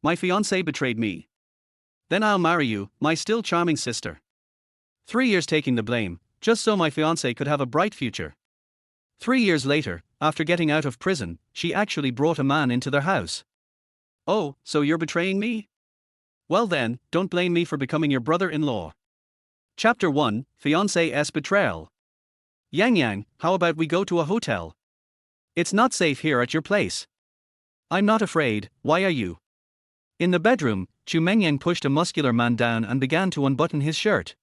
My fiancée betrayed me. Then I'll marry you, my still charming sister. 3 years taking the blame, just so my fiancée could have a bright future. 3 years later, after getting out of prison, she actually brought a man into their house. Oh, so you're betraying me? Well then, don't blame me for becoming your brother-in-law. Chapter 1, Fiancé's Betrayal. Yang, how about we go to a hotel? It's not safe here at your place. I'm not afraid, why are you? In the bedroom, Chu Mengyang pushed a muscular man down and began to unbutton his shirt.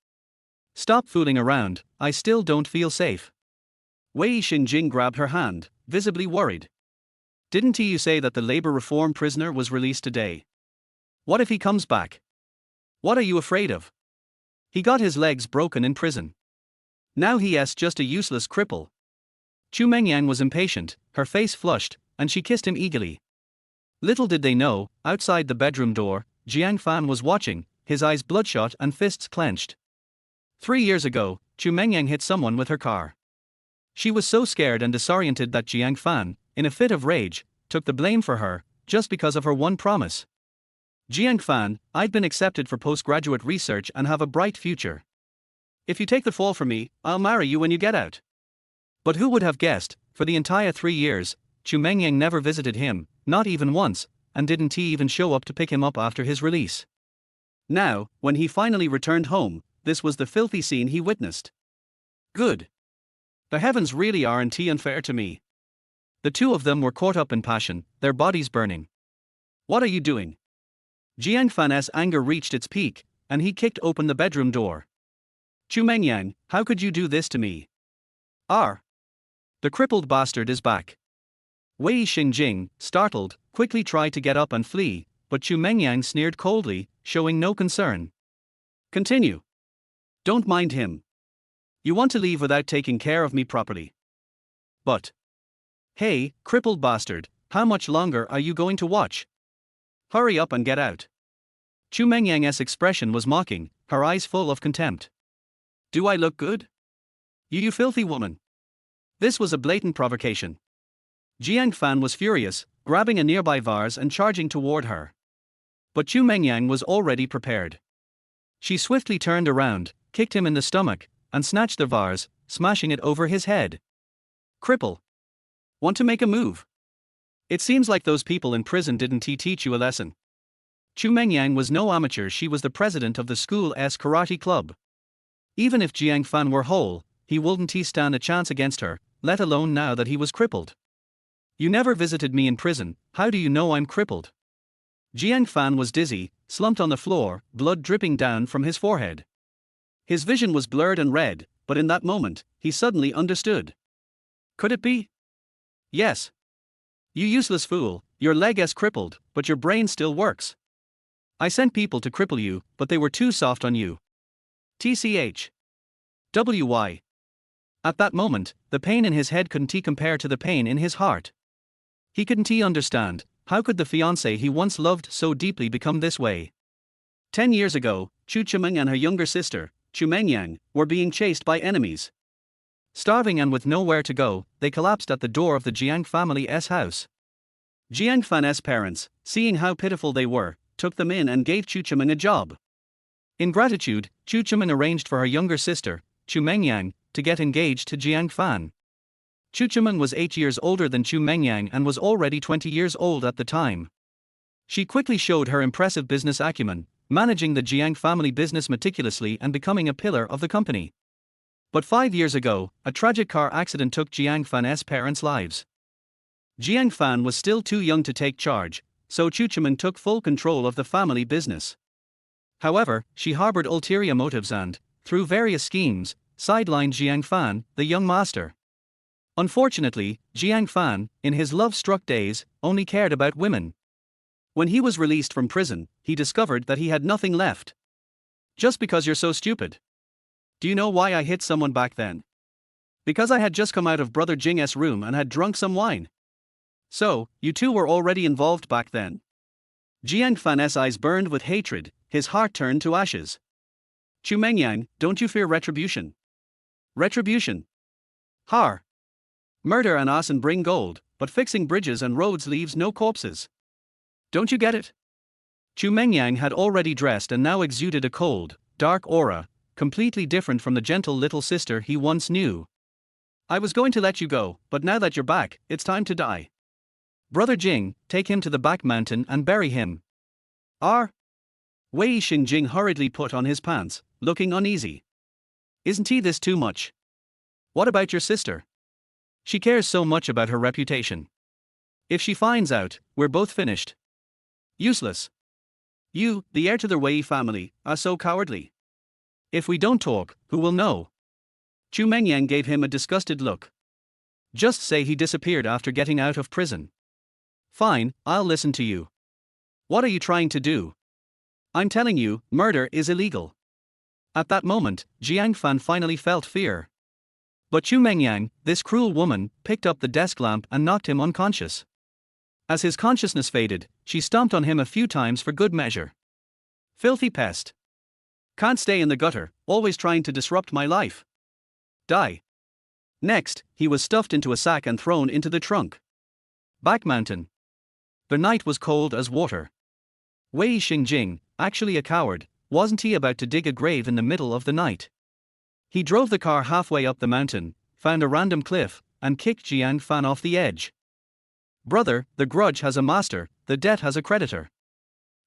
Stop fooling around, I still don't feel safe. Wei Xinjing grabbed her hand, visibly worried. Didn't you say that the labor reform prisoner was released today? What if he comes back? What are you afraid of? He got his legs broken in prison. Now he's just a useless cripple. Chu Mengyang was impatient, her face flushed, and she kissed him eagerly. Little did they know, outside the bedroom door, Jiang Fan was watching, his eyes bloodshot and fists clenched. 3 years ago, Chu Mengyang hit someone with her car. She was so scared and disoriented that Jiang Fan, in a fit of rage, took the blame for her, just because of her one promise. Jiang Fan, I've been accepted for postgraduate research and have a bright future. If you take the fall for me, I'll marry you when you get out. But who would have guessed, for the entire 3 years, Chu Mengyang never visited him, not even once, and didn't he even show up to pick him up after his release. Now, when he finally returned home, this was the filthy scene he witnessed. Good. The heavens really aren't unfair to me. The two of them were caught up in passion, their bodies burning. What are you doing? Jiang Fan's anger reached its peak, and he kicked open the bedroom door. Chu Mengyang, how could you do this to me? The crippled bastard is back. Wei Xinjing, startled, quickly tried to get up and flee, but Chu Mengyang sneered coldly, showing no concern. Continue. Don't mind him. You want to leave without taking care of me properly. But. Hey, crippled bastard, how much longer are you going to watch? Hurry up and get out. Chu Mengyang's expression was mocking, her eyes full of contempt. Do I look good? You filthy woman. This was a blatant provocation. Jiang Fan was furious, grabbing a nearby vase and charging toward her. But Chu Mengyang was already prepared. She swiftly turned around, kicked him in the stomach, and snatched the vase, smashing it over his head. Cripple. Want to make a move? It seems like those people in prison didn't teach you a lesson. Chu Mengyang was no amateur, she was the president of the school's karate club. Even if Jiang Fan were whole, he wouldn't stand a chance against her, let alone now that he was crippled. You never visited me in prison, how do you know I'm crippled? Jiang Fan was dizzy, slumped on the floor, blood dripping down from his forehead. His vision was blurred and red, but in that moment, he suddenly understood. Could it be? Yes. You useless fool, your leg is crippled, but your brain still works. I sent people to cripple you, but they were too soft on you. TCH. WY. At that moment, the pain in his head couldn't compare to the pain in his heart. He couldn't understand, how could the fiancée he once loved so deeply become this way? 10 years ago, Chu Chimeng and her younger sister, Chu Mengyang, were being chased by enemies. Starving and with nowhere to go, they collapsed at the door of the Jiang family's house. Jiang Fan's parents, seeing how pitiful they were, took them in and gave Chu Chimeng a job. In gratitude, Chu Chimeng arranged for her younger sister, Chu Mengyang, to get engaged to Jiang Fan. Chu Chimeng was 8 years older than Chu Mengyang and was already 20 years old at the time. She quickly showed her impressive business acumen, managing the Jiang family business meticulously and becoming a pillar of the company. But 5 years ago, a tragic car accident took Jiang Fan's parents' lives. Jiang Fan was still too young to take charge, so Chu Chimeng took full control of the family business. However, she harbored ulterior motives and, through various schemes, sidelined Jiang Fan, the young master. Unfortunately, Jiang Fan, in his love-struck days, only cared about women. When he was released from prison, he discovered that he had nothing left. Just because you're so stupid. Do you know why I hit someone back then? Because I had just come out of Brother Jing's room and had drunk some wine. So, you two were already involved back then. Jiang Fan's eyes burned with hatred, his heart turned to ashes. Chu Mengyang, don't you fear retribution? Retribution? Har. Murder and arson bring gold, but fixing bridges and roads leaves no corpses. Don't you get it? Chu Mengyang had already dressed and now exuded a cold, dark aura, completely different from the gentle little sister he once knew. I was going to let you go, but now that you're back, it's time to die. Brother Jing, take him to the back mountain and bury him. R. Wei Xingjing hurriedly put on his pants, looking uneasy. Isn't he this too much? What about your sister? She cares so much about her reputation. If she finds out, we're both finished. Useless. You, the heir to the Wei family, are so cowardly. If we don't talk, who will know? Chu Mengyang gave him a disgusted look. Just say he disappeared after getting out of prison. Fine, I'll listen to you. What are you trying to do? I'm telling you, murder is illegal. At that moment, Jiang Fan finally felt fear. But Chu Mengyang, this cruel woman, picked up the desk lamp and knocked him unconscious. As his consciousness faded, she stomped on him a few times for good measure. Filthy pest. Can't stay in the gutter, always trying to disrupt my life. Die. Next, he was stuffed into a sack and thrown into the trunk. Back mountain. The night was cold as water. Wei Xingjing, actually a coward, wasn't he about to dig a grave in the middle of the night? He drove the car halfway up the mountain, found a random cliff, and kicked Jiang Fan off the edge. Brother, the grudge has a master, the debt has a creditor.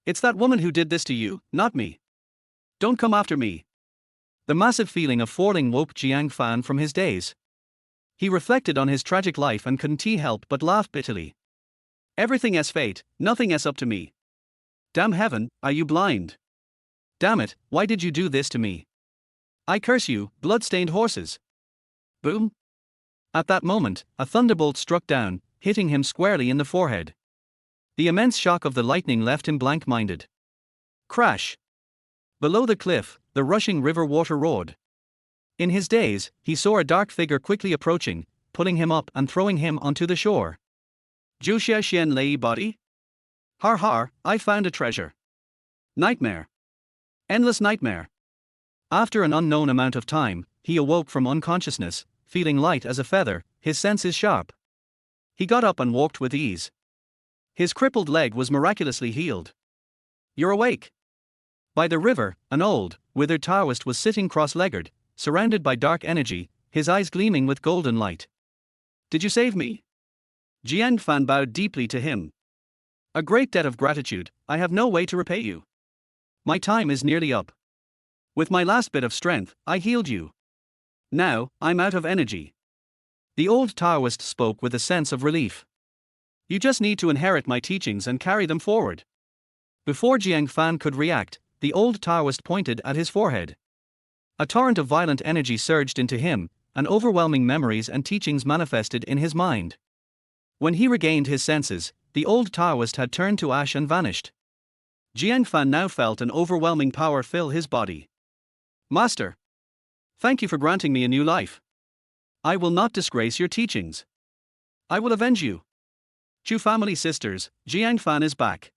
It's that woman who did this to you, not me. Don't come after me. The massive feeling of falling woke Jiang Fan from his daze. He reflected on his tragic life and couldn't help but laugh bitterly. Everything as fate, nothing as up to me. Damn heaven, are you blind? Damn it, why did you do this to me? I curse you, blood-stained horses. Boom. At that moment, a thunderbolt struck down, hitting him squarely in the forehead. The immense shock of the lightning left him blank-minded. Crash. Below the cliff, the rushing river water roared. In his daze, he saw a dark figure quickly approaching, pulling him up and throwing him onto the shore. Juxia Xian Lei body? Har har, I found a treasure. Nightmare. Endless nightmare. After an unknown amount of time, he awoke from unconsciousness, feeling light as a feather, his senses sharp. He got up and walked with ease. His crippled leg was miraculously healed. You're awake. By the river, an old, withered Taoist was sitting cross-legged, surrounded by dark energy, his eyes gleaming with golden light. Did you save me? Jiang Fan bowed deeply to him. A great debt of gratitude, I have no way to repay you. My time is nearly up. With my last bit of strength, I healed you. Now, I'm out of energy. The old Taoist spoke with a sense of relief. You just need to inherit my teachings and carry them forward. Before Jiang Fan could react, the old Taoist pointed at his forehead. A torrent of violent energy surged into him, and overwhelming memories and teachings manifested in his mind. When he regained his senses, the old Taoist had turned to ash and vanished. Jiang Fan now felt an overwhelming power fill his body. Master! Thank you for granting me a new life. I will not disgrace your teachings. I will avenge you. Chu family sisters, Jiang Fan is back.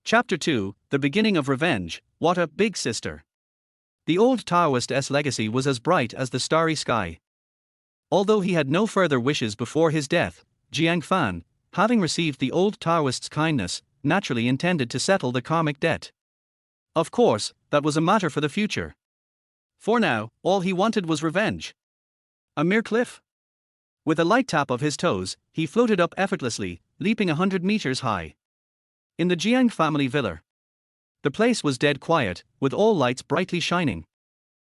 Chapter 2, The Beginning of Revenge, What a Big Sister. The old Taoist's legacy was as bright as the starry sky. Although he had no further wishes before his death, Jiang Fan, having received the old Taoist's kindness, naturally intended to settle the karmic debt. Of course, that was a matter for the future. For now, all he wanted was revenge. A mere cliff? With a light tap of his toes, he floated up effortlessly, leaping 100 meters high. In the Jiang family villa. The place was dead quiet, with all lights brightly shining.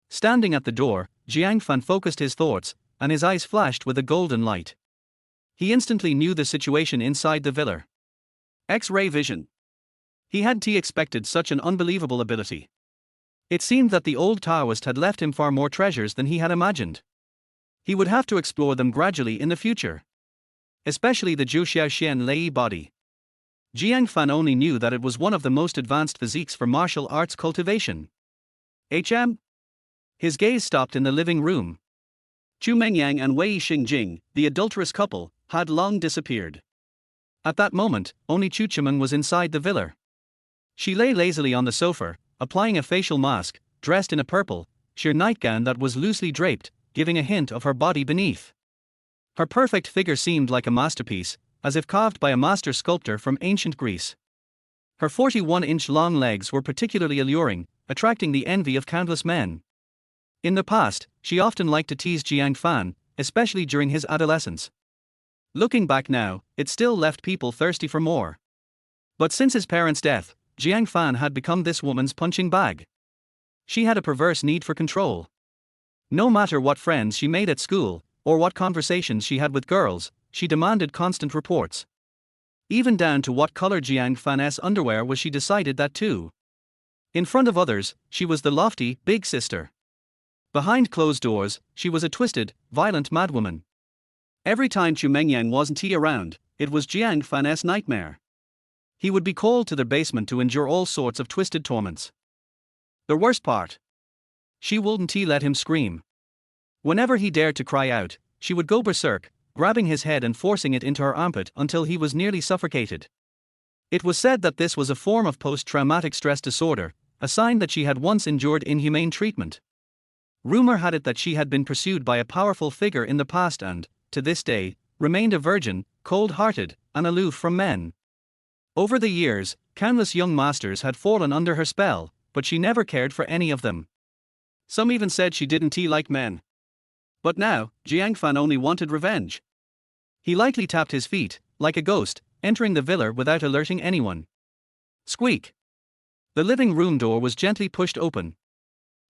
Standing at the door, Jiang Fan focused his thoughts, and his eyes flashed with a golden light. He instantly knew the situation inside the villa. X-ray vision. He hadn't expected such an unbelievable ability. It seemed that the old Taoist had left him far more treasures than he had imagined. He would have to explore them gradually in the future. Especially the Juxia Xian Lei body. Jiang Fan only knew that it was one of the most advanced physiques for martial arts cultivation. HM? His gaze stopped in the living room. Chu Mengyang and Wei Xingjing, the adulterous couple, had long disappeared. At that moment, only Chu Chimen was inside the villa. She lay lazily on the sofa, applying a facial mask, dressed in a purple, sheer nightgown that was loosely draped, giving a hint of her body beneath. Her perfect figure seemed like a masterpiece, as if carved by a master sculptor from ancient Greece. Her 41-inch long legs were particularly alluring, attracting the envy of countless men. In the past, she often liked to tease Jiang Fan, especially during his adolescence. Looking back now, it still left people thirsty for more. But since his parents' death, Jiang Fan had become this woman's punching bag. She had a perverse need for control. No matter what friends she made at school, or what conversations she had with girls, she demanded constant reports. Even down to what color Jiang Fan's underwear was, she decided that too. In front of others, she was the lofty, big sister. Behind closed doors, she was a twisted, violent madwoman. Every time Chu Mengyang wasn't around, it was Jiang Fan's nightmare. He would be called to the basement to endure all sorts of twisted torments. The worst part? She wouldn't let him scream. Whenever he dared to cry out, she would go berserk, grabbing his head and forcing it into her armpit until he was nearly suffocated. It was said that this was a form of post-traumatic stress disorder, a sign that she had once endured inhumane treatment. Rumor had it that she had been pursued by a powerful figure in the past and, to this day, remained a virgin, cold-hearted, and aloof from men. Over the years, countless young masters had fallen under her spell, but she never cared for any of them. Some even said she didn't like men. But now, Jiang Fan only wanted revenge. He lightly tapped his feet, like a ghost, entering the villa without alerting anyone. Squeak! The living room door was gently pushed open.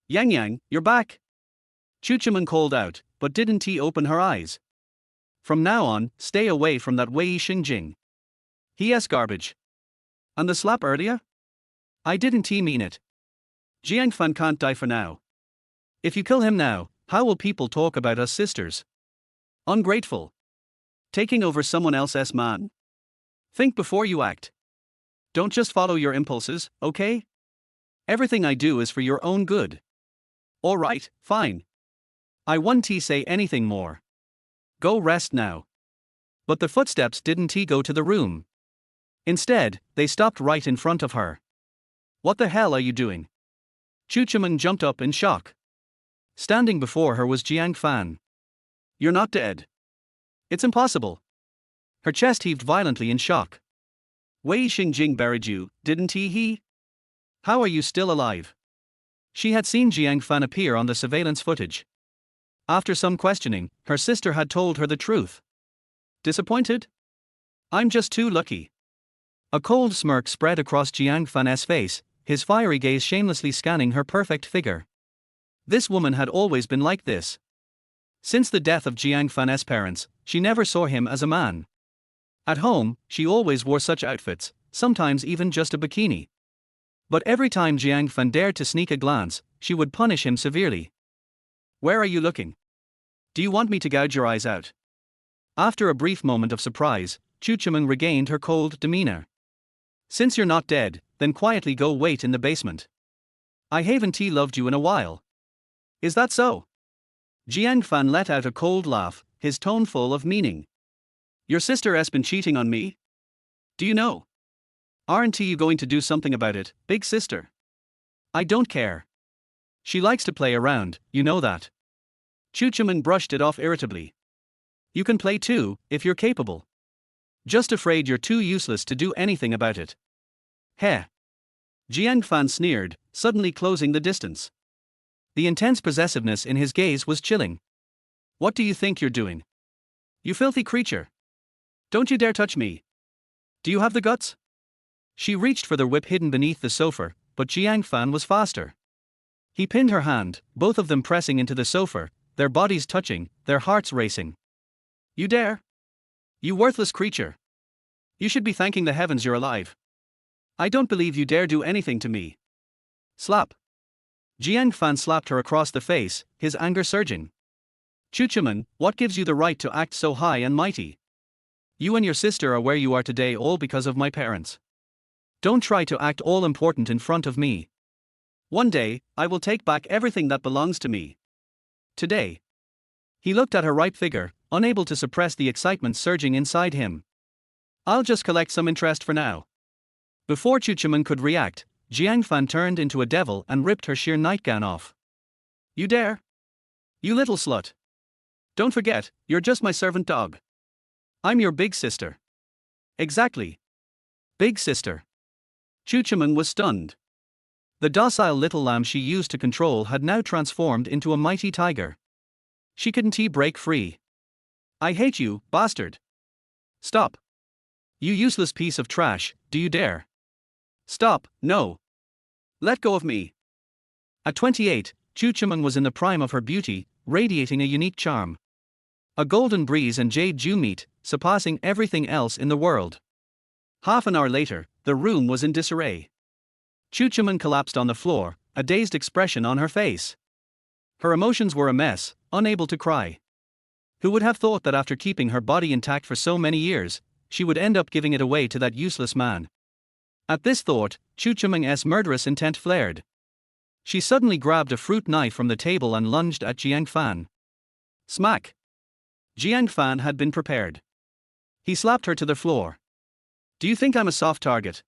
Yang Yang, you're back! Chu Chiman called out, but didn't open her eyes. From now on, stay away from that Wei Xingjing. He garbage. And the slap earlier? I didn't mean it. Jiang Fan can't die for now. If you kill him now, how will people talk about us sisters? Ungrateful. Taking over someone else's man. Think before you act. Don't just follow your impulses, okay? Everything I do is for your own good. Alright, fine. I won't say anything more. Go rest now. But the footsteps didn't go to the room. Instead, they stopped right in front of her. What the hell are you doing? Chu Chiman jumped up in shock. Standing before her was Jiang Fan. You're not dead. It's impossible. Her chest heaved violently in shock. Wei Xingjing buried you, didn't he? How are you still alive? She had seen Jiang Fan appear on the surveillance footage. After some questioning, her sister had told her the truth. Disappointed? I'm just too lucky. A cold smirk spread across Jiang Fan's face, his fiery gaze shamelessly scanning her perfect figure. This woman had always been like this. Since the death of Jiang Fan's parents, she never saw him as a man. At home, she always wore such outfits, sometimes even just a bikini. But every time Jiang Fan dared to sneak a glance, she would punish him severely. Where are you looking? Do you want me to gouge your eyes out? After a brief moment of surprise, Chu Chiman regained her cold demeanor. Since you're not dead, then quietly go wait in the basement. I haven't loved you in a while. Is that so? Jiang Fan let out a cold laugh, his tone full of meaning. Your sister has been cheating on me? Do you know? Aren't you going to do something about it, big sister? I don't care. She likes to play around, you know that. Chu Chiman brushed it off irritably. You can play too, if you're capable. Just afraid you're too useless to do anything about it. Heh. Jiang Fan sneered, suddenly closing the distance. The intense possessiveness in his gaze was chilling. What do you think you're doing? You filthy creature. Don't you dare touch me. Do you have the guts? She reached for the whip hidden beneath the sofa, but Jiang Fan was faster. He pinned her hand, both of them pressing into the sofa, their bodies touching, their hearts racing. You dare? You worthless creature. You should be thanking the heavens you're alive. I don't believe you dare do anything to me. Slap. Jiang Fan slapped her across the face, his anger surging. Chu Chiman, what gives you the right to act so high and mighty? You and your sister are where you are today all because of my parents. Don't try to act all important in front of me. One day, I will take back everything that belongs to me. Today. He looked at her ripe figure, unable to suppress the excitement surging inside him. I'll just collect some interest for now. Before Chu Chiman could react, Jiang Fan turned into a devil and ripped her sheer nightgown off. You dare? You little slut. Don't forget, you're just my servant dog. I'm your big sister. Exactly. Big sister. Chu Chimeng was stunned. The docile little lamb she used to control had now transformed into a mighty tiger. She couldn't break free. I hate you, bastard. Stop. You useless piece of trash, do you dare? Stop, no. Let go of me. At 28, Chu Chimeng was in the prime of her beauty, radiating a unique charm. A golden breeze and jade dew meet, surpassing everything else in the world. Half an hour later, the room was in disarray. Chu Chimeng collapsed on the floor, a dazed expression on her face. Her emotions were a mess, unable to cry. Who would have thought that after keeping her body intact for so many years, she would end up giving it away to that useless man? At this thought, Chu Chimeng's murderous intent flared. She suddenly grabbed a fruit knife from the table and lunged at Jiang Fan. Smack! Jiang Fan had been prepared. He slapped her to the floor. Do you think I'm a soft target?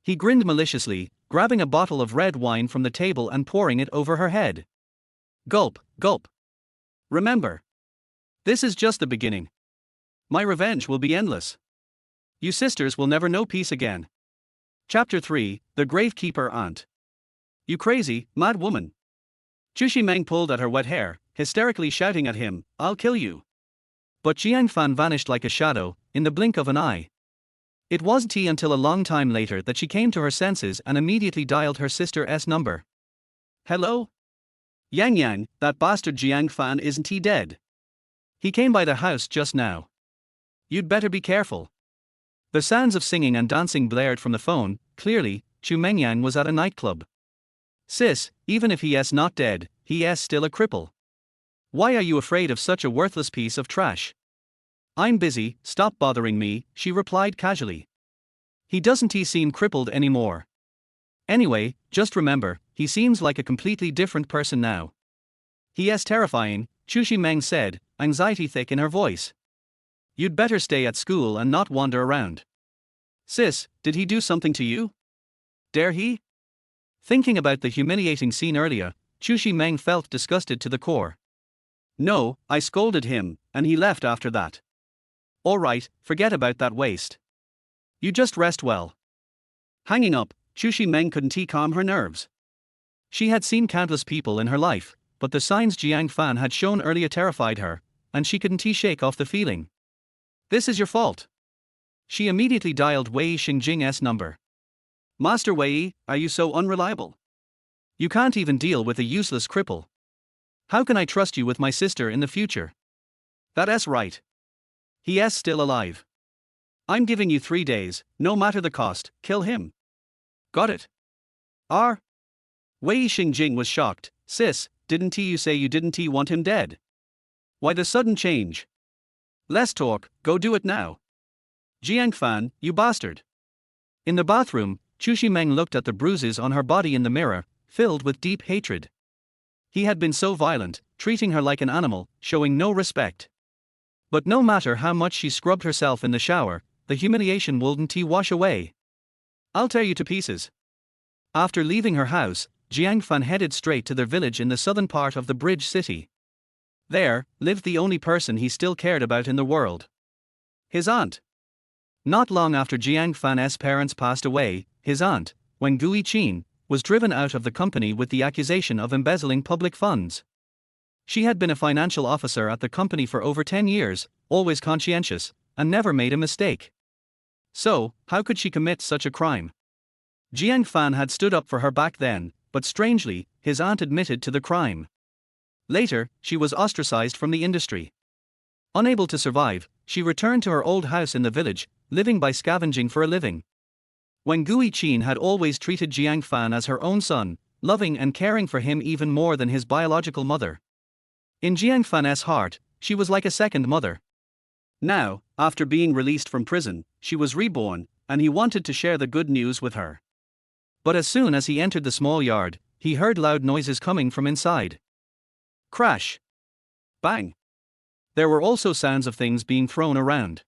He grinned maliciously, grabbing a bottle of red wine from the table and pouring it over her head. Gulp, gulp. Remember. This is just the beginning. My revenge will be endless. You sisters will never know peace again. Chapter 3, The Gravekeeper Aunt. You crazy, mad woman. Chu Chimeng pulled at her wet hair, hysterically shouting at him, I'll kill you. But Jiang Fan vanished like a shadow, in the blink of an eye. It wasn't until a long time later that she came to her senses and immediately dialed her sister's number. Hello? Yang Yang, that bastard Jiang Fan isn't he dead? He came by the house just now. You'd better be careful. The sounds of singing and dancing blared from the phone. Clearly, Chu Mengyang was at a nightclub. Sis, even if he is not dead, he is still a cripple. Why are you afraid of such a worthless piece of trash? I'm busy, stop bothering me, she replied casually. He doesn't seem crippled anymore. Anyway, just remember, he seems like a completely different person now. He is terrifying, Chu Chimeng said, anxiety thick in her voice. You'd better stay at school and not wander around. Sis, did he do something to you? Dare he? Thinking about the humiliating scene earlier, Chu Chimeng felt disgusted to the core. No, I scolded him, and he left after that. All right, forget about that waste. You just rest well. Hanging up, Chu Chimeng couldn't calm her nerves. She had seen countless people in her life, but the signs Jiang Fan had shown earlier terrified her, and she couldn't shake off the feeling. This is your fault. She immediately dialed Wei Xingjing's number. Master Wei, are you so unreliable? You can't even deal with a useless cripple. How can I trust you with my sister in the future? That's right. He is still alive. I'm giving you 3 days, no matter the cost, kill him. Got it? Wei Xingjing was shocked. Sis, didn't you say you didn't want him dead? Why the sudden change? Less talk, go do it now. Jiang Fan, you bastard. In the bathroom, Chu Chimeng looked at the bruises on her body in the mirror, filled with deep hatred. He had been so violent, treating her like an animal, showing no respect. But no matter how much she scrubbed herself in the shower, the humiliation wouldn't wash away. I'll tear you to pieces. After leaving her house, Jiang Fan headed straight to their village in the southern part of the bridge city. There lived the only person he still cared about in the world. His aunt. Not long after Jiang Fan's parents passed away, his aunt, Wen Guiqin, was driven out of the company with the accusation of embezzling public funds. She had been a financial officer at the company for over 10 years, always conscientious, and never made a mistake. So, how could she commit such a crime? Jiang Fan had stood up for her back then, but strangely, his aunt admitted to the crime. Later, she was ostracized from the industry. Unable to survive, she returned to her old house in the village, living by scavenging for a living. Wen Guiqin had always treated Jiang Fan as her own son, loving and caring for him even more than his biological mother. In Jiang Fan's heart, she was like a second mother. Now, after being released from prison, she was reborn, and he wanted to share the good news with her. But as soon as he entered the small yard, he heard loud noises coming from inside. Crash! Bang! There were also sounds of things being thrown around.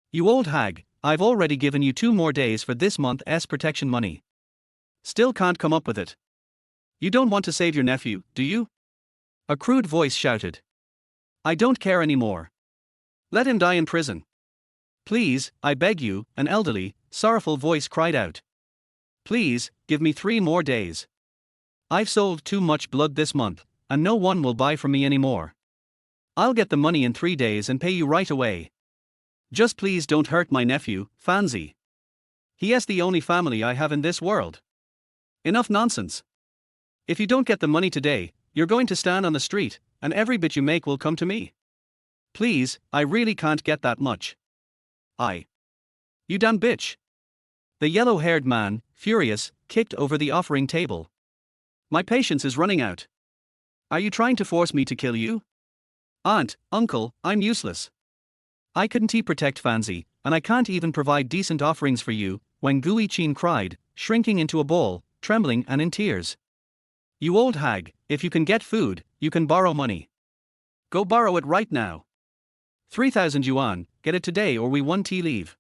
You old hag, I've already given you 2 more days for this month's protection money. Still can't come up with it. You don't want to save your nephew, do you? A crude voice shouted. I don't care anymore. Let him die in prison. Please, I beg you, an elderly, sorrowful voice cried out. Please, give me 3 more days. I've sold too much blood this month, and no one will buy from me anymore. I'll get the money in 3 days and pay you right away. Just please don't hurt my nephew, fiancée. He is the only family I have in this world. Enough nonsense. If you don't get the money today, you're going to stand on the street, and every bit you make will come to me. Please, I really can't get that much. You damn bitch. The yellow-haired man, furious, kicked over the offering table. My patience is running out. Are you trying to force me to kill you? Aunt, uncle, I'm useless. I couldn't protect fiancée, and I can't even provide decent offerings for you, Wen Guiqin cried, shrinking into a ball, trembling and in tears. You old hag, if you can get food, you can borrow money. Go borrow it right now. 3,000 yuan, get it today or we won't leave.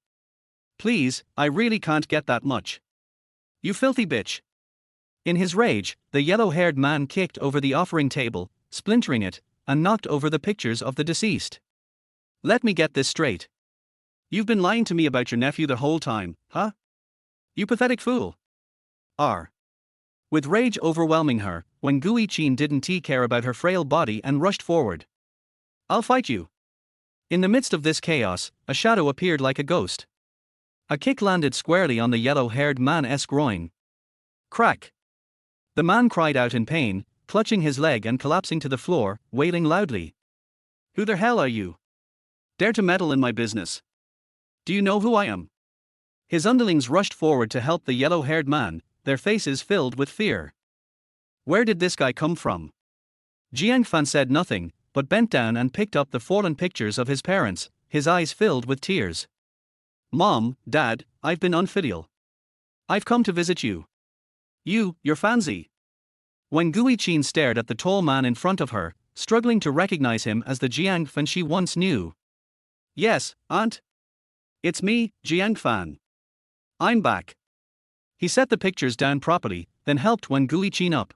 Please, I really can't get that much. You filthy bitch. In his rage, the yellow-haired man kicked over the offering table, splintering it, and knocked over the pictures of the deceased. Let me get this straight. You've been lying to me about your nephew the whole time, huh? You pathetic fool. With rage overwhelming her, Wen Guiqin didn't care about her frail body and rushed forward. I'll fight you. In the midst of this chaos, a shadow appeared like a ghost. A kick landed squarely on the yellow-haired man's groin. Crack! The man cried out in pain, clutching his leg and collapsing to the floor, wailing loudly. Who the hell are you? Dare to meddle in my business? Do you know who I am? His underlings rushed forward to help the yellow-haired man, their faces filled with fear. Where did this guy come from? Jiang Fan said nothing, but bent down and picked up the fallen pictures of his parents, his eyes filled with tears. Mom, Dad, I've been unfilial. I've come to visit you. Your fiancé. When Guiqin stared at the tall man in front of her, struggling to recognize him as the Jiang Fan she once knew. Yes, Aunt. It's me, Jiang Fan. I'm back. He set the pictures down properly, then helped Wen Guiqin up.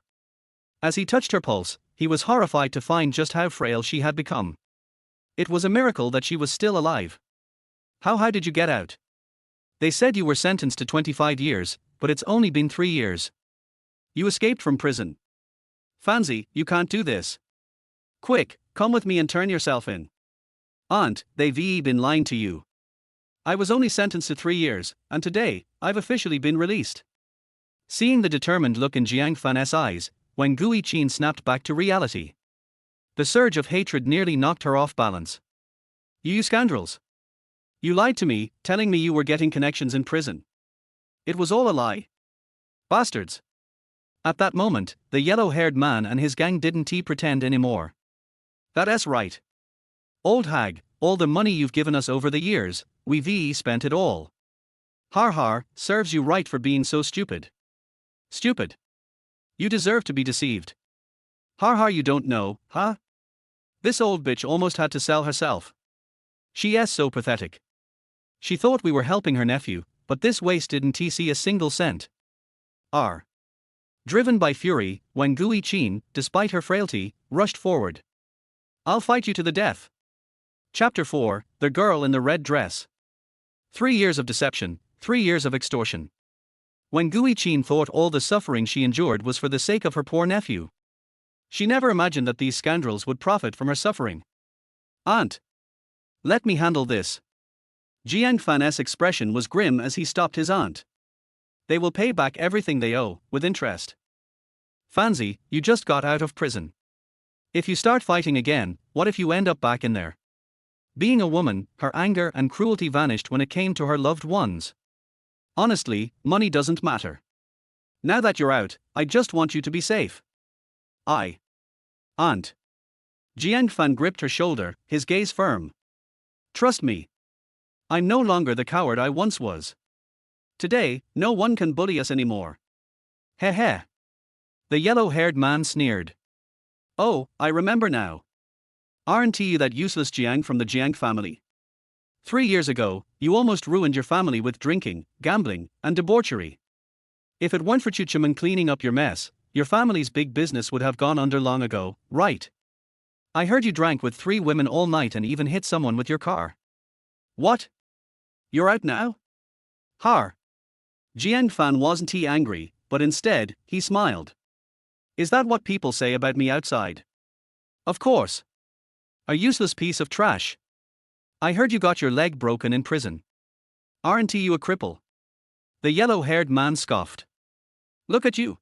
As he touched her pulse, he was horrified to find just how frail she had become. It was a miracle that she was still alive. How did you get out? They said you were sentenced to 25 years, but it's only been 3 years. You escaped from prison. Fiancée, you can't do this. Quick, come with me and turn yourself in. Aunt, they've been lying to you. I was only sentenced to 3 years, and today, I've officially been released. Seeing the determined look in Jiang Fan's eyes, Wen Guiqin snapped back to reality. The surge of hatred nearly knocked her off balance. You scoundrels! You lied to me, telling me you were getting connections in prison. It was all a lie. Bastards! At that moment, the yellow-haired man and his gang didn't pretend anymore. That's right. Old hag, all the money you've given us over the years, we've spent it all. Har, serves you right for being so stupid. Stupid. You deserve to be deceived. Har, you don't know, huh? This old bitch almost had to sell herself. She is so pathetic. She thought we were helping her nephew, but this waste didn't see a single cent. Driven by fury, Wen Guiqin, despite her frailty, rushed forward. I'll fight you to the death. Chapter 4, The Girl in the Red Dress. 3 years of deception, 3 years of extortion. Wen Guiqin thought all the suffering she endured was for the sake of her poor nephew. She never imagined that these scoundrels would profit from her suffering. Aunt! Let me handle this. Jiang Fan's expression was grim as he stopped his aunt. They will pay back everything they owe, with interest. Fiancée, you just got out of prison. If you start fighting again, what if you end up back in there? Being a woman, her anger and cruelty vanished when it came to her loved ones. Honestly, money doesn't matter. Now that you're out, I just want you to be safe. Aunt. Jiang Fan gripped her shoulder, his gaze firm. Trust me. I'm no longer the coward I once was. Today, no one can bully us anymore. Heh. The yellow-haired man sneered. Oh, I remember now. Aren't you that useless Jiang from the Jiang family? 3 years ago, you almost ruined your family with drinking, gambling, and debauchery. If it weren't for Chuchiman cleaning up your mess, your family's big business would have gone under long ago, right? I heard you drank with 3 women all night and even hit someone with your car. What? You're out now? Har. Jiang Fan wasn't he angry, but instead, he smiled. Is that what people say about me outside? Of course. A useless piece of trash. I heard you got your leg broken in prison. Aren't you a cripple? The yellow-haired man scoffed. Look at you.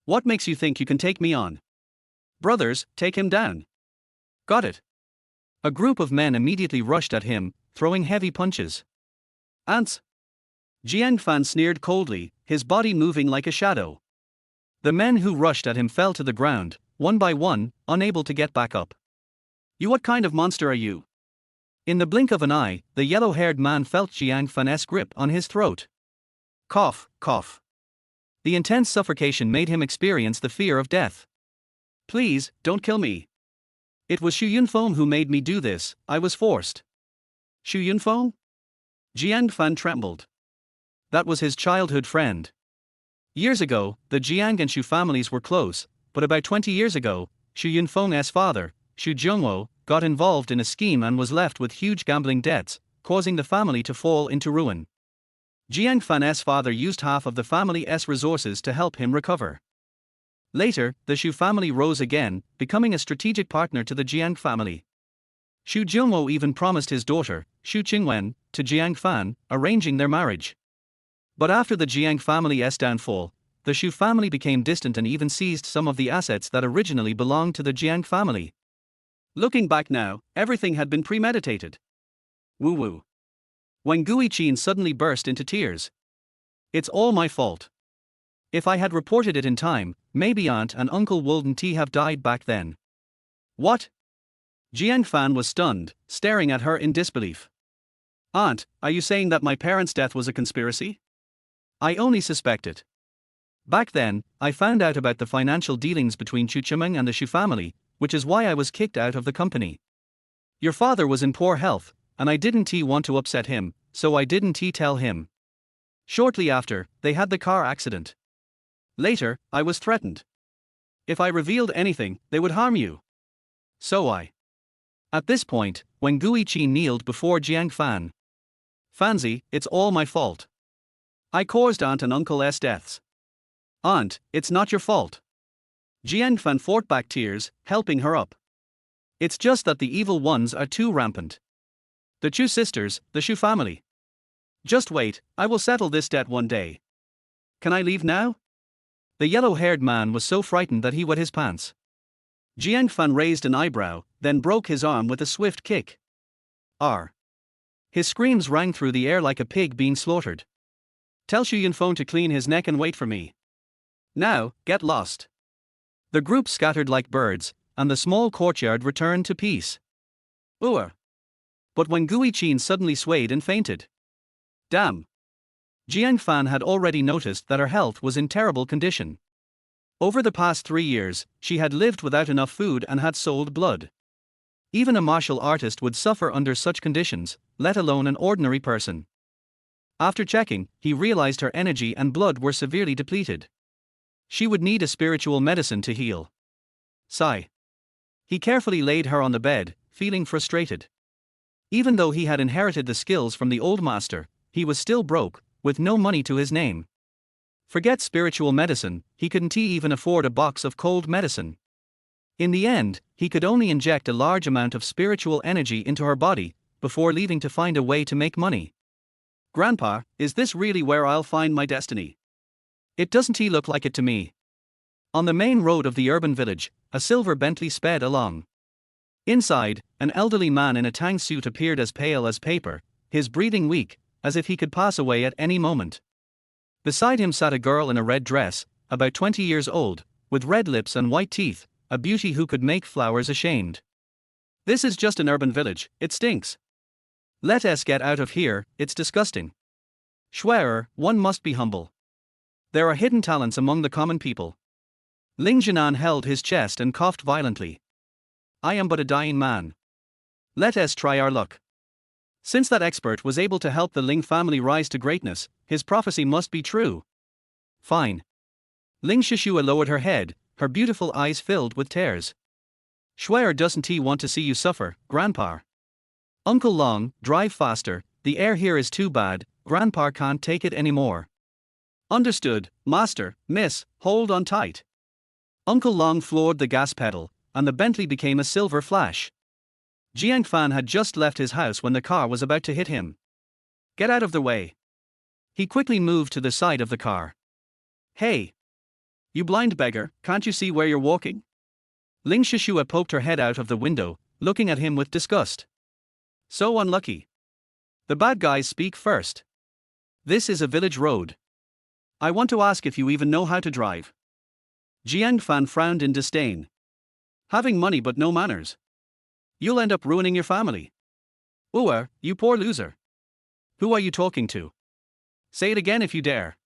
What makes you think you can take me on? Brothers, take him down. Got it. A group of men immediately rushed at him, throwing heavy punches. Ants. Jiang Fan sneered coldly, his body moving like a shadow. The men who rushed at him fell to the ground, one by one, unable to get back up. You, what kind of monster are you? In the blink of an eye, the yellow-haired man felt Jiang Fan's grip on his throat. Cough, cough. The intense suffocation made him experience the fear of death. Please, don't kill me. It was Xu Yunfeng who made me do this, I was forced. Xu Yunfeng? Jiang Fan trembled. That was his childhood friend. Years ago, the Jiang and Xu families were close, but about 20 years ago, Xu Yunfeng's father, Xu Zhongwo, got involved in a scheme and was left with huge gambling debts, causing the family to fall into ruin. Jiang Fan's father used half of the family's resources to help him recover. Later, the Xu family rose again, becoming a strategic partner to the Jiang family. Xu Zhongwo even promised his daughter, Xu Qingwen, to Jiang Fan, arranging their marriage. But after the Jiang family's downfall, the Xu family became distant and even seized some of the assets that originally belonged to the Jiang family. Looking back now, everything had been premeditated. Woo-woo. Wang Guiqin suddenly burst into tears. It's all my fault. If I had reported it in time, maybe Aunt and Uncle wouldn't have died back then. What? Jiang Fan was stunned, staring at her in disbelief. Aunt, are you saying that my parents' death was a conspiracy? I only suspect it. Back then, I found out about the financial dealings between Xu Chimeng and the Xu family, which is why I was kicked out of the company. Your father was in poor health, and I didn't want to upset him, so I didn't tell him. Shortly after, they had the car accident. Later, I was threatened. If I revealed anything, they would harm you. So I. At this point, when Guiqin kneeled before Jiang Fan. Fanzi, it's all my fault. I caused Aunt and Uncle's deaths. Aunt, it's not your fault. Jiang Fan fought back tears, helping her up. It's just that the evil ones are too rampant. The Chu sisters, the Xu family. Just wait, I will settle this debt one day. Can I leave now? The yellow-haired man was so frightened that he wet his pants. Jiang Fan raised an eyebrow, then broke his arm with a swift kick. R. His screams rang through the air like a pig being slaughtered. Tell Xu Yunfeng to clean his neck and wait for me. Now, get lost. The group scattered like birds, and the small courtyard returned to peace. But when Guiqin suddenly swayed and fainted. Damn. Jiang Fan had already noticed that her health was in terrible condition. Over the past 3 years, she had lived without enough food and had sold blood. Even a martial artist would suffer under such conditions, let alone an ordinary person. After checking, he realized her energy and blood were severely depleted. She would need a spiritual medicine to heal. Sigh. He carefully laid her on the bed, feeling frustrated. Even though he had inherited the skills from the old master, he was still broke, with no money to his name. Forget spiritual medicine, he couldn't even afford a box of cold medicine. In the end, he could only inject a large amount of spiritual energy into her body, before leaving to find a way to make money. Grandpa, is this really where I'll find my destiny? It doesn't look like it to me. On the main road of the urban village, a silver Bentley sped along. Inside, an elderly man in a tang suit appeared as pale as paper, his breathing weak, as if he could pass away at any moment. Beside him sat a girl in a red dress, about 20 years old, with red lips and white teeth, a beauty who could make flowers ashamed. This is just an urban village, it stinks. Let us get out of here, it's disgusting. Schwerer, one must be humble. There are hidden talents among the common people. Ling Jinan held his chest and coughed violently. I am but a dying man. Let us try our luck. Since that expert was able to help the Ling family rise to greatness, his prophecy must be true. Fine. Ling Shishua lowered her head, her beautiful eyes filled with tears. Schwerer doesn't want to see you suffer, Grandpa. Uncle Long, drive faster, the air here is too bad, Grandpa can't take it anymore. Understood, master, miss, hold on tight. Uncle Long floored the gas pedal, and the Bentley became a silver flash. Jiang Fan had just left his house when the car was about to hit him. Get out of the way. He quickly moved to the side of the car. Hey! You blind beggar, can't you see where you're walking? Ling Shishua poked her head out of the window, looking at him with disgust. So unlucky. The bad guys speak first. This is a village road. I want to ask if you even know how to drive. Jiang Fan frowned in disdain. Having money but no manners. You'll end up ruining your family. Ooh, you poor loser. Who are you talking to? Say it again if you dare.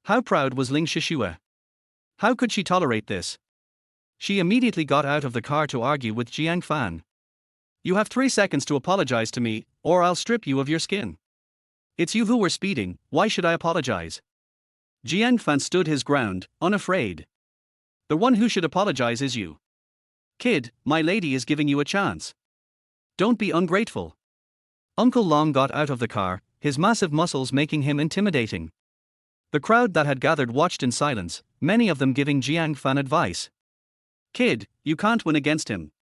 How proud was Ling Shishua? How could she tolerate this? She immediately got out of the car to argue with Jiang Fan. You have 3 seconds to apologize to me, or I'll strip you of your skin. It's you who were speeding, why should I apologize? Jiang Fan stood his ground, unafraid. The one who should apologize is you. Kid, my lady is giving you a chance. Don't be ungrateful. Uncle Long got out of the car, his massive muscles making him intimidating. The crowd that had gathered watched in silence, many of them giving Jiang Fan advice. Kid, you can't win against him.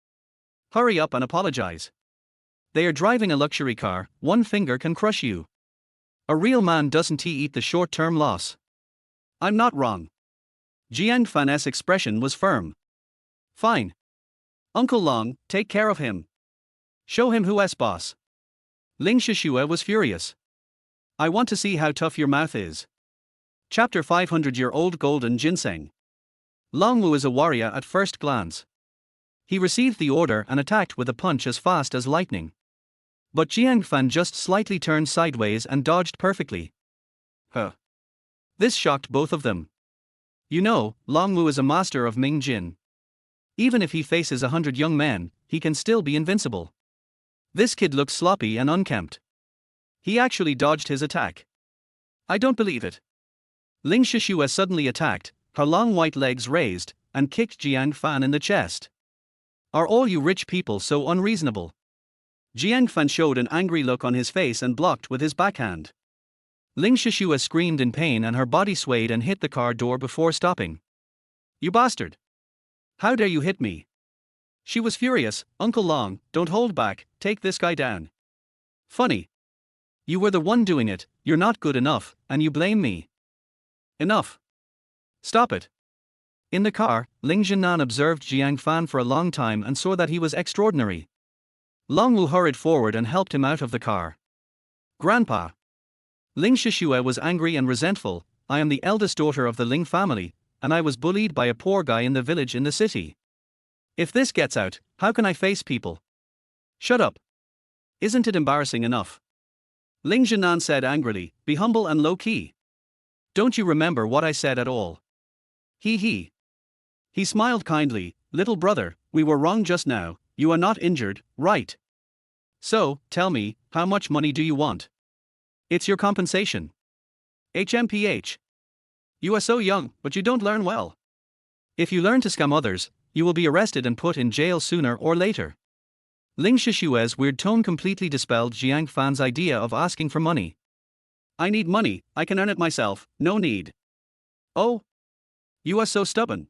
Hurry up and apologize. They are driving a luxury car, one finger can crush you. A real man doesn't eat the short-term loss. I'm not wrong. Jiang Fan's expression was firm. Fine. Uncle Long, take care of him. Show him who's boss. Ling Shishua was furious. I want to see how tough your mouth is. Chapter 500-Year-Old Golden Ginseng. Long Wu is a warrior at first glance. He received the order and attacked with a punch as fast as lightning. But Jiang Fan just slightly turned sideways and dodged perfectly. This shocked both of them. You know, Long Wu is a master of Ming Jin. Even if he faces 100 young men, he can still be invincible. This kid looks sloppy and unkempt. He actually dodged his attack. I don't believe it. Ling Shishua suddenly attacked, her long white legs raised, and kicked Jiang Fan in the chest. Are all you rich people so unreasonable? Jiang Fan showed an angry look on his face and blocked with his backhand. Ling Shishua screamed in pain and her body swayed and hit the car door before stopping. You bastard! How dare you hit me? She was furious. Uncle Long, don't hold back, take this guy down. Funny. You were the one doing it, you're not good enough, and you blame me. Enough. Stop it. In the car, Ling Jinan observed Jiang Fan for a long time and saw that he was extraordinary. Long Wu hurried forward and helped him out of the car. Grandpa. Ling Shishua was angry and resentful. I am the eldest daughter of the Ling family, and I was bullied by a poor guy in the village in the city. If this gets out, how can I face people? Shut up. Isn't it embarrassing enough? Ling Jinan said angrily, be humble and low-key. Don't you remember what I said at all? He. He smiled kindly, little brother, we were wrong just now, you are not injured, right? So, tell me, how much money do you want? It's your compensation. HMPH. You are so young, but you don't learn well. If you learn to scam others, you will be arrested and put in jail sooner or later. Ling Shishua's weird tone completely dispelled Jiang Fan's idea of asking for money. I need money, I can earn it myself, no need. Oh? You are so stubborn.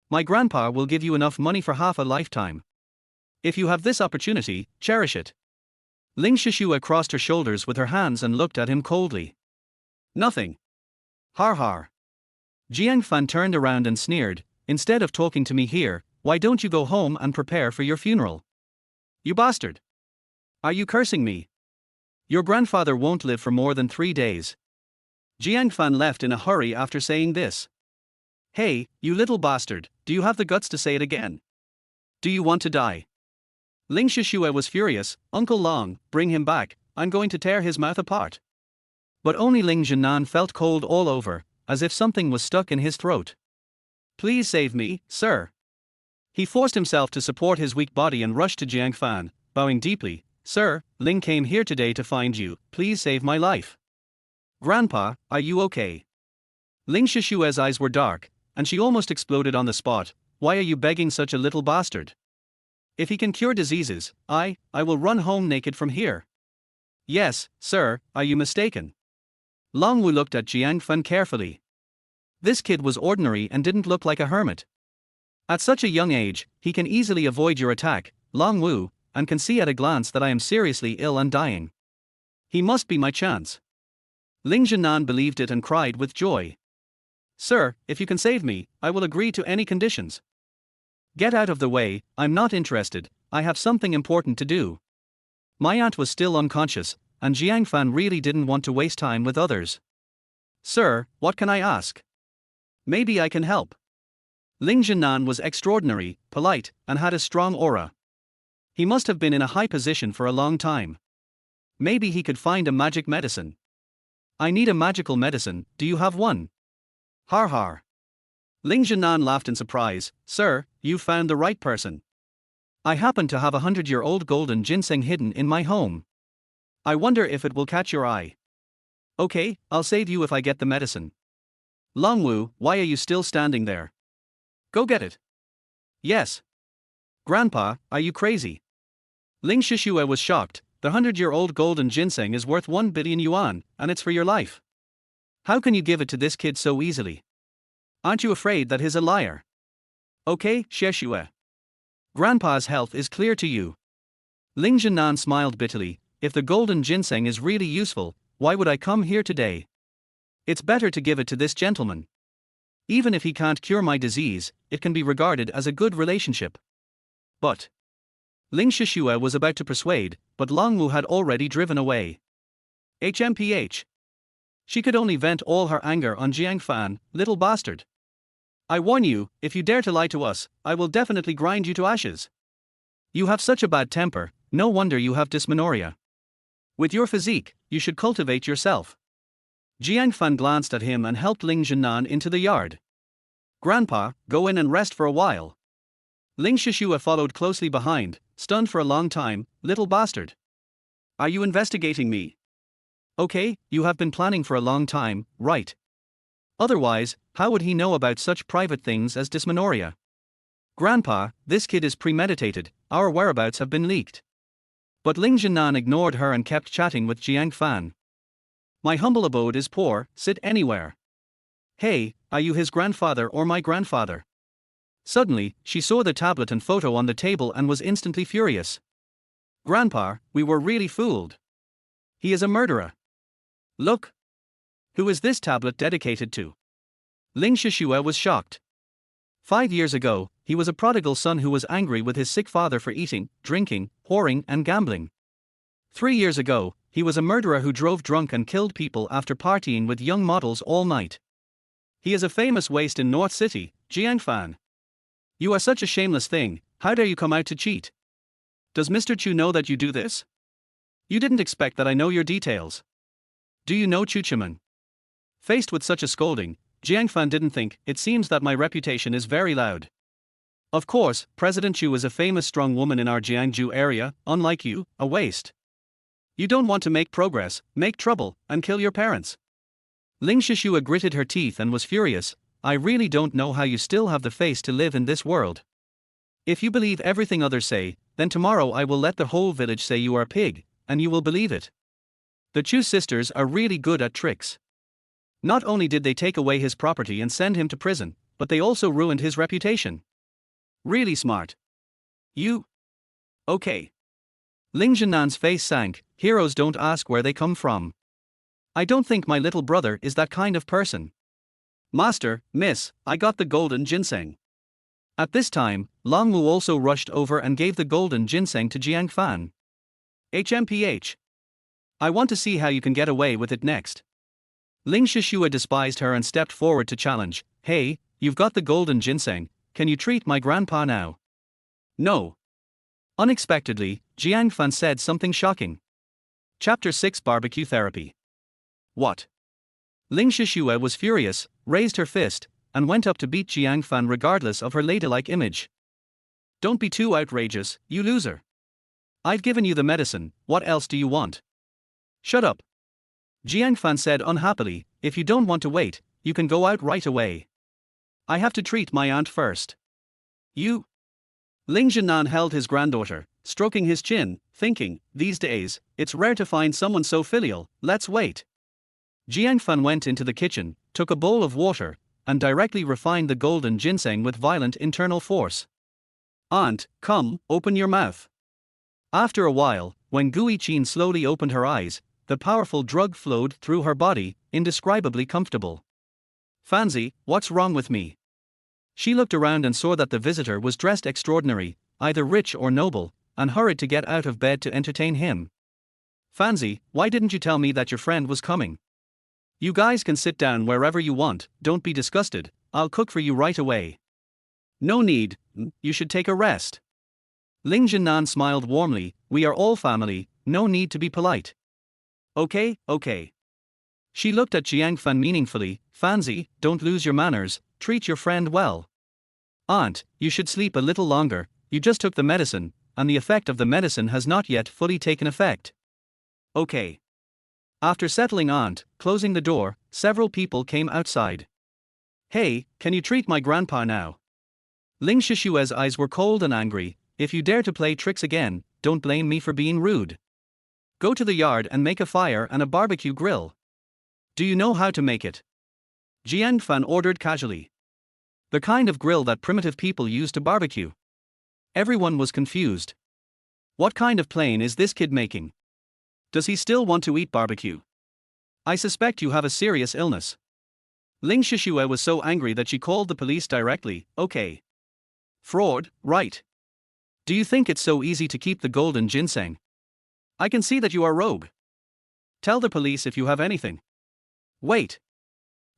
My grandpa will give you enough money for half a lifetime. If you have this opportunity, cherish it. Ling Shishua crossed her shoulders with her hands and looked at him coldly. Nothing. Har har. Jiang Fan turned around and sneered, instead of talking to me here, why don't you go home and prepare for your funeral? You bastard. Are you cursing me? Your grandfather won't live for more than 3 days. Jiang Fan left in a hurry after saying this. Hey, you little bastard, do you have the guts to say it again? Do you want to die? Ling Shishua was furious. Uncle Long, bring him back, I'm going to tear his mouth apart. But only Ling Jinan felt cold all over, as if something was stuck in his throat. Please save me, sir. He forced himself to support his weak body and rushed to Jiang Fan, bowing deeply. Sir, Ling came here today to find you, please save my life. Grandpa, are you okay? Ling Shishua's eyes were dark, and she almost exploded on the spot. Why are you begging such a little bastard? If he can cure diseases, I will run home naked from here. Yes, sir, are you mistaken? Long Wu looked at Jiang Fan carefully. This kid was ordinary and didn't look like a hermit. At such a young age, he can easily avoid your attack, Long Wu, and can see at a glance that I am seriously ill and dying. He must be my chance. Ling Zhinan believed it and cried with joy. Sir, if you can save me, I will agree to any conditions. Get out of the way, I'm not interested, I have something important to do. My aunt was still unconscious, and Jiang Fan really didn't want to waste time with others. Sir, what can I ask? Maybe I can help. Ling Zhinan was extraordinary, polite, and had a strong aura. He must have been in a high position for a long time. Maybe he could find a magic medicine. I need a magical medicine, do you have one? Har har. Ling Zhinan laughed in surprise. Sir, you've found the right person. I happen to have 100-year-old golden ginseng hidden in my home. I wonder if it will catch your eye. Okay, I'll save you if I get the medicine. Long Wu, why are you still standing there? Go get it. Yes. Grandpa, are you crazy? Ling Shishue was shocked. The 100-year-old golden ginseng is worth 1 billion yuan, and it's for your life. How can you give it to this kid so easily? Aren't you afraid that he's a liar? Okay, Shishue. Grandpa's health is clear to you. Ling Zhinan smiled bitterly. If the golden ginseng is really useful, why would I come here today? It's better to give it to this gentleman. Even if he can't cure my disease, it can be regarded as a good relationship. But Ling Shishue was about to persuade, but Long Wu had already driven away. HMPH. She could only vent all her anger on Jiang Fan, little bastard. I warn you, if you dare to lie to us, I will definitely grind you to ashes. You have such a bad temper, no wonder you have dysmenorrhea. With your physique, you should cultivate yourself. Jiang Fan glanced at him and helped Ling Zhinan into the yard. Grandpa, go in and rest for a while. Ling Shishue followed closely behind, stunned for a long time. Little bastard. Are you investigating me? Okay, you have been planning for a long time, right? Otherwise, how would he know about such private things as dysmenorrhea? Grandpa, this kid is premeditated, our whereabouts have been leaked. But Ling Zhinan ignored her and kept chatting with Jiang Fan. My humble abode is poor, sit anywhere. Hey, are you his grandfather or my grandfather? Suddenly, she saw the tablet and photo on the table and was instantly furious. Grandpa, we were really fooled. He is a murderer. Look. Who is this tablet dedicated to? Ling Shishue was shocked. 5 years ago, he was a prodigal son who was angry with his sick father for eating, drinking, whoring, and gambling. 3 years ago, he was a murderer who drove drunk and killed people after partying with young models all night. He is a famous waste in North City, Jiang Fan. You are such a shameless thing, how dare you come out to cheat? Does Mr. Chu know that you do this? You didn't expect that I know your details. Do you know Chuchiman? Faced with such a scolding, Jiang Fan didn't think. It seems that my reputation is very loud. Of course, President Chu is a famous strong woman in our Jiangju area, unlike you, a waste. You don't want to make progress, make trouble, and kill your parents. Ling Shishue gritted her teeth and was furious. I really don't know how you still have the face to live in this world. If you believe everything others say, then tomorrow I will let the whole village say you are a pig, and you will believe it. The Chu sisters are really good at tricks. Not only did they take away his property and send him to prison, but they also ruined his reputation. Really smart. You? Okay. Ling Zhinan's face sank. Heroes don't ask where they come from. I don't think my little brother is that kind of person. Master, miss, I got the golden ginseng. At this time, Long Wu also rushed over and gave the golden ginseng to Jiang Fan. HMPH. I want to see how you can get away with it next. Ling Shishue despised her and stepped forward to challenge. Hey, you've got the golden ginseng, can you treat my grandpa now? No. Unexpectedly, Jiang Fan said something shocking. Chapter 6 Barbecue Therapy. What? Ling Shishue was furious, raised her fist, and went up to beat Jiang Fan regardless of her ladylike image. Don't be too outrageous, you loser. I've given you the medicine, what else do you want? Shut up. Jiang Fan said unhappily, if you don't want to wait, you can go out right away. I have to treat my aunt first. You? Ling Zhinan held his granddaughter, stroking his chin, thinking, these days, it's rare to find someone so filial, let's wait. Jiang Fan went into the kitchen, took a bowl of water, and directly refined the golden ginseng with violent internal force. Aunt, come, open your mouth. After a while, when Gui Qin slowly opened her eyes, the powerful drug flowed through her body, indescribably comfortable. Fancy, what's wrong with me? She looked around and saw that the visitor was dressed extraordinary, either rich or noble, and hurried to get out of bed to entertain him. Fancy, why didn't you tell me that your friend was coming? You guys can sit down wherever you want, don't be disgusted, I'll cook for you right away. No need, you should take a rest. Ling Jinan smiled warmly, we are all family, no need to be polite. Okay. She looked at Jiang Fan meaningfully, Fancy, don't lose your manners, treat your friend well. Aunt, you should sleep a little longer, you just took the medicine, and the effect of the medicine has not yet fully taken effect. Okay. After settling Aunt, closing the door, several people came outside. Hey, can you treat my grandpa now? Ling Shishue's eyes were cold and angry, if you dare to play tricks again, don't blame me for being rude. Go to the yard and make a fire and a barbecue grill. Do you know how to make it? Jiang Fan ordered casually. The kind of grill that primitive people use to barbecue. Everyone was confused. What kind of plane is this kid making? Does he still want to eat barbecue? I suspect you have a serious illness. Ling Shishue was so angry that she called the police directly. Okay. Fraud, right? Do you think it's so easy to keep the golden ginseng? I can see that you are rogue. Tell the police if you have anything. Wait.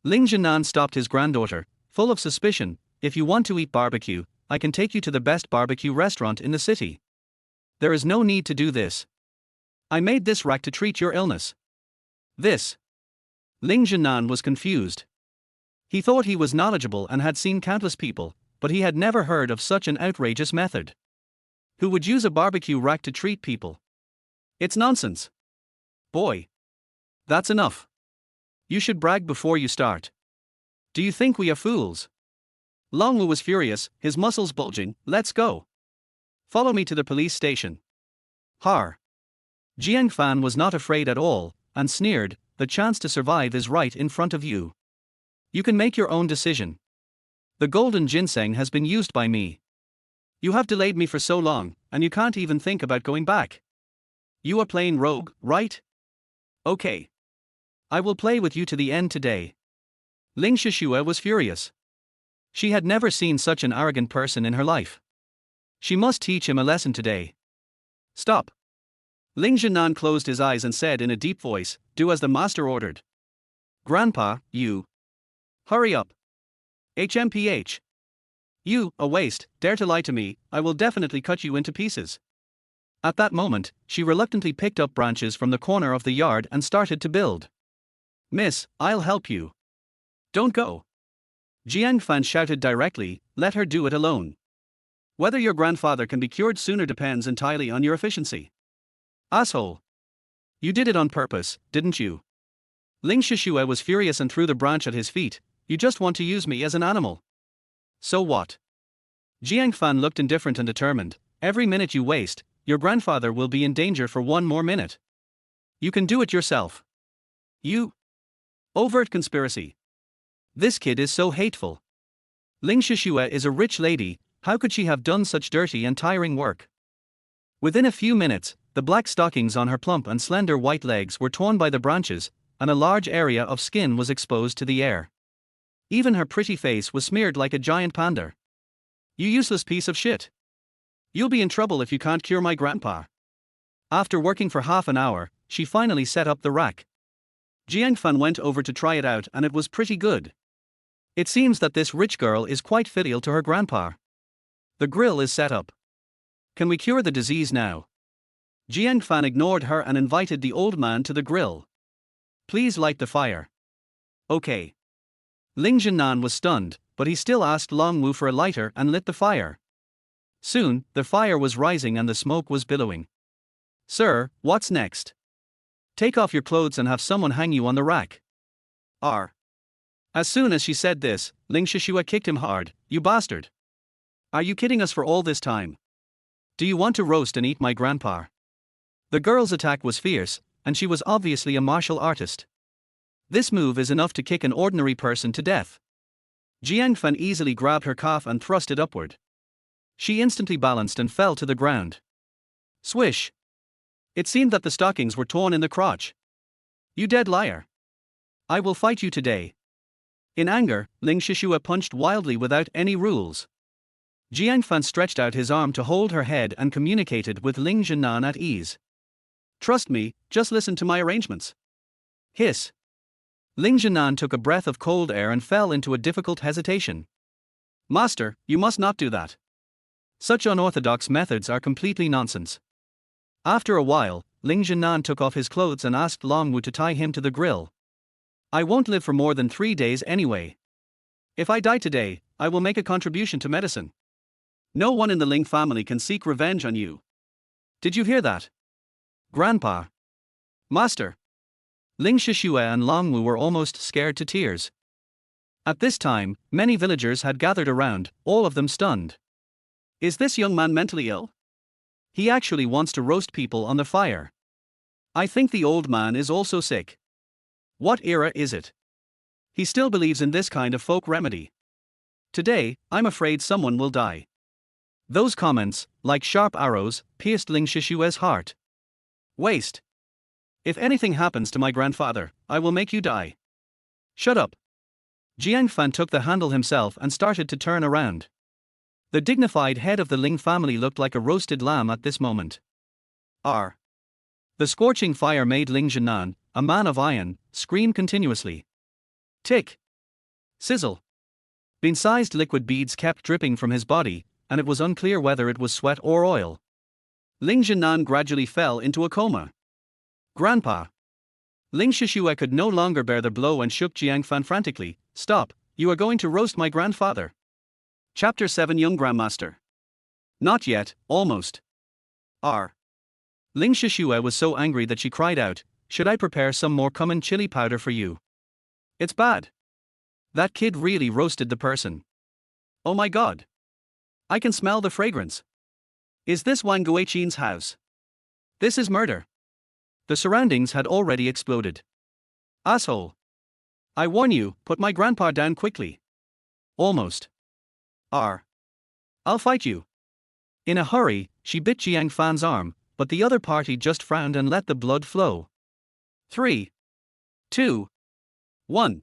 Ling Jinan stopped his granddaughter, full of suspicion. If you want to eat barbecue, I can take you to the best barbecue restaurant in the city. There is no need to do this. I made this rack to treat your illness. This. Ling Jinan was confused. He thought he was knowledgeable and had seen countless people, but he had never heard of such an outrageous method. Who would use a barbecue rack to treat people? It's nonsense. Boy. That's enough. You should brag before you start. Do you think we are fools? Longwu was furious, his muscles bulging. Let's go. Follow me to the police station. Har. Jiang Fan was not afraid at all, and sneered, the chance to survive is right in front of you. You can make your own decision. The golden ginseng has been used by me. You have delayed me for so long, and you can't even think about going back. You are playing rogue, right? Okay. I will play with you to the end today. Ling Shishue was furious. She had never seen such an arrogant person in her life. She must teach him a lesson today. Stop. Ling Jinan closed his eyes and said in a deep voice, do as the master ordered. Grandpa, you. Hurry up. HMPH. You, a waste, dare to lie to me, I will definitely cut you into pieces. At that moment, she reluctantly picked up branches from the corner of the yard and started to build. Miss, I'll help you. Don't go. Jiang Fan shouted directly, let her do it alone. Whether your grandfather can be cured sooner depends entirely on your efficiency. Asshole. You did it on purpose, didn't you? Ling Shishue was furious and threw the branch at his feet. You just want to use me as an animal. So what? Jiang Fan looked indifferent and determined. Every minute you waste, your grandfather will be in danger for one more minute. You can do it yourself. You. Overt conspiracy. This kid is so hateful. Ling Shishue is a rich lady, how could she have done such dirty and tiring work? Within a few minutes, the black stockings on her plump and slender white legs were torn by the branches, and a large area of skin was exposed to the air. Even her pretty face was smeared like a giant panda. You useless piece of shit. You'll be in trouble if you can't cure my grandpa. After working for half an hour, she finally set up the rack. Jiang Fan went over to try it out and it was pretty good. It seems that this rich girl is quite filial to her grandpa. The grill is set up. Can we cure the disease now? Jiang Fan ignored her and invited the old man to the grill. Please light the fire. Okay. Ling Jinan was stunned, but he still asked Longwu for a lighter and lit the fire. Soon, the fire was rising and the smoke was billowing. Sir, what's next? Take off your clothes and have someone hang you on the rack. As soon as she said this, Ling Shishue kicked him hard. You bastard. Are you kidding us for all this time? Do you want to roast and eat my grandpa? The girl's attack was fierce, and she was obviously a martial artist. This move is enough to kick an ordinary person to death. Jiang Fan easily grabbed her calf and thrust it upward. She instantly balanced and fell to the ground. Swish! It seemed that the stockings were torn in the crotch. You dead liar! I will fight you today. In anger, Ling Shishua punched wildly without any rules. Jiang Fan stretched out his arm to hold her head and communicated with Ling Zhenan at ease. Trust me, just listen to my arrangements. Hiss. Ling Zhenan took a breath of cold air and fell into a difficult hesitation. Master, you must not do that. Such unorthodox methods are completely nonsense. After a while, Ling Zhenan took off his clothes and asked Longwu to tie him to the grill. I won't live for more than 3 days anyway. If I die today, I will make a contribution to medicine. No one in the Ling family can seek revenge on you. Did you hear that? Grandpa. Master. Ling Shishua and Longwu were almost scared to tears. At this time, many villagers had gathered around, all of them stunned. Is this young man mentally ill? He actually wants to roast people on the fire. I think the old man is also sick. What era is it? He still believes in this kind of folk remedy. Today, I'm afraid someone will die. Those comments, like sharp arrows, pierced Ling Shishua's heart. Waste. If anything happens to my grandfather, I will make you die. Shut up. Jiang Fan took the handle himself and started to turn around. The dignified head of the Ling family looked like a roasted lamb at this moment. R. The scorching fire made Ling Zhenan, a man of iron, scream continuously. Tick. Sizzle. Bean-sized liquid beads kept dripping from his body, and it was unclear whether it was sweat or oil. Ling Zhenan gradually fell into a coma. Grandpa. Ling Shishua could no longer bear the blow and shook Jiang Fan frantically. Stop, you are going to roast my grandfather. Chapter 7 Young Grandmaster. Not yet, almost. R. Ling Shishua was so angry that she cried out, should I prepare some more cumin chili powder for you? It's bad. That kid really roasted the person. Oh my god. I can smell the fragrance. Is this Wang Guichin's house? This is murder. The surroundings had already exploded. Asshole. I warn you, put my grandpa down quickly. Almost. R. I'll fight you. In a hurry, she bit Jiang Fan's arm, but the other party just frowned and let the blood flow. 3, 2, 1.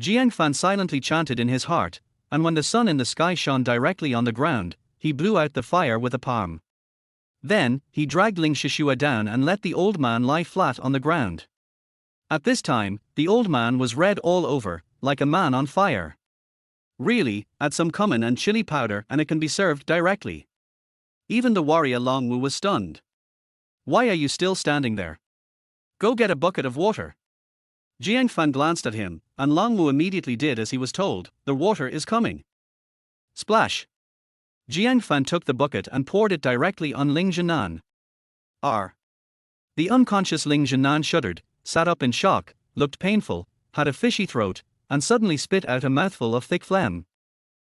Jiang Fan silently chanted in his heart, and when the sun in the sky shone directly on the ground, he blew out the fire with a palm. Then, he dragged Ling Shishua down and let the old man lie flat on the ground. At this time, the old man was red all over, like a man on fire. Really, add some cumin and chili powder and it can be served directly. Even the warrior Longwu was stunned. Why are you still standing there? Go get a bucket of water. Jiang Fan glanced at him, and Longwu immediately did as he was told. The water is coming. Splash. Jiang Fan took the bucket and poured it directly on Ling Zhenan. R. The unconscious Ling Zhenan shuddered, sat up in shock, looked painful, had a fishy throat, and suddenly spit out a mouthful of thick phlegm.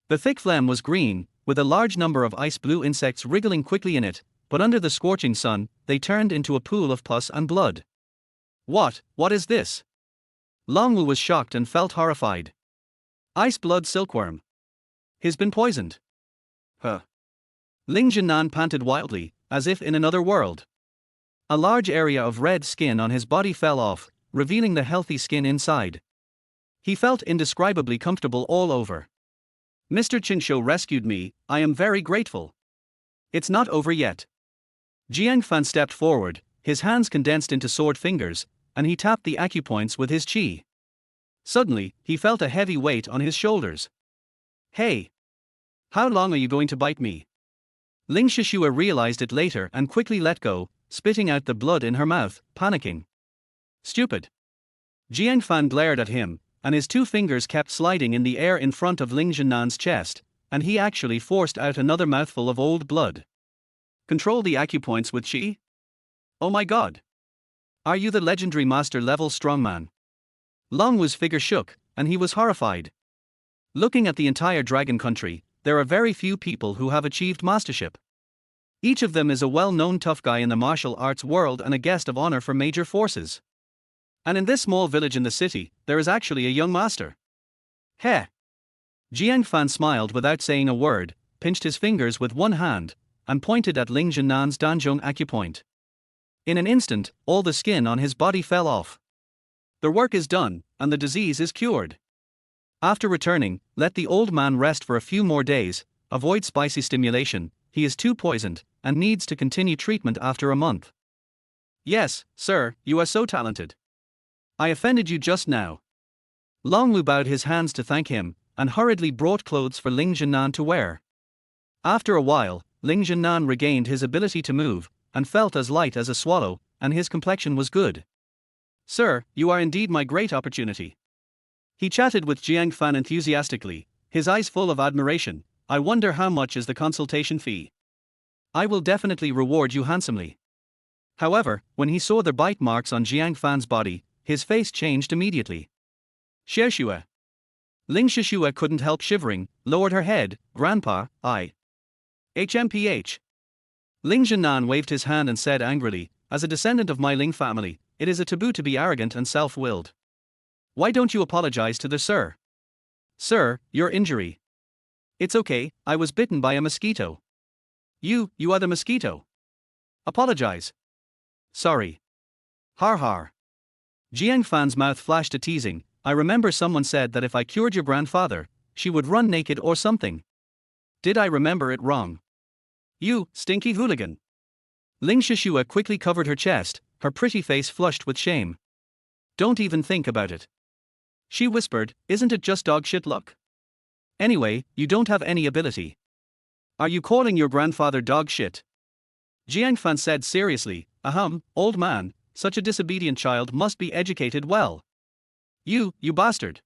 The thick phlegm was green, with a large number of ice blue insects wriggling quickly in it, but under the scorching sun, they turned into a pool of pus and blood. What is this? Longwu was shocked and felt horrified. Ice blood silkworm. He's been poisoned. Huh. Ling Zhenan panted wildly, as if in another world. A large area of red skin on his body fell off, revealing the healthy skin inside. He felt indescribably comfortable all over. Mr. Qinshu rescued me, I am very grateful. It's not over yet. Jiang Fan stepped forward, his hands condensed into sword fingers, and he tapped the acupoints with his qi. Suddenly, he felt a heavy weight on his shoulders. Hey! How long are you going to bite me? Ling Shishua realized it later and quickly let go, spitting out the blood in her mouth, panicking. Stupid. Jiang Fan glared at him, and his 2 fingers kept sliding in the air in front of Ling Zhenan's chest, and he actually forced out another mouthful of old blood. Control the acupoints with qi? Oh my god. Are you the legendary master level strongman? Longwu's figure shook, and he was horrified. Looking at the entire dragon country, there are very few people who have achieved mastership. Each of them is a well-known tough guy in the martial arts world and a guest of honor for major forces. And in this small village in the city, there is actually a young master. Heh. Jiang Fan smiled without saying a word, pinched his fingers with one hand, and pointed at Ling Zhennan's Danzhong acupoint. In an instant, all the skin on his body fell off. The work is done, and the disease is cured. After returning, let the old man rest for a few more days, avoid spicy stimulation, he is too poisoned, and needs to continue treatment after a month. Yes, sir, you are so talented. I offended you just now. Long Wu bowed his hands to thank him, and hurriedly brought clothes for Ling Zhennan to wear. After a while, Ling Zhennan regained his ability to move, and felt as light as a swallow, and his complexion was good. Sir, you are indeed my great opportunity. He chatted with Jiang Fan enthusiastically, his eyes full of admiration. I wonder how much is the consultation fee. I will definitely reward you handsomely. However, when he saw the bite marks on Jiang Fan's body, his face changed immediately. Xiaoxue. Ling Xiaoxue couldn't help shivering, lowered her head. Grandpa, HMPH. Ling Zhennan waved his hand and said angrily, as a descendant of my Ling family, it is a taboo to be arrogant and self-willed. Why don't you apologize to the sir? Sir, your injury. It's okay, I was bitten by a mosquito. You are the mosquito. Apologize. Sorry. Har har. Jiang Fan's mouth flashed a teasing. I remember someone said that if I cured your grandfather, she would run naked or something. Did I remember it wrong? You, stinky hooligan. Ling Xiaoxue quickly covered her chest, her pretty face flushed with shame. Don't even think about it. She whispered, isn't it just dog shit luck? Anyway, you don't have any ability. Are you calling your grandfather dog shit? Jiang Fan said seriously, old man, such a disobedient child must be educated well. You bastard.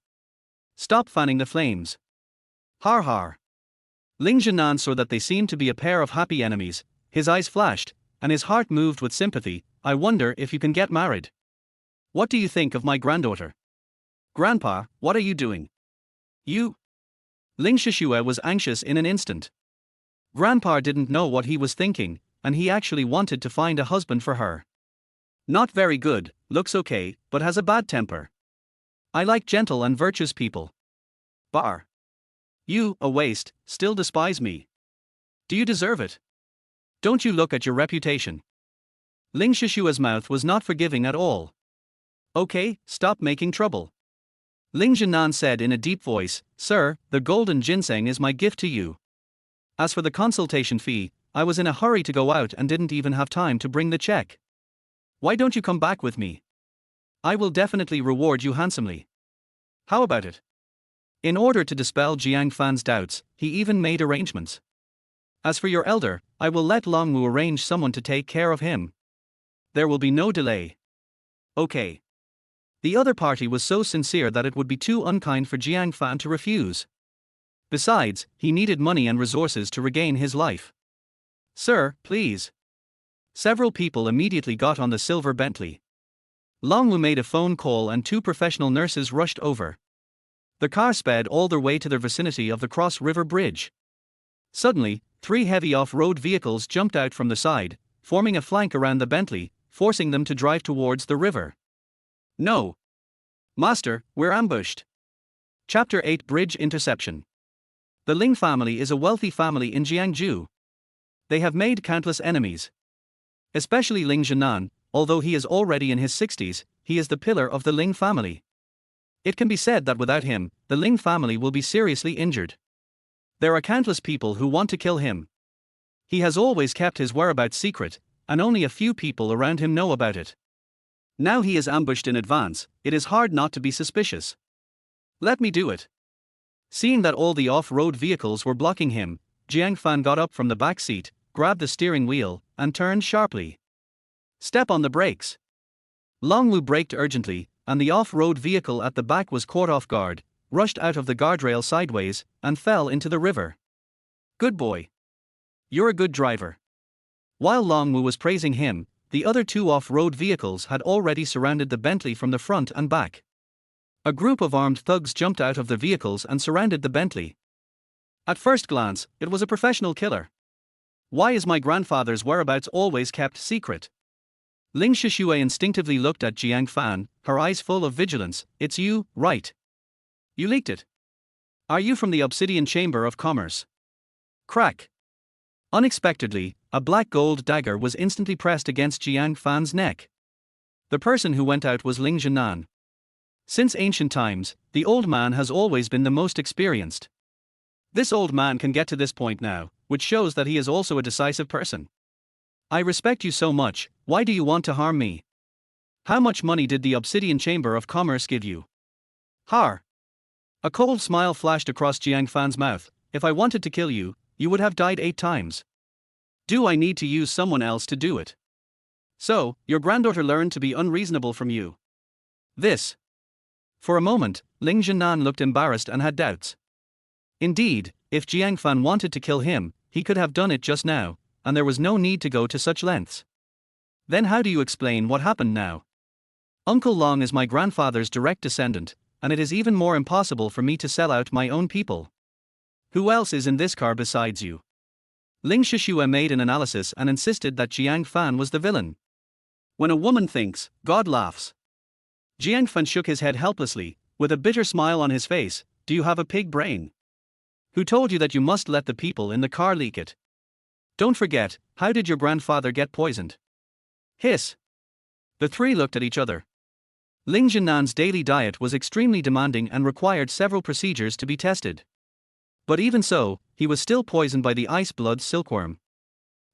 Stop fanning the flames. Har har. Ling Zhennan saw that they seemed to be a pair of happy enemies, his eyes flashed, and his heart moved with sympathy. I wonder if you can get married. What do you think of my granddaughter? Grandpa, what are you doing? You. Ling Xiaoxue was anxious in an instant. Grandpa didn't know what he was thinking, and he actually wanted to find a husband for her. Not very good, looks okay, but has a bad temper. I like gentle and virtuous people. Bar. You, a waste, still despise me. Do you deserve it? Don't you look at your reputation? Ling Xiaoxue's mouth was not forgiving at all. Okay, stop making trouble. Ling Zhennan said in a deep voice, Sir, the golden ginseng is my gift to you. As for the consultation fee, I was in a hurry to go out and didn't even have time to bring the check. Why don't you come back with me? I will definitely reward you handsomely. How about it? In order to dispel Jiang Fan's doubts, he even made arrangements. As for your elder, I will let Long Wu arrange someone to take care of him. There will be no delay. Okay. The other party was so sincere that it would be too unkind for Jiang Fan to refuse. Besides, he needed money and resources to regain his life. Sir, please. Several people immediately got on the silver Bentley. Long Wu made a phone call and 2 professional nurses rushed over. The car sped all their way to their vicinity of the Cross River Bridge. Suddenly, 3 heavy off-road vehicles jumped out from the side, forming a flank around the Bentley, forcing them to drive towards the river. No. Master, we're ambushed. Chapter 8 Bridge Interception. The Ling family is a wealthy family in Jiangsu. They have made countless enemies. Especially Ling Zhennan, although he is already in his 60s, he is the pillar of the Ling family. It can be said that without him, the Ling family will be seriously injured. There are countless people who want to kill him. He has always kept his whereabouts secret, and only a few people around him know about it. Now he is ambushed in advance, it is hard not to be suspicious. Let me do it. Seeing that all the off-road vehicles were blocking him, Jiang Fan got up from the back seat, grabbed the steering wheel, and turned sharply. Step on the brakes. Long Wu braked urgently, and the off-road vehicle at the back was caught off guard, rushed out of the guardrail sideways, and fell into the river. Good boy. You're a good driver. While Long Wu was praising him, the other 2 off-road vehicles had already surrounded the Bentley from the front and back. A group of armed thugs jumped out of the vehicles and surrounded the Bentley. At first glance, it was a professional killer. Why is my grandfather's whereabouts always kept secret? Ling Shishue instinctively looked at Jiang Fan, her eyes full of vigilance. It's you, right? You leaked it. Are you from the Obsidian Chamber of Commerce? Crack. Unexpectedly, a black gold dagger was instantly pressed against Jiang Fan's neck. The person who went out was Ling Zhenan. Since ancient times, the old man has always been the most experienced. This old man can get to this point now, which shows that he is also a decisive person. I respect you so much, why do you want to harm me? How much money did the Obsidian Chamber of Commerce give you? Har. A cold smile flashed across Jiang Fan's mouth. If I wanted to kill you, you would have died 8 times. Do I need to use someone else to do it? So, your granddaughter learned to be unreasonable from you. This. For a moment, Ling Zhenan looked embarrassed and had doubts. Indeed, if Jiang Fan wanted to kill him, he could have done it just now, and there was no need to go to such lengths. Then how do you explain what happened now? Uncle Long is my grandfather's direct descendant, and it is even more impossible for me to sell out my own people. Who else is in this car besides you? Ling Shishue made an analysis and insisted that Jiang Fan was the villain. When a woman thinks, God laughs. Jiang Fan shook his head helplessly, with a bitter smile on his face. Do you have a pig brain? Who told you that you must let the people in the car leak it? Don't forget, how did your grandfather get poisoned? Hiss. The three looked at each other. Ling Zhenan's daily diet was extremely demanding and required several procedures to be tested. But even so, he was still poisoned by the ice blood silkworm.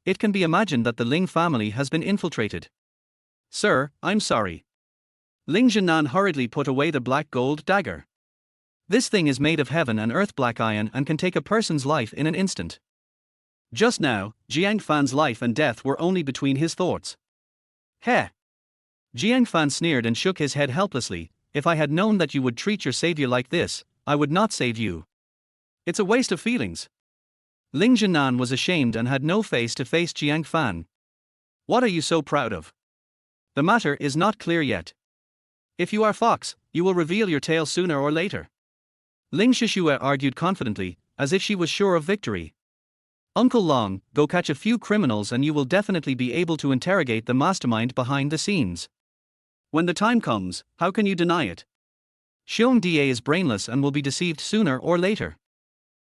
It can be imagined that the Ling family has been infiltrated. Sir, I'm sorry. Ling Zhenan hurriedly put away the black gold dagger. This thing is made of heaven and earth black iron and can take a person's life in an instant. Just now, Jiang Fan's life and death were only between his thoughts. Heh. Jiang Fan sneered and shook his head helplessly. If I had known that you would treat your savior like this, I would not save you. It's a waste of feelings. Ling Zhenan was ashamed and had no face to face Jiang Fan. What are you so proud of? The matter is not clear yet. If you are Fox, you will reveal your tale sooner or later. Ling Shishue argued confidently, as if she was sure of victory. Uncle Long, go catch a few criminals and you will definitely be able to interrogate the mastermind behind the scenes. When the time comes, how can you deny it? Xiong Da is brainless and will be deceived sooner or later.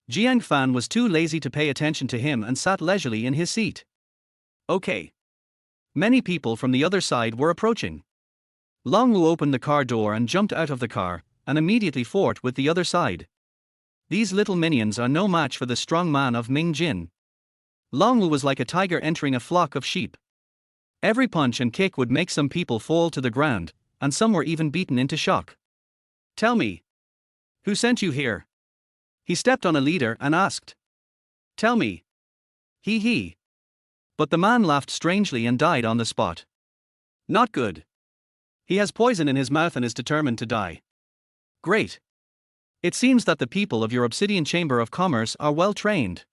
Jiang Fan was too lazy to pay attention to him and sat leisurely in his seat. Okay. Many people from the other side were approaching. Long Wu opened the car door and jumped out of the car, and immediately fought with the other side. These little minions are no match for the strong man of Ming Jin. Long Wu was like a tiger entering a flock of sheep. Every punch and kick would make some people fall to the ground, and some were even beaten into shock. Tell me. Who sent you here? He stepped on a leader and asked. Tell me. He. But the man laughed strangely and died on the spot. Not good. He has poison in his mouth and is determined to die. Great. It seems that the people of your Obsidian Chamber of Commerce are well trained.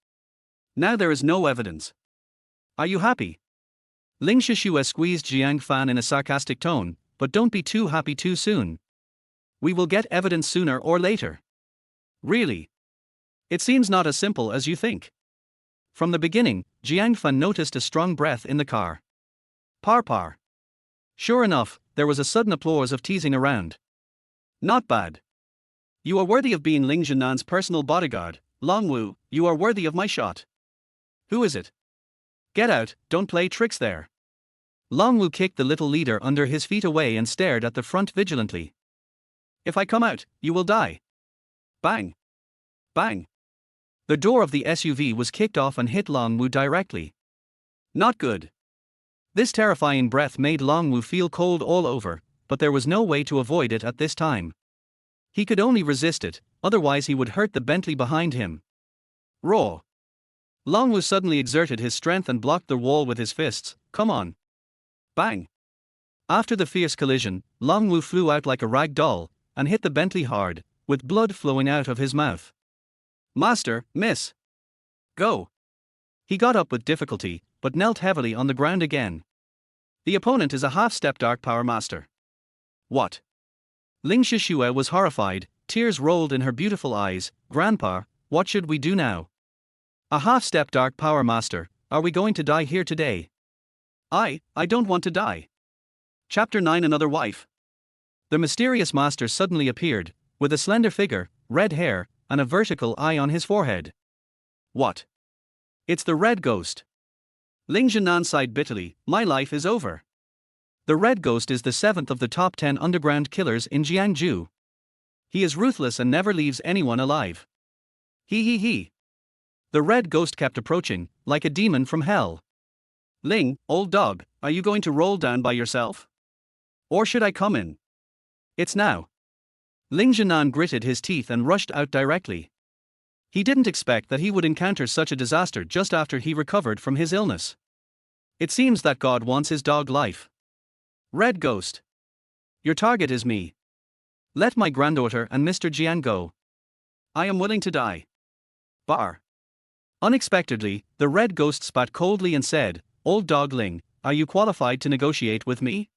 Now there is no evidence. Are you happy? Ling Shishue squeezed Jiang Fan in a sarcastic tone, but don't be too happy too soon. We will get evidence sooner or later. Really? It seems not as simple as you think. From the beginning, Jiang Fan noticed a strong breath in the car. Par. Sure enough, there was a sudden applause of teasing around. Not bad. You are worthy of being Ling Zhenan's personal bodyguard, Long Wu, you are worthy of my shot. Who is it? Get out, don't play tricks there. Long Wu kicked the little leader under his feet away and stared at the front vigilantly. If I come out, you will die. Bang. Bang. The door of the SUV was kicked off and hit Long Wu directly. Not good. This terrifying breath made Long Wu feel cold all over, but there was no way to avoid it at this time. He could only resist it, otherwise he would hurt the Bentley behind him. Raw. Long Wu suddenly exerted his strength and blocked the wall with his fists. Come on. Bang. After the fierce collision, Long Wu flew out like a rag doll, and hit the Bentley hard, with blood flowing out of his mouth. Master, miss. Go. He got up with difficulty, but knelt heavily on the ground again. The opponent is a half-step Dark Power Master. What? Ling Shishue was horrified, tears rolled in her beautiful eyes. Grandpa, what should we do now? A half-step Dark Power Master, are we going to die here today? I don't want to die. Chapter 9 Another Wife. The mysterious master suddenly appeared, with a slender figure, red hair, and a vertical eye on his forehead. What? It's the Red Ghost. Ling Zhenan sighed bitterly, my life is over. The Red Ghost is the 7th of the top 10 underground killers in Jiangsu. He is ruthless and never leaves anyone alive. He. The Red Ghost kept approaching, like a demon from hell. Ling, old dog, are you going to roll down by yourself? Or should I come in? It's now. Ling Zhenan gritted his teeth and rushed out directly. He didn't expect that he would encounter such a disaster just after he recovered from his illness. It seems that God wants his dog life. Red Ghost. Your target is me. Let my granddaughter and Mr. Jiang go. I am willing to die. Bar. Unexpectedly, the Red Ghost spat coldly and said, Old dog Ling, are you qualified to negotiate with me?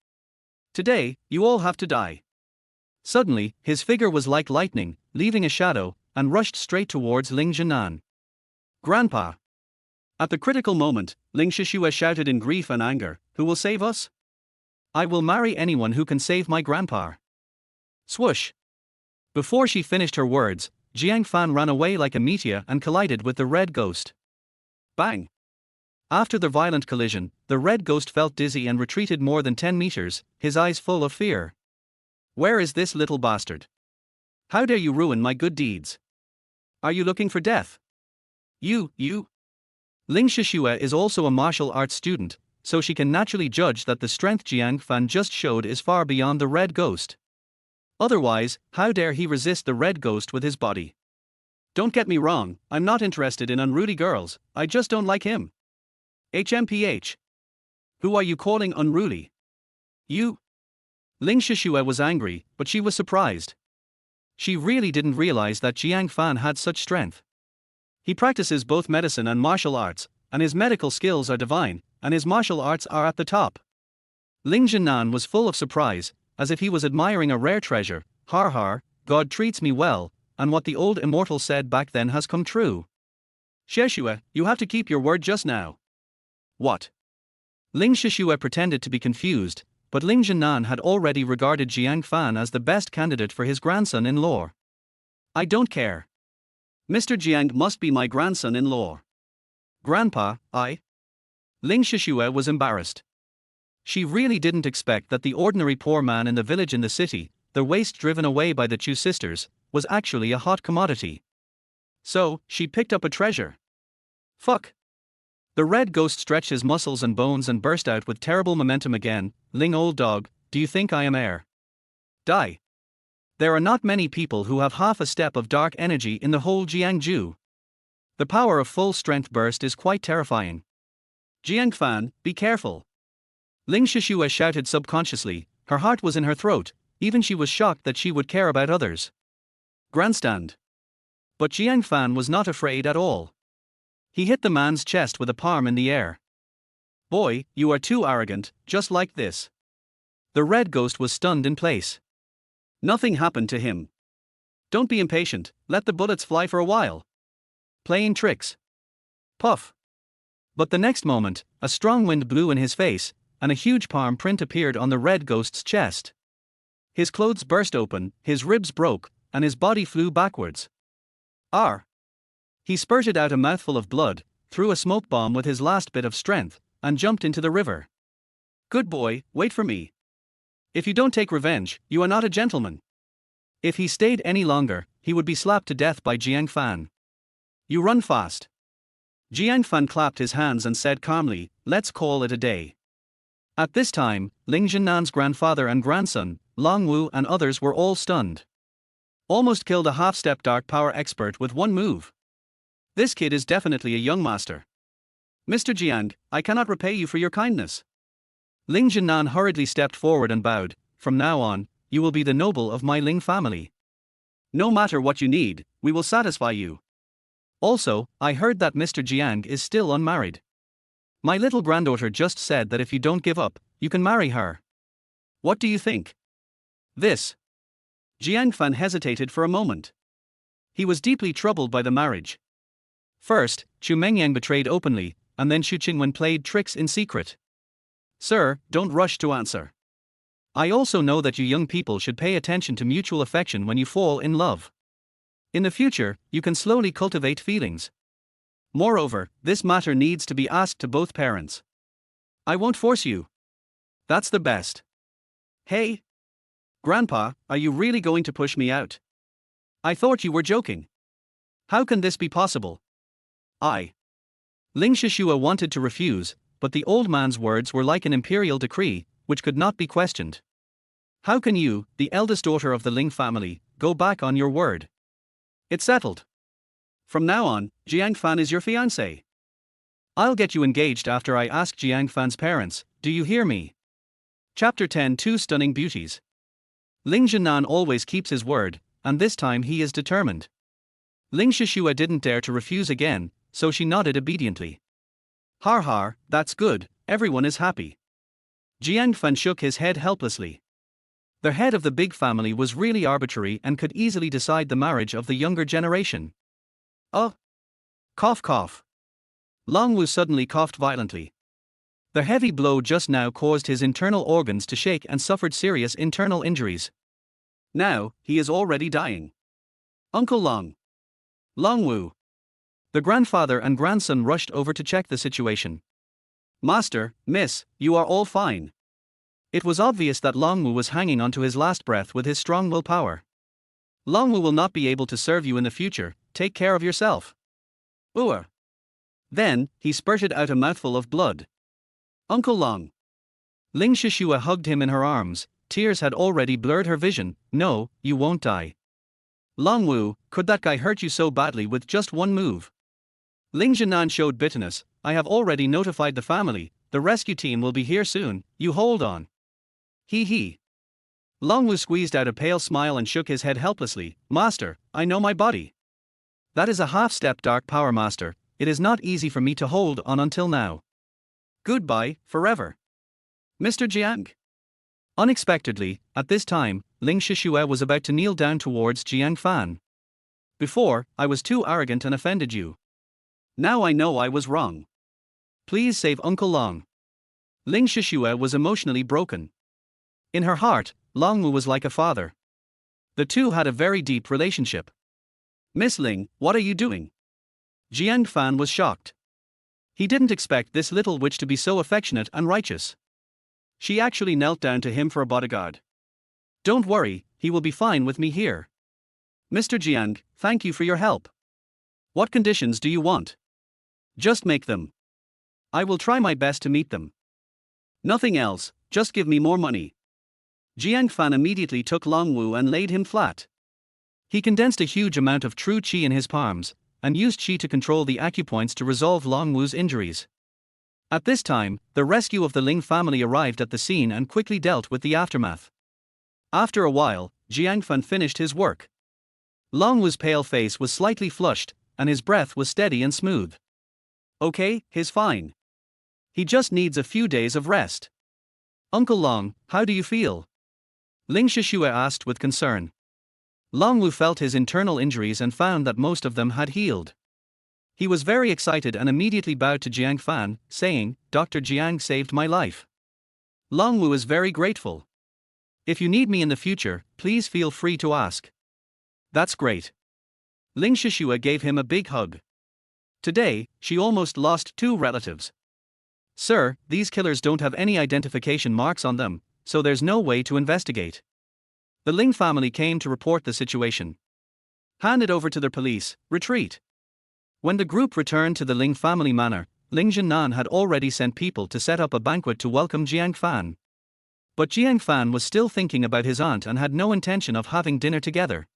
Today, you all have to die. Suddenly, his figure was like lightning, leaving a shadow, and rushed straight towards Ling Zhenan. Grandpa. At the critical moment, Ling Shishua shouted in grief and anger, Who will save us? I will marry anyone who can save my grandpa. Swoosh. Before she finished her words, Jiang Fan ran away like a meteor and collided with the Red Ghost. Bang! After the violent collision, the Red Ghost felt dizzy and retreated more than 10 meters, his eyes full of fear. Where is this little bastard? How dare you ruin my good deeds? Are you looking for death? You. Ling Shishua is also a martial arts student, so she can naturally judge that the strength Jiang Fan just showed is far beyond the Red Ghost. Otherwise, how dare he resist the Red Ghost with his body? Don't get me wrong, I'm not interested in unruly girls, I just don't like him. HMPH. Who are you calling unruly? You? Ling Shishua was angry, but she was surprised. She really didn't realize that Jiang Fan had such strength. He practices both medicine and martial arts, and his medical skills are divine, and his martial arts are at the top. Ling Zhenan was full of surprise, as if he was admiring a rare treasure. Har, God treats me well, and what the old immortal said back then has come true. Shishua, you have to keep your word just now. What? Ling Shishua pretended to be confused, but Ling Zhenan had already regarded Jiang Fan as the best candidate for his grandson-in-law. I don't care. Mr. Jiang must be my grandson-in-law. Grandpa, I? Ling Shishua was embarrassed. She really didn't expect that the ordinary poor man in the village in the city, the waste driven away by the Chu sisters, was actually a hot commodity. So, she picked up a treasure. Fuck. The Red Ghost stretched his muscles and bones and burst out with terrible momentum again. Ling old dog, do you think I am heir? Die. There are not many people who have half a step of dark energy in the whole Jiangsu. The power of full strength burst is quite terrifying. Jiang Fan, be careful. Ling Shishua shouted subconsciously, her heart was in her throat, even she was shocked that she would care about others. Grandstand. But Jiang Fan was not afraid at all. He hit the man's chest with a palm in the air. Boy, you are too arrogant, just like this. The Red Ghost was stunned in place. Nothing happened to him. Don't be impatient, let the bullets fly for a while. Playing tricks. Puff. But the next moment, a strong wind blew in his face, and a huge palm print appeared on the Red Ghost's chest. His clothes burst open, his ribs broke, and his body flew backwards. R. He spurted out a mouthful of blood, threw a smoke bomb with his last bit of strength, and jumped into the river. Good boy, wait for me. If you don't take revenge, you are not a gentleman. If he stayed any longer, he would be slapped to death by Jiang Fan. You run fast. Jiang Fan clapped his hands and said calmly, let's call it a day. At this time, Ling Zhenan's grandfather and grandson, Long Wu and others were all stunned. Almost killed a half-step dark power expert with one move. This kid is definitely a young master. Mr. Jiang, I cannot repay you for your kindness. Ling Zhenan hurriedly stepped forward and bowed, from now on, you will be the noble of my Ling family. No matter what you need, we will satisfy you. Also, I heard that Mr. Jiang is still unmarried. My little granddaughter just said that if you don't give up, you can marry her. What do you think? This. Jiang Fan hesitated for a moment. He was deeply troubled by the marriage. First, Chu Mengyang betrayed openly, and then Xu Qingwen played tricks in secret. Sir, don't rush to answer. I also know that you young people should pay attention to mutual affection when you fall in love. In the future, you can slowly cultivate feelings. Moreover, this matter needs to be asked to both parents. I won't force you. That's the best. Hey, Grandpa, are you really going to push me out? I thought you were joking. How can this be possible? Ling Shishua wanted to refuse, but the old man's words were like an imperial decree, which could not be questioned. How can you, the eldest daughter of the Ling family, go back on your word? It's settled. From now on, Jiang Fan is your fiancée. I'll get you engaged after I ask Jiang Fan's parents, do you hear me? Chapter 10 Two Stunning Beauties. Ling Zhenan always keeps his word, and this time he is determined. Ling Shishua didn't dare to refuse again, so she nodded obediently. Har har, that's good, everyone is happy. Jiang Fan shook his head helplessly. The head of the big family was really arbitrary and could easily decide the marriage of the younger generation. Oh! Cough cough. Long Wu suddenly coughed violently. The heavy blow just now caused his internal organs to shake and suffered serious internal injuries. Now, he is already dying. Uncle Long. Long Wu. The grandfather and grandson rushed over to check the situation. Master, miss, you are all fine. It was obvious that Long Wu was hanging onto his last breath with his strong willpower. Long Wu will not be able to serve you in the future, take care of yourself. Then, he spurted out a mouthful of blood. Uncle Long. Ling Shishua hugged him in her arms, tears had already blurred her vision. No, you won't die. Long Wu, could that guy hurt you so badly with just one move? Ling Zhenan showed bitterness. I have already notified the family, the rescue team will be here soon, you hold on. He. Long Wu squeezed out a pale smile and shook his head helplessly. Master, I know my body. That is a half-step dark power, master, it is not easy for me to hold on until now. Goodbye, forever. Mr. Jiang. Unexpectedly, at this time, Ling Shishua was about to kneel down towards Jiang Fan. Before, I was too arrogant and offended you. Now I know I was wrong. Please save Uncle Long. Ling Shishua was emotionally broken. In her heart, Long Wu was like a father. The two had a very deep relationship. Miss Ling, what are you doing? Jiang Fan was shocked. He didn't expect this little witch to be so affectionate and righteous. She actually knelt down to him for a bodyguard. Don't worry, he will be fine with me here. Mr. Jiang, thank you for your help. What conditions do you want? Just make them. I will try my best to meet them. Nothing else, just give me more money. Jiang Fan immediately took Long Wu and laid him flat. He condensed a huge amount of true qi in his palms, and used qi to control the acupoints to resolve Long Wu's injuries. At this time, the rescue of the Ling family arrived at the scene and quickly dealt with the aftermath. After a while, Jiang Fan finished his work. Long Wu's pale face was slightly flushed, and his breath was steady and smooth. Okay, he's fine. He just needs a few days of rest. Uncle Long, how do you feel? Ling Shishua asked with concern. Long Wu felt his internal injuries and found that most of them had healed. He was very excited and immediately bowed to Jiang Fan, saying, Dr. Jiang saved my life. Long Wu is very grateful. If you need me in the future, please feel free to ask. That's great. Ling Shishua gave him a big hug. Today, she almost lost 2 relatives. Sir, these killers don't have any identification marks on them, so there's no way to investigate. The Ling family came to report the situation. Hand it over to the police, retreat. When the group returned to the Ling family manor, Ling Zhenan had already sent people to set up a banquet to welcome Jiang Fan. But Jiang Fan was still thinking about his aunt and had no intention of having dinner together.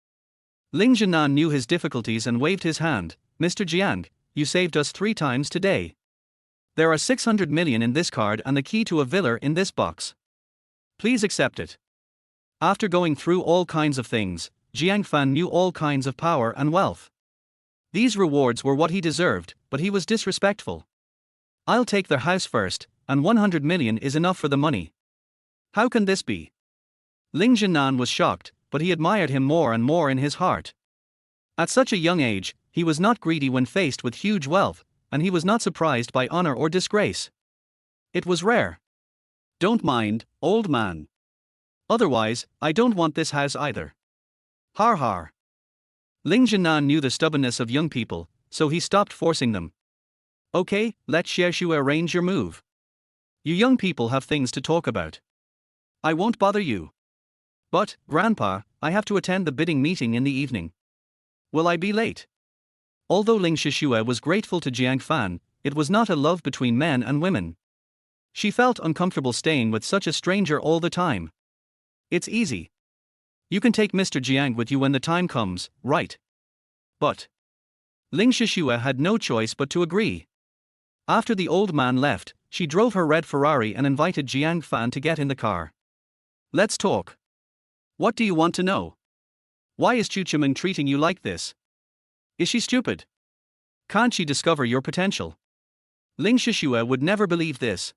Ling Zhenan knew his difficulties and waved his hand. Mr. Jiang, you saved us 3 times today. There are 600 million in this card and the key to a villa in this box. Please accept it. After going through all kinds of things, Jiang Fan knew all kinds of power and wealth. These rewards were what he deserved, but he was disrespectful. I'll take their house first, and 100 million is enough for the money. How can this be? Ling Zhenan was shocked, but he admired him more and more in his heart. At such a young age, he was not greedy when faced with huge wealth, and he was not surprised by honor or disgrace. It was rare. Don't mind, old man. Otherwise, I don't want this house either. Har har. Ling Jinan knew the stubbornness of young people, so he stopped forcing them. Okay, let Xiaoxue arrange your move. You young people have things to talk about. I won't bother you. But, Grandpa, I have to attend the bidding meeting in the evening. Will I be late? Although Ling Xiaoxue was grateful to Jiang Fan, it was not a love between men and women. She felt uncomfortable staying with such a stranger all the time. It's easy. You can take Mr. Jiang with you when the time comes, right? But Ling Xiaoxue had no choice but to agree. After the old man left, she drove her red Ferrari and invited Jiang Fan to get in the car. Let's talk. What do you want to know? Why is Chu Chiming treating you like this? Is she stupid? Can't she discover your potential? Ling Xiaoxue would never believe this.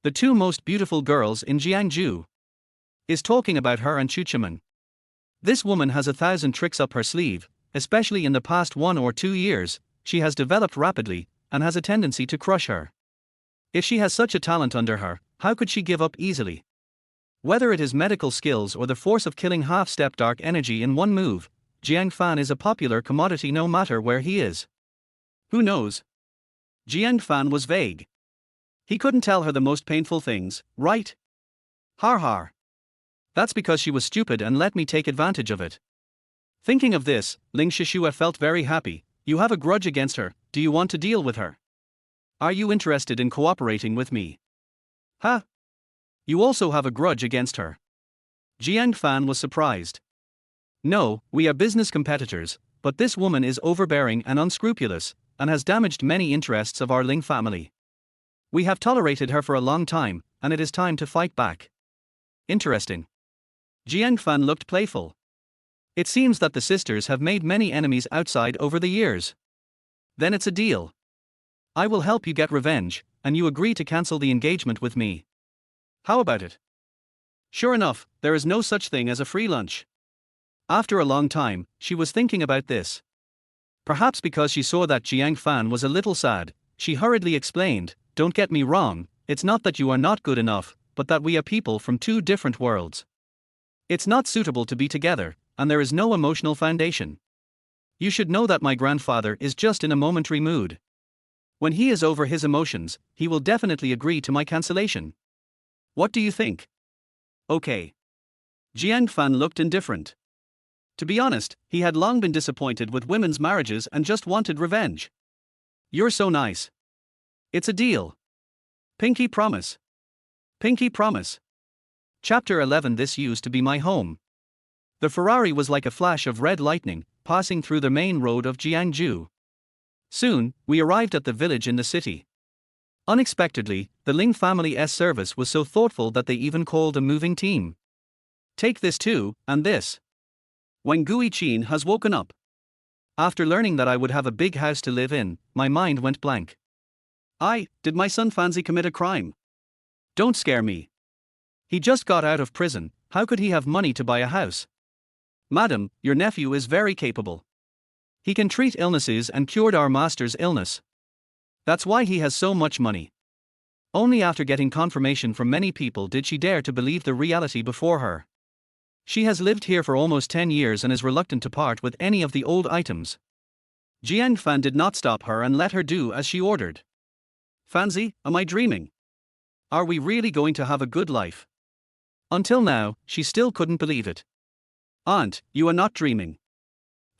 The two most beautiful girls in Jiangju is talking about her and Chu Chiming. This woman has 1,000 tricks up her sleeve, especially in the past 1 or 2 years. She has developed rapidly and has a tendency to crush her. If she has such a talent under her, how could she give up easily? Whether it is medical skills or the force of killing half-step dark energy in one move, Jiang Fan is a popular commodity no matter where he is. Who knows? Jiang Fan was vague. He couldn't tell her the most painful things, right? Har har. That's because she was stupid and let me take advantage of it. Thinking of this, Ling Xiaoxue felt very happy. You have a grudge against her, do you want to deal with her? Are you interested in cooperating with me? Huh? You also have a grudge against her. Jiang Fan was surprised. No, we are business competitors, but this woman is overbearing and unscrupulous, and has damaged many interests of our Ling family. We have tolerated her for a long time, and it is time to fight back. Interesting. Jiang Fan looked playful. It seems that the sisters have made many enemies outside over the years. Then it's a deal. I will help you get revenge, and you agree to cancel the engagement with me. How about it? Sure enough, there is no such thing as a free lunch. After a long time, she was thinking about this. Perhaps because she saw that Jiang Fan was a little sad, she hurriedly explained, don't get me wrong, it's not that you are not good enough, but that we are people from 2 different worlds. It's not suitable to be together, and there is no emotional foundation. You should know that my grandfather is just in a momentary mood. When he is over his emotions, he will definitely agree to my cancellation. What do you think? Okay. Jiang Fan looked indifferent. To be honest, he had long been disappointed with women's marriages and just wanted revenge. You're so nice. It's a deal. Pinky promise. Pinky promise. Chapter 11. This used to be my home. The Ferrari was like a flash of red lightning, passing through the main road of Jiangju. Soon, we arrived at the village in the city. Unexpectedly, the Ling family's service was so thoughtful that they even called a moving team. Take this too, and this. When Gui Qin has woken up. After learning that I would have a big house to live in, my mind went blank. Did my son Fanzi commit a crime? Don't scare me. He just got out of prison, how could he have money to buy a house? Madam, your nephew is very capable. He can treat illnesses and cured our master's illness. That's why he has so much money. Only after getting confirmation from many people did she dare to believe the reality before her. She has lived here for almost 10 years and is reluctant to part with any of the old items. Jiang Fan did not stop her and let her do as she ordered. Fanzi, am I dreaming? Are we really going to have a good life? Until now, she still couldn't believe it. Aunt, you are not dreaming.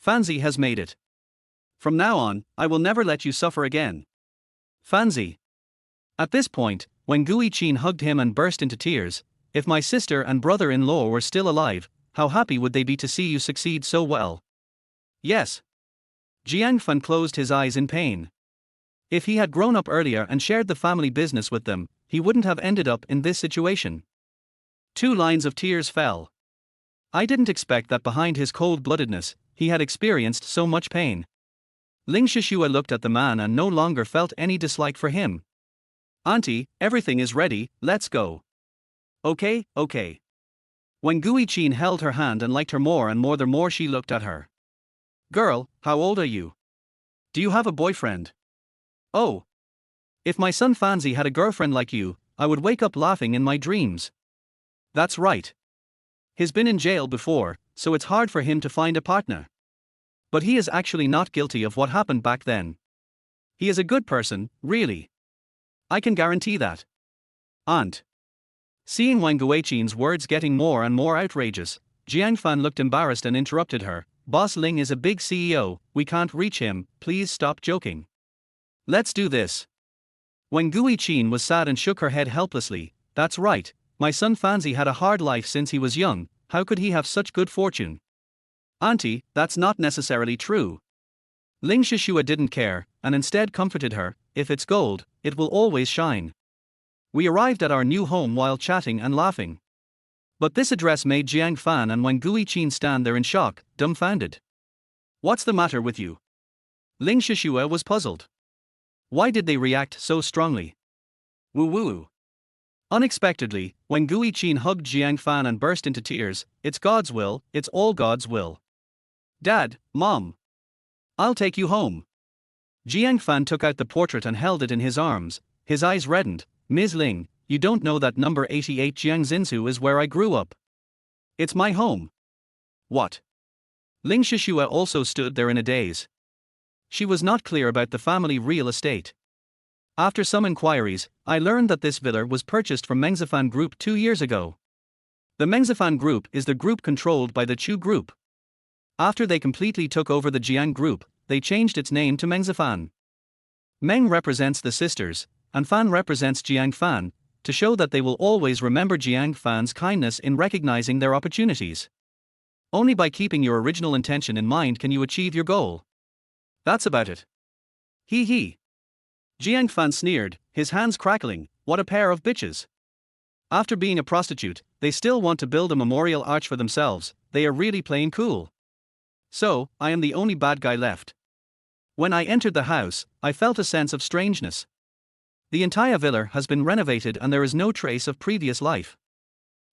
Fanzi has made it. From now on, I will never let you suffer again. Fanzi. At this point, when Gui Qin hugged him and burst into tears, if my sister and brother-in-law were still alive, how happy would they be to see you succeed so well? Yes. Jiang Fan closed his eyes in pain. If he had grown up earlier and shared the family business with them, he wouldn't have ended up in this situation. 2 lines of tears fell. I didn't expect that behind his cold-bloodedness, he had experienced so much pain. Ling Xiaoxue looked at the man and no longer felt any dislike for him. Auntie, everything is ready, let's go. Okay. When Gui Qin held her hand and liked her more and more the more she looked at her. Girl, how old are you? Do you have a boyfriend? Oh. If my son Fanzi had a girlfriend like you, I would wake up laughing in my dreams. That's right. He's been in jail before, so it's hard for him to find a partner. But he is actually not guilty of what happened back then. He is a good person, really. I can guarantee that. Aunt. Seeing Wang Guiqin's words getting more and more outrageous, Jiang Fan looked embarrassed and interrupted her. Boss Ling is a big CEO, we can't reach him, please stop joking. Let's do this. Wang Guiqin was sad and shook her head helplessly. That's right, my son Fanzi had a hard life since he was young, how could he have such good fortune? Auntie, that's not necessarily true. Ling Shishua didn't care, and instead comforted her, if it's gold, it will always shine. We arrived at our new home while chatting and laughing. But this address made Jiang Fan and Wang Guiqin stand there in shock, dumbfounded. What's the matter with you? Ling Shishua was puzzled. Why did they react so strongly? Woo-woo. Unexpectedly, Wang Guiqin hugged Jiang Fan and burst into tears. It's God's will, it's all God's will. Dad, Mom. I'll take you home. Jiang Fan took out the portrait and held it in his arms, his eyes reddened. Ms. Ling, you don't know that number 88 Jiangxinsu is where I grew up. It's my home. What? Ling Shishua also stood there in a daze. She was not clear about the family real estate. After some inquiries, I learned that this villa was purchased from Mengzifan Group 2 years ago. The Mengzifan Group is the group controlled by the Chu Group. After they completely took over the Jiang Group, they changed its name to Mengzifan. Meng represents the sisters, and Fan represents Jiang Fan, to show that they will always remember Jiang Fan's kindness in recognizing their opportunities. Only by keeping your original intention in mind can you achieve your goal. That's about it. Hee hee. Jiang Fan sneered, his hands crackling, what a pair of bitches. After being a prostitute, they still want to build a memorial arch for themselves, they are really playing cool. So, I am the only bad guy left. When I entered the house, I felt a sense of strangeness. The entire villa has been renovated and there is no trace of previous life.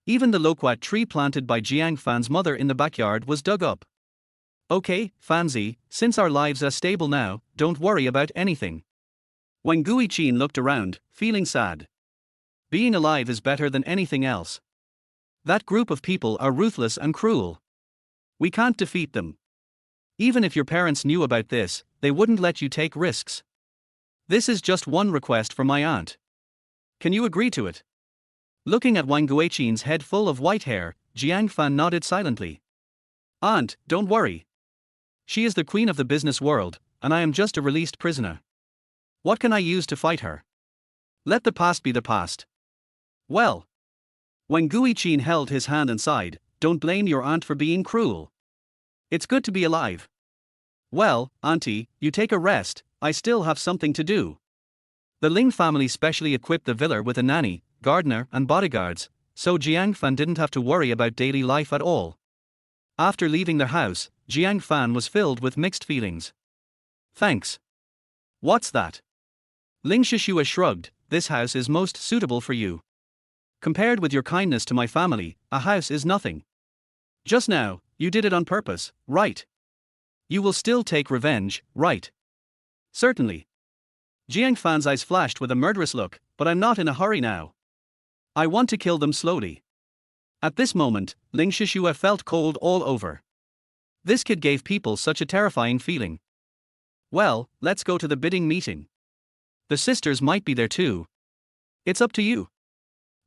Even the loquat tree planted by Jiang Fan's mother in the backyard was dug up. Okay, Fanzi, since our lives are stable now, don't worry about anything. Wang Guiqin looked around, feeling sad. Being alive is better than anything else. That group of people are ruthless and cruel. We can't defeat them. Even if your parents knew about this, they wouldn't let you take risks. This is just one request from my aunt. Can you agree to it? Looking at Wang Guiqin's head full of white hair, Jiang Fan nodded silently. Aunt, don't worry. She is the queen of the business world, and I am just a released prisoner. What can I use to fight her? Let the past be the past. Well. Wang Guiqin held his hand and sighed, don't blame your aunt for being cruel. It's good to be alive. Well, auntie, you take a rest, I still have something to do. The Ling family specially equipped the villa with a nanny, gardener and bodyguards, so Jiang Fan didn't have to worry about daily life at all. After leaving their house, Jiang Fan was filled with mixed feelings. Thanks. What's that? Ling Shishua shrugged, this house is most suitable for you. Compared with your kindness to my family, a house is nothing. Just now, you did it on purpose, right? You will still take revenge, right? Certainly. Jiang Fan's eyes flashed with a murderous look, but I'm not in a hurry now. I want to kill them slowly. At this moment, Ling Shishua felt cold all over. This kid gave people such a terrifying feeling. Well, let's go to the bidding meeting. The sisters might be there too. It's up to you.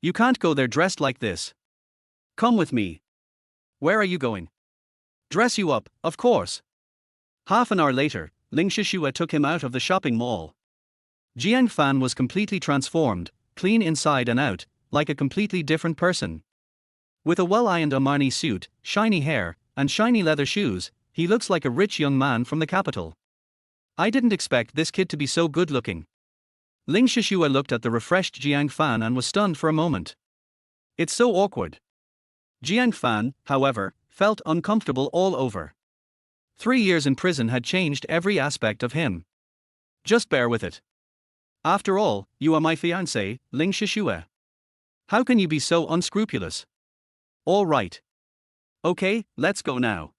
You can't go there dressed like this. Come with me. Where are you going? Dress you up, of course. Half an hour later, Ling Shishua took him out of the shopping mall. Jiang Fan was completely transformed, clean inside and out, like a completely different person. With a well-ironed Armani suit, shiny hair, and shiny leather shoes, he looks like a rich young man from the capital. I didn't expect this kid to be so good-looking. Ling Shishua looked at the refreshed Jiang Fan and was stunned for a moment. It's so awkward. Jiang Fan, however, felt uncomfortable all over. 3 years in prison had changed every aspect of him. Just bear with it. After all, you are my fiancée, Ling Shishua. How can you be so unscrupulous? All right. Okay, let's go now.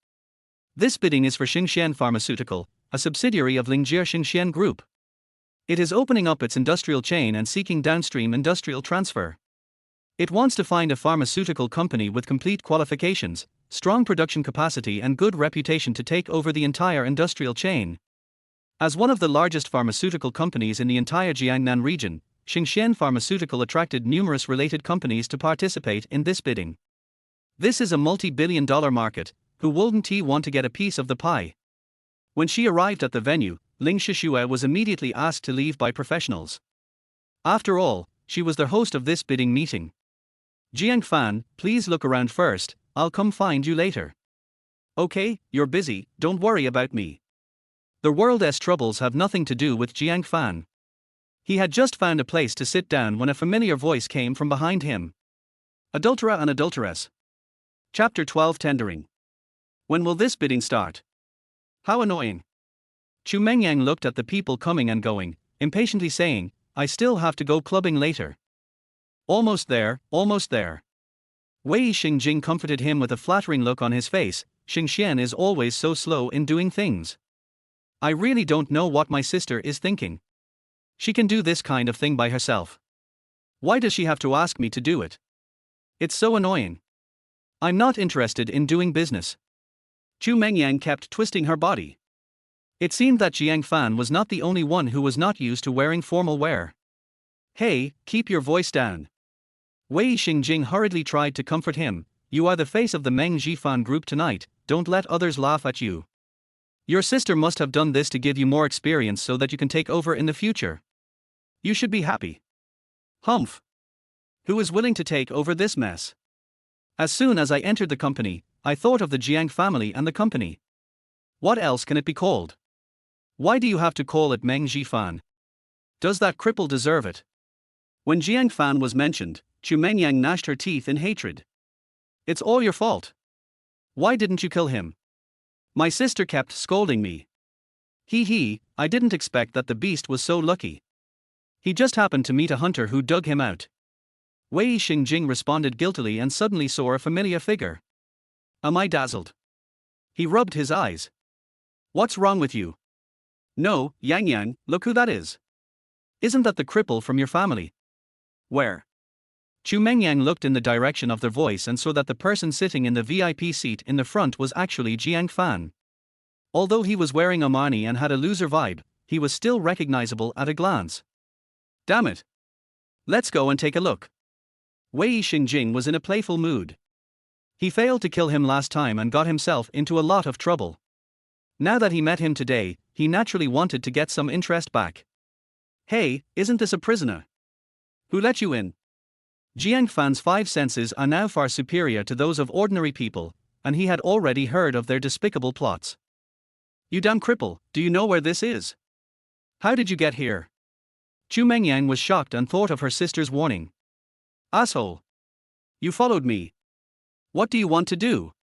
This bidding is for Xingxian Pharmaceutical, a subsidiary of Lingjie Xingxian Group. It is opening up its industrial chain and seeking downstream industrial transfer. It wants to find a pharmaceutical company with complete qualifications, strong production capacity, and good reputation to take over the entire industrial chain. As one of the largest pharmaceutical companies in the entire Jiangnan region, Xingxian Pharmaceutical attracted numerous related companies to participate in this bidding. This is a multi-billion-dollar market, who wouldn't want to get a piece of the pie? When she arrived at the venue, Ling Shishue was immediately asked to leave by professionals. After all, she was the host of this bidding meeting. Jiang Fan, please look around first, I'll come find you later. Okay, you're busy, don't worry about me. The world's troubles have nothing to do with Jiang Fan. He had just found a place to sit down when a familiar voice came from behind him. Adulterer and adulteress. Chapter 12 Tendering. When will this bidding start? How annoying. Chu Mengyang looked at the people coming and going, impatiently saying, I still have to go clubbing later. Almost there, almost there. Wei Xingjing comforted him with a flattering look on his face. Xingxian is always so slow in doing things. I really don't know what my sister is thinking. She can do this kind of thing by herself. Why does she have to ask me to do it? It's so annoying. I'm not interested in doing business. Chu Mengyang kept twisting her body. It seemed that Jiang Fan was not the only one who was not used to wearing formal wear. Hey, keep your voice down. Wei Xingjing hurriedly tried to comfort him. You are the face of the Meng Jifan group tonight, don't let others laugh at you. Your sister must have done this to give you more experience so that you can take over in the future. You should be happy. Humph. Who is willing to take over this mess? As soon as I entered the company, I thought of the Jiang family and the company. What else can it be called? Why do you have to call it Meng Jifan? Does that cripple deserve it? When Jiang Fan was mentioned, Chu Mengyang gnashed her teeth in hatred. It's all your fault. Why didn't you kill him? My sister kept scolding me. I didn't expect that the beast was so lucky. He just happened to meet a hunter who dug him out. Wei Xingjing responded guiltily and suddenly saw a familiar figure. Am I dazzled? He rubbed his eyes. What's wrong with you? No, Yang, look who that is. Isn't that the cripple from your family? Where? Chu Mengyang looked in the direction of their voice and saw that the person sitting in the VIP seat in the front was actually Jiang Fan. Although he was wearing Armani and had a loser vibe, he was still recognizable at a glance. Damn it. Let's go and take a look. Wei Xingjing was in a playful mood. He failed to kill him last time and got himself into a lot of trouble. Now that he met him today, he naturally wanted to get some interest back. Hey, isn't this a prisoner? Who let you in? Jiang Fan's 5 senses are now far superior to those of ordinary people, and he had already heard of their despicable plots. You damn cripple, do you know where this is? How did you get here? Chu Mengyang was shocked and thought of her sister's warning. Asshole. You followed me. What do you want to do?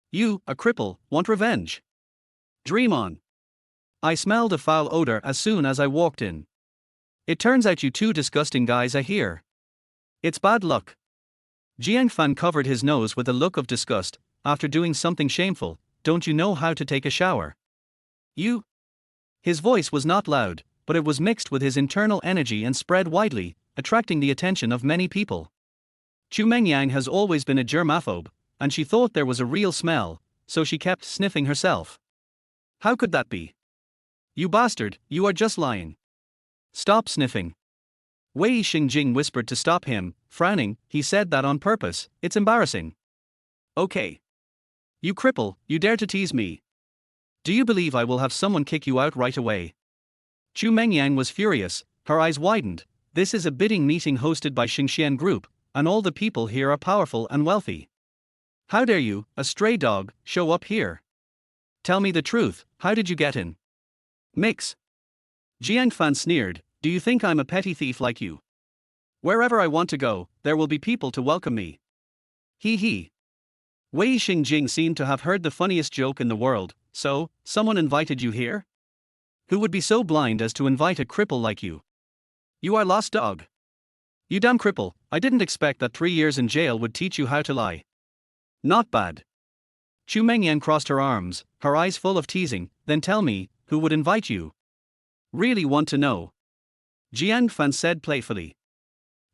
You, a cripple, want revenge. Dream on. I smelled a foul odor as soon as I walked in. It turns out you two disgusting guys are here. It's bad luck. Jiang Fan covered his nose with a look of disgust. After doing something shameful, don't you know how to take a shower? You? His voice was not loud, but it was mixed with his internal energy and spread widely, attracting the attention of many people. Chu Mengyang has always been a germaphobe, and she thought there was a real smell, so she kept sniffing herself. How could that be? You bastard, you are just lying. Stop sniffing. Wei Xingjing whispered to stop him, frowning. He said that on purpose, it's embarrassing. Okay. You cripple, you dare to tease me. Do you believe I will have someone kick you out right away? Chu Mengyang was furious, her eyes widened. This is a bidding meeting hosted by Xingxian Group, and all the people here are powerful and wealthy. How dare you, a stray dog, show up here? Tell me the truth, how did you get in? Mix. Jiang Fan sneered, do you think I'm a petty thief like you? Wherever I want to go, there will be people to welcome me. Wei Xingjing seemed to have heard the funniest joke in the world. So, someone invited you here? Who would be so blind as to invite a cripple like you? You are lost dog. You damn cripple, I didn't expect that 3 years in jail would teach you how to lie. Not bad. Chu Mengyang crossed her arms, her eyes full of teasing. Then tell me, who would invite you? Really want to know? Jiang Fan said playfully.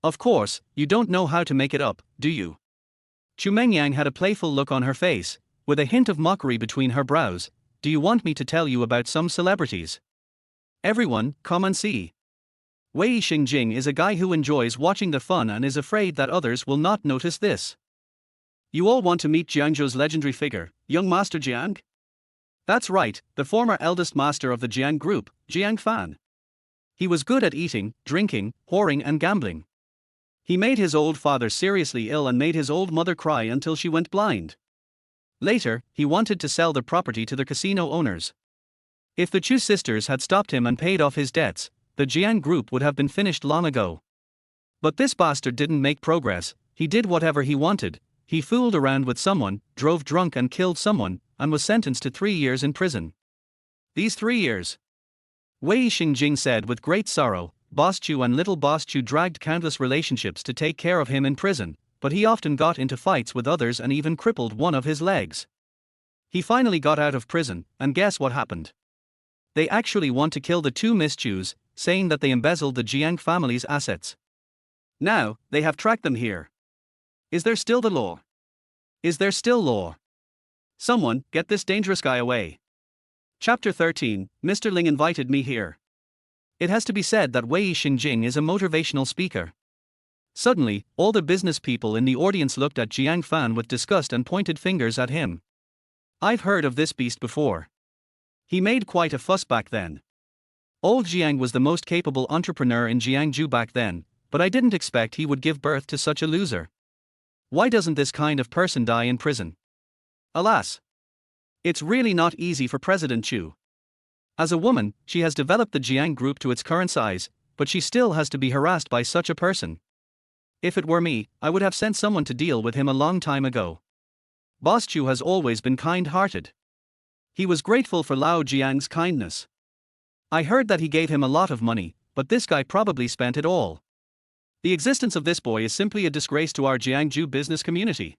Of course, you don't know how to make it up, do you? Chu Mengyang had a playful look on her face, with a hint of mockery between her brows. Do you want me to tell you about some celebrities? Everyone, come and see. Wei Xingjing is a guy who enjoys watching the fun and is afraid that others will not notice this. You all want to meet Jiangzhou's legendary figure, young Master Jiang? That's right, the former eldest master of the Jiang group, Jiang Fan. He was good at eating, drinking, whoring and gambling. He made his old father seriously ill and made his old mother cry until she went blind. Later, he wanted to sell the property to the casino owners. If the Chu sisters had stopped him and paid off his debts, the Jiang group would have been finished long ago. But this bastard didn't make progress. He did whatever he wanted. He fooled around with someone, drove drunk and killed someone, and was sentenced to 3 years in prison. These 3 years. Wei Xingjing said with great sorrow. Boss Chu and little Boss Chu dragged countless relationships to take care of him in prison, but he often got into fights with others and even crippled one of his legs. He finally got out of prison, and guess what happened? They actually want to kill the 2 Miss Chus, saying that they embezzled the Jiang family's assets. Now, they have tracked them here. Is there still the law? Is there still law? Someone, get this dangerous guy away. Chapter 13, Mr. Ling invited me here. It has to be said that Wei Xingjing is a motivational speaker. Suddenly, all the business people in the audience looked at Jiang Fan with disgust and pointed fingers at him. I've heard of this beast before. He made quite a fuss back then. Old Jiang was the most capable entrepreneur in Jiangzhou back then, but I didn't expect he would give birth to such a loser. Why doesn't this kind of person die in prison? Alas! It's really not easy for President Chu. As a woman, she has developed the Jiang group to its current size, but she still has to be harassed by such a person. If it were me, I would have sent someone to deal with him a long time ago. Boss Chu has always been kind-hearted. He was grateful for Lao Jiang's kindness. I heard that he gave him a lot of money, but this guy probably spent it all. The existence of this boy is simply a disgrace to our Jiangzhou business community.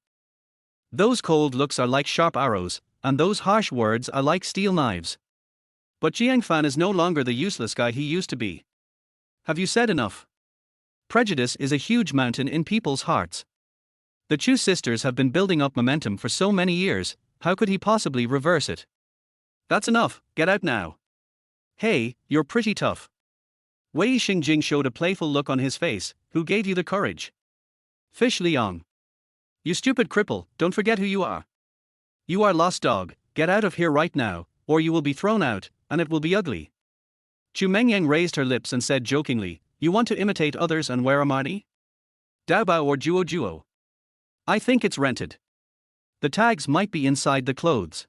Those cold looks are like sharp arrows, and those harsh words are like steel knives. But Jiang Fan is no longer the useless guy he used to be. Have you said enough? Prejudice is a huge mountain in people's hearts. The Chu sisters have been building up momentum for so many years, how could he possibly reverse it? That's enough, get out now. Hey, you're pretty tough. Wei Xingjing showed a playful look on his face. Who gave you the courage? Fish Liang. You stupid cripple, don't forget who you are. You are lost dog, get out of here right now, or you will be thrown out, and it will be ugly. Chu Mengyang raised her lips and said jokingly, you want to imitate others and wear a marni? Daobao or Juo Juo? I think it's rented. The tags might be inside the clothes.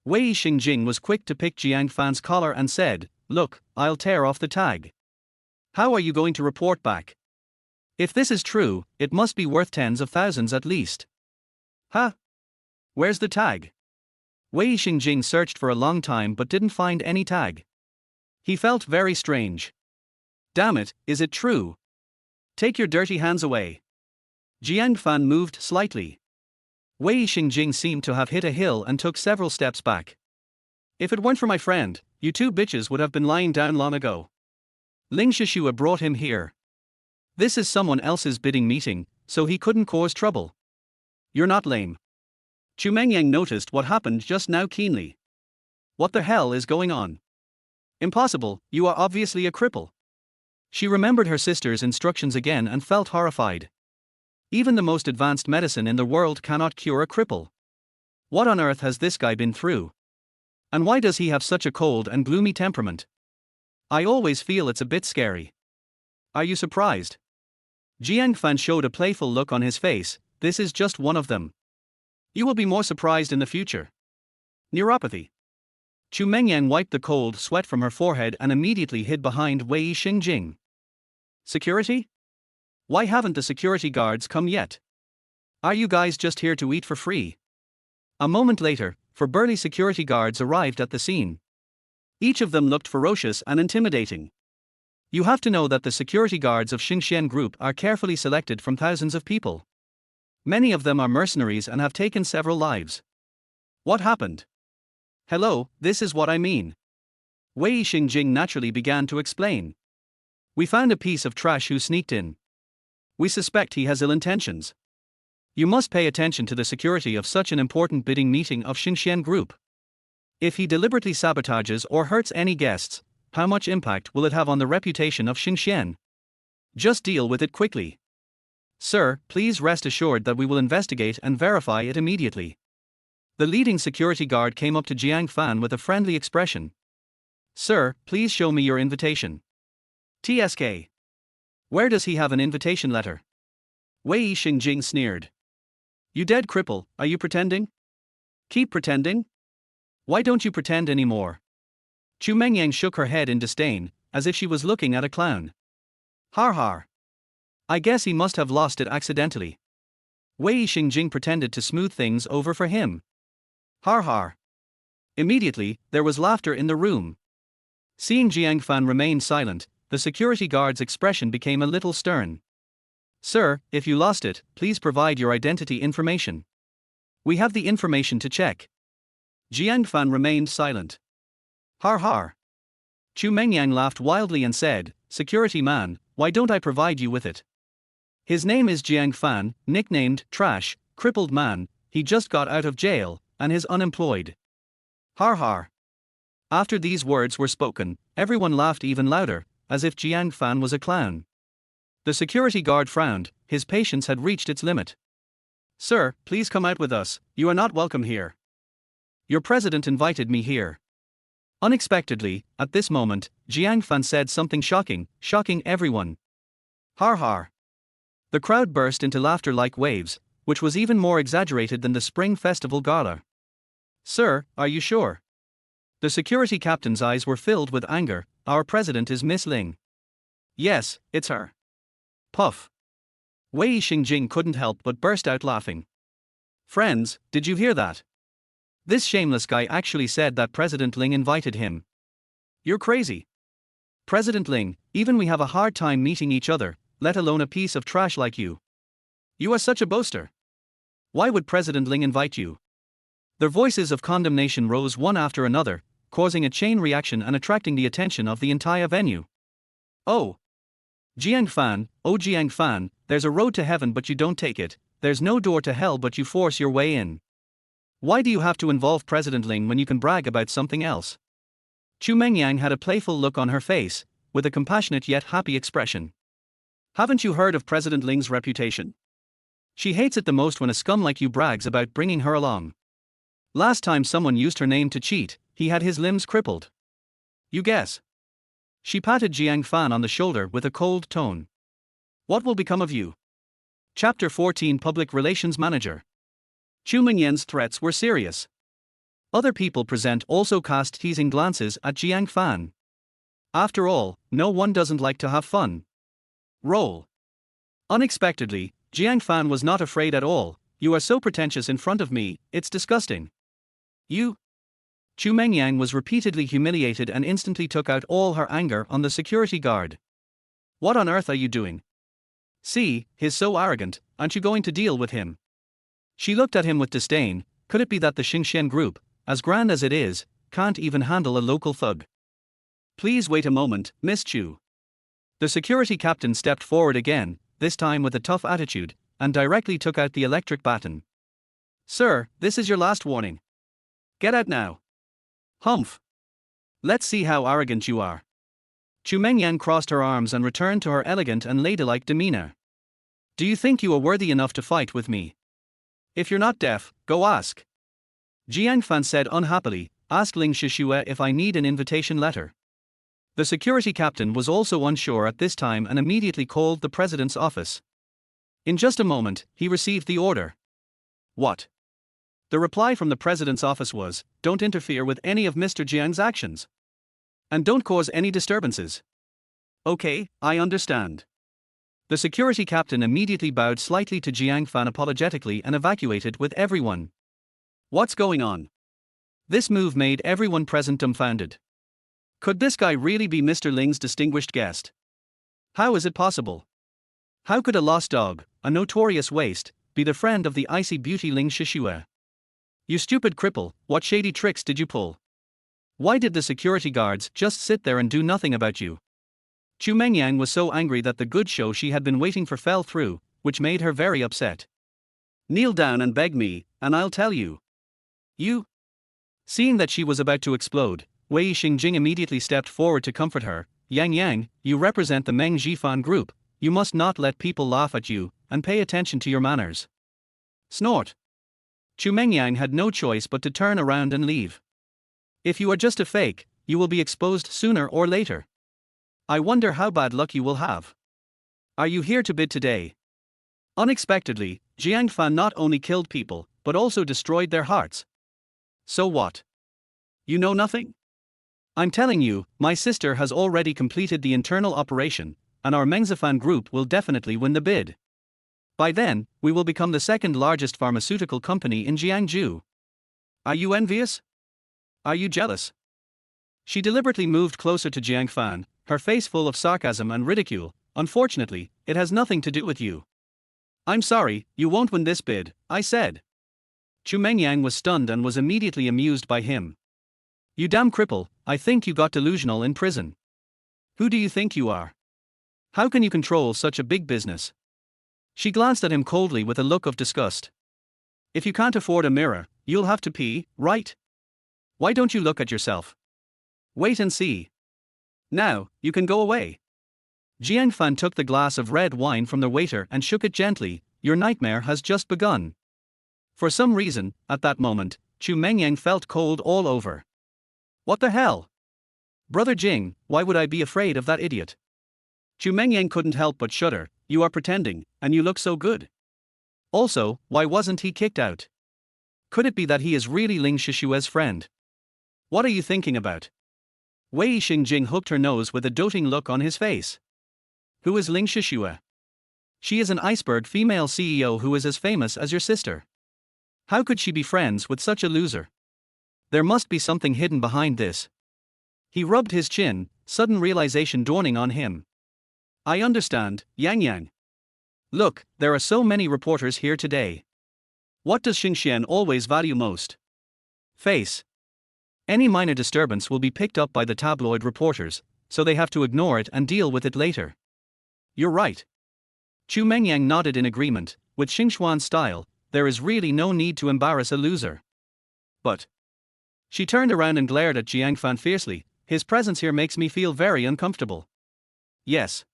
Wei Xingjing was quick to pick Jiang Fan's collar and said, look, I'll tear off the tag. How are you going to report back? If this is true, it must be worth tens of thousands at least. Huh? Where's the tag? Wei Xingjing searched for a long time but didn't find any tag. He felt very strange. Damn it, is it true? Take your dirty hands away. Jiang Fan moved slightly. Wei Xingjing seemed to have hit a hill and took several steps back. If it weren't for my friend, you 2 bitches would have been lying down long ago. Ling Shishua brought him here. This is someone else's bidding meeting, so he couldn't cause trouble. You're not lame. Chu Mengyang noticed what happened just now keenly. What the hell is going on? Impossible, you are obviously a cripple. She remembered her sister's instructions again and felt horrified. Even the most advanced medicine in the world cannot cure a cripple. What on earth has this guy been through? And why does he have such a cold and gloomy temperament? I always feel it's a bit scary. Are you surprised? Jiang Fan showed a playful look on his face. This is just one of them. You will be more surprised in the future. Neuropathy. Chu Mengyang wiped the cold sweat from her forehead and immediately hid behind Wei Xingjing. Security? Why haven't the security guards come yet? Are you guys just here to eat for free? A moment later, 4 burly security guards arrived at the scene. Each of them looked ferocious and intimidating. You have to know that the security guards of Xingxian Group are carefully selected from thousands of people. Many of them are mercenaries and have taken several lives. What happened? Hello, this is what I mean. Wei Xingjing naturally began to explain. We found a piece of trash who sneaked in. We suspect he has ill intentions. You must pay attention to the security of such an important bidding meeting of Xinxian Group. If he deliberately sabotages or hurts any guests, how much impact will it have on the reputation of Xinxian? Just deal with it quickly. Sir, please rest assured that we will investigate and verify it immediately. The leading security guard came up to Jiang Fan with a friendly expression. Sir, please show me your invitation. TSK. Where does he have an invitation letter? Wei Xingjing sneered. You dead cripple, are you pretending? Keep pretending? Why don't you pretend anymore? Chu Mengyang shook her head in disdain, as if she was looking at a clown. Har har. I guess he must have lost it accidentally. Wei Xingjing pretended to smooth things over for him. Har har. Immediately, there was laughter in the room. Seeing Jiang Fan remain silent, the security guard's expression became a little stern. Sir, if you lost it, please provide your identity information. We have the information to check. Jiang Fan remained silent. Har har. Chu Mengyang laughed wildly and said, Security man, why don't I provide you with it? His name is Jiang Fan, nicknamed Trash, Crippled Man. He just got out of jail, and is unemployed. Har har. After these words were spoken, everyone laughed even louder, as if Jiang Fan was a clown. The security guard frowned, his patience had reached its limit. Sir, please come out with us, you are not welcome here. Your president invited me here. Unexpectedly, at this moment, Jiang Fan said something shocking everyone. Har har. The crowd burst into laughter like waves, which was even more exaggerated than the Spring Festival gala. Sir, are you sure? The security captain's eyes were filled with anger. Our president is Miss Ling. Yes, it's her. Puff. Wei Xingjing couldn't help but burst out laughing. Friends, did you hear that? This shameless guy actually said that President Ling invited him. You're crazy. President Ling, even we have a hard time meeting each other, let alone a piece of trash like you. You are such a boaster. Why would President Ling invite you? Their voices of condemnation rose one after another, causing a chain reaction and attracting the attention of the entire venue. Oh. Jiang Fan, there's a road to heaven but you don't take it, there's no door to hell but you force your way in. Why do you have to involve President Ling when you can brag about something else? Chu Mengyang had a playful look on her face, with a compassionate yet happy expression. Haven't you heard of President Ling's reputation? She hates it the most when a scum like you brags about bringing her along. Last time someone used her name to cheat, he had his limbs crippled. You guess. She patted Jiang Fan on the shoulder with a cold tone. What will become of you? Chapter 14 Public Relations Manager. Chu Mingyan's threats were serious. Other people present also cast teasing glances at Jiang Fan. After all, no one doesn't like to have fun. Roll. Unexpectedly, Jiang Fan was not afraid at all. You are so pretentious in front of me, it's disgusting. You? Chu Mengyang was repeatedly humiliated and instantly took out all her anger on the security guard. What on earth are you doing? See, he's so arrogant, aren't you going to deal with him? She looked at him with disdain. Could it be that the Xinxian Group, as grand as it is, can't even handle a local thug? Please wait a moment, Miss Chu. The security captain stepped forward again, this time with a tough attitude, and directly took out the electric baton. Sir, this is your last warning. Get out now. Humph. Let's see how arrogant you are. Chu Mengyang crossed her arms and returned to her elegant and ladylike demeanor. Do you think you are worthy enough to fight with me? If you're not deaf, go ask. Jiang Fan said unhappily, ask Ling Shishue if I need an invitation letter. The security captain was also unsure at this time and immediately called the president's office. In just a moment, he received the order. What? The reply from the president's office was, don't interfere with any of Mr. Jiang's actions. And don't cause any disturbances. Okay, I understand. The security captain immediately bowed slightly to Jiang Fan apologetically and evacuated with everyone. What's going on? This move made everyone present dumbfounded. Could this guy really be Mr. Ling's distinguished guest? How is it possible? How could a lost dog, a notorious waste, be the friend of the icy beauty Ling Shishue? You stupid cripple, what shady tricks did you pull? Why did the security guards just sit there and do nothing about you? Chu Mengyang was so angry that the good show she had been waiting for fell through, which made her very upset. Kneel down and beg me, and I'll tell you. You? Seeing that she was about to explode, Wei Xingjing immediately stepped forward to comfort her. Yang Yang, you represent the Meng Zhifan group, you must not let people laugh at you, and pay attention to your manners. Snort. Chu Mengyang had no choice but to turn around and leave. If you are just a fake, you will be exposed sooner or later. I wonder how bad luck you will have. Are you here to bid today? Unexpectedly, Jiang Fan not only killed people, but also destroyed their hearts. So what? You know nothing? I'm telling you, my sister has already completed the internal operation, and our Mengzifan group will definitely win the bid. By then, we will become the second largest pharmaceutical company in Jiangsu. Are you envious? Are you jealous? She deliberately moved closer to Jiang Fan, her face full of sarcasm and ridicule. Unfortunately, it has nothing to do with you. I'm sorry, you won't win this bid, I said. Chu Mengyang was stunned and was immediately amused by him. You damn cripple, I think you got delusional in prison. Who do you think you are? How can you control such a big business? She glanced at him coldly with a look of disgust. If you can't afford a mirror, you'll have to pee, right? Why don't you look at yourself? Wait and see. Now, you can go away. Jiang Fan took the glass of red wine from the waiter and shook it gently. Your nightmare has just begun. For some reason, at that moment, Chu Mengyang felt cold all over. What the hell? Brother Jing, why would I be afraid of that idiot? Chu Mengyang couldn't help but shudder. You are pretending, and you look so good. Also, why wasn't he kicked out? Could it be that he is really Ling Shishue's friend? What are you thinking about? Wei Xingjing hooked her nose with a doting look on his face. Who is Ling Shishue? She is an iceberg female CEO who is as famous as your sister. How could she be friends with such a loser? There must be something hidden behind this. He rubbed his chin, sudden realization dawning on him. I understand, Yang Yang. Look, there are so many reporters here today. What does Xingxian always value most? Face. Any minor disturbance will be picked up by the tabloid reporters, so they have to ignore it and deal with it later. You're right. Chu Mengyang nodded in agreement. With Xingxuan's style, there is really no need to embarrass a loser. But. She turned around and glared at Jiang Fan fiercely. His presence here makes me feel very uncomfortable. Yes.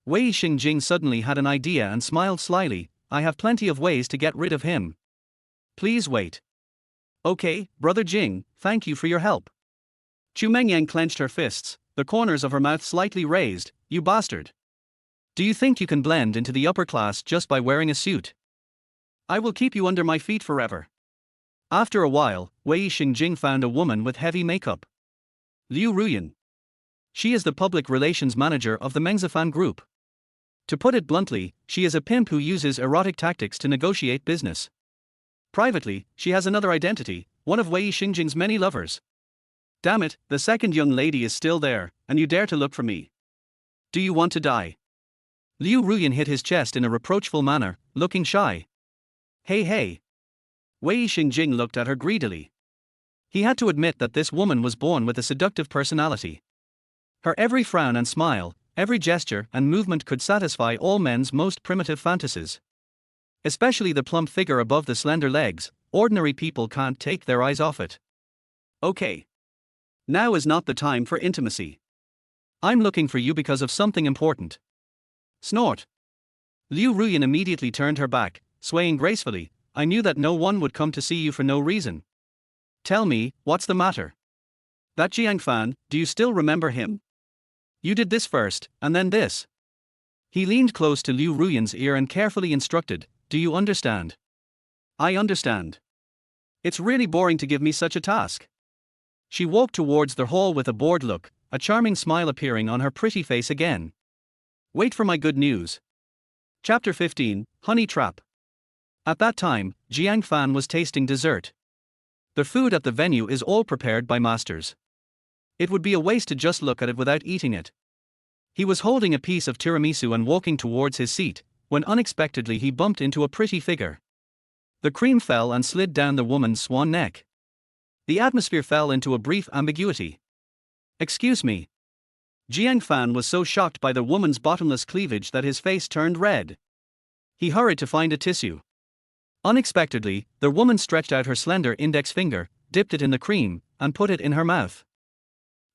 Wei Xingjing suddenly had an idea and smiled slyly. I have plenty of ways to get rid of him. Please wait. Okay, Brother Jing, thank you for your help. Chu Mengyang clenched her fists, the corners of her mouth slightly raised. You bastard. Do you think you can blend into the upper class just by wearing a suit? I will keep you under my feet forever. After a while, Wei Xingjing found a woman with heavy makeup. Liu Ruyan. She is the public relations manager of the Mengzifan group. To put it bluntly, she is a pimp who uses erotic tactics to negotiate business. Privately, she has another identity, one of Wei Xingjing's many lovers. Damn it, the second young lady is still there, and you dare to look for me. Do you want to die? Liu Ruyan hit his chest in a reproachful manner, looking shy. Hey. Wei Xingjing looked at her greedily. He had to admit that this woman was born with a seductive personality. Her every frown and smile, every gesture and movement could satisfy all men's most primitive fantasies. Especially the plump figure above the slender legs, ordinary people can't take their eyes off it. Okay. Now is not the time for intimacy. I'm looking for you because of something important. Snort. Liu Ruyan immediately turned her back, swaying gracefully. I knew that no one would come to see you for no reason. Tell me, what's the matter? That Jiang Fan, do you still remember him? You did this first, and then this. He leaned close to Liu Ruyan's ear and carefully instructed, do you understand? I understand. It's really boring to give me such a task. She walked towards the hall with a bored look, a charming smile appearing on her pretty face again. Wait for my good news. Chapter 15, Honey Trap. At that time, Jiang Fan was tasting dessert. The food at the venue is all prepared by masters. It would be a waste to just look at it without eating it. He was holding a piece of tiramisu and walking towards his seat, when unexpectedly he bumped into a pretty figure. The cream fell and slid down the woman's swan neck. The atmosphere fell into a brief ambiguity. Excuse me. Jiang Fan was so shocked by the woman's bottomless cleavage that his face turned red. He hurried to find a tissue. Unexpectedly, the woman stretched out her slender index finger, dipped it in the cream, and put it in her mouth.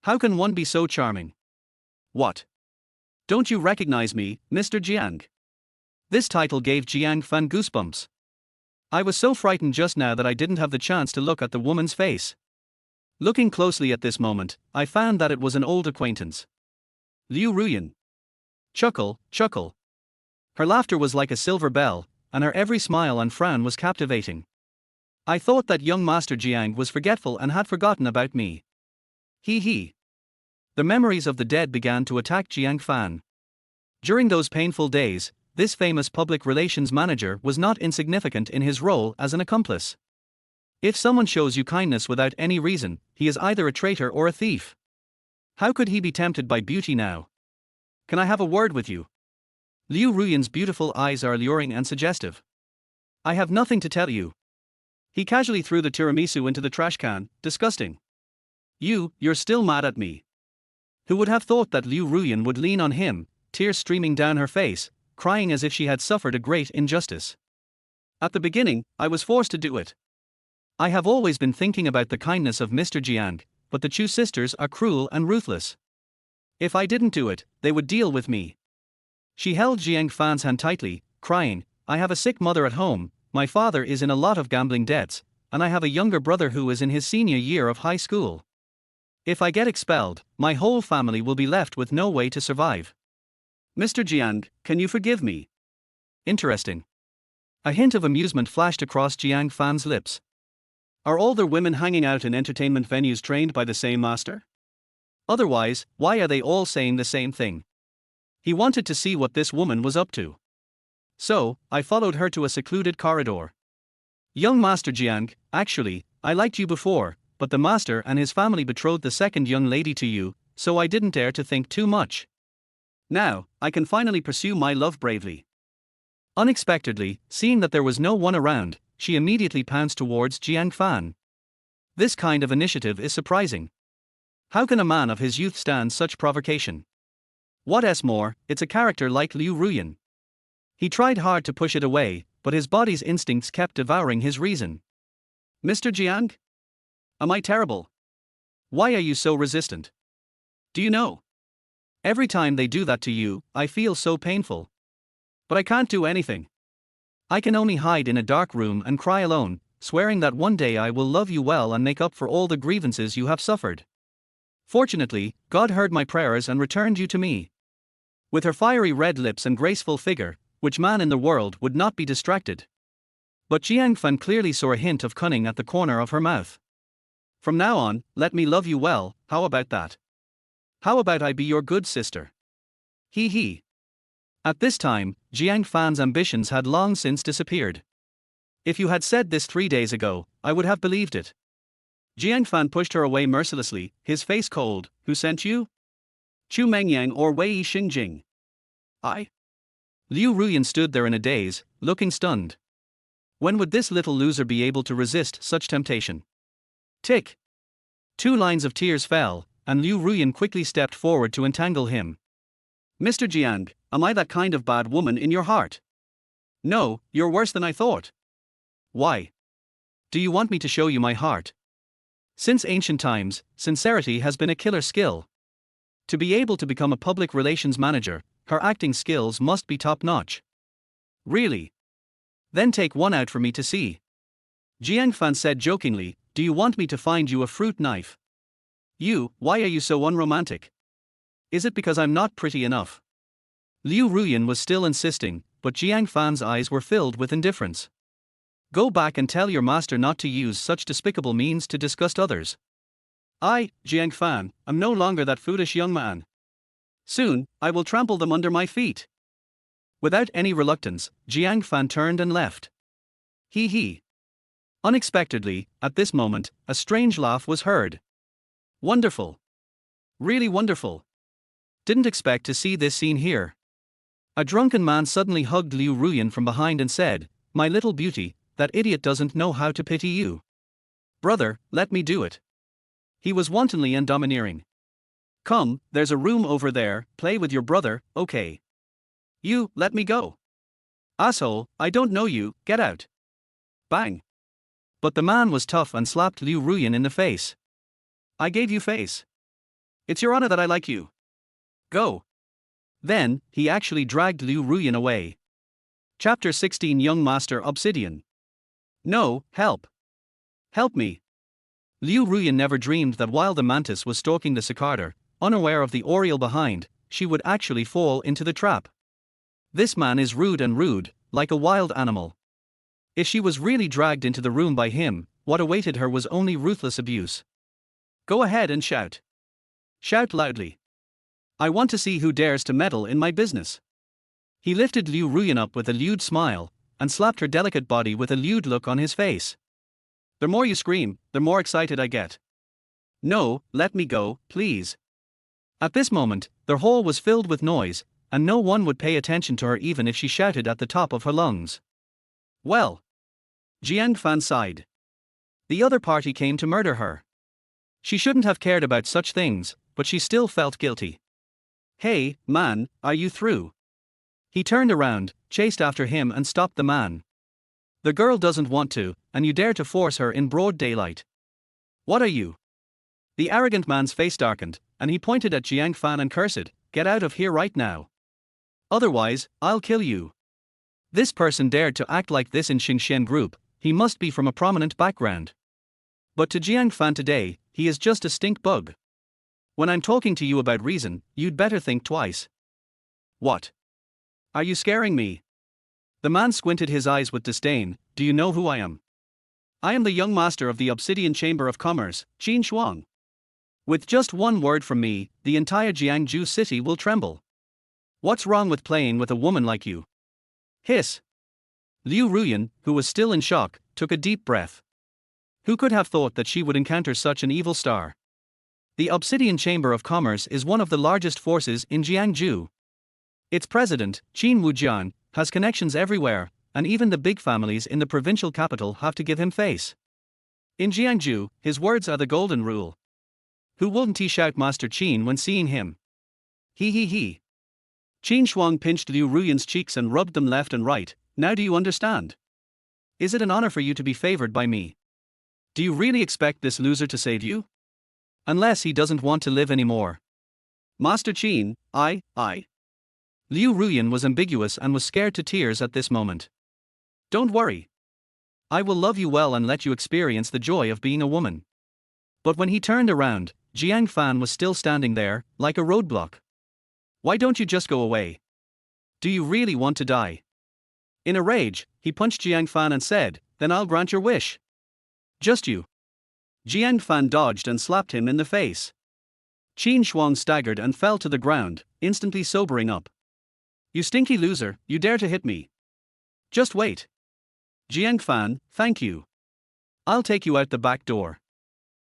How can one be so charming? What? Don't you recognize me, Mr. Jiang? This title gave Jiang Fan goosebumps. I was so frightened just now that I didn't have the chance to look at the woman's face. Looking closely at this moment, I found that it was an old acquaintance. Liu Ruyan. Chuckle, chuckle. Her laughter was like a silver bell, and her every smile and frown was captivating. I thought that young Master Jiang was forgetful and had forgotten about me. He he. The memories of the dead began to attack Jiang Fan. During those painful days, this famous public relations manager was not insignificant in his role as an accomplice. If someone shows you kindness without any reason, he is either a traitor or a thief. How could he be tempted by beauty now? Can I have a word with you? Liu Ruyan's beautiful eyes are alluring and suggestive. I have nothing to tell you. He casually threw the tiramisu into the trash can, disgusting. You're still mad at me. Who would have thought that Liu Ruyan would lean on him, tears streaming down her face, crying as if she had suffered a great injustice. At the beginning, I was forced to do it. I have always been thinking about the kindness of Mr. Jiang, but the Chu sisters are cruel and ruthless. If I didn't do it, they would deal with me. She held Jiang Fan's hand tightly, crying, I have a sick mother at home, my father is in a lot of gambling debts, and I have a younger brother who is in his senior year of high school. If I get expelled, my whole family will be left with no way to survive. Mr. Jiang, can you forgive me? Interesting. A hint of amusement flashed across Jiang Fan's lips. Are all the women hanging out in entertainment venues trained by the same master? Otherwise, why are they all saying the same thing? He wanted to see what this woman was up to. So, I followed her to a secluded corridor. Young Master Jiang, actually, I liked you before, but the master and his family betrothed the second young lady to you, so I didn't dare to think too much. Now, I can finally pursue my love bravely. Unexpectedly, seeing that there was no one around, she immediately pounced towards Jiang Fan. This kind of initiative is surprising. How can a man of his youth stand such provocation? What's more, it's a character like Liu Ruyan. He tried hard to push it away, but his body's instincts kept devouring his reason. Mr. Jiang? Am I terrible? Why are you so resistant? Do you know? Every time they do that to you, I feel so painful. But I can't do anything. I can only hide in a dark room and cry alone, swearing that one day I will love you well and make up for all the grievances you have suffered. Fortunately, God heard my prayers and returned you to me. With her fiery red lips and graceful figure, which man in the world would not be distracted? But Jiang Fan clearly saw a hint of cunning at the corner of her mouth. From now on, let me love you well, how about that? How about I be your good sister? He he. At this time, Jiang Fan's ambitions had long since disappeared. If you had said this 3 days ago, I would have believed it. Jiang Fan pushed her away mercilessly, his face cold. Who sent you? Chu Mengyang or Wei Xingjing? I? Liu Ruyan stood there in a daze, looking stunned. When would this little loser be able to resist such temptation? Tick! 2 lines of tears fell, and Liu Ruyan quickly stepped forward to entangle him. Mr. Jiang, am I that kind of bad woman in your heart? No, you're worse than I thought. Why? Do you want me to show you my heart? Since ancient times, sincerity has been a killer skill. To be able to become a public relations manager, her acting skills must be top-notch. Really? Then take one out for me to see. Jiang Fan said jokingly, do you want me to find you a fruit knife? Why are you so unromantic? Is it because I'm not pretty enough? Liu Ruyan was still insisting, but Jiang Fan's eyes were filled with indifference. Go back and tell your master not to use such despicable means to disgust others. I, Jiang Fan, am no longer that foolish young man. Soon, I will trample them under my feet. Without any reluctance, Jiang Fan turned and left. He he. Unexpectedly, at this moment, a strange laugh was heard. Wonderful. Really wonderful. Didn't expect to see this scene here. A drunken man suddenly hugged Liu Ruyan from behind and said, my little beauty, that idiot doesn't know how to pity you. Brother, let me do it. He was wantonly and domineering. Come, there's a room over there, play with your brother, okay? You, let me go. Asshole, I don't know you, get out. Bang. But the man was tough and slapped Liu Ruyan in the face. I gave you face. It's your honor that I like you. Go. Then, he actually dragged Liu Ruyan away. Chapter 16 Young Master Obsidian. No, help. Help me. Liu Ruyan never dreamed that while the mantis was stalking the cicada, unaware of the oriole behind, she would actually fall into the trap. This man is rude, like a wild animal. If she was really dragged into the room by him, what awaited her was only ruthless abuse. Go ahead and shout. Shout loudly. I want to see who dares to meddle in my business. He lifted Liu Ruyan up with a lewd smile, and slapped her delicate body with a lewd look on his face. The more you scream, the more excited I get. No, let me go, please. At this moment, their hall was filled with noise, and no one would pay attention to her even if she shouted at the top of her lungs. Well. Jiang Fan sighed. The other party came to murder her. She shouldn't have cared about such things, but she still felt guilty. Hey, man, are you through? He turned around, chased after him and stopped the man. The girl doesn't want to, and you dare to force her in broad daylight. What are you? The arrogant man's face darkened, and he pointed at Jiang Fan and cursed, get out of here right now. Otherwise, I'll kill you. This person dared to act like this in Xingxian group, he must be from a prominent background. But to Jiang Fan today, he is just a stink bug. When I'm talking to you about reason, you'd better think twice. What? Are you scaring me? The man squinted his eyes with disdain. Do you know who I am? I am the young master of the Obsidian Chamber of Commerce, Qin Shuang. With just one word from me, the entire Jiangju city will tremble. What's wrong with playing with a woman like you? Hiss. Liu Ruyan, who was still in shock, took a deep breath. Who could have thought that she would encounter such an evil star? The Obsidian Chamber of Commerce is one of the largest forces in Jiangju. Its president, Qin Wujian, has connections everywhere, and even the big families in the provincial capital have to give him face. In Jiangju, his words are the golden rule. Who wouldn't he shout Master Qin when seeing him? He. Qin Shuang pinched Liu Ruyan's cheeks and rubbed them left and right. Now do you understand? Is it an honor for you to be favored by me? Do you really expect this loser to save you? Unless he doesn't want to live anymore. Master Qin, I. Liu Ruyan was ambiguous and was scared to tears at this moment. Don't worry. I will love you well and let you experience the joy of being a woman. But when he turned around, Jiang Fan was still standing there, like a roadblock. Why don't you just go away? Do you really want to die? In a rage, he punched Jiang Fan and said, then I'll grant your wish. Just you. Jiang Fan dodged and slapped him in the face. Qin Shuang staggered and fell to the ground, instantly sobering up. You stinky loser, you dare to hit me. Just wait. Jiang Fan, thank you. I'll take you out the back door.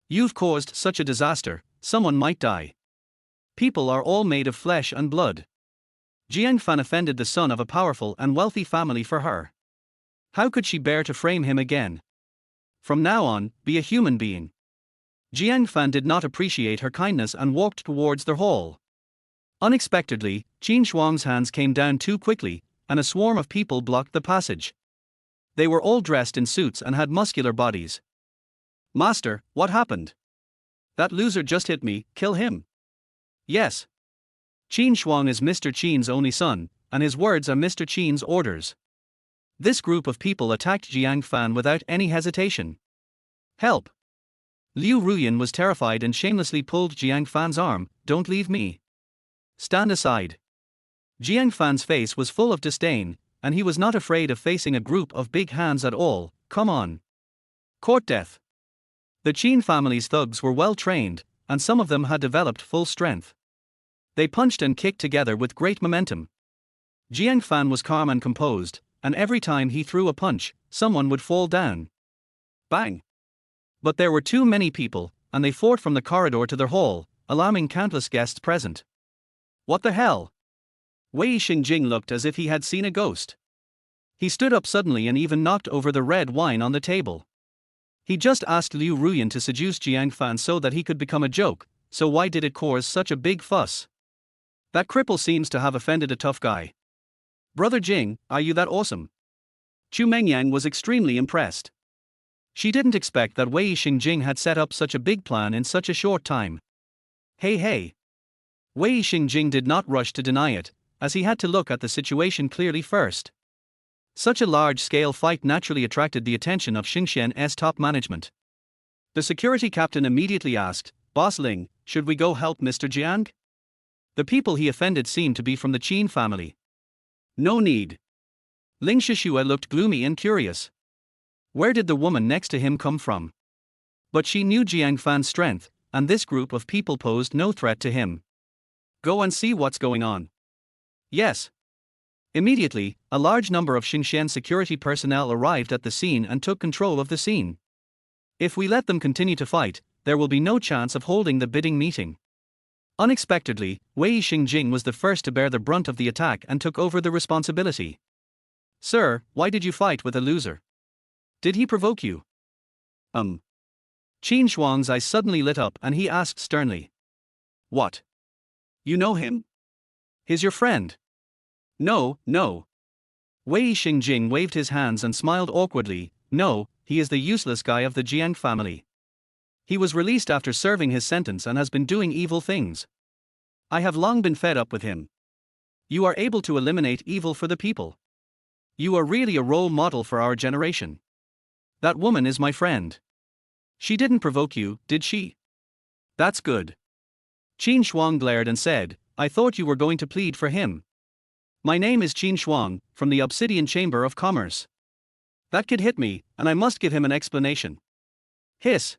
You've caused such a disaster, someone might die. People are all made of flesh and blood. Jiang Fan offended the son of a powerful and wealthy family for her. How could she bear to frame him again? From now on, be a human being. Jiang Fan did not appreciate her kindness and walked towards their hall. Unexpectedly, Qin Shuang's hands came down too quickly, and a swarm of people blocked the passage. They were all dressed in suits and had muscular bodies. Master, what happened? That loser just hit me, kill him. Yes. Qin Shuang is Mr. Qin's only son, and his words are Mr. Qin's orders. This group of people attacked Jiang Fan without any hesitation. Help! Liu Ruyan was terrified and shamelessly pulled Jiang Fan's arm. Don't leave me. Stand aside. Jiang Fan's face was full of disdain, and he was not afraid of facing a group of big hands at all. Come on. Court death. The Qin family's thugs were well trained, and some of them had developed full strength. They punched and kicked together with great momentum. Jiang Fan was calm and composed, and every time he threw a punch, someone would fall down. Bang! But there were too many people, and they fought from the corridor to their hall, alarming countless guests present. What the hell? Wei Xingjing looked as if he had seen a ghost. He stood up suddenly and even knocked over the red wine on the table. He just asked Liu Ruyan to seduce Jiang Fan so that he could become a joke, so why did it cause such a big fuss? That cripple seems to have offended a tough guy. Brother Jing, are you that awesome? Chu Mengyang was extremely impressed. She didn't expect that Wei Xingjing had set up such a big plan in such a short time. Hey. Wei Xingjing did not rush to deny it, as he had to look at the situation clearly first. Such a large-scale fight naturally attracted the attention of Xingxian's top management. The security captain immediately asked, "Boss Ling, should we go help Mr. Jiang?" The people he offended seemed to be from the Qin family. No need. Ling Shishua looked gloomy and curious. Where did the woman next to him come from? But she knew Jiang Fan's strength, and this group of people posed no threat to him. Go and see what's going on. Yes. Immediately, a large number of Xinxian security personnel arrived at the scene and took control of the scene. If we let them continue to fight, there will be no chance of holding the bidding meeting. Unexpectedly, Wei Xingjing was the first to bear the brunt of the attack and took over the responsibility. Sir, why did you fight with a loser? Did he provoke you? Qin Shuang's eyes suddenly lit up and he asked sternly. What? You know him? He's your friend. No. Wei Xingjing waved his hands and smiled awkwardly. No, he is the useless guy of the Jiang family. He was released after serving his sentence and has been doing evil things. I have long been fed up with him. You are able to eliminate evil for the people. You are really a role model for our generation. That woman is my friend. She didn't provoke you, did she? That's good. Qin Shuang glared and said, I thought you were going to plead for him. My name is Qin Shuang, from the Obsidian Chamber of Commerce. That kid hit me, and I must give him an explanation. Hiss.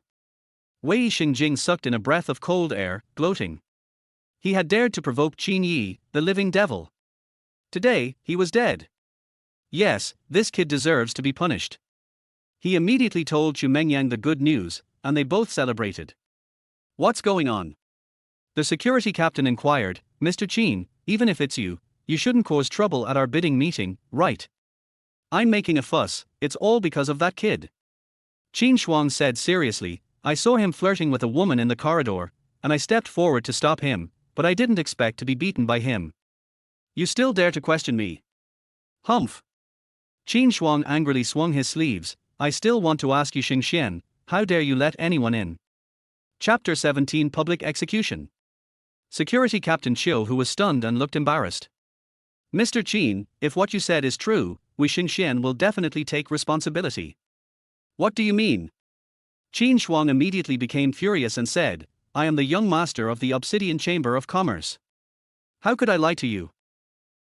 Wei Xingjing sucked in a breath of cold air, gloating. He had dared to provoke Qin Yi, the living devil. Today, he was dead. Yes, this kid deserves to be punished. He immediately told Chu Mengyang the good news, and they both celebrated. What's going on? The security captain inquired. Mr. Qin, even if it's you, you shouldn't cause trouble at our bidding meeting, right? I'm making a fuss, it's all because of that kid. Qin Shuang said seriously, I saw him flirting with a woman in the corridor, and I stepped forward to stop him, but I didn't expect to be beaten by him. You still dare to question me? Humph. Qin Shuang angrily swung his sleeves. I still want to ask you, Xingxian, how dare you let anyone in? Chapter 17 Public Execution. Security Captain Chiu, who was stunned and looked embarrassed. Mr. Qin, if what you said is true, we Xingxian will definitely take responsibility. What do you mean? Qin Shuang immediately became furious and said, I am the young master of the Obsidian Chamber of Commerce. How could I lie to you?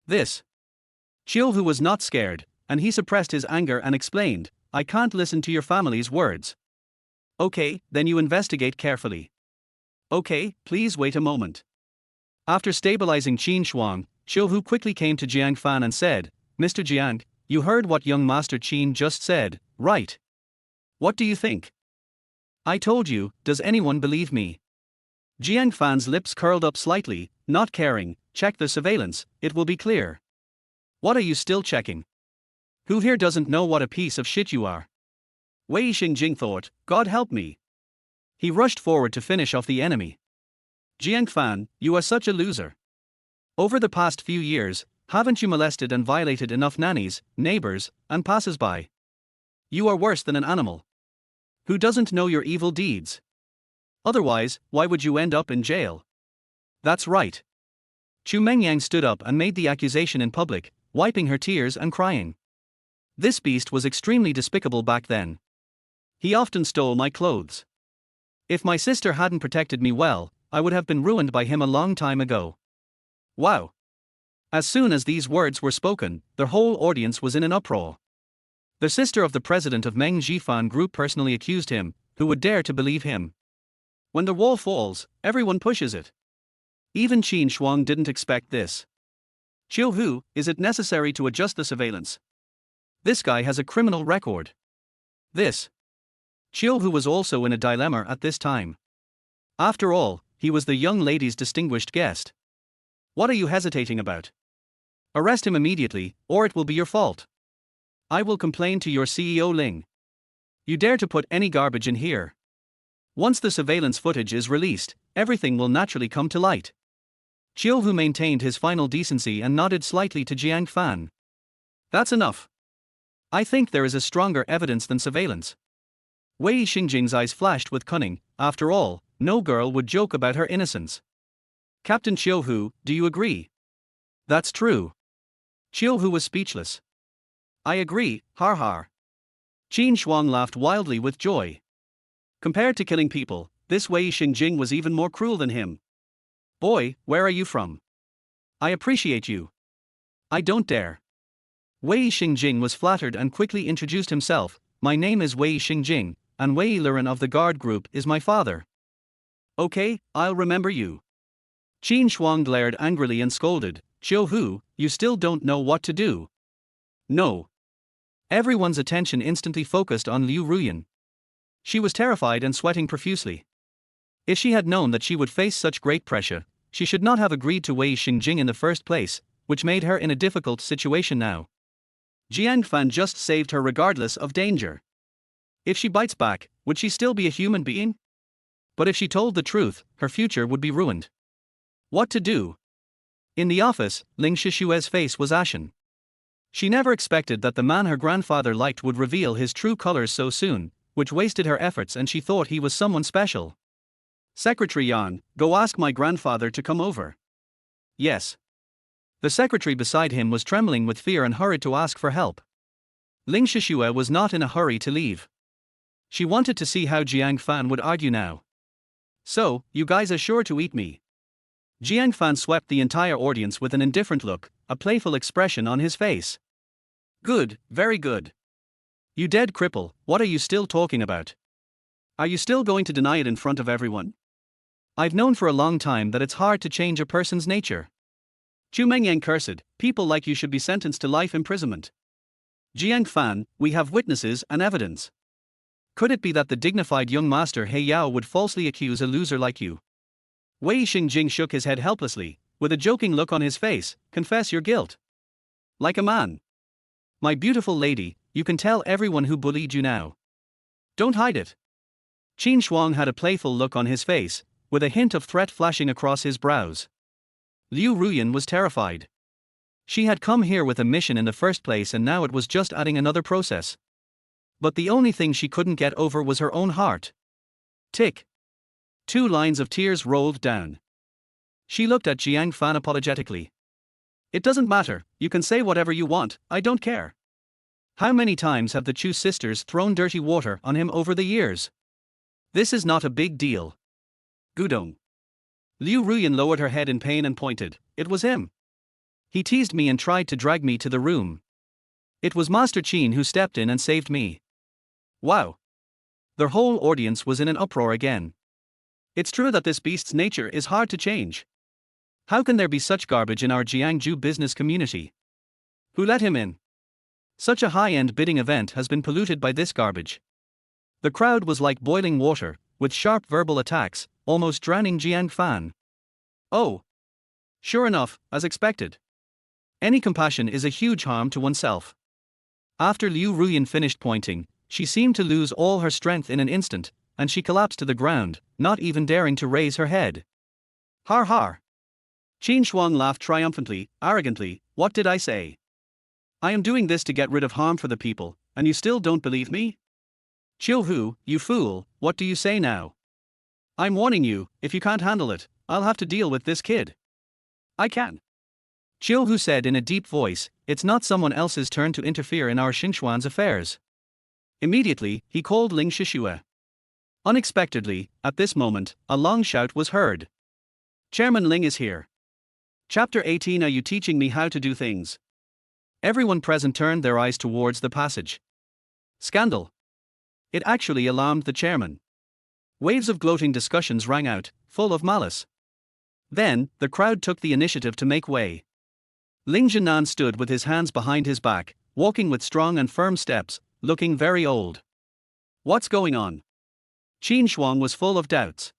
This. Chiu, who was not scared, and he suppressed his anger and explained, I can't listen to your family's words. Okay, then you investigate carefully. Okay, please wait a moment. After stabilizing Qin Shuang, Chiu Hu quickly came to Jiang Fan and said, Mr. Jiang, you heard what young Master Qin just said, right? What do you think? I told you, does anyone believe me? Jiang Fan's lips curled up slightly, not caring. Check the surveillance, it will be clear. What are you still checking? Who here doesn't know what a piece of shit you are? Wei Xingjing thought, God help me. He rushed forward to finish off the enemy. Jiang Fan, you are such a loser. Over the past few years, haven't you molested and violated enough nannies, neighbors, and passers-by? You are worse than an animal. Who doesn't know your evil deeds? Otherwise, why would you end up in jail? That's right. Chu Mengyang stood up and made the accusation in public, wiping her tears and crying. This beast was extremely despicable back then. He often stole my clothes. If my sister hadn't protected me well, I would have been ruined by him a long time ago. Wow. As soon as these words were spoken, the whole audience was in an uproar. The sister of the president of Meng Zhifan Group personally accused him. Who would dare to believe him? When the wall falls, everyone pushes it. Even Qin Shuang didn't expect this. Chiu Hu, is it necessary to adjust the surveillance? This guy has a criminal record. This. Chiu Hu was also in a dilemma at this time. After all, he was the young lady's distinguished guest. What are you hesitating about? Arrest him immediately, or it will be your fault. I will complain to your CEO Ling. You dare to put any garbage in here? Once the surveillance footage is released, everything will naturally come to light. Chiu-hu maintained his final decency and nodded slightly to Jiang Fan. That's enough. I think there is a stronger evidence than surveillance. Wei Xingjing's eyes flashed with cunning. After all, no girl would joke about her innocence. Captain Chiu-hu, do you agree? That's true. Chiu-hu was speechless. I agree, har har. Qin Shuang laughed wildly with joy. Compared to killing people, this Wei Xingjing was even more cruel than him. Boy, where are you from? I appreciate you. I don't dare. Wei Xingjing was flattered and quickly introduced himself. My name is Wei Xingjing, and Wei Liren of the guard group is my father. Okay, I'll remember you. Qin Shuang glared angrily and scolded, Chiu-hu, you still don't know what to do. No. Everyone's attention instantly focused on Liu Ruyan. She was terrified and sweating profusely. If she had known that she would face such great pressure, she should not have agreed to Wei Xingjing in the first place, which made her in a difficult situation now. Jiang Fan just saved her regardless of danger. If she bites back, would she still be a human being? But if she told the truth, her future would be ruined. What to do? In the office, Ling Shishue's face was ashen. She never expected that the man her grandfather liked would reveal his true colors so soon, which wasted her efforts, and she thought he was someone special. Secretary Yan, go ask my grandfather to come over. Yes. The secretary beside him was trembling with fear and hurried to ask for help. Ling Shishue was not in a hurry to leave. She wanted to see how Jiang Fan would argue now. So, you guys are sure to eat me? Jiang Fan swept the entire audience with an indifferent look, a playful expression on his face. Good, very good. You dead cripple, what are you still talking about? Are you still going to deny it in front of everyone? I've known for a long time that it's hard to change a person's nature. Chu Mengyang cursed, people like you should be sentenced to life imprisonment. Jiang Fan, we have witnesses and evidence. Could it be that the dignified young master He Yao would falsely accuse a loser like you? Wei Xingjing shook his head helplessly, with a joking look on his face. Confess your guilt. Like a man. My beautiful lady, you can tell everyone who bullied you now. Don't hide it. Qin Shuang had a playful look on his face, with a hint of threat flashing across his brows. Liu Ruyan was terrified. She had come here with a mission in the first place, and now it was just adding another process. But the only thing she couldn't get over was her own heart. Tick. 2 lines of tears rolled down. She looked at Jiang Fan apologetically. It doesn't matter, you can say whatever you want, I don't care. How many times have the Chu sisters thrown dirty water on him over the years? This is not a big deal. Gudong. Liu Ruyan lowered her head in pain and pointed. It was him. He teased me and tried to drag me to the room. It was Master Qin who stepped in and saved me. Wow. The whole audience was in an uproar again. It's true that this beast's nature is hard to change. How can there be such garbage in our Jiangju business community? Who let him in? Such a high-end bidding event has been polluted by this garbage. The crowd was like boiling water, with sharp verbal attacks, almost drowning Jiang Fan. Oh. Sure enough, as expected. Any compassion is a huge harm to oneself. After Liu Ruyan finished pointing, she seemed to lose all her strength in an instant, and she collapsed to the ground, not even daring to raise her head. Har har. Qin Shuang laughed triumphantly, arrogantly. What did I say? I am doing this to get rid of harm for the people, and you still don't believe me? Chiu-hu, you fool, what do you say now? I'm warning you, if you can't handle it, I'll have to deal with this kid. I can. Chiu-hu said in a deep voice, it's not someone else's turn to interfere in our Xinchuan's affairs. Immediately, he called Ling Shishue. Unexpectedly, at this moment, a long shout was heard. Chairman Ling is here. Chapter 18. Are you teaching me how to do things? Everyone present turned their eyes towards the passage. Scandal. It actually alarmed the chairman. Waves of gloating discussions rang out, full of malice. Then, the crowd took the initiative to make way. Ling Zhenan stood with his hands behind his back, walking with strong and firm steps, looking very old. What's going on? Qin Shuang was full of doubts.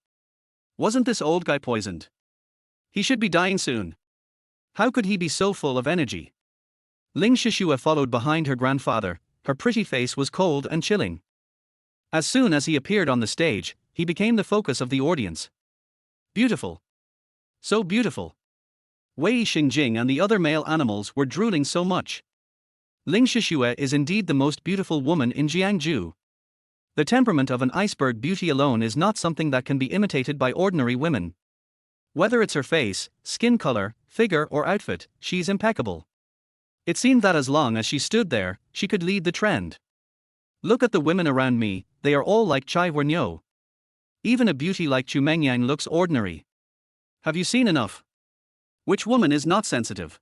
Wasn't this old guy poisoned? He should be dying soon. How could he be so full of energy? Ling Shishue followed behind her grandfather. Her pretty face was cold and chilling. As soon as he appeared on the stage, he became the focus of the audience. Beautiful. So beautiful. Wei Xingjing and the other male animals were drooling so much. Ling Shishue is indeed the most beautiful woman in Jiangju. The temperament of an iceberg beauty alone is not something that can be imitated by ordinary women. Whether it's her face, skin color, figure or outfit, she's impeccable. It seemed that as long as she stood there, she could lead the trend. Look at the women around me, they are all like Chai Wenyo. Even a beauty like Chu Mengyang looks ordinary. Have you seen enough? Which woman is not sensitive?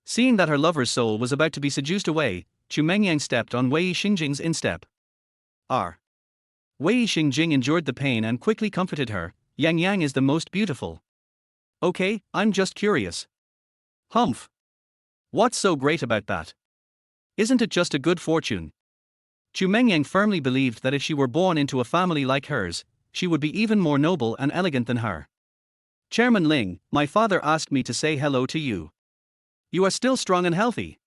Seeing that her lover's soul was about to be seduced away, Chu Mengyang stepped on Wei Xingjing's instep. Wei Xingjing endured the pain and quickly comforted her. Yang Yang is the most beautiful. Okay, I'm just curious. Humph. What's so great about that? Isn't it just a good fortune? Chu Mengyang firmly believed that if she were born into a family like hers, she would be even more noble and elegant than her. Chairman Ling, my father asked me to say hello to you. You are still strong and healthy.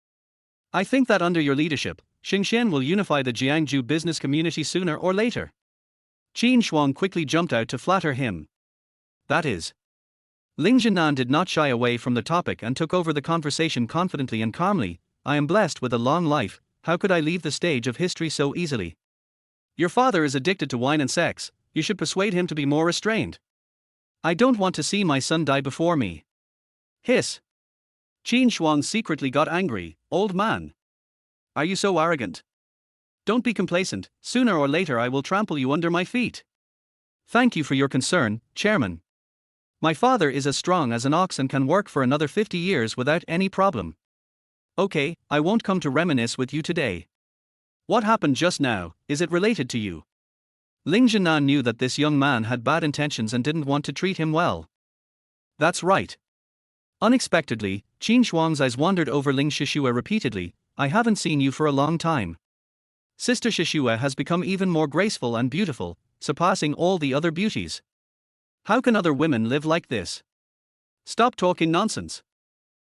I think that under your leadership, Xingxian will unify the Jiangju business community sooner or later. Qin Shuang quickly jumped out to flatter him. That is. Ling Jinan did not shy away from the topic and took over the conversation confidently and calmly. I am blessed with a long life, how could I leave the stage of history so easily? Your father is addicted to wine and sex, you should persuade him to be more restrained. I don't want to see my son die before me. Hiss. Qin Shuang secretly got angry. Old man. Are you so arrogant? Don't be complacent, sooner or later I will trample you under my feet. Thank you for your concern, Chairman. My father is as strong as an ox and can work for another 50 years without any problem. Okay, I won't come to reminisce with you today. What happened just now, is it related to you? Ling Jinan knew that this young man had bad intentions and didn't want to treat him well. That's right. Unexpectedly, Qin Shuang's eyes wandered over Ling Shishue repeatedly. I haven't seen you for a long time. Sister Shishue has become even more graceful and beautiful, surpassing all the other beauties. How can other women live like this? Stop talking nonsense.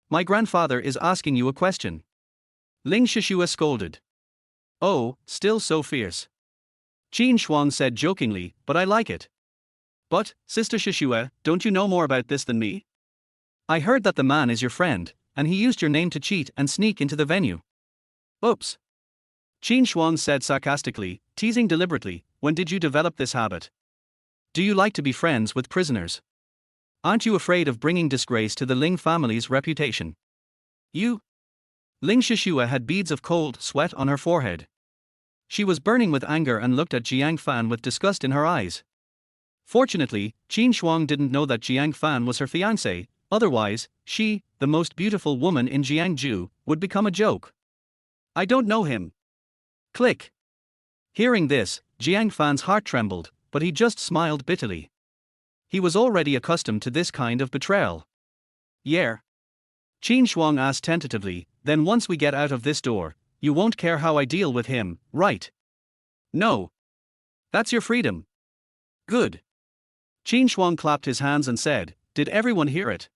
My grandfather is asking you a question. Ling Shishue scolded. Oh, still so fierce. Qin Shuang said jokingly, but I like it. But, Sister Shishue, don't you know more about this than me? I heard that the man is your friend, and he used your name to cheat and sneak into the venue. Oops. Qin Shuang said sarcastically, teasing deliberately, when did you develop this habit? Do you like to be friends with prisoners? Aren't you afraid of bringing disgrace to the Ling family's reputation? You? Ling Shishue had beads of cold sweat on her forehead. She was burning with anger and looked at Jiang Fan with disgust in her eyes. Fortunately, Qin Shuang didn't know that Jiang Fan was her fiancée, otherwise, she, the most beautiful woman in Jiangju, would become a joke. I don't know him. Click. Hearing this, Jiang Fan's heart trembled, but he just smiled bitterly. He was already accustomed to this kind of betrayal. Yeah. Qin Shuang asked tentatively, then once we get out of this door, you won't care how I deal with him, right? No. That's your freedom. Good. Qin Shuang clapped his hands and said, did everyone hear it?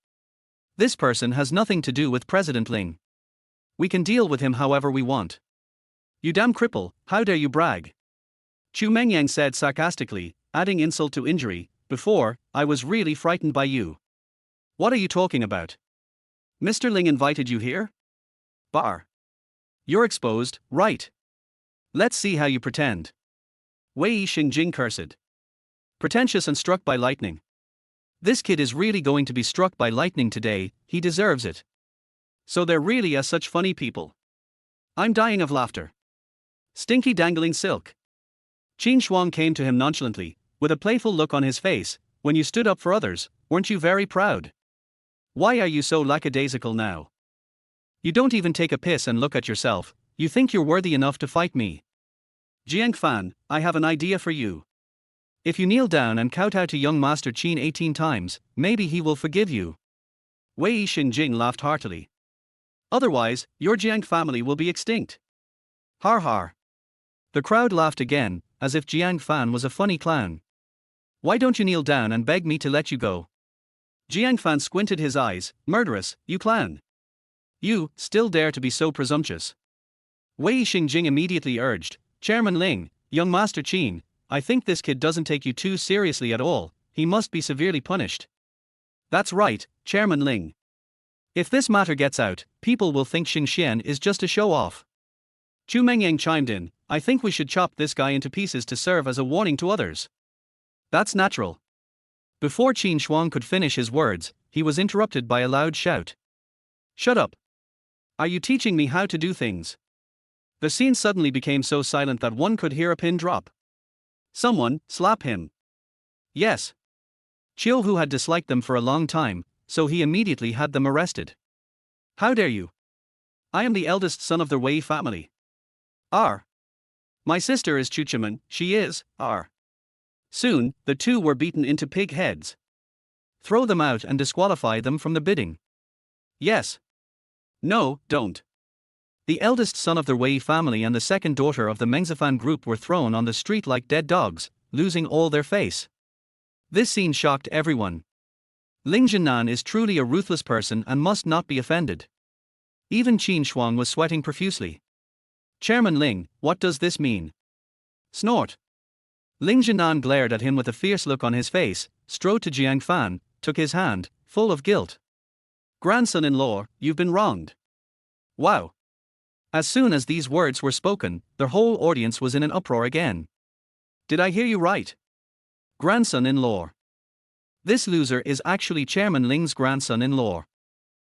This person has nothing to do with President Ling. We can deal with him however we want. You damn cripple, how dare you brag? Chu Mengyang said sarcastically, adding insult to injury, before, I was really frightened by you. What are you talking about? Mr. Ling invited you here? Bar. You're exposed, right? Let's see how you pretend. Wei Xingjing cursed. Pretentious and struck by lightning. This kid is really going to be struck by lightning today, he deserves it. So there really are such funny people. I'm dying of laughter. Stinky dangling silk. Qin Shuang came to him nonchalantly, with a playful look on his face. When you stood up for others, weren't you very proud? Why are you so lackadaisical now? You don't even take a piss and look at yourself, you think you're worthy enough to fight me. Jiang Fan, I have an idea for you. If you kneel down and kowtow to young Master Qin 18 times, maybe he will forgive you. Wei Xingjing laughed heartily. Otherwise, your Jiang family will be extinct. Har har. The crowd laughed again, as if Jiang Fan was a funny clown. Why don't you kneel down and beg me to let you go? Jiang Fan squinted his eyes, murderous, you clown. You, still dare to be so presumptuous. Wei Xingjing immediately urged, Chairman Ling, young Master Qin, I think this kid doesn't take you too seriously at all, he must be severely punished. That's right, Chairman Ling. If this matter gets out, people will think Xing Xian is just a show-off. Chu Mengyang chimed in, I think we should chop this guy into pieces to serve as a warning to others. That's natural. Before Qin Shuang could finish his words, he was interrupted by a loud shout. Shut up! Are you teaching me how to do things? The scene suddenly became so silent that one could hear a pin drop. Someone, slap him. Yes. Chiu Hu had disliked them for a long time, so he immediately had them arrested. How dare you? I am the eldest son of the Wei family. R. My sister is Chuchiman, she is, R. Soon, the two were beaten into pig heads. Throw them out and disqualify them from the bidding. Yes. No, don't. The eldest son of the Wei family and the second daughter of the Mengzifan group were thrown on the street like dead dogs, losing all their face. This scene shocked everyone. Ling Jinan is truly a ruthless person and must not be offended. Even Qin Shuang was sweating profusely. Chairman Ling, what does this mean? Snort. Ling Jinan glared at him with a fierce look on his face, strode to Jiang Fan, took his hand, full of guilt. Grandson-in-law, you've been wronged. Wow. As soon as these words were spoken, the whole audience was in an uproar again. Did I hear you right? Grandson-in-law. This loser is actually Chairman Ling's grandson-in-law.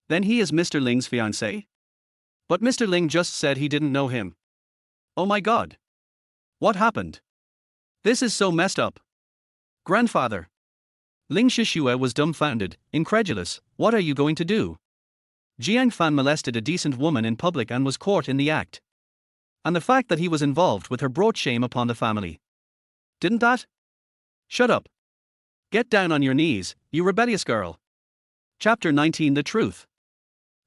Then he is Mr. Ling's fiancé? But Mr. Ling just said he didn't know him. Oh my god. What happened? This is so messed up. Grandfather. Ling Shishue was dumbfounded, incredulous. What are you going to do? Jiang Fan molested a decent woman in public and was caught in the act. And the fact that he was involved with her brought shame upon the family. Didn't that? Shut up. Get down on your knees, you rebellious girl. Chapter 19 The Truth.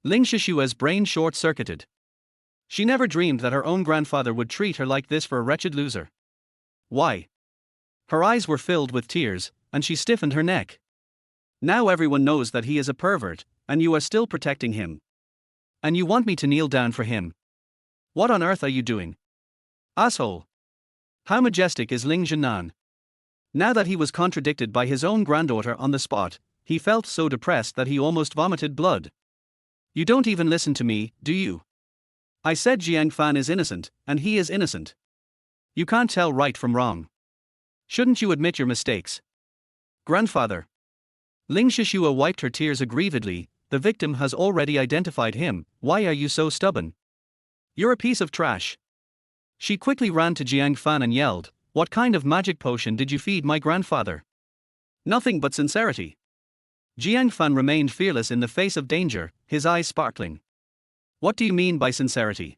Ling Shishue's brain short-circuited. She never dreamed that her own grandfather would treat her like this for a wretched loser. Why? Her eyes were filled with tears, and she stiffened her neck. Now everyone knows that he is a pervert, and you are still protecting him. And you want me to kneel down for him? What on earth are you doing? Asshole. How majestic is Ling Jinan? Now that he was contradicted by his own granddaughter on the spot, he felt so depressed that he almost vomited blood. You don't even listen to me, do you? I said Jiang Fan is innocent, and he is innocent. You can't tell right from wrong. Shouldn't you admit your mistakes? Grandfather. Ling Shishua wiped her tears aggrievedly. The victim has already identified him. Why are you so stubborn? You're a piece of trash. She quickly ran to Jiang Fan and yelled, what kind of magic potion did you feed my grandfather? Nothing but sincerity. Jiang Fan remained fearless in the face of danger, his eyes sparkling. What do you mean by sincerity?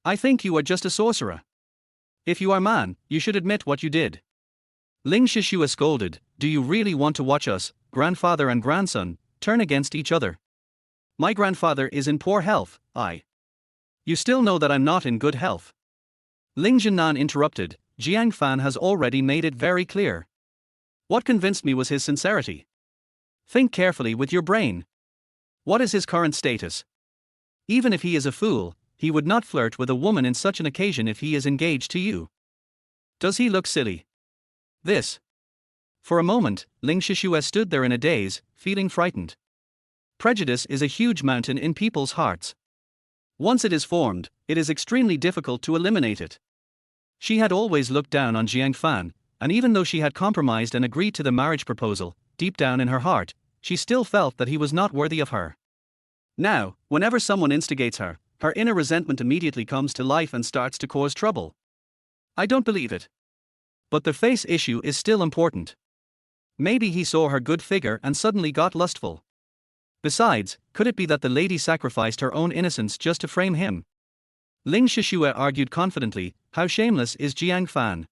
I think you are just a sorcerer. If you are man, you should admit what you did. Ling Shishua scolded, do you really want to watch us, grandfather and grandson, turn against each other? My grandfather is in poor health, You still know that I'm not in good health. Ling Jinan interrupted, Jiang Fan has already made it very clear. What convinced me was his sincerity. Think carefully with your brain. What is his current status? Even if he is a fool, he would not flirt with a woman in such an occasion if he is engaged to you. Does he look silly? This. For a moment, Ling Shishue stood there in a daze, feeling frightened. Prejudice is a huge mountain in people's hearts. Once it is formed, it is extremely difficult to eliminate it. She had always looked down on Jiang Fan, and even though she had compromised and agreed to the marriage proposal, deep down in her heart, she still felt that he was not worthy of her. Now, whenever someone instigates her, her inner resentment immediately comes to life and starts to cause trouble. I don't believe it. But the face issue is still important. Maybe he saw her good figure and suddenly got lustful. Besides, could it be that the lady sacrificed her own innocence just to frame him? Ling Shishue argued confidently, how shameless is Jiang Fan?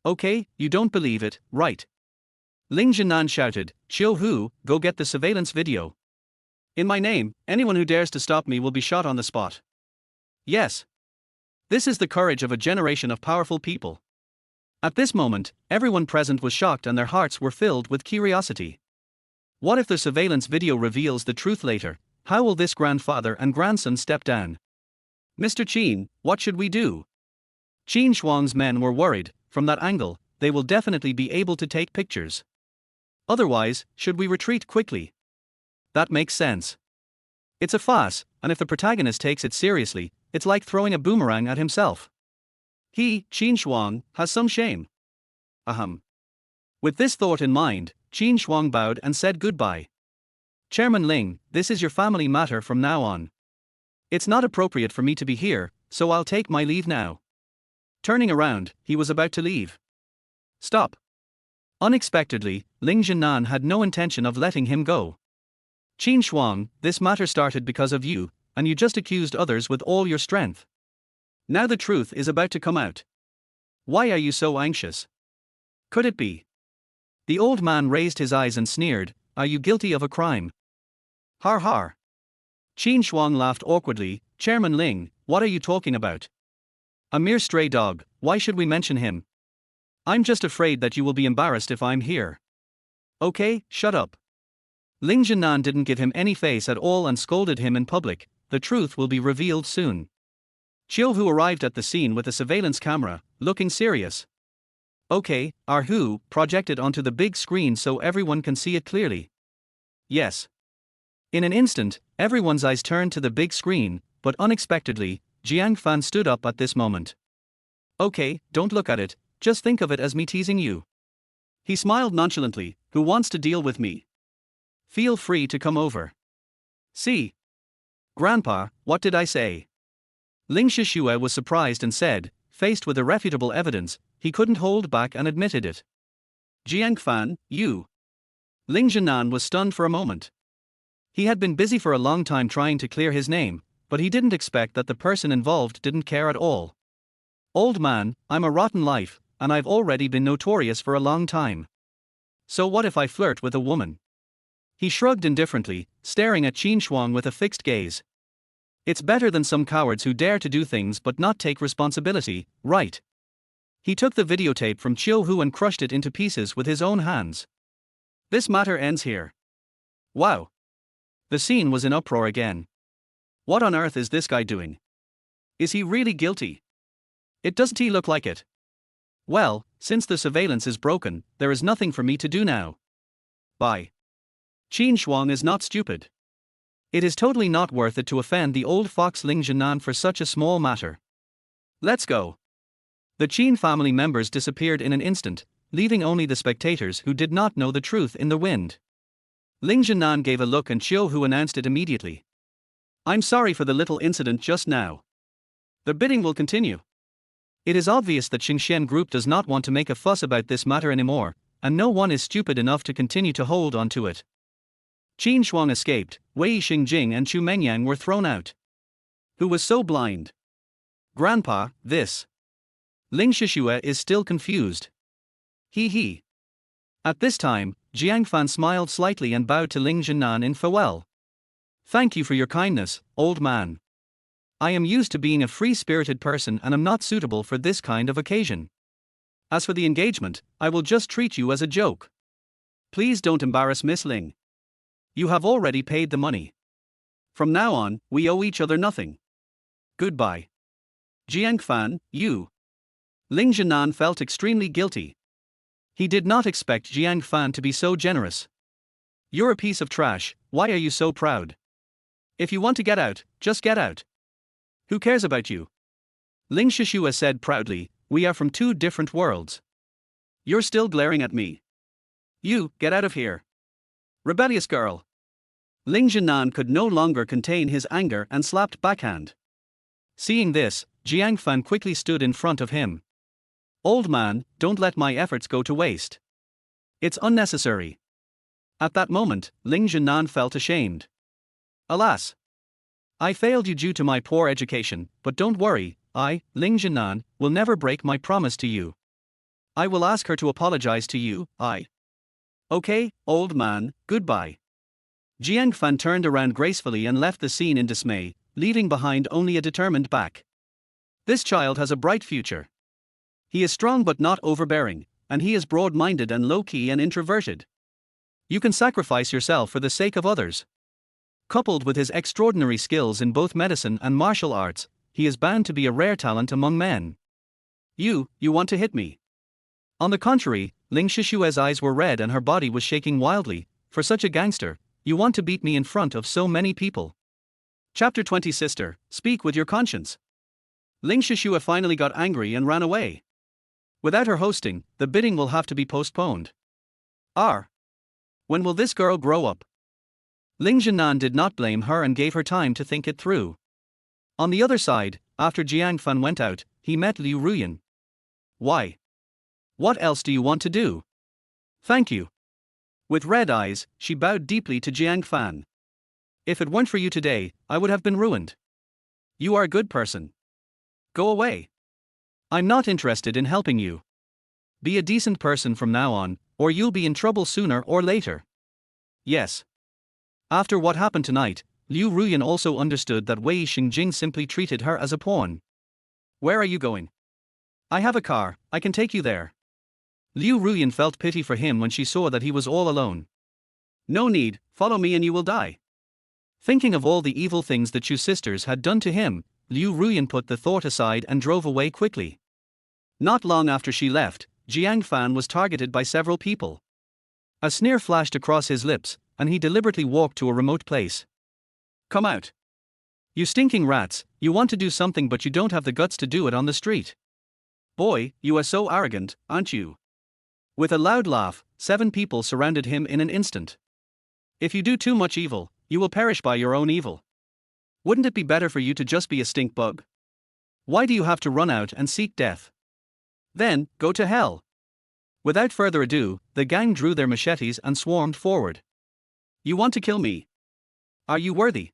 Okay, you don't believe it, right? Ling Jinan shouted, Chiu Hu, go get the surveillance video. In my name, anyone who dares to stop me will be shot on the spot. Yes. This is the courage of a generation of powerful people. At this moment, everyone present was shocked and their hearts were filled with curiosity. What if the surveillance video reveals the truth later? How will this grandfather and grandson step down? Mr. Qin, what should we do? Qin Shuang's men were worried, from that angle, they will definitely be able to take pictures. Otherwise, should we retreat quickly? That makes sense. It's a farce, and if the protagonist takes it seriously, it's like throwing a boomerang at himself. He, Qin Shuang, has some shame. Ahem. With this thought in mind, Qin Shuang bowed and said goodbye. Chairman Ling, this is your family matter from now on. It's not appropriate for me to be here, so I'll take my leave now. Turning around, he was about to leave. Stop. Unexpectedly, Ling Jinan had no intention of letting him go. Qin Shuang, this matter started because of you, and you just accused others with all your strength. Now the truth is about to come out. Why are you so anxious? Could it be? The old man raised his eyes and sneered, are you guilty of a crime? Har har. Qin Shuang laughed awkwardly, Chairman Ling, what are you talking about? A mere stray dog, why should we mention him? I'm just afraid that you will be embarrassed if I'm here. Okay, shut up. Ling Jinan didn't give him any face at all and scolded him in public, the truth will be revealed soon. Chiu Hu arrived at the scene with a surveillance camera, looking serious. Okay, our Hu, projected onto the big screen so everyone can see it clearly. Yes. In an instant, everyone's eyes turned to the big screen, but unexpectedly, Jiang Fan stood up at this moment. Okay, don't look at it, just think of it as me teasing you. He smiled nonchalantly, who wants to deal with me? Feel free to come over. See? Grandpa, what did I say? Ling Shishue was surprised and said, faced with irrefutable evidence, he couldn't hold back and admitted it. Jiang Fan, you. Ling Jinan was stunned for a moment. He had been busy for a long time trying to clear his name, but he didn't expect that the person involved didn't care at all. Old man, I'm a rotten life, and I've already been notorious for a long time. So what if I flirt with a woman? He shrugged indifferently, staring at Qin Shuang with a fixed gaze. It's better than some cowards who dare to do things but not take responsibility, right? He took the videotape from Chiu Hu and crushed it into pieces with his own hands. This matter ends here. Wow. The scene was in uproar again. What on earth is this guy doing? Is he really guilty? It doesn't look like it. Well, since the surveillance is broken, there is nothing for me to do now. Bye. Qin Shuang is not stupid. It is totally not worth it to offend the old fox Ling Jinan for such a small matter. Let's go. The Qin family members disappeared in an instant, leaving only the spectators who did not know the truth in the wind. Ling Jinan gave a look and Chiu Hu announced it immediately. I'm sorry for the little incident just now. The bidding will continue. It is obvious that Xingxian Group does not want to make a fuss about this matter anymore, and no one is stupid enough to continue to hold on to it. Qin Shuang escaped, Wei Xingjing and Chu Mengyang were thrown out. Who was so blind? Grandpa, this. Ling Shishue is still confused. He. At this time, Jiang Fan smiled slightly and bowed to Ling Jinan in farewell. Thank you for your kindness, old man. I am used to being a free-spirited person and am not suitable for this kind of occasion. As for the engagement, I will just treat you as a joke. Please don't embarrass Miss Ling. You have already paid the money. From now on, we owe each other nothing. Goodbye. Jiang Fan, you. Ling Jinan felt extremely guilty. He did not expect Jiang Fan to be so generous. You're a piece of trash, why are you so proud? If you want to get out, just get out. Who cares about you? Ling Shishue said proudly, we are from two different worlds. You're still glaring at me. You, get out of here. Rebellious girl. Ling Jinan could no longer contain his anger and slapped backhand. Seeing this, Jiang Fan quickly stood in front of him. Old man, don't let my efforts go to waste. It's unnecessary. At that moment, Ling Jinan felt ashamed. Alas! I failed you due to my poor education, but don't worry, I, Ling Jinan, will never break my promise to you. I will ask her to apologize to you, Okay, old man, goodbye. Jiang Fan turned around gracefully and left the scene in dismay, leaving behind only a determined back. This child has a bright future. He is strong but not overbearing, and he is broad-minded and low-key and introverted. You can sacrifice yourself for the sake of others. Coupled with his extraordinary skills in both medicine and martial arts, he is bound to be a rare talent among men. You want to hit me. On the contrary, Ling Shishue's eyes were red and her body was shaking wildly. For such a gangster, you want to beat me in front of so many people. Chapter 20. Sister, speak with your conscience. Ling Shishue finally got angry and ran away. Without her hosting, the bidding will have to be postponed. When will this girl grow up? Ling Zhenan did not blame her and gave her time to think it through. On the other side, after Jiang Fan went out, he met Liu Ruyan. Why? What else do you want to do? Thank you. With red eyes, she bowed deeply to Jiang Fan. If it weren't for you today, I would have been ruined. You are a good person. Go away. I'm not interested in helping you. Be a decent person from now on, or you'll be in trouble sooner or later. Yes. After what happened tonight, Liu Ruyan also understood that Wei Xingjing simply treated her as a pawn. Where are you going? I have a car, I can take you there. Liu Ruyan felt pity for him when she saw that he was all alone. No need, follow me and you will die. Thinking of all the evil things the Chu sisters had done to him, Liu Ruyan put the thought aside and drove away quickly. Not long after she left, Jiang Fan was targeted by several people. A sneer flashed across his lips, and he deliberately walked to a remote place. Come out. You stinking rats, you want to do something but you don't have the guts to do it on the street. Boy, you are so arrogant, aren't you? With a loud laugh, 7 people surrounded him in an instant. If you do too much evil, you will perish by your own evil. Wouldn't it be better for you to just be a stink bug? Why do you have to run out and seek death? Then, go to hell. Without further ado, the gang drew their machetes and swarmed forward. You want to kill me? Are you worthy?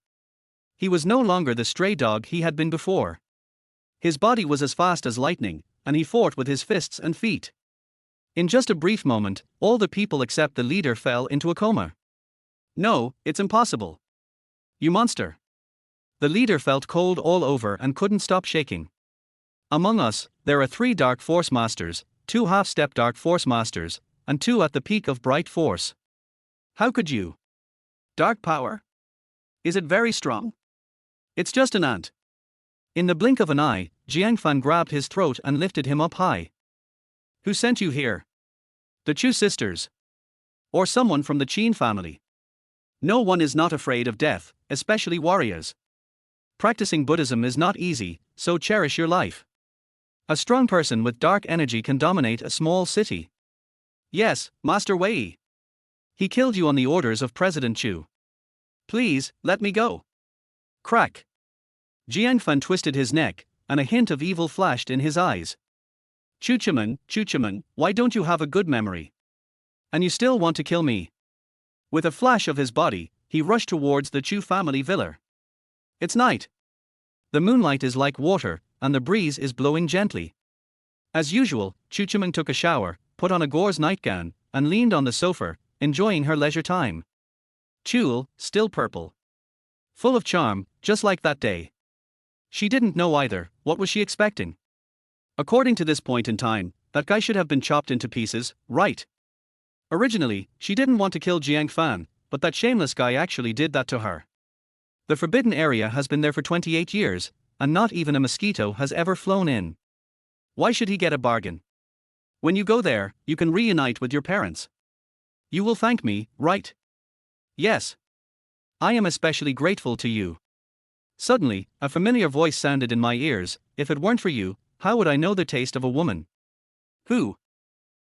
He was no longer the stray dog he had been before. His body was as fast as lightning, and he fought with his fists and feet. In just a brief moment, all the people except the leader fell into a coma. No, it's impossible. You monster. The leader felt cold all over and couldn't stop shaking. Among us, there are 3 Dark Force Masters, 2 half-step Dark Force Masters, and 2 at the peak of Bright Force. How could you? Dark power? Is it very strong? It's just an ant. In the blink of an eye, Jiang Fan grabbed his throat and lifted him up high. Who sent you here? The Chu sisters. Or someone from the Qin family. No one is not afraid of death, especially warriors. Practicing Buddhism is not easy, so cherish your life. A strong person with dark energy can dominate a small city. Yes, Master Wei. He killed you on the orders of President Chu. Please, let me go. Crack. Jiang Fan twisted his neck, and a hint of evil flashed in his eyes. Chuchiman, why don't you have a good memory? And you still want to kill me? With a flash of his body, he rushed towards the Chu family villa. It's night. The moonlight is like water, and the breeze is blowing gently. As usual, Chuchiman took a shower, put on a gauze nightgown, and leaned on the sofa, enjoying her leisure time. Tulle, still purple. Full of charm, just like that day. She didn't know either, what was she expecting? According to this point in time, that guy should have been chopped into pieces, right? Originally, she didn't want to kill Jiang Fan, but that shameless guy actually did that to her. The forbidden area has been there for 28 years, and not even a mosquito has ever flown in. Why should he get a bargain? When you go there, you can reunite with your parents. You will thank me, right? Yes. I am especially grateful to you. Suddenly, a familiar voice sounded in my ears. If it weren't for you, how would I know the taste of a woman? Who?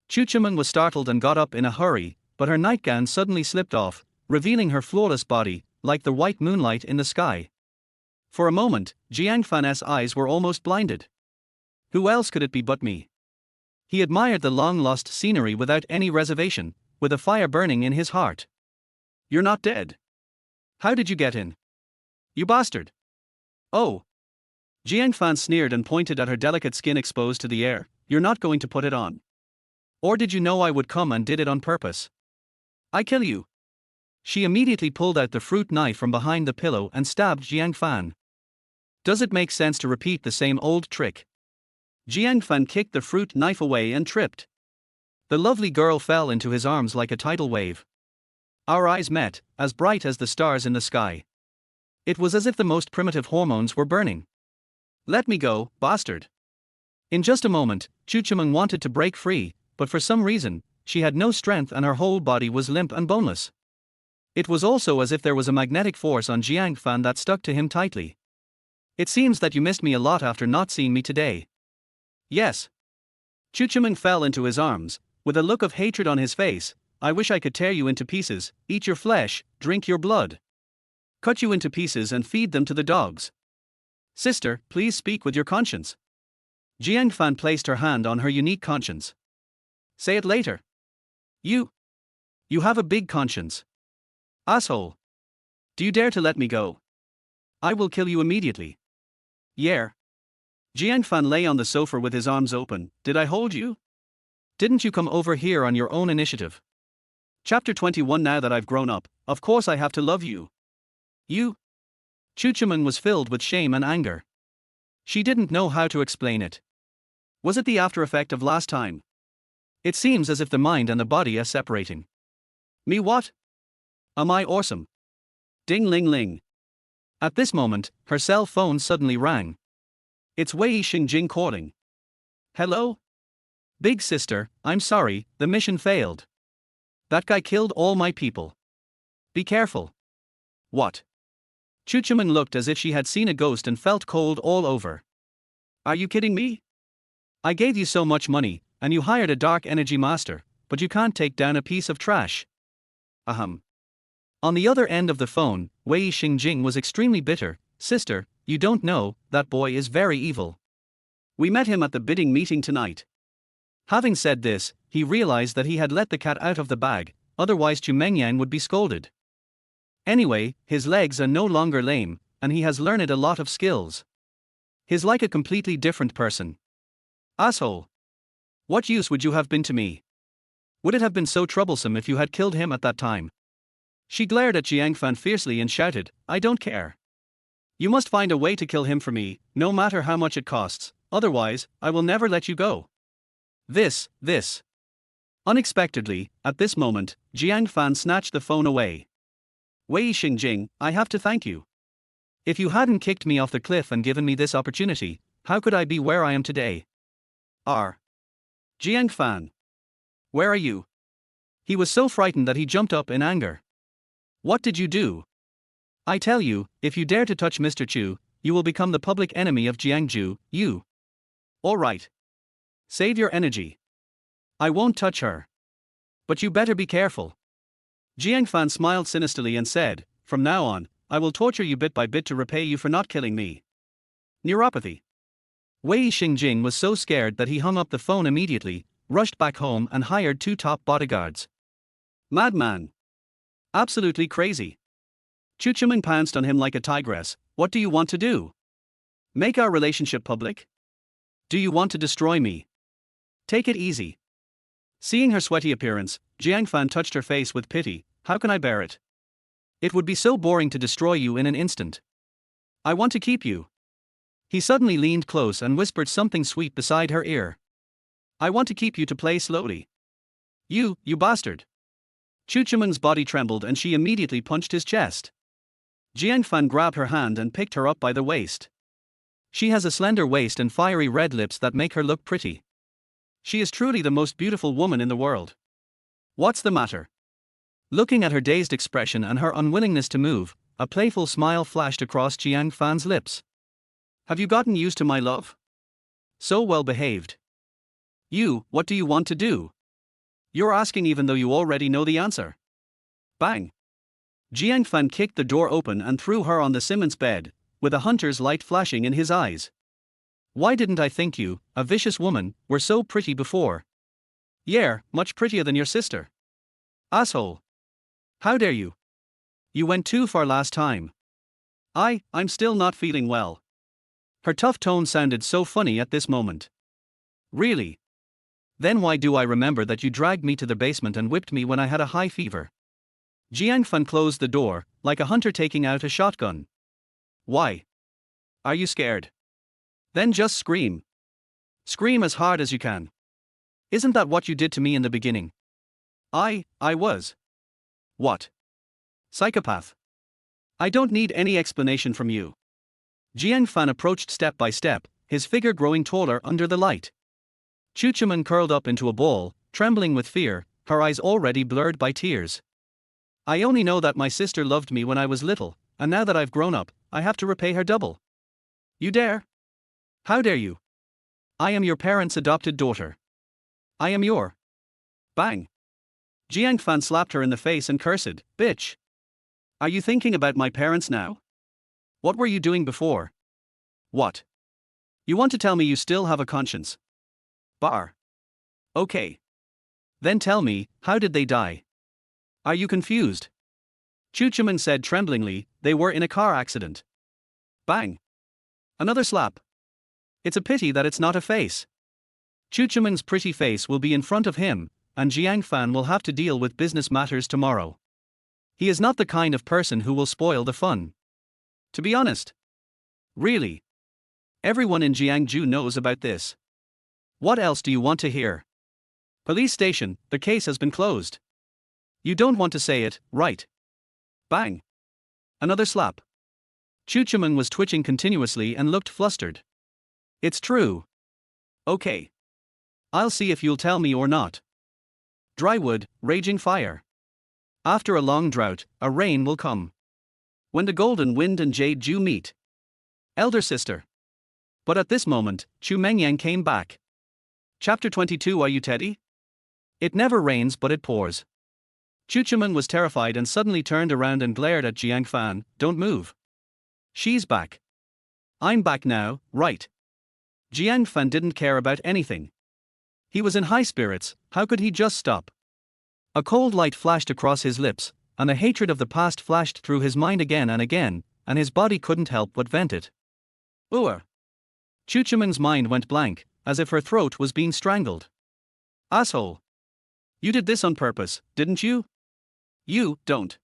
Chuchiman was startled and got up in a hurry, but her nightgown suddenly slipped off, revealing her flawless body, like the white moonlight in the sky. For a moment, Jiang Fan's eyes were almost blinded. Who else could it be but me? He admired the long-lost scenery without any reservation, with a fire burning in his heart. You're not dead. How did you get in? You bastard. Oh. Jiang Fan sneered and pointed at her delicate skin exposed to the air. You're not going to put it on. Or did you know I would come and did it on purpose? I kill you. She immediately pulled out the fruit knife from behind the pillow and stabbed Jiang Fan. Does it make sense to repeat the same old trick? Jiang Fan kicked the fruit knife away and tripped. The lovely girl fell into his arms like a tidal wave. Our eyes met, as bright as the stars in the sky. It was as if the most primitive hormones were burning. Let me go, bastard. In just a moment, Chuchiman wanted to break free, but for some reason, she had no strength and her whole body was limp and boneless. It was also as if there was a magnetic force on Jiang Fan that stuck to him tightly. It seems that you missed me a lot after not seeing me today. Yes. Chu Chimeng fell into his arms, with a look of hatred on his face. I wish I could tear you into pieces, eat your flesh, drink your blood. Cut you into pieces and feed them to the dogs. Sister, please speak with your conscience. Jiang Fan placed her hand on her unique conscience. Say it later. You have a big conscience. Asshole. Do you dare to let me go? I will kill you immediately. Yeah. Jiang Fan lay on the sofa with his arms open. Did I hold you? Didn't you come over here on your own initiative? Chapter 21. Now that I've grown up, of course I have to love you. You? Chu Chimeng was filled with shame and anger. She didn't know how to explain it. Was it the after effect of last time? It seems as if the mind and the body are separating. Me what? Am I awesome? Ding ling ling. At this moment, her cell phone suddenly rang. It's Wei Xingjing calling. Hello? Big sister, I'm sorry, the mission failed. That guy killed all my people. Be careful. What? Chu Chimeng looked as if she had seen a ghost and felt cold all over. Are you kidding me? I gave you so much money, and you hired a dark energy master, but you can't take down a piece of trash. Ahem. On the other end of the phone, Wei Xingjing was extremely bitter. Sister, you don't know, that boy is very evil. We met him at the bidding meeting tonight. Having said this, he realized that he had let the cat out of the bag, otherwise Chu Mengyang would be scolded. Anyway, his legs are no longer lame, and he has learned a lot of skills. He's like a completely different person. Asshole. What use would you have been to me? Would it have been so troublesome if you had killed him at that time? She glared at Jiang Fan fiercely and shouted, I don't care. You must find a way to kill him for me, no matter how much it costs, otherwise, I will never let you go. This. Unexpectedly, at this moment, Jiang Fan snatched the phone away. Wei Xingjing, I have to thank you. If you hadn't kicked me off the cliff and given me this opportunity, how could I be where I am today? Jiang Fan. Where are you? He was so frightened that he jumped up in anger. What did you do? I tell you, if you dare to touch Mr. Chu, you will become the public enemy of Jiangju, you. Alright. Save your energy. I won't touch her. But you better be careful. Jiang Fan smiled sinisterly and said, from now on, I will torture you bit by bit to repay you for not killing me. Neuropathy. Wei Xingjing was so scared that he hung up the phone immediately, rushed back home and hired 2 top bodyguards. Madman. Absolutely crazy. Chu Chimeng pounced on him like a tigress. What do you want to do? Make our relationship public? Do you want to destroy me? Take it easy. Seeing her sweaty appearance, Jiang Fan touched her face with pity. How can I bear it? It would be so boring to destroy you in an instant. I want to keep you. He suddenly leaned close and whispered something sweet beside her ear. I want to keep you to play slowly. You bastard. Chu Chimeng's body trembled and she immediately punched his chest. Jiang Fan grabbed her hand and picked her up by the waist. She has a slender waist and fiery red lips that make her look pretty. She is truly the most beautiful woman in the world. What's the matter? Looking at her dazed expression and her unwillingness to move, a playful smile flashed across Jiang Fan's lips. Have you gotten used to my love? So well behaved. What do you want to do? You're asking even though you already know the answer. Bang. Jiang Fan kicked the door open and threw her on the Simmons bed, with a hunter's light flashing in his eyes. Why didn't I think you, a vicious woman, were so pretty before? Yeah, much prettier than your sister. Asshole. How dare you? You went too far last time. I'm still not feeling well. Her tough tone sounded so funny at this moment. Really? Then why do I remember that you dragged me to the basement and whipped me when I had a high fever? Jiang Fan closed the door, like a hunter taking out a shotgun. Why? Are you scared? Then just scream. Scream as hard as you can. Isn't that what you did to me in the beginning? I was. What? Psychopath. I don't need any explanation from you. Jiang Fan approached step by step, his figure growing taller under the light. Chu Chimeng curled up into a ball, trembling with fear, her eyes already blurred by tears. I only know that my sister loved me when I was little, and now that I've grown up, I have to repay her double. You dare? How dare you? I am your parents' adopted daughter. I am your. Bang. Jiang Fan slapped her in the face and cursed, bitch. Are you thinking about my parents now? What were you doing before? What? You want to tell me you still have a conscience? Bar. Okay. Then tell me, how did they die? Are you confused? Chu Chuman said tremblingly, they were in a car accident. Bang. Another slap. It's a pity that it's not a face. Chu Chuman's pretty face will be in front of him, and Jiang Fan will have to deal with business matters tomorrow. He is not the kind of person who will spoil the fun. To be honest. Really. Everyone in Jiangju knows about this. What else do you want to hear? Police station, the case has been closed. You don't want to say it, right? Bang. Another slap. Chu Chuman was twitching continuously and looked flustered. It's true. Okay. I'll see if you'll tell me or not. Dry wood, raging fire. After a long drought, a rain will come. When the golden wind and jade dew meet. Elder sister. But at this moment, Chu Mengyang came back. Chapter 22. Are you Teddy? It never rains but it pours. Chu Chuman was terrified and suddenly turned around and glared at Jiang Fan. Don't move. She's back. I'm back now, right? Jiang Fan didn't care about anything. He was in high spirits, how could he just stop? A cold light flashed across his lips, and the hatred of the past flashed through his mind again, and his body couldn't help but vent it. Ooh. Chu Chuman's mind went blank, as if her throat was being strangled. Asshole. You did this on purpose, didn't you? You don't.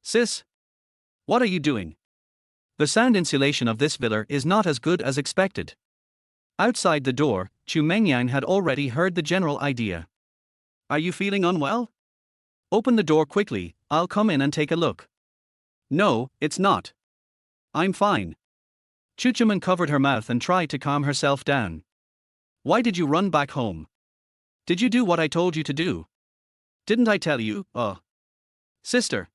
Sis? What are you doing? The sound insulation of this villa is not as good as expected. Outside the door, Chu Mengyang had already heard the general idea. Are you feeling unwell? Open the door quickly, I'll come in and take a look. No, it's not. I'm fine. Chu Chuman covered her mouth and tried to calm herself down. Why did you run back home? Did you do what I told you to do? Didn't I tell you, Sister.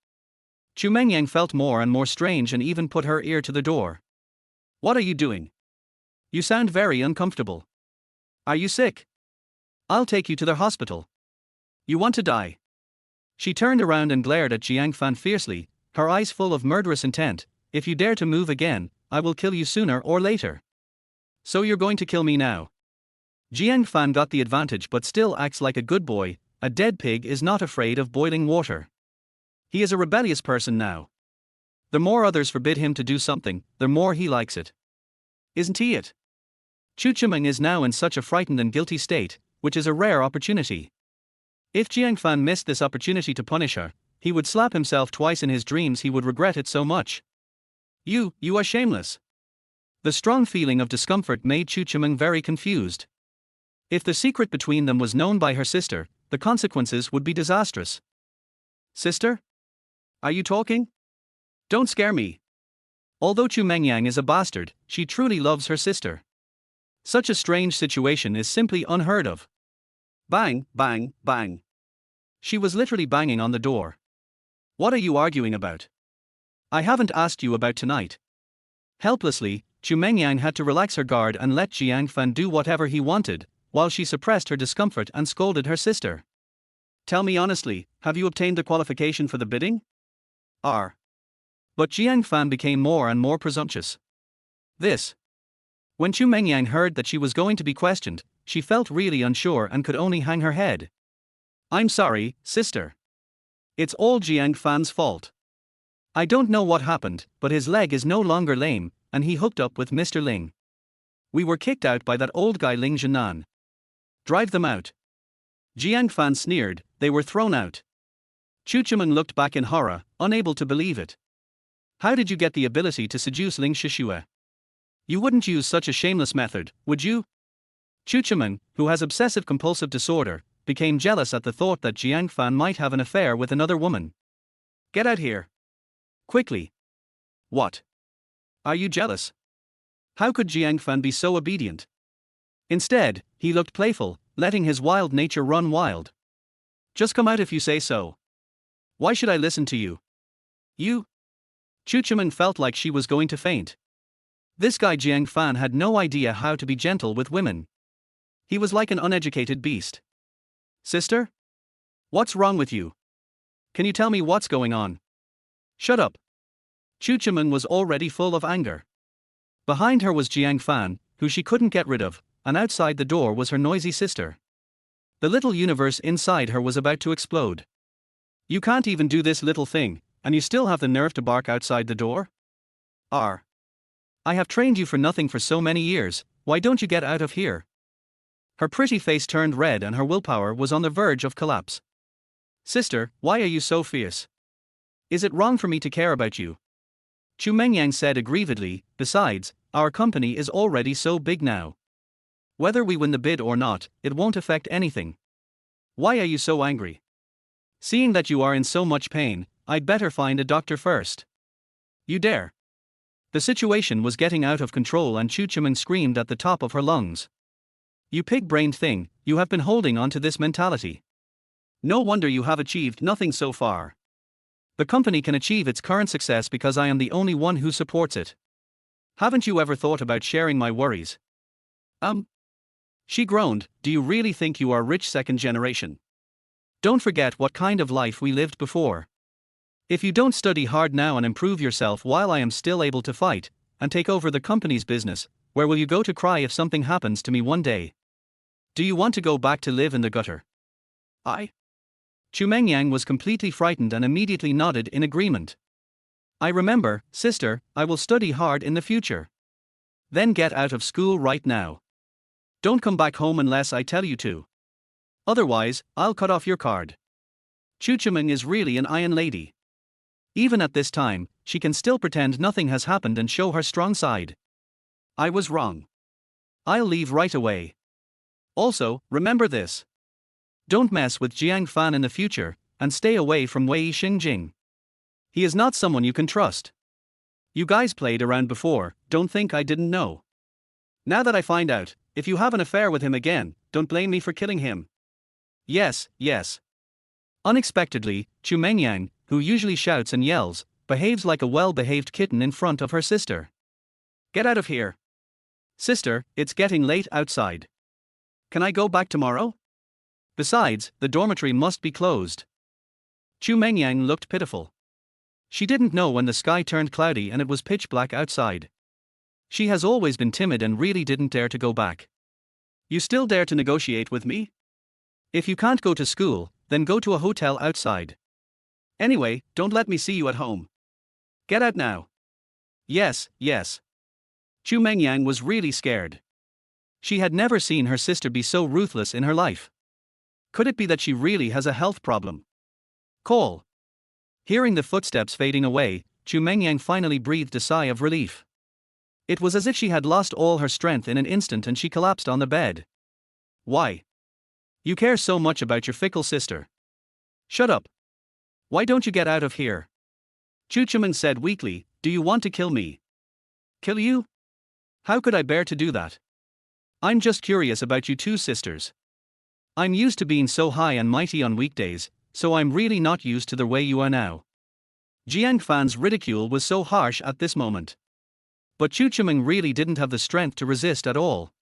Chu Mengyang felt more and more strange and even put her ear to the door. What are you doing? You sound very uncomfortable. Are you sick? I'll take you to the hospital. You want to die? She turned around and glared at Jiang Fan fiercely, her eyes full of murderous intent. If you dare to move again, I will kill you sooner or later. So you're going to kill me now? Jiang Fan got the advantage but still acts like a good boy. A dead pig is not afraid of boiling water. He is a rebellious person now. The more others forbid him to do something, the more he likes it. Isn't he it? Chu Chuman is now in such a frightened and guilty state, which is a rare opportunity. If Jiang Fan missed this opportunity to punish her, he would slap himself twice in his dreams. He would regret it so much. You are shameless. The strong feeling of discomfort made Chu Chuman very confused. If the secret between them was known by her sister, the consequences would be disastrous. Sister? Are you talking? Don't scare me. Although Chu Mengyang is a bastard, she truly loves her sister. Such a strange situation is simply unheard of. Bang, bang, bang. She was literally banging on the door. What are you arguing about? I haven't asked you about tonight. Helplessly, Chu Mengyang had to relax her guard and let Jiang Fan do whatever he wanted, while she suppressed her discomfort and scolded her sister. Tell me honestly, have you obtained the qualification for the bidding? R. But Jiang Fan became more and more presumptuous. This. When Chu Mengyang heard that she was going to be questioned, she felt really unsure and could only hang her head. I'm sorry, sister. It's all Jiang Fan's fault. I don't know what happened, but his leg is no longer lame, and he hooked up with Mr. Ling. We were kicked out by that old guy Ling Zhenan. Drive them out. Jiang Fan sneered, they were thrown out. Chu Chuman looked back in horror, unable to believe it. How did you get the ability to seduce Ling Shishue? You wouldn't use such a shameless method, would you? Chu Chuman, who has obsessive-compulsive disorder, became jealous at the thought that Jiang Fan might have an affair with another woman. Get out here. Quickly. What? Are you jealous? How could Jiang Fan be so obedient? Instead, he looked playful, letting his wild nature run wild. Just come out if you say so. Why should I listen to you? You? Chuchuman felt like she was going to faint. This guy Jiang Fan had no idea how to be gentle with women. He was like an uneducated beast. Sister? What's wrong with you? Can you tell me what's going on? Shut up. Chuchuman was already full of anger. Behind her was Jiang Fan, who she couldn't get rid of, and outside the door was her noisy sister. The little universe inside her was about to explode. You can't even do this little thing, and you still have the nerve to bark outside the door? I have trained you for nothing for so many years, why don't you get out of here? Her pretty face turned red and her willpower was on the verge of collapse. Sister, why are you so fierce? Is it wrong for me to care about you? Chu Mengyang said aggrievedly, besides, our company is already so big now. Whether we win the bid or not, it won't affect anything. Why are you so angry? Seeing that you are in so much pain, I'd better find a doctor first. You dare? The situation was getting out of control and Chu Chimeng screamed at the top of her lungs. You pig-brained thing, you have been holding on to this mentality. No wonder you have achieved nothing so far. The company can achieve its current success because I am the only one who supports it. Haven't you ever thought about sharing my worries? She groaned, do you really think you are rich second generation? Don't forget what kind of life we lived before. If you don't study hard now and improve yourself while I am still able to fight, and take over the company's business, where will you go to cry if something happens to me one day? Do you want to go back to live in the gutter? Chu Mengyang was completely frightened and immediately nodded in agreement. I remember, sister, I will study hard in the future. Then get out of school right now. Don't come back home unless I tell you to. Otherwise, I'll cut off your card. Chu Chimeng is really an iron lady. Even at this time, she can still pretend nothing has happened and show her strong side. I was wrong. I'll leave right away. Also, remember this. Don't mess with Jiang Fan in the future, and stay away from Wei Xingjing. He is not someone you can trust. You guys played around before, don't think I didn't know. Now that I find out, if you have an affair with him again, don't blame me for killing him. Yes. Unexpectedly, Chu Mengyang, who usually shouts and yells, behaves like a well-behaved kitten in front of her sister. Get out of here. Sister, it's getting late outside. Can I go back tomorrow? Besides, the dormitory must be closed. Chu Mengyang looked pitiful. She didn't know when the sky turned cloudy and it was pitch black outside. She has always been timid and really didn't dare to go back. You still dare to negotiate with me? If you can't go to school, then go to a hotel outside. Anyway, don't let me see you at home. Get out now. Yes. Chu Mengyang was really scared. She had never seen her sister be so ruthless in her life. Could it be that she really has a health problem? Call. Hearing the footsteps fading away, Chu Mengyang finally breathed a sigh of relief. It was as if she had lost all her strength in an instant and she collapsed on the bed. Why? You care so much about your fickle sister. Shut up. Why don't you get out of here? Chu Chimeng said weakly, do you want to kill me? Kill you? How could I bear to do that? I'm just curious about you two sisters. I'm used to being so high and mighty on weekdays, so I'm really not used to the way you are now. Jiang Fan's ridicule was so harsh at this moment. But Chu Chimeng really didn't have the strength to resist at all.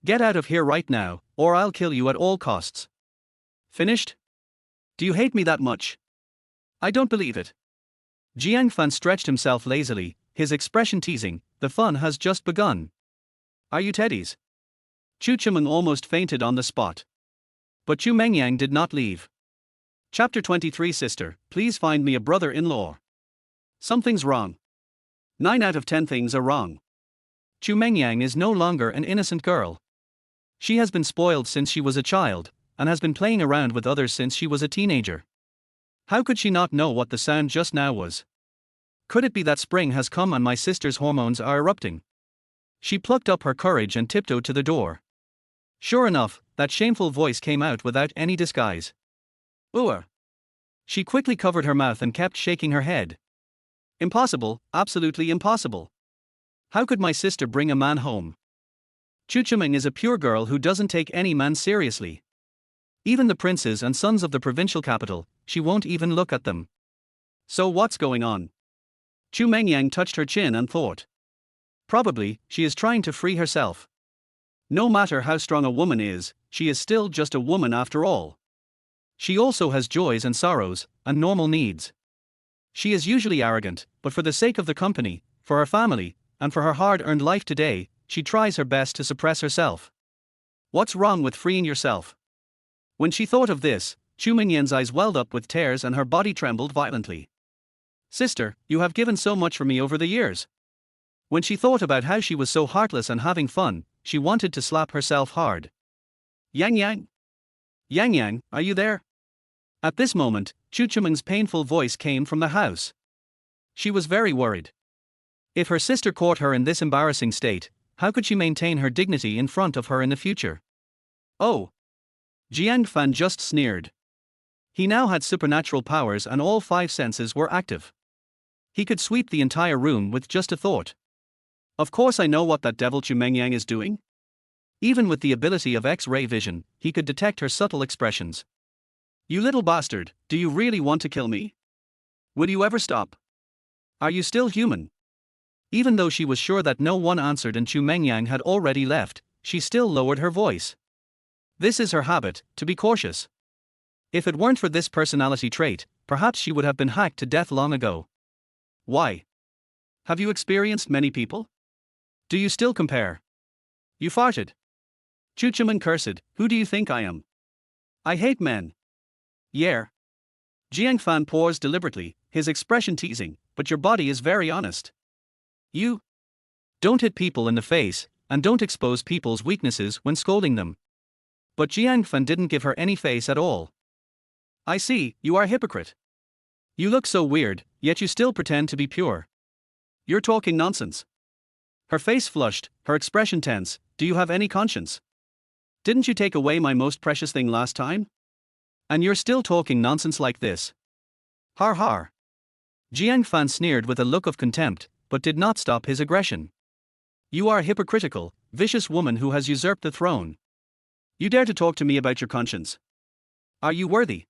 Get out of here right now, or I'll kill you at all costs. Finished? Do you hate me that much? I don't believe it. Jiang Fan stretched himself lazily, his expression teasing, the fun has just begun. Are you teddies? Chu Chimeng almost fainted on the spot. But Chu Mengyang did not leave. Chapter 23 Sister, please find me a brother-in-law. Something's wrong. 9 out of 10 things are wrong. Chu Mengyang is no longer an innocent girl. She has been spoiled since she was a child, and has been playing around with others since she was a teenager. How could she not know what the sound just now was? Could it be that spring has come and my sister's hormones are erupting? She plucked up her courage and tiptoed to the door. Sure enough, that shameful voice came out without any disguise. Ooh. She quickly covered her mouth and kept shaking her head. Impossible, absolutely impossible. How could my sister bring a man home? Chu Chiming is a pure girl who doesn't take any man seriously. Even the princes and sons of the provincial capital, she won't even look at them. So what's going on? Chu Mengyang touched her chin and thought. Probably, she is trying to free herself. No matter how strong a woman is, she is still just a woman after all. She also has joys and sorrows, and normal needs. She is usually arrogant, but for the sake of the company, for her family, and for her hard-earned life today, she tries her best to suppress herself. What's wrong with freeing yourself? When she thought of this, Chu Mingyan's eyes welled up with tears and her body trembled violently. Sister, you have given so much for me over the years. When she thought about how she was so heartless and having fun, she wanted to slap herself hard. Yang Yang? Yang Yang, are you there? At this moment, Chu Chiming's painful voice came from the house. She was very worried. If her sister caught her in this embarrassing state, how could she maintain her dignity in front of her in the future? Oh! Jiang Fan just sneered. He now had supernatural powers and all 5 senses were active. He could sweep the entire room with just a thought. Of course I know what that devil Chu Mengyang is doing. Even with the ability of X-ray vision, he could detect her subtle expressions. You little bastard, do you really want to kill me? Will you ever stop? Are you still human? Even though she was sure that no one answered and Chu Mengyang had already left, she still lowered her voice. This is her habit, to be cautious. If it weren't for this personality trait, perhaps she would have been hacked to death long ago. Why? Have you experienced many people? Do you still compare? You farted. Chu Chiming cursed, who do you think I am? I hate men. Yeah. Jiang Fan paused deliberately, his expression teasing, but your body is very honest. You don't hit people in the face, and don't expose people's weaknesses when scolding them. But Jiang Fan didn't give her any face at all. I see, you are a hypocrite. You look so weird, yet you still pretend to be pure. You're talking nonsense. Her face flushed, her expression tense. Do you have any conscience? Didn't you take away my most precious thing last time? And you're still talking nonsense like this. Har har. Jiang Fan sneered with a look of contempt, but did not stop his aggression. You are a hypocritical, vicious woman who has usurped the throne. You dare to talk to me about your conscience? Are you worthy?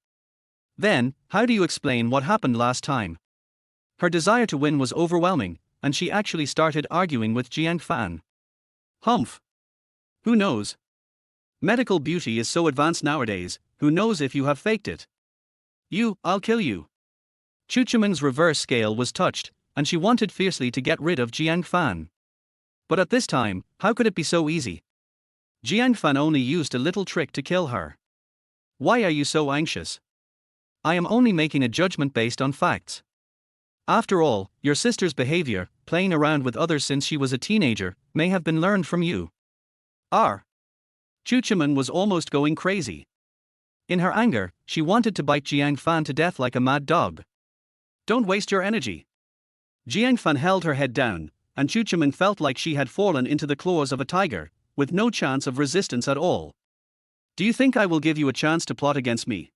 Then, how do you explain what happened last time? Her desire to win was overwhelming, and she actually started arguing with Jiang Fan. Humph. Who knows? Medical beauty is so advanced nowadays, who knows if you have faked it? I'll kill you. Chu Chiming's reverse scale was touched, and she wanted fiercely to get rid of Jiang Fan. But at this time, how could it be so easy? Jiang Fan only used a little trick to kill her. Why are you so anxious? I am only making a judgment based on facts. After all, your sister's behavior, playing around with others since she was a teenager, may have been learned from you. Chu Chiming was almost going crazy. In her anger, she wanted to bite Jiang Fan to death like a mad dog. Don't waste your energy. Jiang Fan held her head down, and Chu Chiming felt like she had fallen into the claws of a tiger, with no chance of resistance at all. Do you think I will give you a chance to plot against me?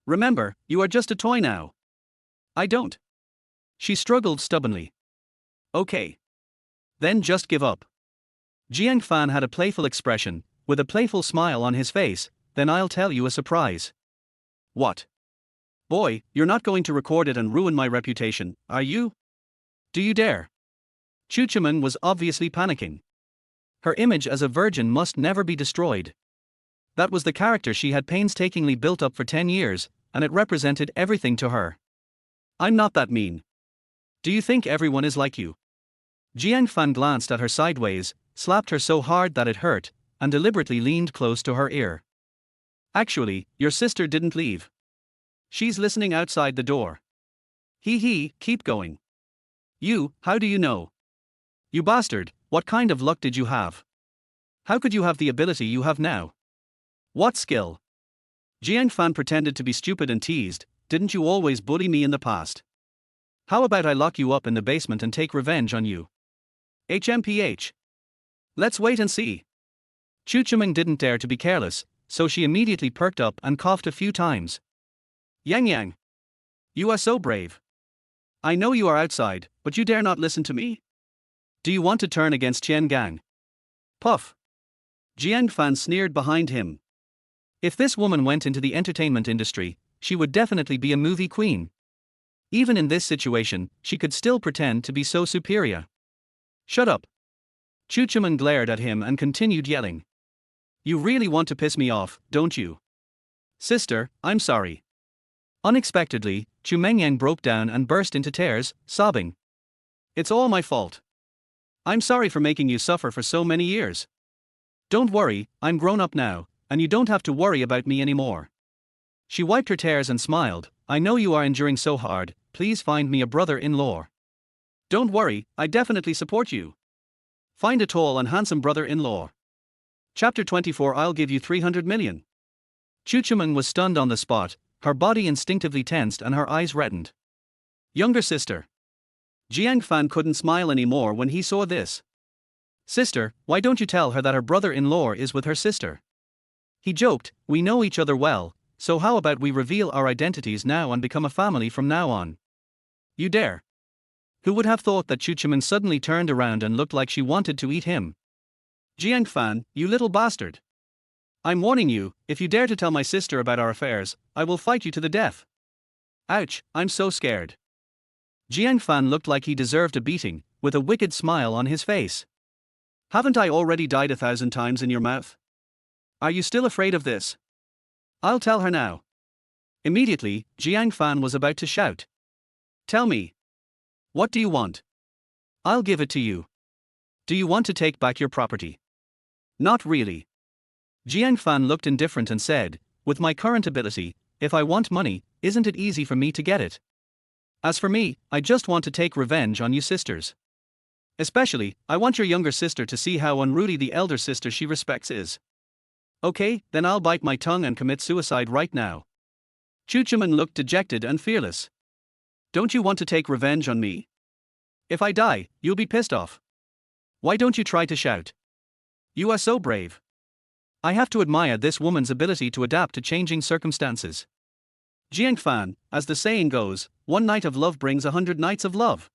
Remember, you are just a toy now. I don't. She struggled stubbornly. Okay. Then just give up. Jiang Fan had a playful expression, with a playful smile on his face. Then I'll tell you a surprise. What? Boy, you're not going to record it and ruin my reputation, are you? Do you dare? Chu Chiming was obviously panicking. Her image as a virgin must never be destroyed. That was the character she had painstakingly built up for 10 years, and it represented everything to her. I'm not that mean. Do you think everyone is like you? Jiang Fan glanced at her sideways, slapped her so hard that it hurt, and deliberately leaned close to her ear. Actually, your sister didn't leave. She's listening outside the door. Keep going. How do you know? You bastard, what kind of luck did you have? How could you have the ability you have now? What skill? Jiang Fan pretended to be stupid and teased, didn't you always bully me in the past? How about I lock you up in the basement and take revenge on you? HMPH. Let's wait and see. Chu Chiming didn't dare to be careless, so she immediately perked up and coughed a few times. Yang Yang. You are so brave. I know you are outside, but you dare not listen to me? Do you want to turn against Qian Gang? Puff. Jiang Fan sneered behind him. If this woman went into the entertainment industry, she would definitely be a movie queen. Even in this situation, she could still pretend to be so superior. Shut up. Chu Chuman glared at him and continued yelling. You really want to piss me off, don't you? Sister, I'm sorry. Unexpectedly, Chu Mengyang broke down and burst into tears, sobbing. It's all my fault. I'm sorry for making you suffer for so many years. Don't worry, I'm grown up now, and you don't have to worry about me anymore. She wiped her tears and smiled. I know you are enduring so hard, please find me a brother-in-law. Don't worry, I definitely support you. Find a tall and handsome brother-in-law. Chapter 24. I'll give you 300 million. Chu Chuman was stunned on the spot, her body instinctively tensed and her eyes reddened. Younger sister. Jiang Fan couldn't smile anymore when he saw this. Sister, why don't you tell her that her brother-in-law is with her sister? He joked, we know each other well, so how about we reveal our identities now and become a family from now on? You dare. Who would have thought that Chu Chuman suddenly turned around and looked like she wanted to eat him? Jiang Fan, you little bastard. I'm warning you, if you dare to tell my sister about our affairs, I will fight you to the death. Ouch, I'm so scared. Jiang Fan looked like he deserved a beating, with a wicked smile on his face. Haven't I already died 1,000 times in your mouth? Are you still afraid of this? I'll tell her now. Immediately, Jiang Fan was about to shout. Tell me. What do you want? I'll give it to you. Do you want to take back your property? Not really. Jiang Fan looked indifferent and said, with my current ability, if I want money, isn't it easy for me to get it? As for me, I just want to take revenge on you sisters. Especially, I want your younger sister to see how unruly the elder sister she respects is. Okay, then I'll bite my tongue and commit suicide right now. Chu Chuman looked dejected and fearless. Don't you want to take revenge on me? If I die, you'll be pissed off. Why don't you try to shout? You are so brave. I have to admire this woman's ability to adapt to changing circumstances. Jiang Fan, as the saying goes, one night of love brings 100 nights of love.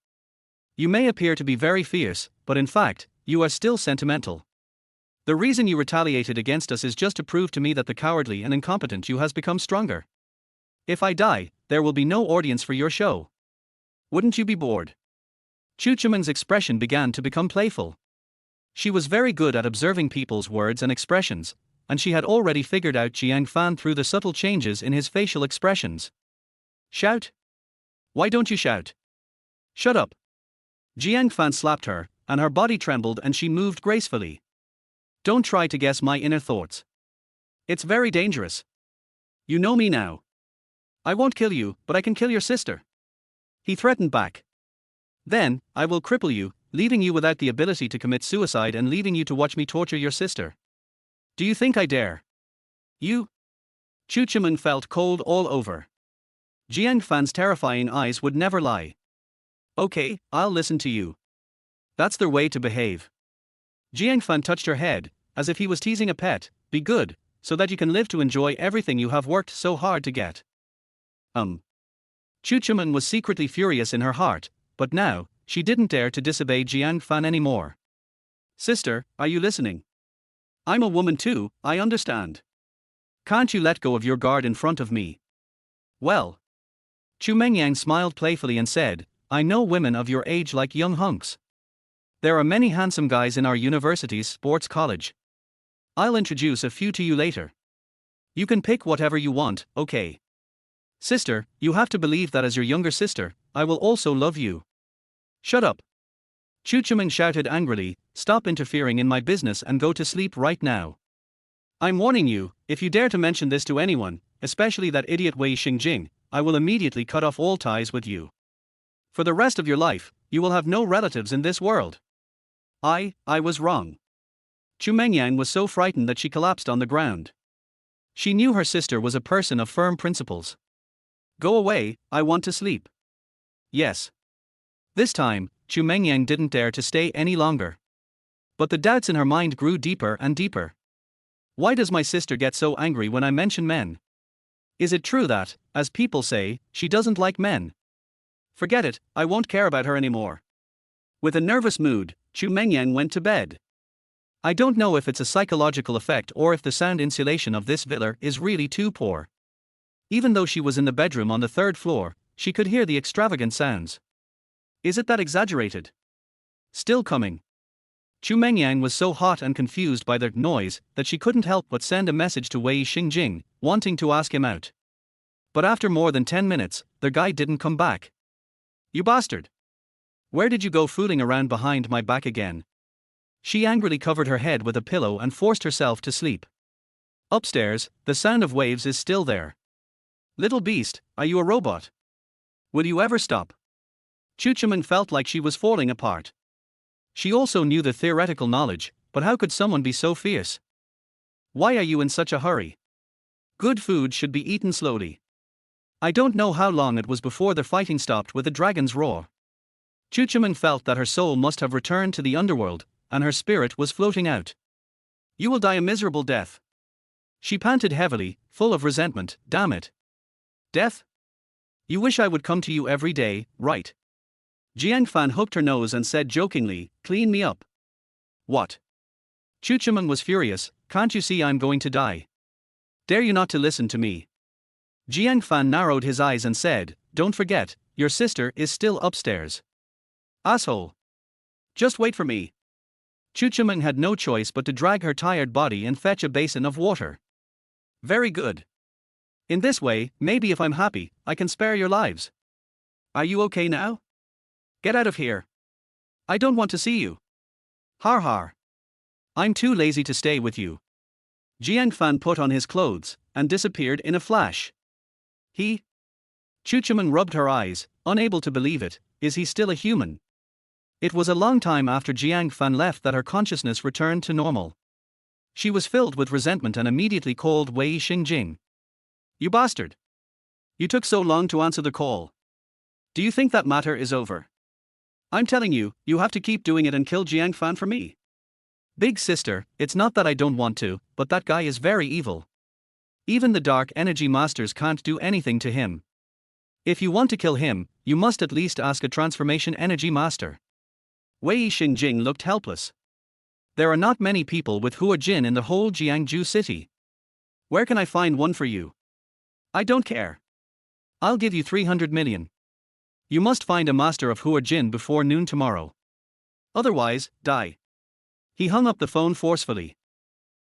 You may appear to be very fierce, but in fact, you are still sentimental. The reason you retaliated against us is just to prove to me that the cowardly and incompetent you has become stronger. If I die, there will be no audience for your show. Wouldn't you be bored? Chu Chuman's expression began to become playful. She was very good at observing people's words and expressions, and she had already figured out Jiang Fan through the subtle changes in his facial expressions. Shout? Why don't you shout? Shut up. Jiang Fan slapped her, and her body trembled and she moved gracefully. Don't try to guess my inner thoughts. It's very dangerous. You know me now. I won't kill you, but I can kill your sister. He threatened back. Then, I will cripple you, leaving you without the ability to commit suicide and leaving you to watch me torture your sister. Do you think I dare? You? Chu Chuman felt cold all over. Jiang Fan's terrifying eyes would never lie. Okay, I'll listen to you. That's their way to behave. Jiang Fan touched her head, as if he was teasing a pet. Be good, so that you can live to enjoy everything you have worked so hard to get. Chu Chuman was secretly furious in her heart, but now, she didn't dare to disobey Jiang Fan anymore. Sister, are you listening? I'm a woman too, I understand. Can't you let go of your guard in front of me? Well. Chu Mengyang smiled playfully and said, I know women of your age like young hunks. There are many handsome guys in our university's sports college. I'll introduce a few to you later. You can pick whatever you want, okay? Sister, you have to believe that as your younger sister, I will also love you. Shut up. Chu Chuman shouted angrily, stop interfering in my business and go to sleep right now. I'm warning you, if you dare to mention this to anyone, especially that idiot Wei Xingjing, I will immediately cut off all ties with you. For the rest of your life, you will have no relatives in this world. I was wrong. Chu Mengyang was so frightened that she collapsed on the ground. She knew her sister was a person of firm principles. Go away, I want to sleep. Yes. This time, Chu Mengyang didn't dare to stay any longer. But the doubts in her mind grew deeper and deeper. Why does my sister get so angry when I mention men? Is it true that, as people say, she doesn't like men? Forget it, I won't care about her anymore. With a nervous mood, Chu Mengyang went to bed. I don't know if it's a psychological effect or if the sound insulation of this villa is really too poor. Even though she was in the bedroom on the third floor, she could hear the extravagant sounds. Is it that exaggerated? Still coming. Chu Mengyang was so hot and confused by the noise that she couldn't help but send a message to Wei Xingjing, wanting to ask him out. But after more than 10 minutes, the guy didn't come back. You bastard! Where did you go fooling around behind my back again? She angrily covered her head with a pillow and forced herself to sleep. Upstairs, the sound of waves is still there. Little beast, are you a robot? Will you ever stop? Chu Chimen felt like she was falling apart. She also knew the theoretical knowledge, but how could someone be so fierce? Why are you in such a hurry? Good food should be eaten slowly. I don't know how long it was before the fighting stopped with the dragon's roar. Chu Chimen felt that her soul must have returned to the underworld, and her spirit was floating out. You will die a miserable death. She panted heavily, full of resentment. Damn it. Death? You wish I would come to you every day, right? Jiang Fan hooked her nose and said jokingly, clean me up. What? Chu Chimen was furious. Can't you see I'm going to die? Dare you not to listen to me? Jiang Fan narrowed his eyes and said, don't forget, your sister is still upstairs. Asshole. Just wait for me. Chu Chimen had no choice but to drag her tired body and fetch a basin of water. Very good. In this way, maybe if I'm happy, I can spare your lives. Are you okay now? Get out of here. I don't want to see you. Har har. I'm too lazy to stay with you. Jiang Fan put on his clothes and disappeared in a flash. He? Chu Chimen rubbed her eyes, unable to believe it. Is he still a human? It was a long time after Jiang Fan left that her consciousness returned to normal. She was filled with resentment and immediately called Wei Xingjing. You bastard! You took so long to answer the call. Do you think that matter is over? I'm telling you, you have to keep doing it and kill Jiang Fan for me. Big sister, it's not that I don't want to, but that guy is very evil. Even the dark energy masters can't do anything to him. If you want to kill him, you must at least ask a transformation energy master. Wei Xingjing looked helpless. There are not many people with Hua Jin in the whole Jiangju city. Where can I find one for you? I don't care. I'll give you 300 million. You must find a master of Hua Jin before noon tomorrow. Otherwise, die. He hung up the phone forcefully.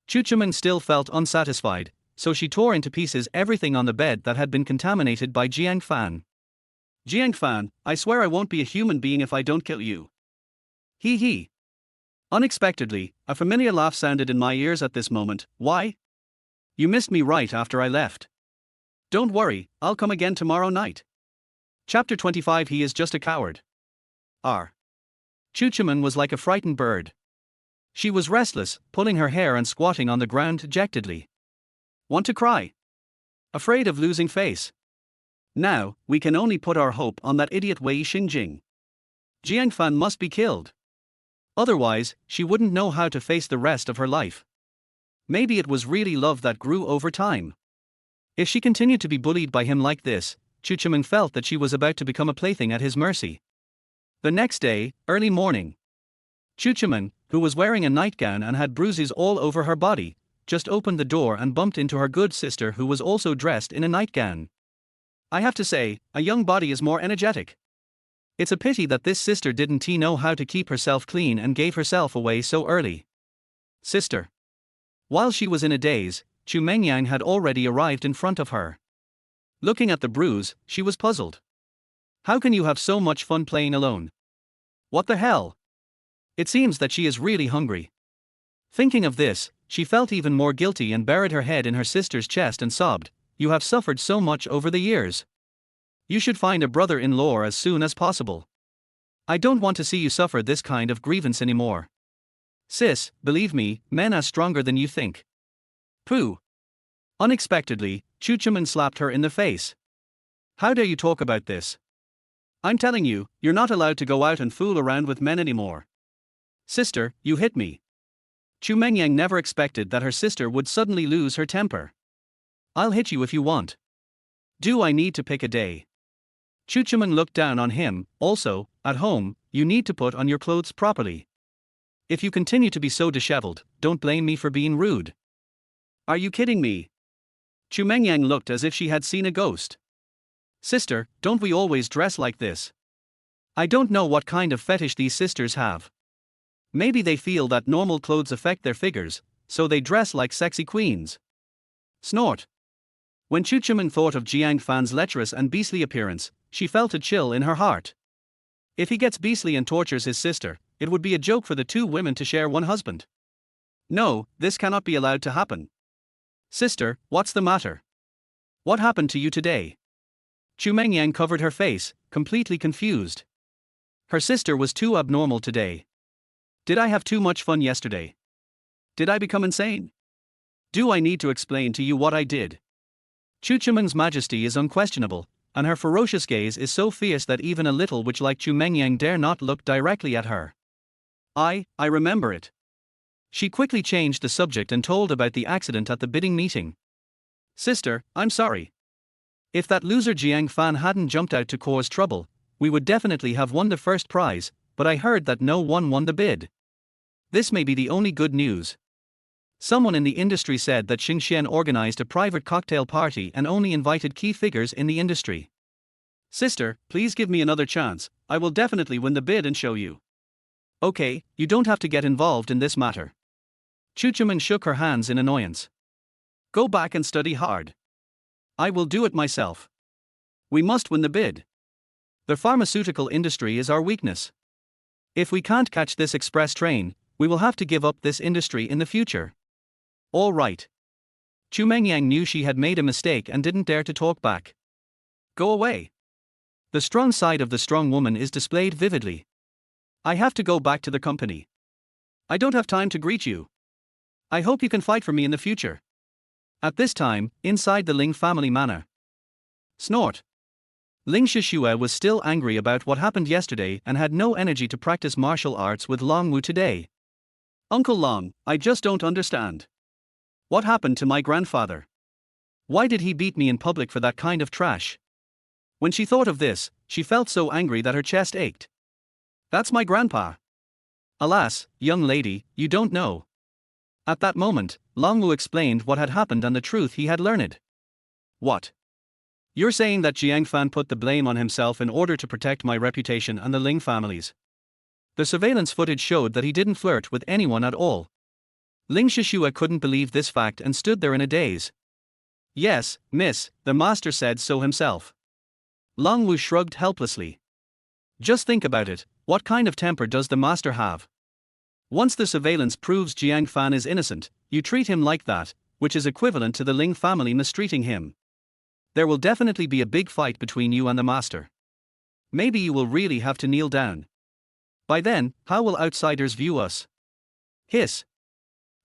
Chu Chimen still felt unsatisfied, so she tore into pieces everything on the bed that had been contaminated by Jiang Fan. Jiang Fan, I swear I won't be a human being if I don't kill you. Hee hee. Unexpectedly, a familiar laugh sounded in my ears at this moment. Why? You missed me right after I left. Don't worry, I'll come again tomorrow night. Chapter 25. He is just a coward. R. Chu Chimen was like a frightened bird. She was restless, pulling her hair and squatting on the ground dejectedly. Want to cry? Afraid of losing face? Now, we can only put our hope on that idiot Wei Xingjing. Jiang Fan must be killed. Otherwise, she wouldn't know how to face the rest of her life. Maybe it was really love that grew over time. If she continued to be bullied by him like this, Chu Chimen felt that she was about to become a plaything at his mercy. The next day, early morning. Chu Chimen, who was wearing a nightgown and had bruises all over her body, just opened the door and bumped into her good sister who was also dressed in a nightgown. I have to say, a young body is more energetic. It's a pity that this sister didn't know how to keep herself clean and gave herself away so early. Sister. While she was in a daze, Chu Mengyang had already arrived in front of her. Looking at the bruise, she was puzzled. How can you have so much fun playing alone? What the hell? It seems that she is really hungry. Thinking of this, she felt even more guilty and buried her head in her sister's chest and sobbed, You have suffered so much over the years. You should find a brother-in-law as soon as possible. I don't want to see you suffer this kind of grievance anymore. Sis, believe me, men are stronger than you think. Pooh. Unexpectedly, Chu Chimen slapped her in the face. How dare you talk about this? I'm telling you, you're not allowed to go out and fool around with men anymore. Sister, you hit me. Chu Mengyang never expected that her sister would suddenly lose her temper. I'll hit you if you want. Do I need to pick a day? Chu Chimen looked down on him. Also, at home, you need to put on your clothes properly. If you continue to be so disheveled, don't blame me for being rude. Are you kidding me? Chu Mengyang looked as if she had seen a ghost. Sister, don't we always dress like this? I don't know what kind of fetish these sisters have. Maybe they feel that normal clothes affect their figures, so they dress like sexy queens. Snort. When Chu Chumen thought of Jiang Fan's lecherous and beastly appearance, she felt a chill in her heart. If he gets beastly and tortures his sister, it would be a joke for the two women to share one husband. No, this cannot be allowed to happen. Sister, what's the matter? What happened to you today? Chu Mengyang covered her face, completely confused. Her sister was too abnormal today. Did I have too much fun yesterday? Did I become insane? Do I need to explain to you what I did? Chu Chumen's majesty is unquestionable, and her ferocious gaze is so fierce that even a little witch like Chu Mengyang dare not look directly at her. I remember it. She quickly changed the subject and told about the accident at the bidding meeting. Sister, I'm sorry. If that loser Jiang Fan hadn't jumped out to cause trouble, we would definitely have won the first prize, but I heard that no one won the bid. This may be the only good news. Someone in the industry said that Xing Xian organized a private cocktail party and only invited key figures in the industry. Sister, please give me another chance, I will definitely win the bid and show you. Okay, you don't have to get involved in this matter. Chu Chumen shook her hands in annoyance. Go back and study hard. I will do it myself. We must win the bid. The pharmaceutical industry is our weakness. If we can't catch this express train, we will have to give up this industry in the future. All right. Chu Mengyang knew she had made a mistake and didn't dare to talk back. Go away. The strong side of the strong woman is displayed vividly. I have to go back to the company. I don't have time to greet you. I hope you can fight for me in the future. At this time, inside the Ling family manor. Snort. Ling Shishue was still angry about what happened yesterday and had no energy to practice martial arts with Long Wu today. Uncle Long, I just don't understand. What happened to my grandfather? Why did he beat me in public for that kind of trash? When she thought of this, she felt so angry that her chest ached. That's my grandpa. Alas, young lady, you don't know. At that moment, Long Wu explained what had happened and the truth he had learned. What? You're saying that Jiang Fan put the blame on himself in order to protect my reputation and the Ling families. The surveillance footage showed that he didn't flirt with anyone at all. Ling Shishue couldn't believe this fact and stood there in a daze. Yes, miss, the master said so himself. Long Wu shrugged helplessly. Just think about it, what kind of temper does the master have? Once the surveillance proves Jiang Fan is innocent, you treat him like that, which is equivalent to the Ling family mistreating him. There will definitely be a big fight between you and the master. Maybe you will really have to kneel down. By then, how will outsiders view us? Hiss.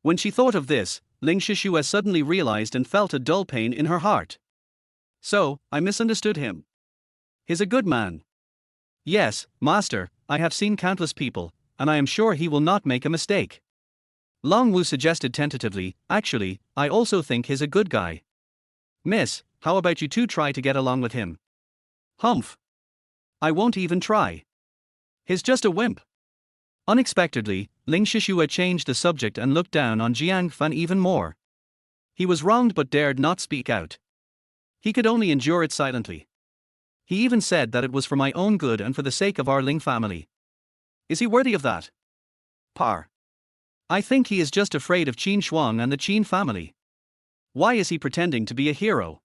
When she thought of this, Ling Shishue suddenly realized and felt a dull pain in her heart. So, I misunderstood him. He's a good man. Yes, master, I have seen countless people, and I am sure he will not make a mistake. Long Wu suggested tentatively, actually, I also think he's a good guy. Miss, how about you two try to get along with him? Humph. I won't even try. He's just a wimp. Unexpectedly, Ling Shishue changed the subject and looked down on Jiang Fan even more. He was wronged but dared not speak out. He could only endure it silently. He even said that it was for my own good and for the sake of our Ling family. Is he worthy of that? Par. I think he is just afraid of Qin Shuang and the Qin family. Why is he pretending to be a hero?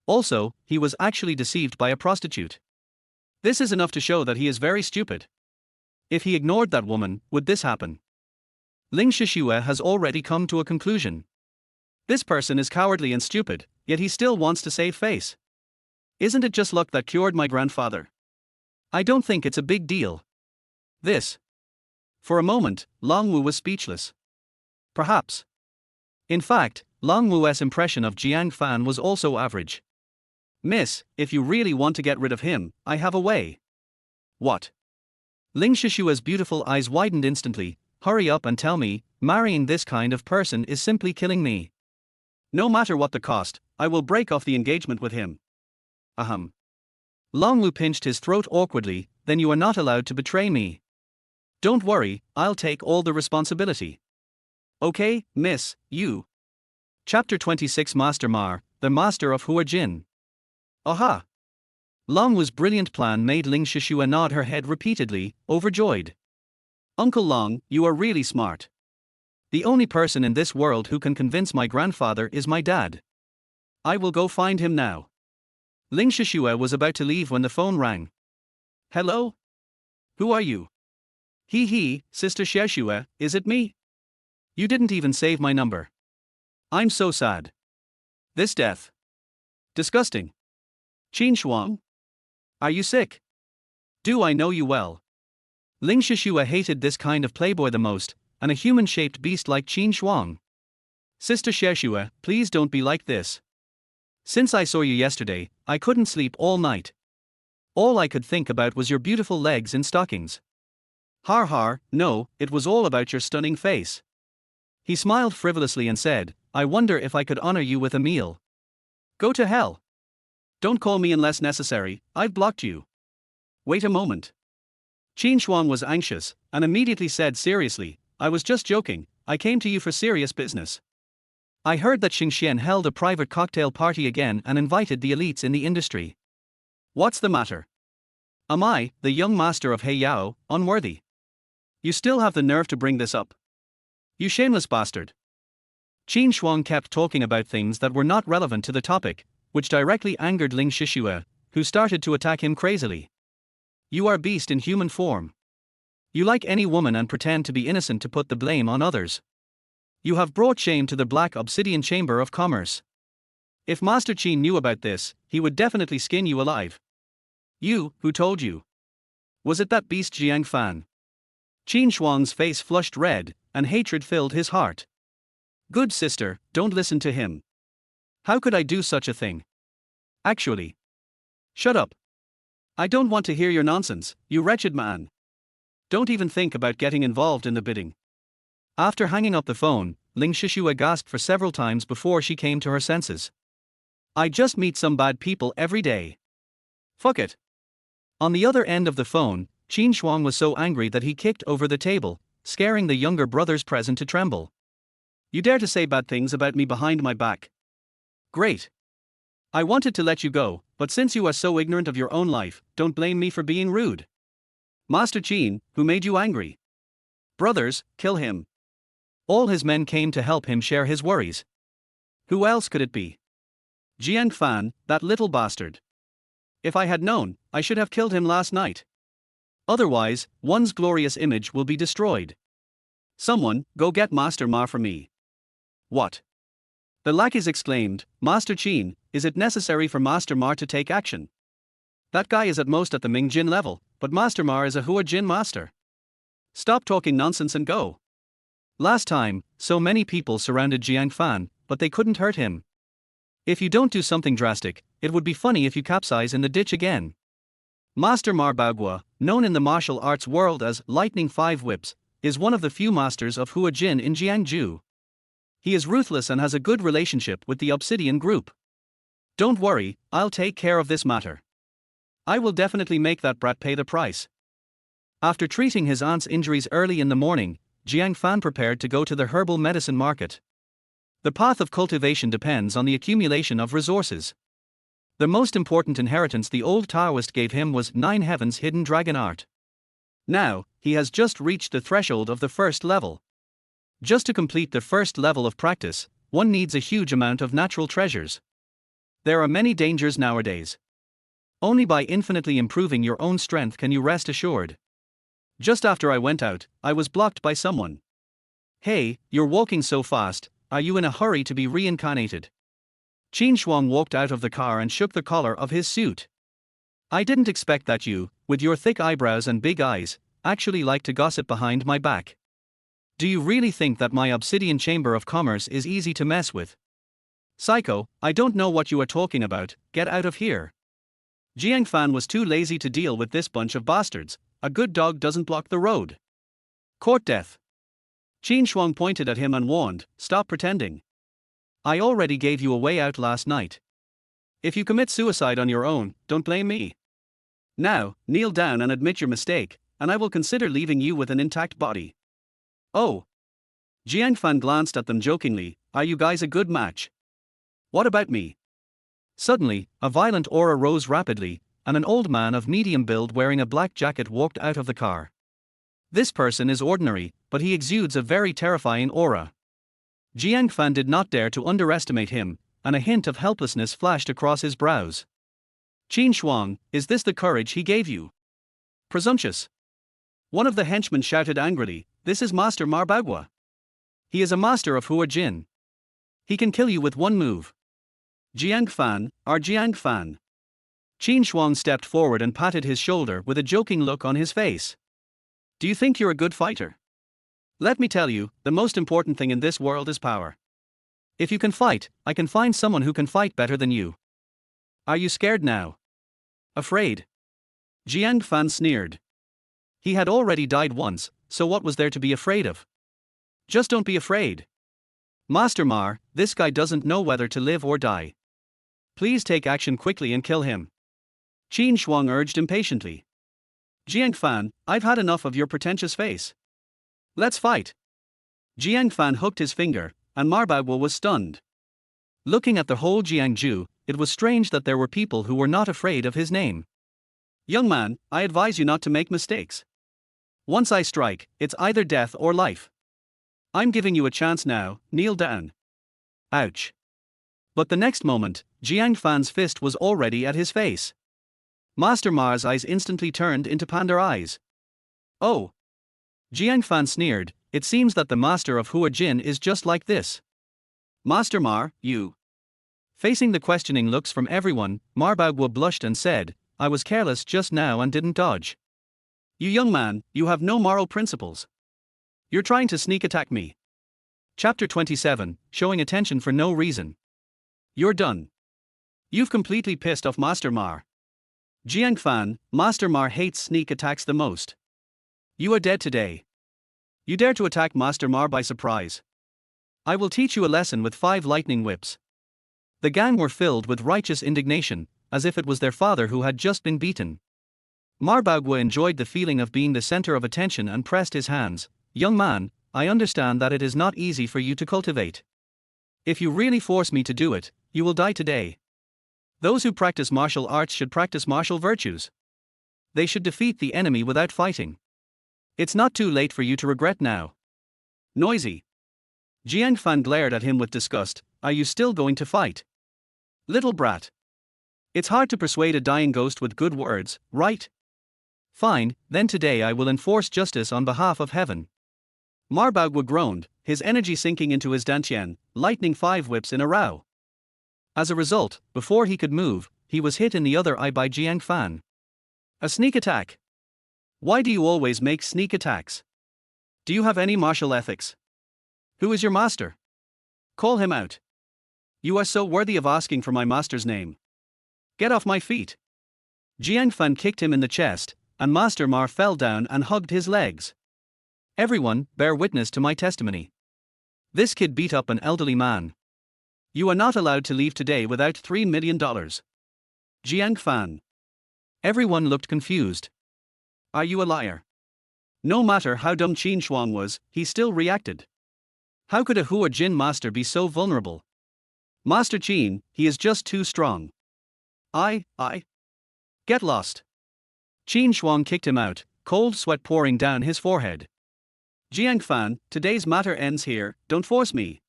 Also, he was actually deceived by a prostitute. This is enough to show that he is very stupid. If he ignored that woman, would this happen? Ling Shishue has already come to a conclusion. This person is cowardly and stupid, yet he still wants to save face. Isn't it just luck that cured my grandfather? I don't think it's a big deal. This. For a moment, Long Wu was speechless. Perhaps. In fact, Long Wu's impression of Jiang Fan was also average. Miss, if you really want to get rid of him, I have a way. What? Ling Shishue's beautiful eyes widened instantly. Hurry up and tell me, marrying this kind of person is simply killing me. No matter what the cost, I will break off the engagement with him. Ahem. Long Wu pinched his throat awkwardly, then you are not allowed to betray me. Don't worry, I'll take all the responsibility. Okay, miss, you. Chapter 26 Master Mar, the Master of Hua Jin. Aha! Long Wu's brilliant plan made Ling Shishua nod her head repeatedly, overjoyed. Uncle Long, you are really smart. The only person in this world who can convince my grandfather is my dad. I will go find him now. Ling Shishua was about to leave when the phone rang. Hello? Who are you? He, Sister Shishua, is it me? You didn't even save my number. I'm so sad. This death. Disgusting. Qin Shuang? Are you sick? Do I know you well? Ling Shishua hated this kind of playboy the most, and a human-shaped beast like Qin Shuang. Sister Shishua, please don't be like this. Since I saw you yesterday, I couldn't sleep all night. All I could think about was your beautiful legs in stockings. Har har, no, it was all about your stunning face. He smiled frivolously and said, I wonder if I could honor you with a meal. Go to hell. Don't call me unless necessary, I've blocked you. Wait a moment. Qin Shuang was anxious, and immediately said seriously, I was just joking, I came to you for serious business. I heard that Xingxian held a private cocktail party again and invited the elites in the industry. What's the matter? Am I, the young master of Heiyao, unworthy? You still have the nerve to bring this up? You shameless bastard. Qin Shuang kept talking about things that were not relevant to the topic, which directly angered Ling Shishua, who started to attack him crazily. You are beast in human form. You like any woman and pretend to be innocent to put the blame on others. You have brought shame to the Black Obsidian Chamber of Commerce. If Master Qin knew about this, he would definitely skin you alive. You, who told you? Was it that beast Jiang Fan? Qin Shuang's face flushed red, and hatred filled his heart. Good sister, don't listen to him. How could I do such a thing? Actually. Shut up. I don't want to hear your nonsense, you wretched man. Don't even think about getting involved in the bidding. After hanging up the phone, Ling Shishua gasped for several times before she came to her senses. I just meet some bad people every day. Fuck it. On the other end of the phone, Qin Shuang was so angry that he kicked over the table, scaring the younger brothers present to tremble. You dare to say bad things about me behind my back? Great. I wanted to let you go, but since you are so ignorant of your own life, don't blame me for being rude. Master Qin, who made you angry? Brothers, kill him. All his men came to help him share his worries. Who else could it be? Jiang Fan, that little bastard. If I had known, I should have killed him last night. Otherwise, one's glorious image will be destroyed. Someone, go get Master Ma for me. What? The lackeys exclaimed, Master Qin, is it necessary for Master Ma to take action? That guy is at most at the Ming Jin level, but Master Ma is a Hua Jin master. Stop talking nonsense and go. Last time, so many people surrounded Jiang Fan, but they couldn't hurt him. If you don't do something drastic, it would be funny if you capsize in the ditch again. Master Mar Baogua, known in the martial arts world as Lightning Five Whips, is one of the few masters of Hua Jin in Jiangju. He is ruthless and has a good relationship with the Obsidian Group. Don't worry, I'll take care of this matter. I will definitely make that brat pay the price. After treating his aunt's injuries early in the morning, Jiang Fan prepared to go to the herbal medicine market. The path of cultivation depends on the accumulation of resources. The most important inheritance the old Taoist gave him was 9 Heavens hidden dragon art. Now, he has just reached the threshold of the first level. Just to complete the first level of practice, one needs a huge amount of natural treasures. There are many dangers nowadays. Only by infinitely improving your own strength can you rest assured. Just after I went out, I was blocked by someone. Hey, you're walking so fast, are you in a hurry to be reincarnated? Qin Shuang walked out of the car and shook the collar of his suit. I didn't expect that you, with your thick eyebrows and big eyes, actually like to gossip behind my back. Do you really think that my Obsidian Chamber of Commerce is easy to mess with? Psycho, I don't know what you are talking about, get out of here. Jiang Fan was too lazy to deal with this bunch of bastards. A good dog doesn't block the road. Court death. Qin Shuang pointed at him and warned, stop pretending. I already gave you a way out last night. If you commit suicide on your own, don't blame me. Now, kneel down and admit your mistake, and I will consider leaving you with an intact body. Oh. Jiang Fan glanced at them jokingly, are you guys a good match? What about me? Suddenly, a violent aura rose rapidly, and an old man of medium build wearing a black jacket walked out of the car. This person is ordinary, but he exudes a very terrifying aura. Jiang Fan did not dare to underestimate him, and a hint of helplessness flashed across his brows. Qin Shuang, is this the courage he gave you? Presumptuous. One of the henchmen shouted angrily, this is Master Marbagua. He is a master of Hua Jin. He can kill you with one move. Jiang Fan, our Jiang Fan. Qin Shuang stepped forward and patted his shoulder with a joking look on his face. Do you think you're a good fighter? Let me tell you, the most important thing in this world is power. If you can fight, I can find someone who can fight better than you. Are you scared now? Afraid? Jiang Fan sneered. He had already died once, so what was there to be afraid of? Just don't be afraid. Master Mar, this guy doesn't know whether to live or die. Please take action quickly and kill him. Qin Shuang urged impatiently. Jiang Fan, I've had enough of your pretentious face. Let's fight. Jiang Fan hooked his finger, and Marbagua was stunned. Looking at the whole Jiangju, it was strange that there were people who were not afraid of his name. Young man, I advise you not to make mistakes. Once I strike, it's either death or life. I'm giving you a chance now, kneel down. Ouch. But the next moment, Jiang Fan's fist was already at his face. Master Mar's eyes instantly turned into panda eyes. Oh. Jiang Fan sneered, it seems that the master of Hua Jin is just like this. Master Mar, you. Facing the questioning looks from everyone, Marbagua blushed and said, I was careless just now and didn't dodge. You young man, you have no moral principles. You're trying to sneak attack me. Chapter 27, showing attention for no reason. You're done. You've completely pissed off Master Mar. Jiang Fan, Master Mar hates sneak attacks the most. You are dead today. You dare to attack Master Mar by surprise. I will teach you a lesson with 5 lightning whips. The gang were filled with righteous indignation, as if it was their father who had just been beaten. Marbagua enjoyed the feeling of being the center of attention and pressed his hands. Young man, I understand that it is not easy for you to cultivate. If you really force me to do it, you will die today. Those who practice martial arts should practice martial virtues. They should defeat the enemy without fighting. It's not too late for you to regret now. Noisy. Jiang Fan glared at him with disgust, are you still going to fight? Little brat. It's hard to persuade a dying ghost with good words, right? Fine, then today I will enforce justice on behalf of heaven. Marbagua groaned, his energy sinking into his dantian, lightning 5 whips in a row. As a result, before he could move, he was hit in the other eye by Jiang Fan. A sneak attack. Why do you always make sneak attacks? Do you have any martial ethics? Who is your master? Call him out. You are so worthy of asking for my master's name. Get off my feet. Jiang Fan kicked him in the chest, and Master Mar fell down and hugged his legs. Everyone, bear witness to my testimony. This kid beat up an elderly man. You are not allowed to leave today without $3 million. Jiang Fan. Everyone looked confused. Are you a liar? No matter how dumb Qin Shuang was, he still reacted. How could a Hua Jin master be so vulnerable? Master Qin, he is just too strong. I. Get lost. Qin Shuang kicked him out, cold sweat pouring down his forehead. Jiang Fan, today's matter ends here, don't force me.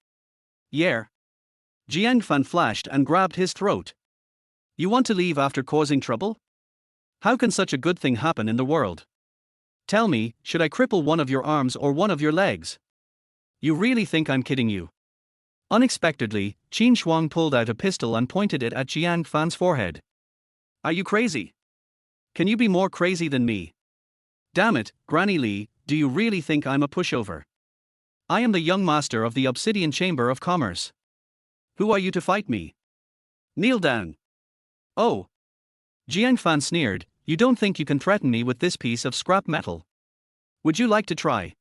Yeah. Jiang Fan flashed and grabbed his throat. You want to leave after causing trouble? How can such a good thing happen in the world? Tell me, should I cripple one of your arms or one of your legs? You really think I'm kidding you? Unexpectedly, Qin Shuang pulled out a pistol and pointed it at Jiang Fan's forehead. Are you crazy? Can you be more crazy than me? Damn it, Granny Lee, do you really think I'm a pushover? I am the young master of the Obsidian Chamber of Commerce. Who are you to fight me? Kneel down. Oh. Jiang Fan sneered, you don't think you can threaten me with this piece of scrap metal? Would you like to try?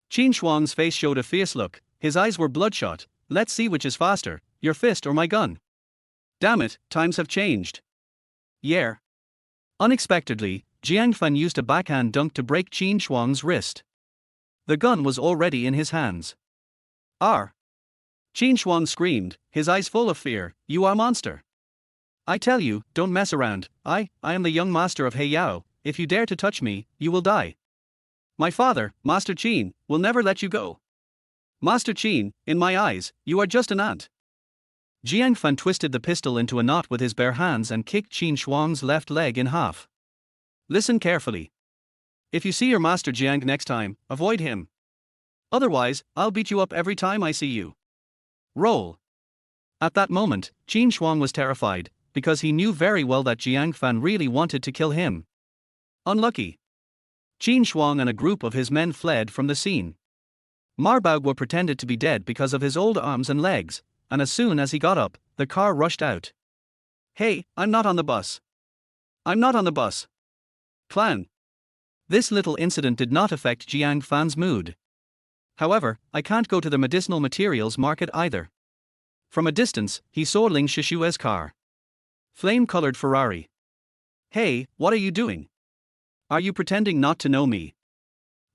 Qin Shuang's face showed a fierce look, his eyes were bloodshot. Let's see which is faster, your fist or my gun. Damn it, times have changed. Yeah. Unexpectedly, Jiang Fan used a backhand dunk to break Qin Shuang's wrist. The gun was already in his hands. "R!" Qin Shuang screamed, his eyes full of fear. "You are monster! I tell you, don't mess around. I am the young master of Heiyao. If you dare to touch me, you will die. My father, Master Qin, will never let you go. Master Qin, in my eyes, you are just an ant." Jiang Fan twisted the pistol into a knot with his bare hands and kicked Qin Shuang's left leg in half. "Listen carefully. If you see your master Jiang next time, avoid him. Otherwise, I'll beat you up every time I see you. Roll." At that moment, Qin Shuang was terrified, because he knew very well that Jiang Fan really wanted to kill him. Unlucky. Qin Shuang and a group of his men fled from the scene. Marbagua pretended to be dead because of his old arms and legs, and as soon as he got up, the car rushed out. "Hey, I'm not on the bus. I'm not on the bus. Clan." This little incident did not affect Jiang Fan's mood. "However, I can't go to the medicinal materials market either." From a distance, he saw Ling Shishue's car. Flame-colored Ferrari. "Hey, what are you doing? Are you pretending not to know me?"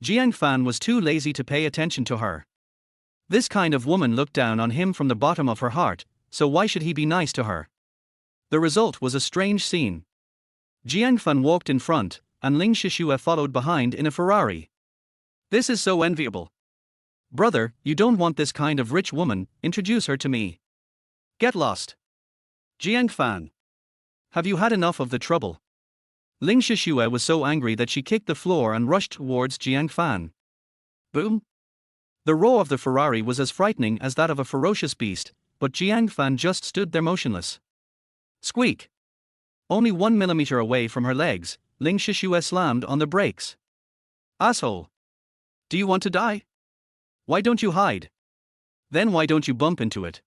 Jiang Fan was too lazy to pay attention to her. This kind of woman looked down on him from the bottom of her heart, so why should he be nice to her? The result was a strange scene. Jiang Fan walked in front, and Ling Shishue followed behind in a Ferrari. "This is so enviable. Brother, you don't want this kind of rich woman, introduce her to me." "Get lost. Jiang Fan. Have you had enough of the trouble?" Ling Shishue was so angry that she kicked the floor and rushed towards Jiang Fan. Boom! The roar of the Ferrari was as frightening as that of a ferocious beast, but Jiang Fan just stood there motionless. Squeak! Only 1 millimeter away from her legs, Ling Shishue slammed on the brakes. "Asshole! Do you want to die? Why don't you hide? Then why don't you bump into it?"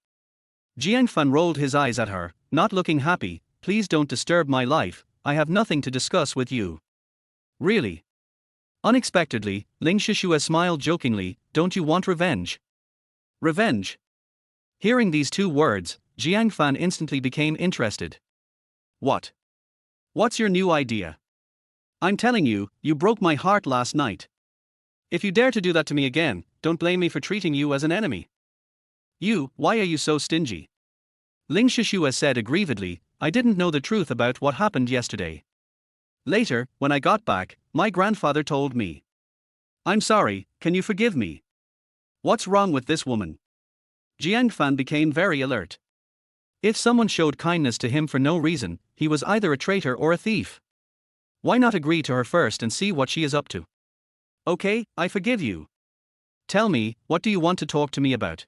Jiang Fan rolled his eyes at her, not looking happy. "Please don't disturb my life, I have nothing to discuss with you." "Really?" Unexpectedly, Ling Shishue smiled jokingly. "Don't you want revenge?" "Revenge?" Hearing these two words, Jiang Fan instantly became interested. "What? What's your new idea? I'm telling you, you broke my heart last night. If you dare to do that to me again, don't blame me for treating you as an enemy." Why are you so stingy?" Ling Shishue said aggrievedly. "I didn't know the truth about what happened yesterday. Later, when I got back, my grandfather told me. I'm sorry, can you forgive me?" "What's wrong with this woman?" Jiang Fan became very alert. If someone showed kindness to him for no reason, he was either a traitor or a thief. Why not agree to her first and see what she is up to? "Okay, I forgive you. Tell me, what do you want to talk to me about?"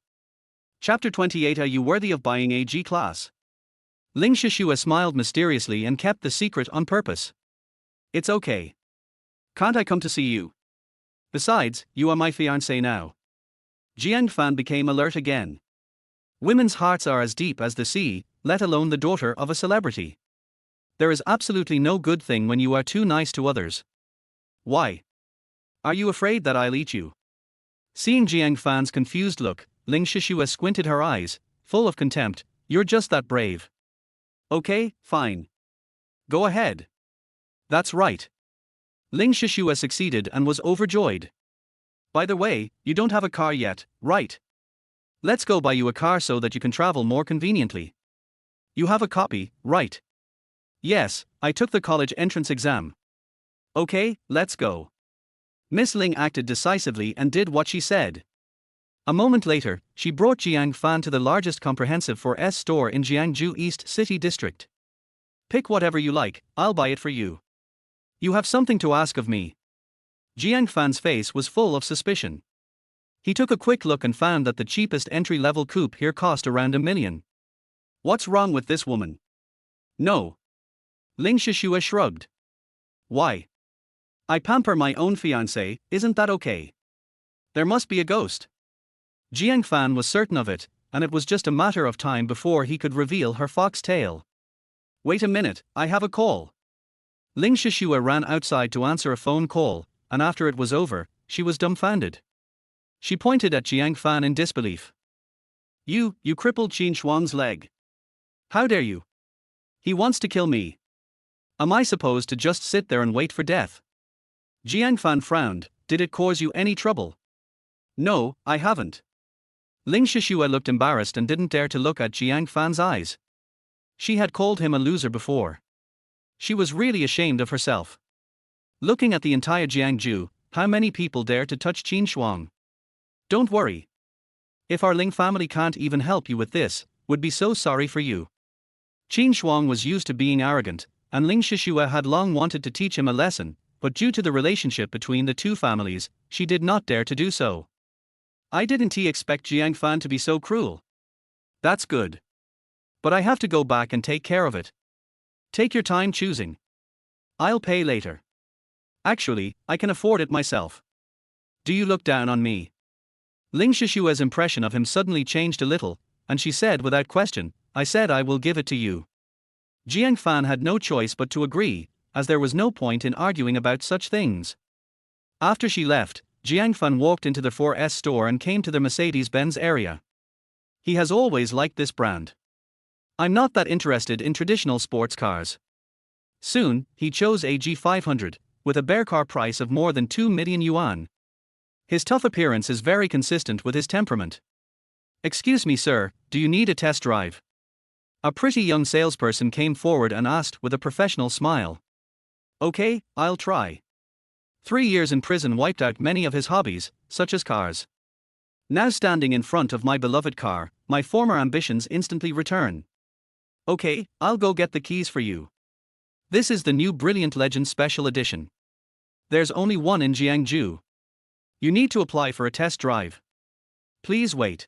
Chapter 28. Are you worthy of buying a G-Class? Ling Shishue smiled mysteriously and kept the secret on purpose. "It's okay. Can't I come to see you? Besides, you are my fiancée now." Jiang Fan became alert again. Women's hearts are as deep as the sea, let alone the daughter of a celebrity. There is absolutely no good thing when you are too nice to others. "Why? Are you afraid that I'll eat you?" Seeing Jiang Fan's confused look, Ling Shishue squinted her eyes, full of contempt. "You're just that brave. Okay, fine. Go ahead." "That's right." Ling Shishue succeeded and was overjoyed. "By the way, you don't have a car yet, right? Let's go buy you a car so that you can travel more conveniently. You have a copy, right?" "Yes, I took the college entrance exam." "Okay, let's go." Miss Ling acted decisively and did what she said. A moment later, she brought Jiang Fan to the largest comprehensive 4S store in Jiangju East City District. "Pick whatever you like, I'll buy it for you." "You have something to ask of me." Jiang Fan's face was full of suspicion. He took a quick look and found that the cheapest entry-level coupe here cost around $1 million. What's wrong with this woman? No. Ling Shishue shrugged. Why? I pamper my own fiancé, isn't that okay? There must be a ghost. Jiang Fan was certain of it, and it was just a matter of time before he could reveal her fox tail. Wait a minute, I have a call. Ling Shishue ran outside to answer a phone call, and after it was over, she was dumbfounded. She pointed at Jiang Fan in disbelief. You crippled Qin Shuang's leg. How dare you? He wants to kill me. Am I supposed to just sit there and wait for death? Jiang Fan frowned. Did it cause you any trouble? No, I haven't. Ling Shishua looked embarrassed and didn't dare to look at Jiang Fan's eyes. She had called him a loser before. She was really ashamed of herself. Looking at the entire Jiangju, how many people dare to touch Qin Shuang? Don't worry. If our Ling family can't even help you with this, would be so sorry for you. Qin Shuang was used to being arrogant, and Ling Shishua had long wanted to teach him a lesson, but due to the relationship between the two families, she did not dare to do so. I didn't expect Jiang Fan to be so cruel. That's good. But I have to go back and take care of it. Take your time choosing. I'll pay later. Actually, I can afford it myself. Do you look down on me? Ling Shishua's impression of him suddenly changed a little, and she said without question, I said I will give it to you. Jiang Fan had no choice but to agree, as there was no point in arguing about such things. After she left, Jiang Fan walked into the 4S store and came to the Mercedes-Benz area. He has always liked this brand. I'm not that interested in traditional sports cars. Soon, he chose a G500, with a bare car price of more than 2 million yuan. His tough appearance is very consistent with his temperament. Excuse me, sir, do you need a test drive? A pretty young salesperson came forward and asked with a professional smile. Okay, I'll try. 3 years in prison wiped out many of his hobbies, such as cars. Now standing in front of my beloved car, my former ambitions instantly return. Okay, I'll go get the keys for you. This is the new Brilliant Legend Special Edition. There's only one in Jiangju. You need to apply for a test drive. Please wait.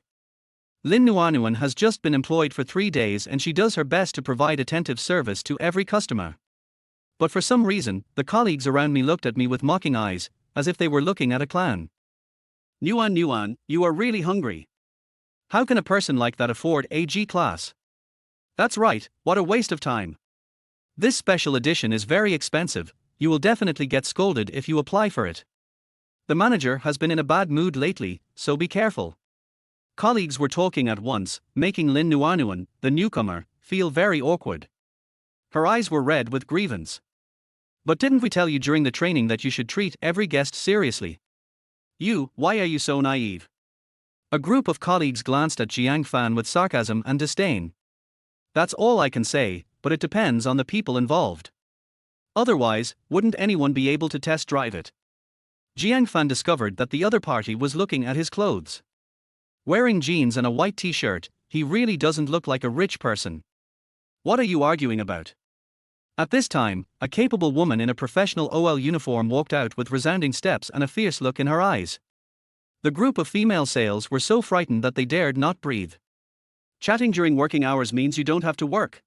Lin Nuanuan has just been employed for 3 days and she does her best to provide attentive service to every customer. But for some reason, the colleagues around me looked at me with mocking eyes, as if they were looking at a clown. Nuan, you are really hungry. How can a person like that afford a G-class? That's right, what a waste of time. This special edition is very expensive, you will definitely get scolded if you apply for it. The manager has been in a bad mood lately, so be careful. Colleagues were talking at once, making Lin Nuanuan, the newcomer, feel very awkward. Her eyes were red with grievance. But didn't we tell you during the training that you should treat every guest seriously? Why are you so naive? A group of colleagues glanced at Jiang Fan with sarcasm and disdain. That's all I can say, but it depends on the people involved. Otherwise, wouldn't anyone be able to test drive it? Jiang Fan discovered that the other party was looking at his clothes. Wearing jeans and a white t-shirt, he really doesn't look like a rich person. What are you arguing about? At this time, a capable woman in a professional OL uniform walked out with resounding steps and a fierce look in her eyes. The group of female sales were so frightened that they dared not breathe. Chatting during working hours means you don't have to work.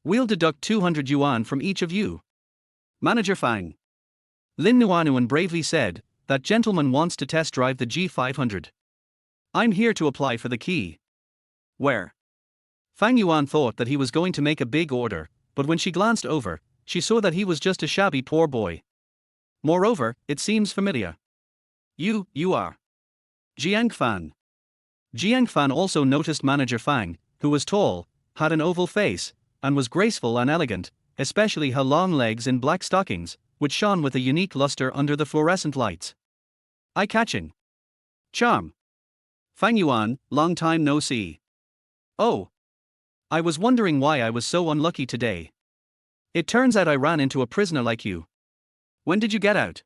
We'll deduct 200 yuan from each of you. Manager Fang. Lin Nuanuan bravely said, that gentleman wants to test drive the G500. I'm here to apply for the key. Where? Fang Yuan thought that he was going to make a big order, but when she glanced over, she saw that he was just a shabby poor boy. Moreover, it seems familiar. You are Jiang Fan. Jiang Fan also noticed Manager Fang, who was tall, had an oval face, and was graceful and elegant, especially her long legs in black stockings, which shone with a unique luster under the fluorescent lights. Eye-catching. Charm. Fang Yuan, long time no see. Oh. I was wondering why I was so unlucky today. It turns out I ran into a prisoner like you. When did you get out?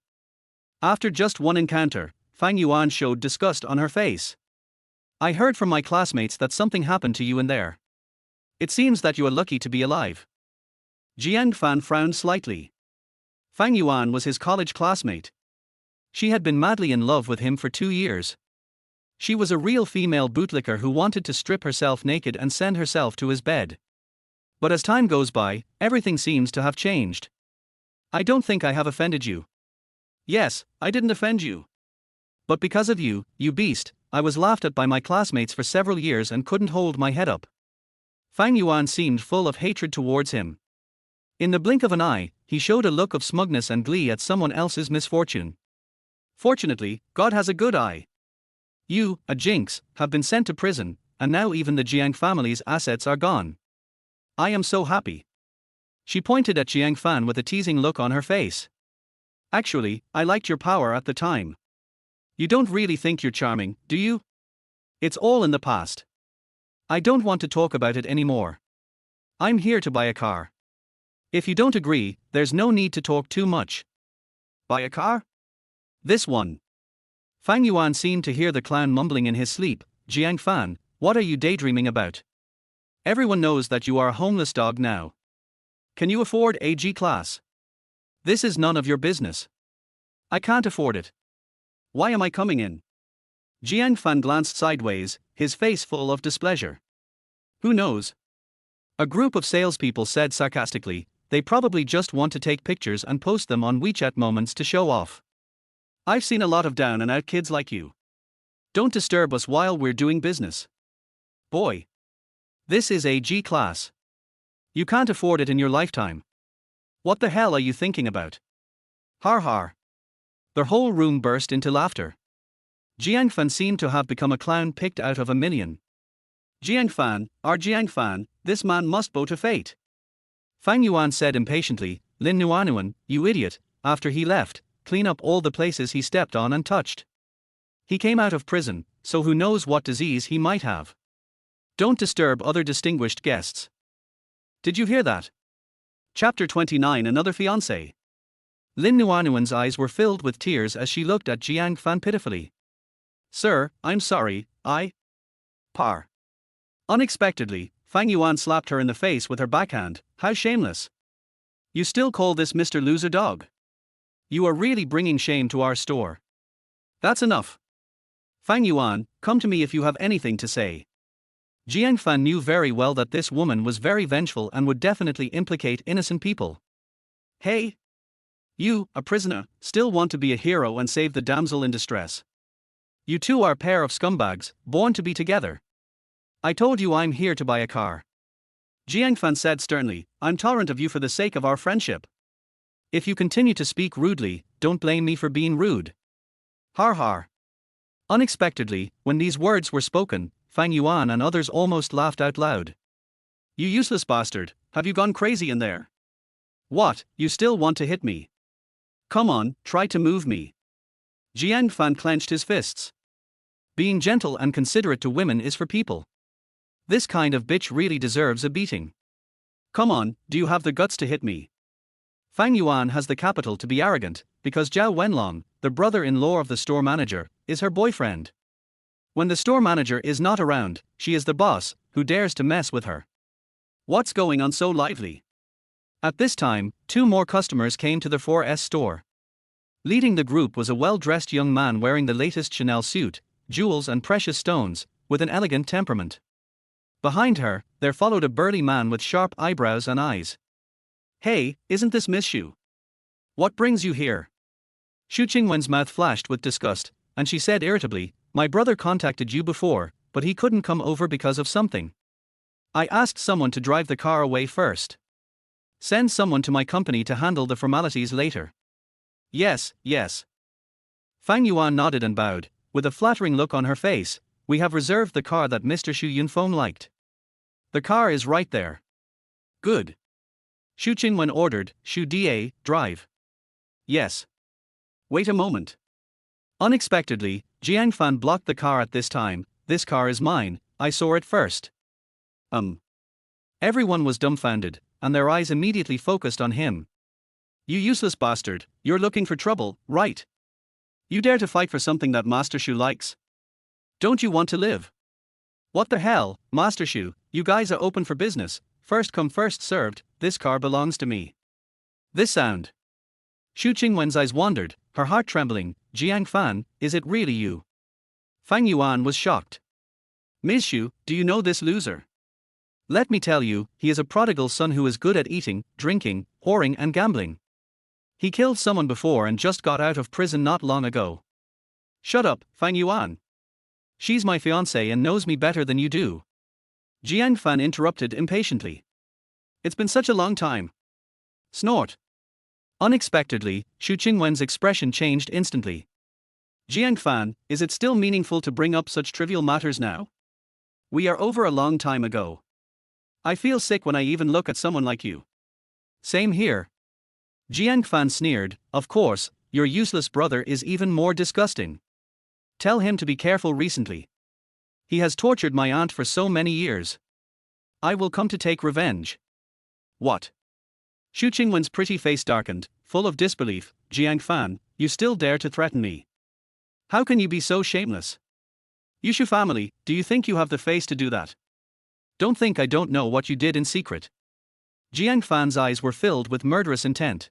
After just one encounter, Fang Yuan showed disgust on her face. I heard from my classmates that something happened to you in there. It seems that you are lucky to be alive. Jiang Fan frowned slightly. Fang Yuan was his college classmate. She had been madly in love with him for 2 years. She was a real female bootlicker who wanted to strip herself naked and send herself to his bed. But as time goes by, everything seems to have changed. I don't think I have offended you. Yes, I didn't offend you. But because of you, you beast, I was laughed at by my classmates for several years and couldn't hold my head up. Fang Yuan seemed full of hatred towards him. In the blink of an eye, he showed a look of smugness and glee at someone else's misfortune. Fortunately, God has a good eye. You, a jinx, have been sent to prison, and now even the Jiang family's assets are gone. I am so happy. She pointed at Jiang Fan with a teasing look on her face. Actually, I liked your power at the time. You don't really think you're charming, do you? It's all in the past. I don't want to talk about it anymore. I'm here to buy a car. If you don't agree, there's no need to talk too much. Buy a car? This one. Fang Yuan seemed to hear the clown mumbling in his sleep. Jiang Fan, what are you daydreaming about? Everyone knows that you are a homeless dog now. Can you afford a G-Class? This is none of your business. I can't afford it. Why am I coming in? Jiang Fan glanced sideways, his face full of displeasure. Who knows? A group of salespeople said sarcastically, they probably just want to take pictures and post them on WeChat Moments to show off. I've seen a lot of down and out kids like you. Don't disturb us while we're doing business. Boy. This is a G-Class. You can't afford it in your lifetime. What the hell are you thinking about? Har har. The whole room burst into laughter. Jiang Fan seemed to have become a clown picked out of a million. Jiang Fan, this man must bow to fate. Fang Yuan said impatiently, Lin Nuanuan, you idiot, after he left, clean up all the places he stepped on and touched. He came out of prison, so who knows what disease he might have. Don't disturb other distinguished guests. Did you hear that? Chapter 29 Another Fiancé. Lin Nuanuan's eyes were filled with tears as she looked at Jiang Fan pitifully. Sir, I'm sorry, Par. Unexpectedly, Fang Yuan slapped her in the face with her backhand. How shameless. You still call this Mr. Loser Dog? You are really bringing shame to our store. That's enough. Fang Yuan, come to me if you have anything to say. Jiang Fan knew very well that this woman was very vengeful and would definitely implicate innocent people. Hey! You, a prisoner, still want to be a hero and save the damsel in distress. You two are a pair of scumbags, born to be together. I told you I'm here to buy a car. Jiang Fan said sternly, I'm tolerant of you for the sake of our friendship. If you continue to speak rudely, don't blame me for being rude. Har har. Unexpectedly, when these words were spoken, Fang Yuan and others almost laughed out loud. You useless bastard, have you gone crazy in there? What, you still want to hit me? Come on, try to move me. Jiang Fan clenched his fists. Being gentle and considerate to women is for people. This kind of bitch really deserves a beating. Come on, do you have the guts to hit me? Fang Yuan has the capital to be arrogant, because Zhao Wenlong, the brother-in-law of the store manager, is her boyfriend. When the store manager is not around, she is the boss, who dares to mess with her. What's going on so lively? At this time, 2 more customers came to the 4S store. Leading the group was a well-dressed young man wearing the latest Chanel suit, jewels and precious stones, with an elegant temperament. Behind her, there followed a burly man with sharp eyebrows and eyes. Hey, isn't this Miss Xu? What brings you here? Xu Qingwen's mouth flashed with disgust, and she said irritably, my brother contacted you before, but he couldn't come over because of something. I asked someone to drive the car away first. Send someone to my company to handle the formalities later. Yes. Fang Yuan nodded and bowed, with a flattering look on her face. We have reserved the car that Mr. Xu Yunfeng liked. The car is right there. Good. Xu Qingwen ordered, Xu Da, drive. Yes. Wait a moment. Unexpectedly, Jiang Fan blocked the car at this time. This car is mine, I saw it first. Everyone was dumbfounded, and their eyes immediately focused on him. You useless bastard, you're looking for trouble, right? You dare to fight for something that Master Xu likes? Don't you want to live? What the hell, Master Xu, you guys are open for business, first come first served, this car belongs to me. This sound. Xu Qingwen's eyes wandered, her heart trembling. Jiang Fan, is it really you? Fang Yuan was shocked. Ms. Xu, do you know this loser? Let me tell you, he is a prodigal son who is good at eating, drinking, whoring and gambling. He killed someone before and just got out of prison not long ago. Shut up, Fang Yuan. She's my fiancée and knows me better than you do. Jiang Fan interrupted impatiently. It's been such a long time. Snort. Unexpectedly, Xu Qingwen's expression changed instantly. Jiang Fan, is it still meaningful to bring up such trivial matters now? We are over a long time ago. I feel sick when I even look at someone like you. Same here. Jiang Fan sneered, of course, your useless brother is even more disgusting. Tell him to be careful recently. He has tortured my aunt for so many years. I will come to take revenge. What? Xu Qingwen's pretty face darkened, full of disbelief. Jiang Fan, you still dare to threaten me? How can you be so shameless? Yushu family, do you think you have the face to do that? Don't think I don't know what you did in secret. Jiang Fan's eyes were filled with murderous intent.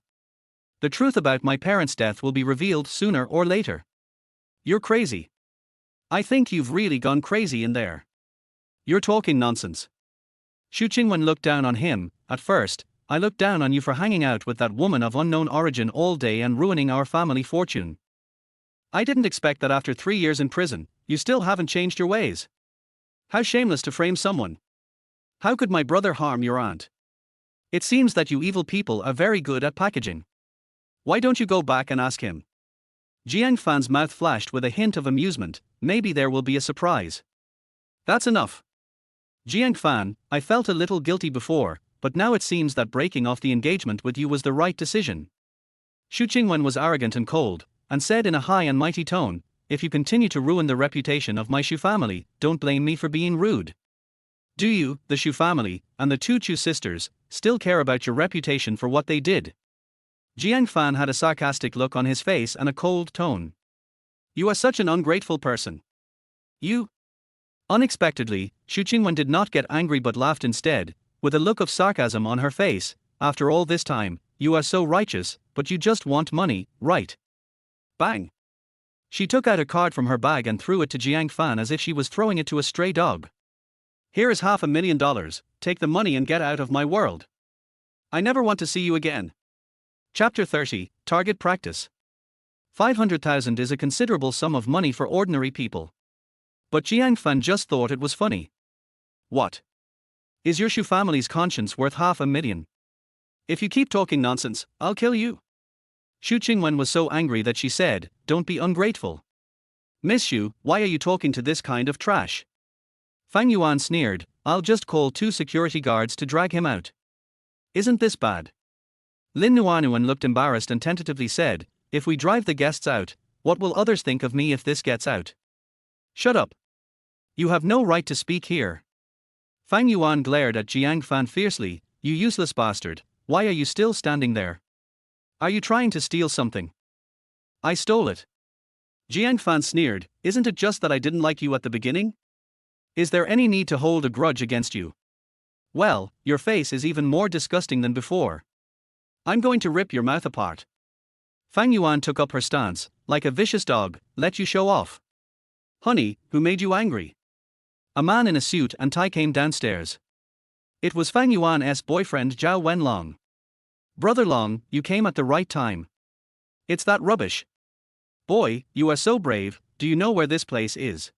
The truth about my parents' death will be revealed sooner or later. You're crazy. I think you've really gone crazy in there. You're talking nonsense. Xu Qingwen looked down on him. At first, I looked down on you for hanging out with that woman of unknown origin all day and ruining our family fortune. I didn't expect that after 3 years in prison, you still haven't changed your ways. How shameless to frame someone. How could my brother harm your aunt? It seems that you evil people are very good at packaging. Why don't you go back and ask him? Jiang Fan's mouth flashed with a hint of amusement. Maybe there will be a surprise. That's enough. Jiang Fan, I felt a little guilty before, but now it seems that breaking off the engagement with you was the right decision. Xu Qingwen was arrogant and cold, and said in a high and mighty tone, if you continue to ruin the reputation of my Xu family, don't blame me for being rude. Do you, the Xu family, and the two Xu sisters, still care about your reputation for what they did? Jiang Fan had a sarcastic look on his face and a cold tone. You are such an ungrateful person. You? Unexpectedly, Xu Qingwen did not get angry but laughed instead, with a look of sarcasm on her face. After all this time, you are so righteous, but you just want money, right? Bang! She took out a card from her bag and threw it to Jiang Fan as if she was throwing it to a stray dog. Here is $500,000, take the money and get out of my world. I never want to see you again. Chapter 30, Target Practice. 500,000 is a considerable sum of money for ordinary people. But Jiang Fan just thought it was funny. What? Is your Xu family's conscience worth $500,000? If you keep talking nonsense, I'll kill you. Xu Qingwen was so angry that she said, don't be ungrateful. Miss Xu, why are you talking to this kind of trash? Fang Yuan sneered, I'll just call 2 security guards to drag him out. Isn't this bad? Lin Nuanuan looked embarrassed and tentatively said, if we drive the guests out, what will others think of me if this gets out? Shut up. You have no right to speak here. Fang Yuan glared at Jiang Fan fiercely, you useless bastard, why are you still standing there? Are you trying to steal something? I stole it. Jiang Fan sneered, isn't it just that I didn't like you at the beginning? Is there any need to hold a grudge against you? Well, your face is even more disgusting than before. I'm going to rip your mouth apart. Fang Yuan took up her stance, like a vicious dog, let you show off. Honey, who made you angry? A man in a suit and tie came downstairs. It was Fang Yuan's boyfriend Zhao Wenlong. Brother Long, you came at the right time. It's that rubbish. Boy, you are so brave, do you know where this place is?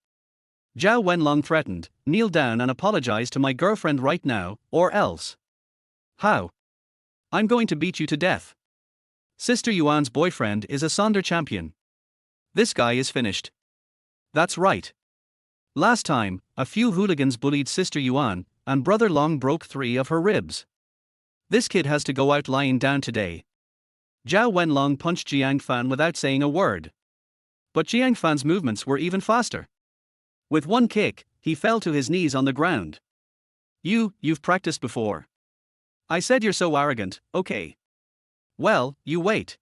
Zhao Wenlong threatened, kneel down and apologize to my girlfriend right now, or else. How? I'm going to beat you to death. Sister Yuan's boyfriend is a Sonder champion. This guy is finished. That's right. Last time, a few hooligans bullied Sister Yuan, and Brother Long broke 3 of her ribs. This kid has to go out lying down today. Zhao Wenlong punched Jiang Fan without saying a word. But Jiang Fan's movements were even faster. With one kick, he fell to his knees on the ground. You've practiced before. I said you're so arrogant, okay. Well, you wait.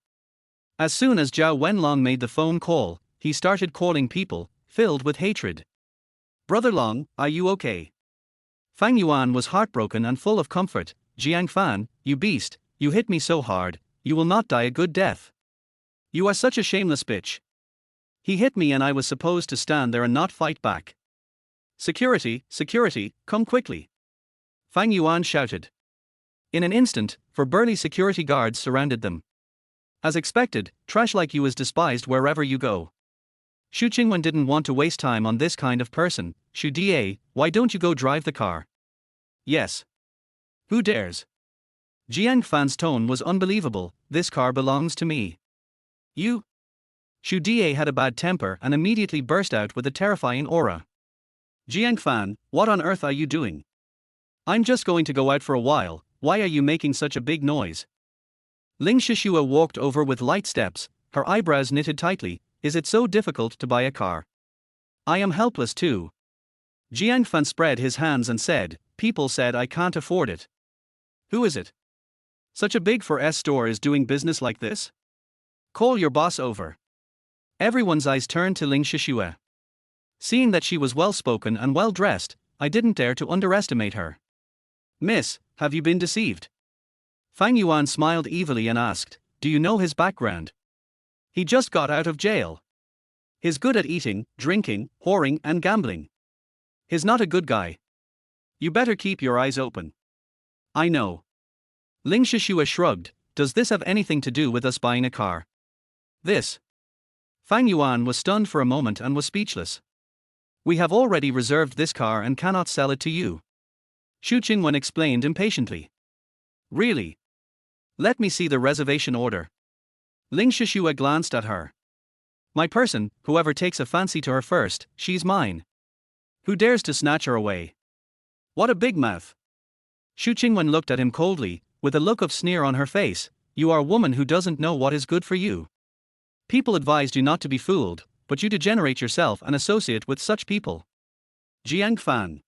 As soon as Zhao Wenlong made the phone call, he started calling people, filled with hatred. Brother Long, are you okay? Fang Yuan was heartbroken and full of comfort. Jiang Fan, you beast, you hit me so hard, you will not die a good death. You are such a shameless bitch. He hit me and I was supposed to stand there and not fight back. Security, come quickly. Fang Yuan shouted. In an instant, 4 burly security guards surrounded them. As expected, trash like you is despised wherever you go. Xu Qingwen didn't want to waste time on this kind of person. Xu Da, why don't you go drive the car? Yes. Who dares? Jiang Fan's tone was unbelievable, this car belongs to me. You? Xu Da had a bad temper and immediately burst out with a terrifying aura. Jiang Fan, what on earth are you doing? I'm just going to go out for a while, why are you making such a big noise? Ling Shishua walked over with light steps, her eyebrows knitted tightly. Is it so difficult to buy a car? I am helpless too. Jiang Fan spread his hands and said, people said I can't afford it. Who is it? Such a big 4S store is doing business like this? Call your boss over. Everyone's eyes turned to Ling Shishua. Seeing that she was well-spoken and well-dressed, I didn't dare to underestimate her. Miss, have you been deceived? Fang Yuan smiled evilly and asked, do you know his background? He just got out of jail. He's good at eating, drinking, whoring and gambling. He's not a good guy. You better keep your eyes open. I know. Ling Shishua shrugged, does this have anything to do with us buying a car? This. Fang Yuan was stunned for a moment and was speechless. We have already reserved this car and cannot sell it to you. Xu Qingwen explained impatiently. Really? Let me see the reservation order. Ling Shishua glanced at her. My person, whoever takes a fancy to her first, she's mine. Who dares to snatch her away? What a big mouth. Xu Qingwen looked at him coldly, with a look of sneer on her face. You are a woman who doesn't know what is good for you. People advised you not to be fooled, but you degenerate yourself and associate with such people. Jiang Fan.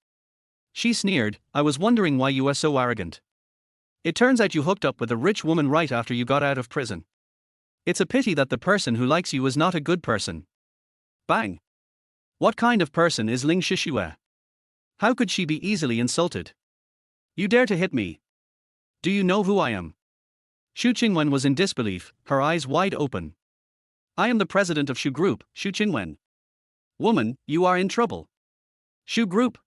She sneered, I was wondering why you are so arrogant. It turns out you hooked up with a rich woman right after you got out of prison. It's a pity that the person who likes you is not a good person. Bang. What kind of person is Ling Shishua? How could she be easily insulted? You dare to hit me? Do you know who I am? Xu Qingwen was in disbelief, her eyes wide open. I am the president of Xu Group, Xu Qingwen. Woman, you are in trouble. Xu Group.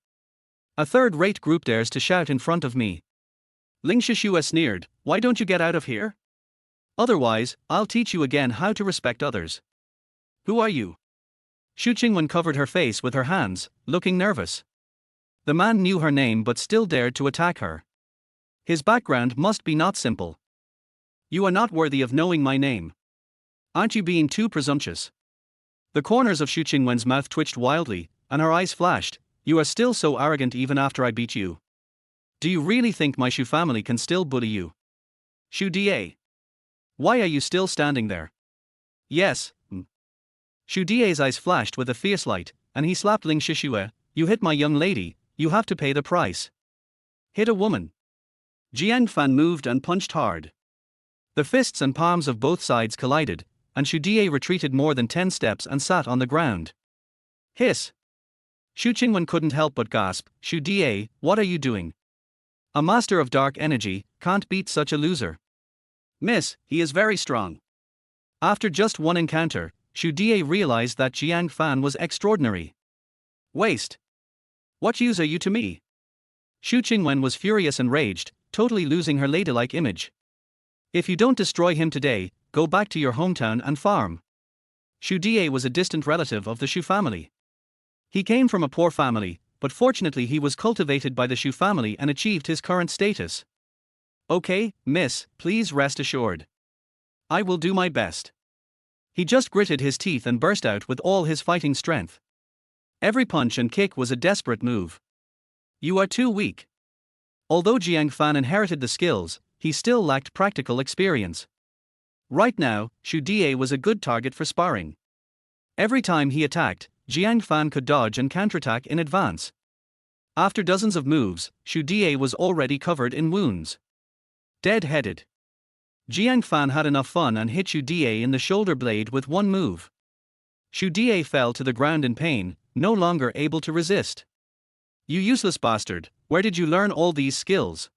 A third-rate group dares to shout in front of me. Ling Shishua sneered, why don't you get out of here? Otherwise, I'll teach you again how to respect others. Who are you? Xu Qingwen covered her face with her hands, looking nervous. The man knew her name but still dared to attack her. His background must be not simple. You are not worthy of knowing my name. Aren't you being too presumptuous? The corners of Xu Qingwen's mouth twitched wildly, and her eyes flashed. You are still so arrogant even after I beat you. Do you really think my Xu family can still bully you? Xu Da. Why are you still standing there? Yes. Xu Da's eyes flashed with a fierce light, and he slapped Ling Shishua. You hit my young lady, you have to pay the price. Hit a woman. Jiang Fan moved and punched hard. The fists and palms of both sides collided, and Xu Da retreated more than 10 steps and sat on the ground. Hiss. Xu Qingwen couldn't help but gasp, Xu Da, what are you doing? A master of dark energy can't beat such a loser. Miss, he is very strong. After just one encounter, Xu Da realized that Jiang Fan was extraordinary. Waste. What use are you to me? Xu Qingwen was furious and raged, totally losing her ladylike image. If you don't destroy him today, go back to your hometown and farm. Xu Da was a distant relative of the Xu family. He came from a poor family, but fortunately he was cultivated by the Xu family and achieved his current status. Okay, miss, please rest assured. I will do my best. He just gritted his teeth and burst out with all his fighting strength. Every punch and kick was a desperate move. You are too weak. Although Jiang Fan inherited the skills, he still lacked practical experience. Right now, Xu Da was a good target for sparring. Every time he attacked, Jiang Fan could dodge and counterattack in advance. After dozens of moves, Xu Da was already covered in wounds. Dead-headed. Jiang Fan had enough fun and hit Xu Da in the shoulder blade with one move. Xu Da fell to the ground in pain, no longer able to resist. You useless bastard, where did you learn all these skills?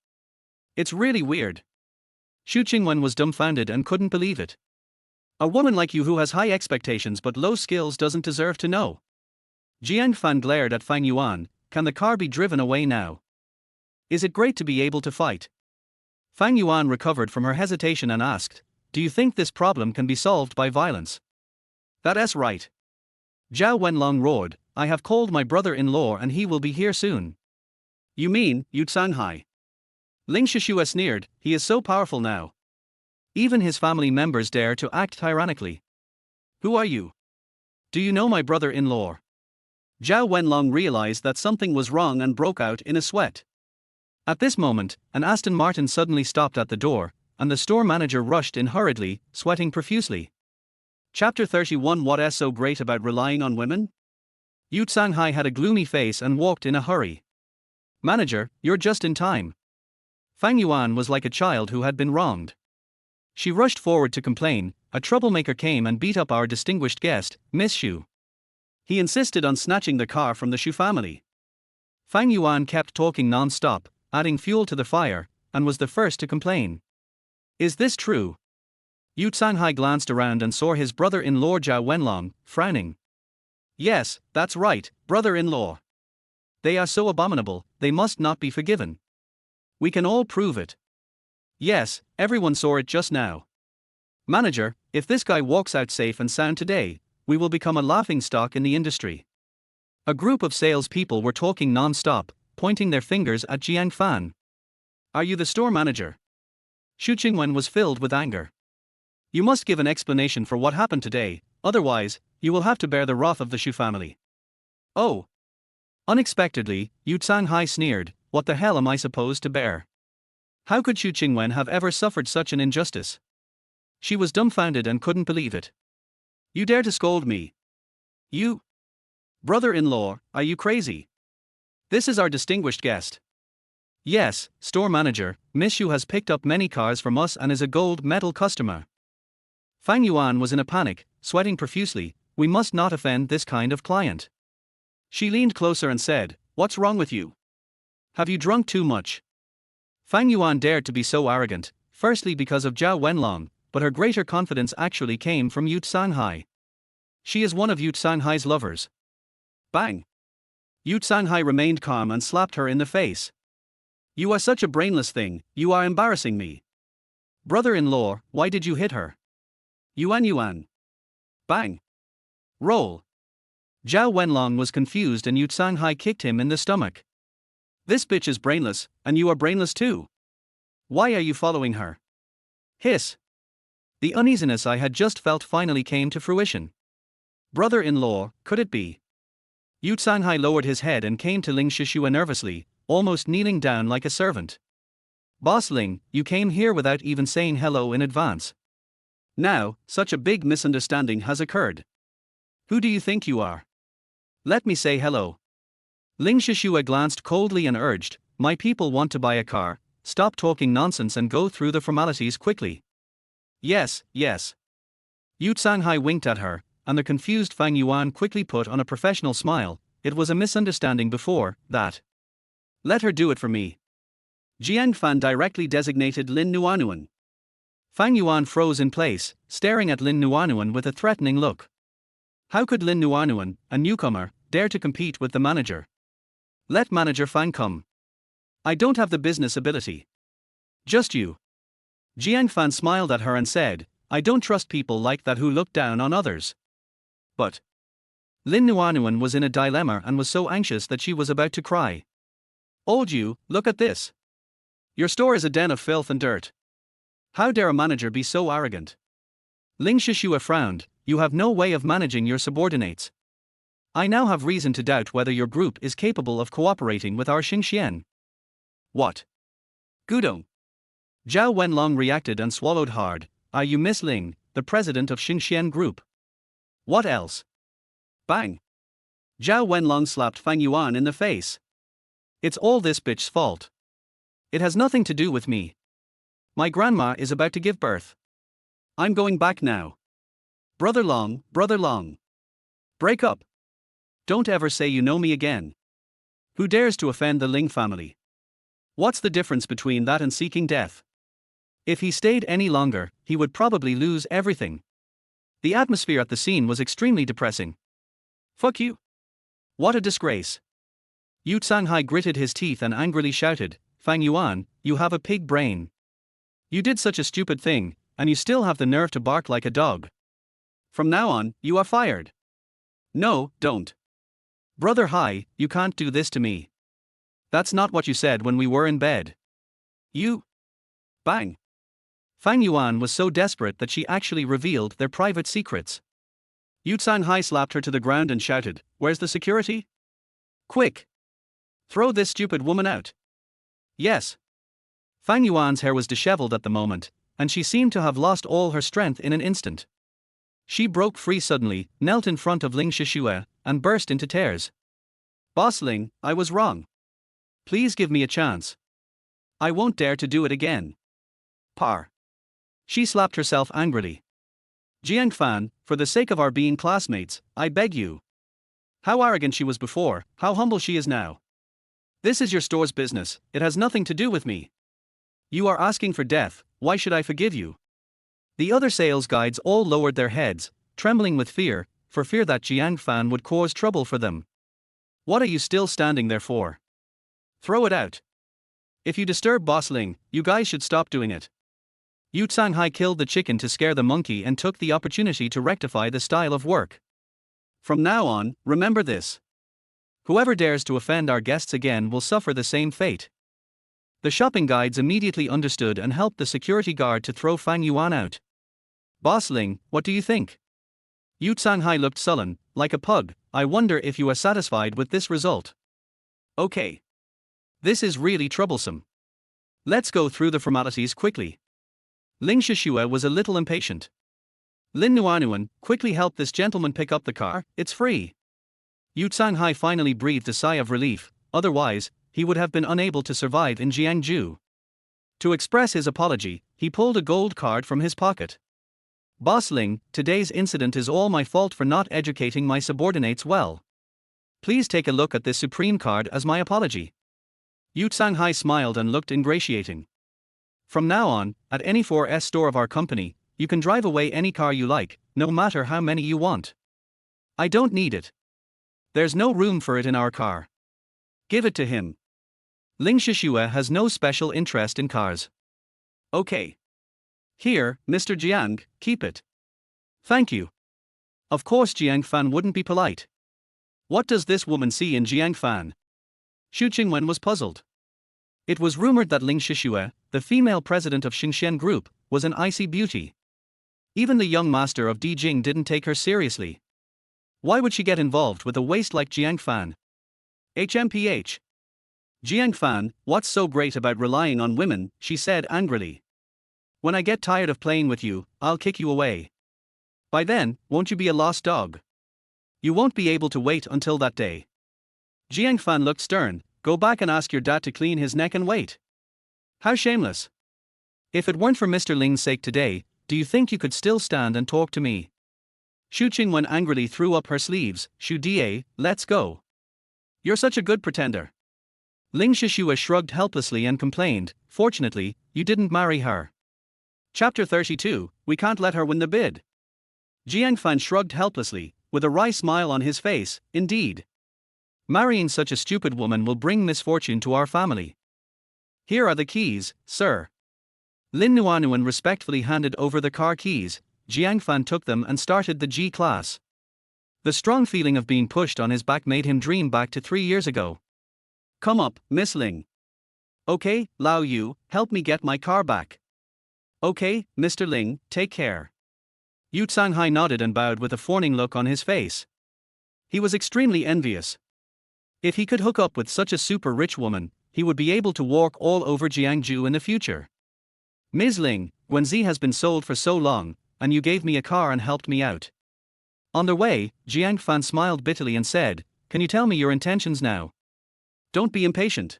It's really weird. Xu Qingwen was dumbfounded and couldn't believe it. A woman like you who has high expectations but low skills doesn't deserve to know. Jiang Fan glared at Fang Yuan, can the car be driven away now? Is it great to be able to fight? Fang Yuan recovered from her hesitation and asked, do you think this problem can be solved by violence? That's right. Zhao Wenlong roared, I have called my brother-in-law and he will be here soon. You mean, Yu Canghai? Ling Shishua sneered, he is so powerful now. Even his family members dare to act tyrannically. Who are you? Do you know my brother-in-law? Zhao Wenlong realized that something was wrong and broke out in a sweat. At this moment, an Aston Martin suddenly stopped at the door, and the store manager rushed in hurriedly, sweating profusely. Chapter 31. What's so great about relying on women? Yu Shanghai had a gloomy face and walked in a hurry. Manager, you're just in time. Fang Yuan was like a child who had been wronged. She rushed forward to complain. A troublemaker came and beat up our distinguished guest, Miss Xu. He insisted on snatching the car from the Xu family. Fang Yuan kept talking non-stop, adding fuel to the fire, and was the first to complain. Is this true? Yu Shanghai glanced around and saw his brother-in-law Zhao Wenlong, frowning. Yes, that's right, brother-in-law. They are so abominable, they must not be forgiven. We can all prove it. Yes, everyone saw it just now. Manager, if this guy walks out safe and sound today, we will become a laughingstock in the industry. A group of salespeople were talking non-stop, pointing their fingers at Jiang Fan. Are you the store manager? Xu Qingwen was filled with anger. You must give an explanation for what happened today, otherwise, you will have to bear the wrath of the Xu family. Oh. Unexpectedly, Yu Shanghai sneered, what the hell am I supposed to bear? How could Xu Qingwen have ever suffered such an injustice? She was dumbfounded and couldn't believe it. You dare to scold me? You? Brother-in-law, are you crazy? This is our distinguished guest. Yes, store manager, Miss Xu has picked up many cars from us and is a gold medal customer. Fang Yuan was in a panic, sweating profusely. We must not offend this kind of client. She leaned closer and said, what's wrong with you? Have you drunk too much? Fang Yuan dared to be so arrogant, firstly because of Zhao Wenlong, but her greater confidence actually came from Yu Shanghai. She is one of Yu Shanghai's lovers. Bang! Yu Shanghai remained calm and slapped her in the face. You are such a brainless thing, you are embarrassing me. Brother-in-law, why did you hit her? Yuan. Bang! Roll! Zhao Wenlong was confused and Yu Shanghai kicked him in the stomach. This bitch is brainless, and you are brainless too. Why are you following her? Hiss! The uneasiness I had just felt finally came to fruition. Brother-in-law, could it be? Yu Shanghai lowered his head and came to Ling Shishua nervously, almost kneeling down like a servant. Boss Ling, you came here without even saying hello in advance. Now, such a big misunderstanding has occurred. Who do you think you are? Let me say hello. Ling Shishua glanced coldly and urged, my people want to buy a car, stop talking nonsense and go through the formalities quickly. Yes. Yu Shanghai winked at her, and the confused Fang Yuan quickly put on a professional smile. It was a misunderstanding before that. Let her do it for me. Jiang Fan directly designated Lin Nuanuan. Fang Yuan froze in place, staring at Lin Nuanuan with a threatening look. How could Lin Nuanuan, a newcomer, dare to compete with the manager? Let Manager Fang come. I don't have the business ability. Just you. Jiang Fan smiled at her and said, I don't trust people like that who look down on others. But Lin Nuanuan was in a dilemma and was so anxious that she was about to cry. Old you, look at this. Your store is a den of filth and dirt. How dare a manager be so arrogant? Ling Shishua frowned, you have no way of managing your subordinates. I now have reason to doubt whether your group is capable of cooperating with our Xingxian. What? Gudong. Zhao Wenlong reacted and swallowed hard. Are you Miss Ling, the president of Xingxian Group? What else? Bang! Zhao Wenlong slapped Fang Yuan in the face. It's all this bitch's fault. It has nothing to do with me. My grandma is about to give birth. I'm going back now. Brother Long. Break up. Don't ever say you know me again. Who dares to offend the Ling family? What's the difference between that and seeking death? If he stayed any longer, he would probably lose everything. The atmosphere at the scene was extremely depressing. Fuck you. What a disgrace. Yu Shanghai gritted his teeth and angrily shouted, Fang Yuan, you have a pig brain. You did such a stupid thing, and you still have the nerve to bark like a dog. From now on, you are fired. No, don't. Brother Hai, you can't do this to me. That's not what you said when we were in bed. You. Bang. Fang Yuan was so desperate that she actually revealed their private secrets. Yu Shanghai slapped her to the ground and shouted, Where's the security? Quick! Throw this stupid woman out. Yes. Fang Yuan's hair was disheveled at the moment, and she seemed to have lost all her strength in an instant. She broke free suddenly, knelt in front of Ling Shishue, and burst into tears. Boss Ling, I was wrong. Please give me a chance. I won't dare to do it again. Par. She slapped herself angrily. Jiang Fan, for the sake of our being classmates, I beg you. How arrogant she was before, how humble she is now. This is your store's business, it has nothing to do with me. You are asking for death, why should I forgive you? The other sales guides all lowered their heads, trembling with fear, for fear that Jiang Fan would cause trouble for them. What are you still standing there for? Throw it out. If you disturb Boss Ling, you guys should stop doing it. Yu Canghai killed the chicken to scare the monkey and took the opportunity to rectify the style of work. From now on, remember this. Whoever dares to offend our guests again will suffer the same fate. The shopping guides immediately understood and helped the security guard to throw Fang Yuan out. Boss Ling, what do you think? Yu Canghai looked sullen, like a pug. I wonder if you are satisfied with this result. Okay. This is really troublesome. Let's go through the formalities quickly. Ling Shishue was a little impatient. Lin Nuanuan, quickly help this gentleman pick up the car, it's free. Yu Canghai finally breathed a sigh of relief, otherwise, he would have been unable to survive in Jiangju. To express his apology, he pulled a gold card from his pocket. Boss Ling, today's incident is all my fault for not educating my subordinates well. Please take a look at this supreme card as my apology. Yu Canghai smiled and looked ingratiating. From now on, at any 4S store of our company, you can drive away any car you like, no matter how many you want. I don't need it. There's no room for it in our car. Give it to him. Ling Shishue has no special interest in cars. Okay. Here, Mr. Jiang, keep it. Thank you. Of course Jiang Fan wouldn't be polite. What does this woman see in Jiang Fan? Xu Qingwen was puzzled. It was rumored that Ling Shishue, the female president of Xingxian Group, was an icy beauty. Even the young master of Dijing didn't take her seriously. Why would she get involved with a waste like Jiang Fan? HMPH. Jiang Fan, what's so great about relying on women, she said angrily. When I get tired of playing with you, I'll kick you away. By then, won't you be a lost dog? You won't be able to wait until that day. Jiang Fan looked stern. Go back and ask your dad to clean his neck and wait. How shameless. If it weren't for Mr. Ling's sake today, do you think you could still stand and talk to me? Xu Qingwen angrily threw up her sleeves. Xu Da, let's go. You're such a good pretender. Ling Shishue shrugged helplessly and complained, fortunately, you didn't marry her. Chapter 32, we can't let her win the bid. Jiang Fan shrugged helplessly, with a wry smile on his face, indeed. Marrying such a stupid woman will bring misfortune to our family. Here are the keys, sir. Lin Nuanuan respectfully handed over the car keys. Jiang Fan took them and started the G-class. The strong feeling of being pushed on his back made him dream back to 3 years ago. Come up, Miss Ling. Okay, Lao Yu, help me get my car back. Okay, Mr. Ling, take care. Yu Canghai nodded and bowed with a fawning look on his face. He was extremely envious. If he could hook up with such a super rich woman, he would be able to walk all over Jiangju in the future. Ms. Ling, Guanzi has been sold for so long, and you gave me a car and helped me out. On their way, Jiang Fan smiled bitterly and said, can you tell me your intentions now? Don't be impatient.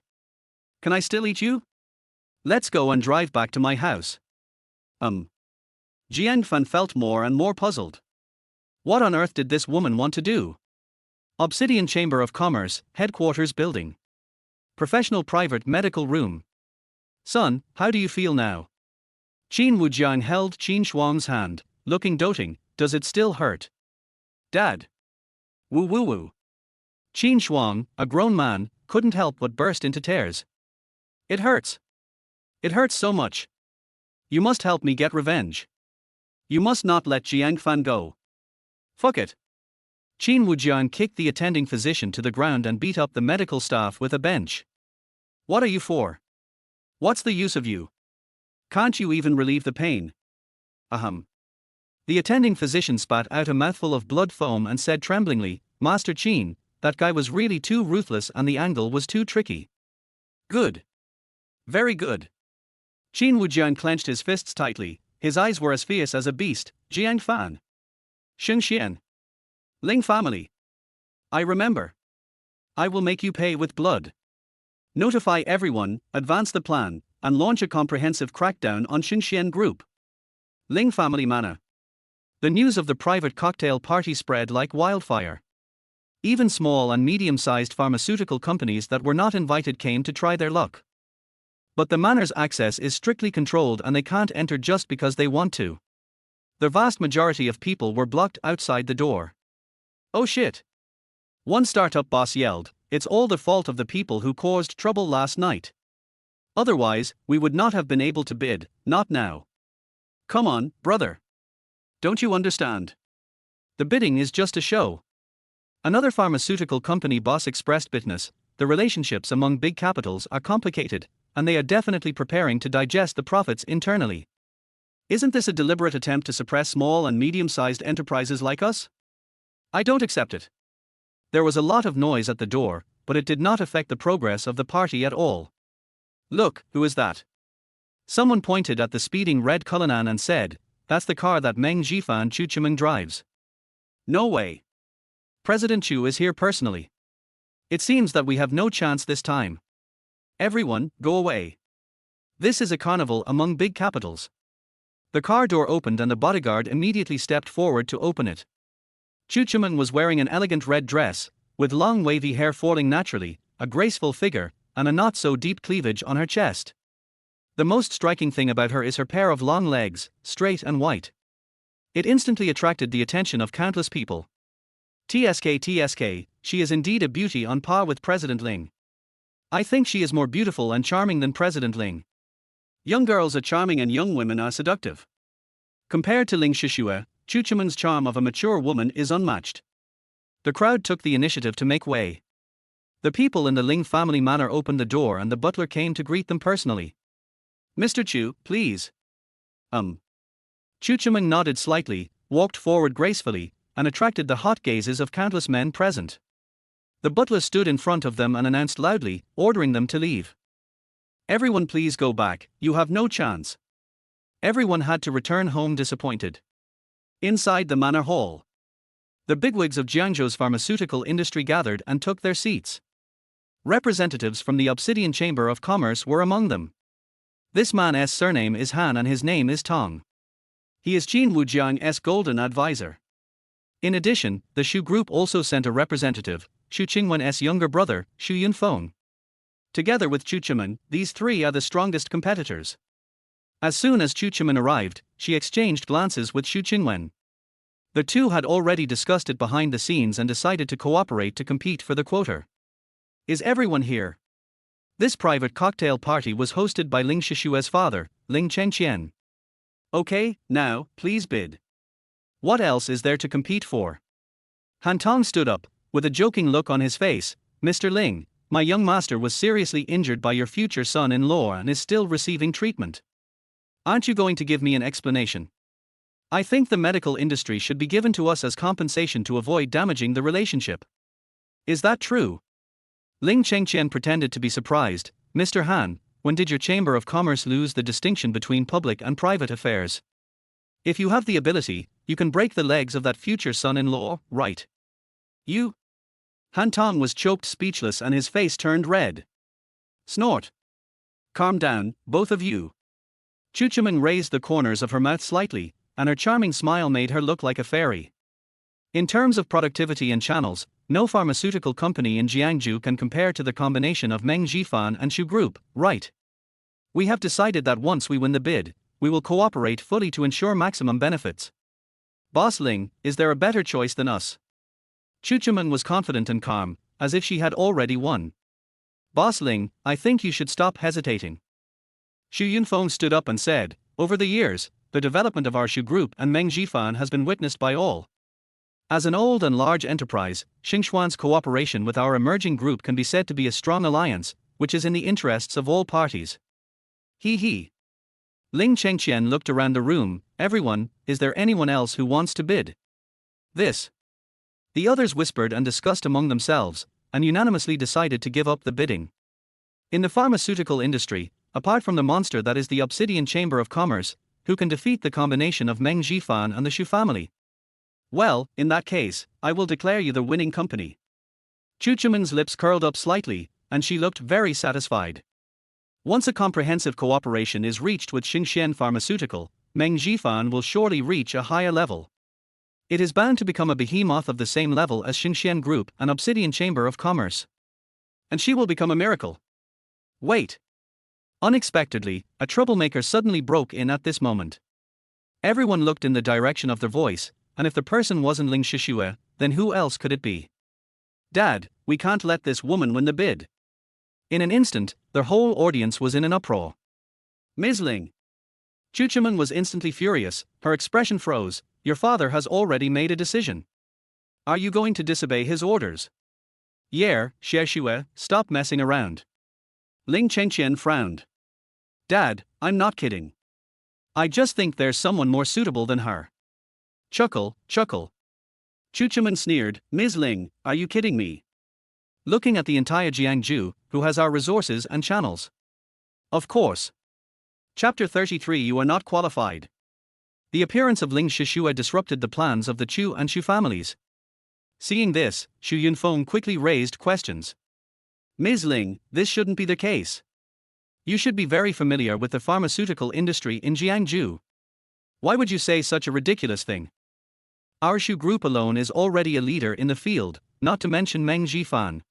Can I still eat you? Let's go and drive back to my house. Jiang Fan felt more and more puzzled. What on earth did this woman want to do? Obsidian Chamber of Commerce, Headquarters Building. Professional Private Medical Room. Son, how do you feel now? Qin Wujiang held Qin Shuang's hand, looking doting, does it still hurt? Dad. Woo woo woo. Qin Shuang, a grown man, couldn't help but burst into tears. It hurts. It hurts so much. You must help me get revenge. You must not let Jiang Fan go. Fuck it. Qin Wujian kicked the attending physician to the ground and beat up the medical staff with a bench. What are you for? What's the use of you? Can't you even relieve the pain? Ahem. The attending physician spat out a mouthful of blood foam and said tremblingly, Master Qin, that guy was really too ruthless and the angle was too tricky. Good. Very good. Qin Wujian clenched his fists tightly, his eyes were as fierce as a beast. Jiang Fan. Xing Xian. Ling family. I remember. I will make you pay with blood. Notify everyone, advance the plan, and launch a comprehensive crackdown on Xinxian Group. Ling family manna. The news of the private cocktail party spread like wildfire. Even small and medium-sized pharmaceutical companies that were not invited came to try their luck. But the manor's access is strictly controlled and they can't enter just because they want to. The vast majority of people were blocked outside the door. Oh shit! One startup boss yelled, "It's all the fault of the people who caused trouble last night. Otherwise, we would not have been able to bid, not now." Come on, brother. Don't you understand? The bidding is just a show. Another pharmaceutical company boss expressed bitterness. The relationships among big capitals are complicated, and they are definitely preparing to digest the profits internally. Isn't this a deliberate attempt to suppress small and medium-sized enterprises like us? I don't accept it. There was a lot of noise at the door, but it did not affect the progress of the party at all. Look, who is that? Someone pointed at the speeding red Cullinan and said, "That's the car that Meng Jifan Chu Chimeng drives." No way. President Chu is here personally. It seems that we have no chance this time. Everyone, go away. This is a carnival among big capitals. The car door opened and the bodyguard immediately stepped forward to open it. Chu Chimeng was wearing an elegant red dress, with long wavy hair falling naturally, a graceful figure, and a not-so-deep cleavage on her chest. The most striking thing about her is her pair of long legs, straight and white. It instantly attracted the attention of countless people. TSK, she is indeed a beauty on par with President Ling. I think she is more beautiful and charming than President Ling. Young girls are charming and young women are seductive. Compared to Ling Shishue, Chu Chimeng's charm of a mature woman is unmatched. The crowd took the initiative to make way. The people in the Ling family manor opened the door and the butler came to greet them personally. "Mr. Chu, please." Chu Chimeng nodded slightly, walked forward gracefully, and attracted the hot gazes of countless men present. The butler stood in front of them and announced loudly, ordering them to leave. "Everyone please go back, you have no chance." Everyone had to return home disappointed. Inside the manor hall, the bigwigs of Jiangzhou's pharmaceutical industry gathered and took their seats. Representatives from the Obsidian Chamber of Commerce were among them. This man's surname is Han and his name is Tong. He is Qin Wujiang's golden advisor. In addition, the Xu Group also sent a representative, Xu Qingwen's younger brother, Xu Yunfeng. Together with Chu Chimeng, these three are the strongest competitors. As soon as Chu Chimeng arrived, she exchanged glances with Xu Qingwen. The two had already discussed it behind the scenes and decided to cooperate to compete for the quota. Is everyone here? This private cocktail party was hosted by Ling Shishue's father, Ling Chengqian. Okay, now, please bid. What else is there to compete for? Han Tong stood up, with a joking look on his face. "Mr. Ling, my young master was seriously injured by your future son-in-law and is still receiving treatment. Aren't you going to give me an explanation? I think the medical industry should be given to us as compensation to avoid damaging the relationship. Is that true?" Ling Chengqian pretended to be surprised. "Mr. Han, when did your Chamber of Commerce lose the distinction between public and private affairs? If you have the ability, you can break the legs of that future son-in-law, right? You?" Han Tong was choked speechless and his face turned red. Snort. "Calm down, both of you." Chu Chimeng raised the corners of her mouth slightly, and her charming smile made her look like a fairy. In terms of productivity and channels, no pharmaceutical company in Jiangzhou can compare to the combination of Meng Jifan and Xu Group, right? We have decided that once we win the bid, we will cooperate fully to ensure maximum benefits. Boss Ling, is there a better choice than us? Chu Chimeng was confident and calm, as if she had already won. Boss Ling, I think you should stop hesitating. Xu Yunfeng stood up and said, "Over the years, the development of our Xu Group and Meng Jifan has been witnessed by all. As an old and large enterprise, Xingxuan's cooperation with our emerging group can be said to be a strong alliance, which is in the interests of all parties." He. Ling Chengqian looked around the room. "Everyone, is there anyone else who wants to bid?" This. The others whispered and discussed among themselves, and unanimously decided to give up the bidding. In the pharmaceutical industry, apart from the monster that is the Obsidian Chamber of Commerce, who can defeat the combination of Meng Jifan and the Shu family? Well, in that case, I will declare you the winning company. Chuchuman's lips curled up slightly, and she looked very satisfied. Once a comprehensive cooperation is reached with Xingxian Pharmaceutical, Meng Jifan will surely reach a higher level. It is bound to become a behemoth of the same level as Xingxian Group and Obsidian Chamber of Commerce. And she will become a miracle. Wait. Unexpectedly, a troublemaker suddenly broke in at this moment. Everyone looked in the direction of their voice, and if the person wasn't Ling Shishue, then who else could it be? Dad, we can't let this woman win the bid. In an instant, their whole audience was in an uproar. Ms. Ling. Chuchuman was instantly furious, her expression froze. Your father has already made a decision. Are you going to disobey his orders? Yer, Shishue, stop messing around. Ling Chengqian frowned. Dad, I'm not kidding. I just think there's someone more suitable than her. Chuckle, chuckle. Chuchuman sneered, Ms. Ling, are you kidding me? Looking at the entire Jiangju, who has our resources and channels. Of course. Chapter 33 You are not qualified. The appearance of Ling Shishue disrupted the plans of the Chu and Shu families. Seeing this, Xu Yunfeng quickly raised questions. Ms. Ling, this shouldn't be the case. You should be very familiar with the pharmaceutical industry in Jiangju. Why would you say such a ridiculous thing? Our Shu group alone is already a leader in the field, not to mention Meng Jifan.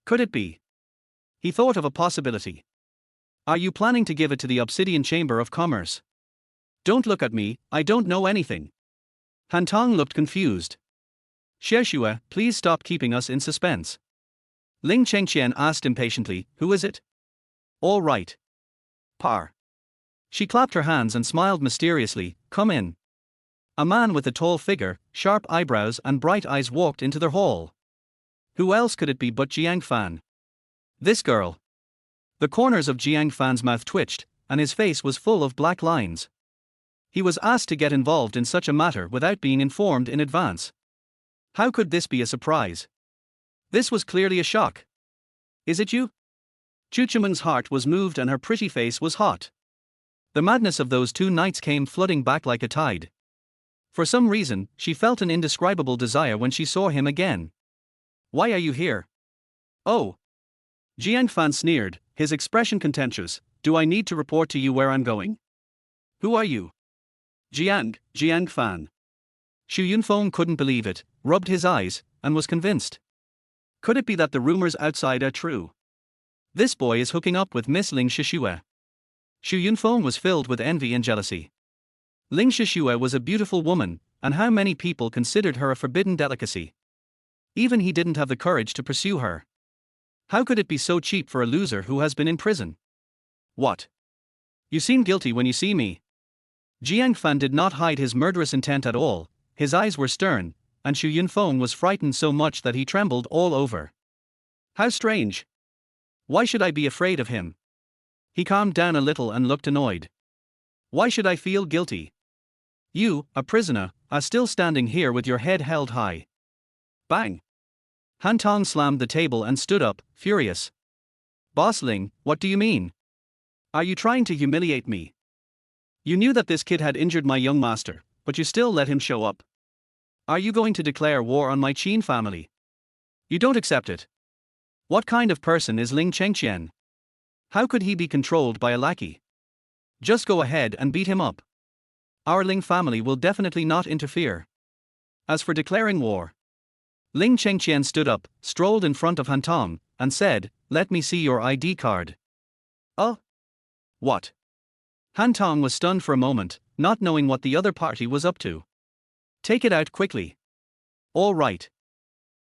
Could it be? He thought of a possibility. Are you planning to give it to the Obsidian Chamber of Commerce? Don't look at me, I don't know anything. Han Tong looked confused. Shishue, please stop keeping us in suspense. Ling Chengqian asked impatiently, who is it? All right. Par. She clapped her hands and smiled mysteriously, come in. A man with a tall figure, sharp eyebrows and bright eyes walked into their hall. Who else could it be but Jiang Fan? This girl. The corners of Jiang Fan's mouth twitched, and his face was full of black lines. He was asked to get involved in such a matter without being informed in advance. How could this be a surprise? This was clearly a shock. Is it you? Chuchuman's heart was moved and her pretty face was hot. The madness of those two nights came flooding back like a tide. For some reason, she felt an indescribable desire when she saw him again. Why are you here? Oh. Jiang Fan sneered, his expression contemptuous. Do I need to report to you where I'm going? Who are you? Jiang Fan. Xu Yunfeng couldn't believe it, rubbed his eyes, and was convinced. Could it be that the rumors outside are true? This boy is hooking up with Miss Ling Shishue. Xu Yunfeng was filled with envy and jealousy. Ling Shishue was a beautiful woman, and how many people considered her a forbidden delicacy. Even he didn't have the courage to pursue her. How could it be so cheap for a loser who has been in prison? What? You seem guilty when you see me. Jiang Fan did not hide his murderous intent at all, his eyes were stern, and Xu Yunfeng was frightened so much that he trembled all over. How strange. Why should I be afraid of him? He calmed down a little and looked annoyed. Why should I feel guilty? You, a prisoner, are still standing here with your head held high. Bang! Han Tong slammed the table and stood up, furious. Boss Ling, what do you mean? Are you trying to humiliate me? You knew that this kid had injured my young master, but you still let him show up. Are you going to declare war on my Qin family? You don't accept it. What kind of person is Ling Chengqian? How could he be controlled by a lackey? Just go ahead and beat him up. Our Ling family will definitely not interfere. As for declaring war, Ling Chengqian stood up, strolled in front of Han Tong, and said, let me see your ID card. What? Han Tong was stunned for a moment, not knowing what the other party was up to. Take it out quickly. All right.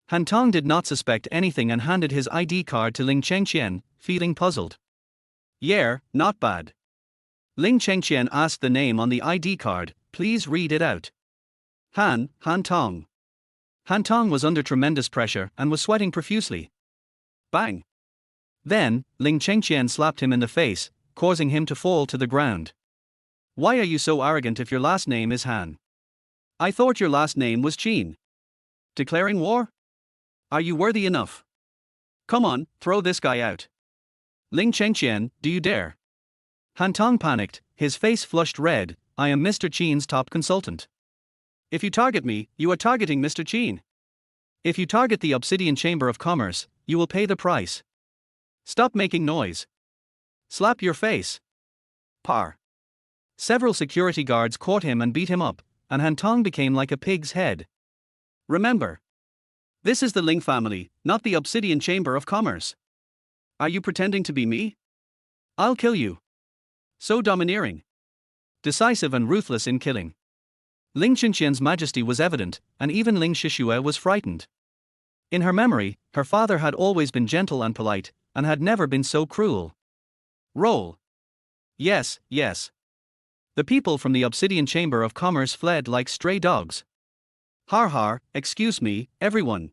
Han Tong did not suspect anything and handed his ID card to Ling Chengqian, feeling puzzled. Yeah, not bad. Ling Chengqian asked the name on the ID card, please read it out. Han Tong. Han Tong was under tremendous pressure and was sweating profusely. Bang! Then, Ling Chengqian slapped him in the face, causing him to fall to the ground. Why are you so arrogant if your last name is Han? I thought your last name was Qin. Declaring war? Are you worthy enough? Come on, throw this guy out. Ling Chengqian, do you dare? Han Tong panicked, his face flushed red. I am Mr. Chen's top consultant. If you target me, you are targeting Mr. Chen. If you target the Obsidian Chamber of Commerce, you will pay the price. Stop making noise. Slap your face. Par. Several security guards caught him and beat him up, and Han Tong became like a pig's head. Remember, this is the Ling family, not the Obsidian Chamber of Commerce. Are you pretending to be me? I'll kill you. So domineering. Decisive and ruthless in killing. Ling Qianqian's majesty was evident, and even Ling Shishue was frightened. In her memory, her father had always been gentle and polite, and had never been so cruel. Roll. Yes, yes. The people from the Obsidian Chamber of Commerce fled like stray dogs. Har har, excuse me, everyone.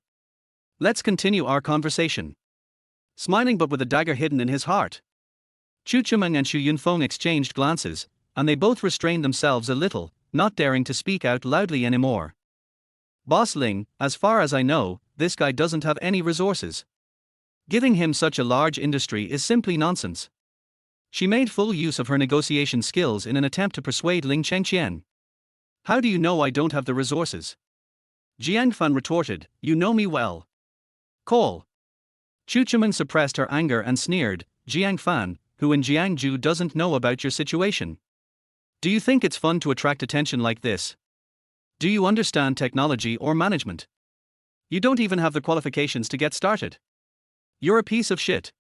Let's continue our conversation. Smiling but with a dagger hidden in his heart. Chu Chimeng and Xu Yunfeng exchanged glances, and they both restrained themselves a little, not daring to speak out loudly anymore. Boss Ling, as far as I know, this guy doesn't have any resources. Giving him such a large industry is simply nonsense. She made full use of her negotiation skills in an attempt to persuade Ling Chengqian. How do you know I don't have the resources? Jiang Fan retorted, you know me well. Call. Chu Chimeng suppressed her anger and sneered, Jiang Fan, who in Jiangju doesn't know about your situation? Do you think it's fun to attract attention like this? Do you understand technology or management? You don't even have the qualifications to get started. You're a piece of shit.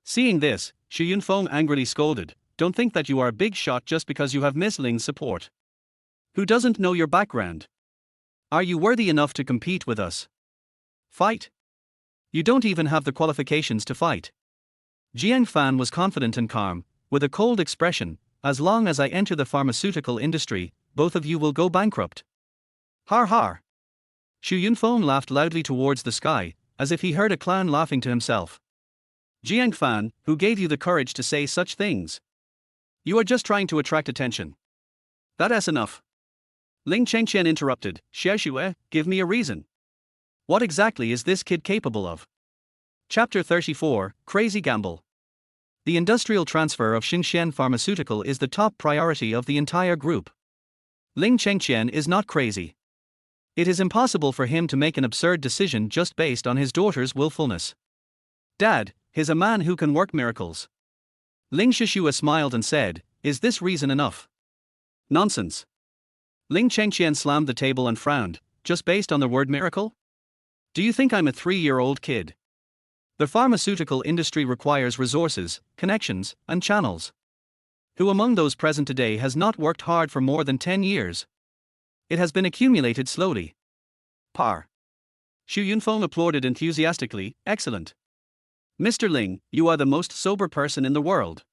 Seeing this, Xu Yunfeng angrily scolded, don't think that you are a big shot just because you have Miss Ling's support. Who doesn't know your background? Are you worthy enough to compete with us? Fight? You don't even have the qualifications to fight. Jiang Fan was confident and calm, with a cold expression, as long as I enter the pharmaceutical industry, both of you will go bankrupt. Har har. Xu Yunfeng laughed loudly towards the sky, as if he heard a clown laughing to himself. Jiang Fan, who gave you the courage to say such things? You are just trying to attract attention. That's enough. Ling Chengqian interrupted, Xiaoxue, give me a reason. What exactly is this kid capable of? Chapter 34, Crazy Gamble. The industrial transfer of Xinxian Pharmaceutical is the top priority of the entire group. Ling Chengqian is not crazy. It is impossible for him to make an absurd decision just based on his daughter's willfulness. Dad, he's a man who can work miracles. Ling Shishua smiled and said, is this reason enough? Nonsense. Ling Chengqian slammed the table and frowned, just based on the word miracle? Do you think I'm a 3-year-old kid? The pharmaceutical industry requires resources, connections, and channels. Who among those present today has not worked hard for more than 10 years? It has been accumulated slowly. Par. Xu Yunfeng applauded enthusiastically, excellent. Mr. Ling, you are the most sober person in the world.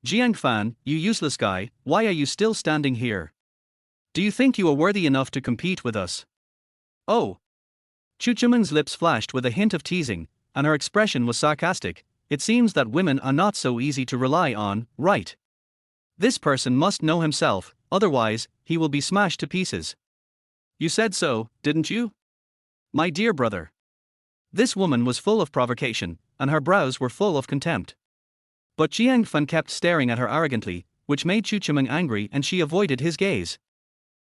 Jiang Fan, you useless guy, why are you still standing here? Do you think you are worthy enough to compete with us? Oh. Chu Chimeng's lips flashed with a hint of teasing, and her expression was sarcastic. It seems that women are not so easy to rely on, right? This person must know himself, otherwise, he will be smashed to pieces. You said so, didn't you? My dear brother. This woman was full of provocation, and her brows were full of contempt. But Jiang Fan kept staring at her arrogantly, which made Chu Chimeng angry and she avoided his gaze.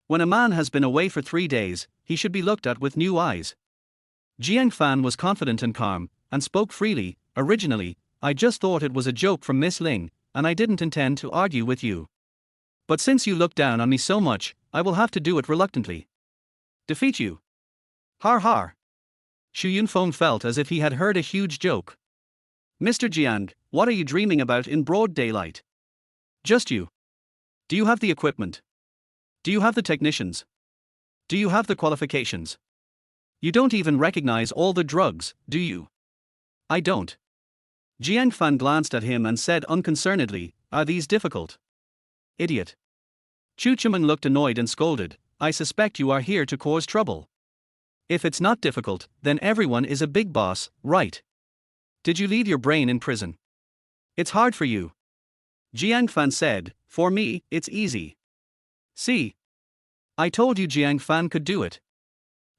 When a man has been away for 3 days, he should be looked at with new eyes. Jiang Fan was confident and calm, and spoke freely. Originally, I just thought it was a joke from Miss Ling, and I didn't intend to argue with you. But since you look down on me so much, I will have to do it reluctantly. Defeat you. Har har. Xu Yunfeng felt as if he had heard a huge joke. Mr. Jiang, what are you dreaming about in broad daylight? Just you. Do you have the equipment? Do you have the technicians? Do you have the qualifications? You don't even recognize all the drugs, do you? I don't. Jiang Fan glanced at him and said unconcernedly, are these difficult? Idiot. Chu Chimeng looked annoyed and scolded, I suspect you are here to cause trouble. If it's not difficult, then everyone is a big boss, right? Did you leave your brain in prison? It's hard for you. Jiang Fan said, for me, it's easy. See? I told you Jiang Fan could do it.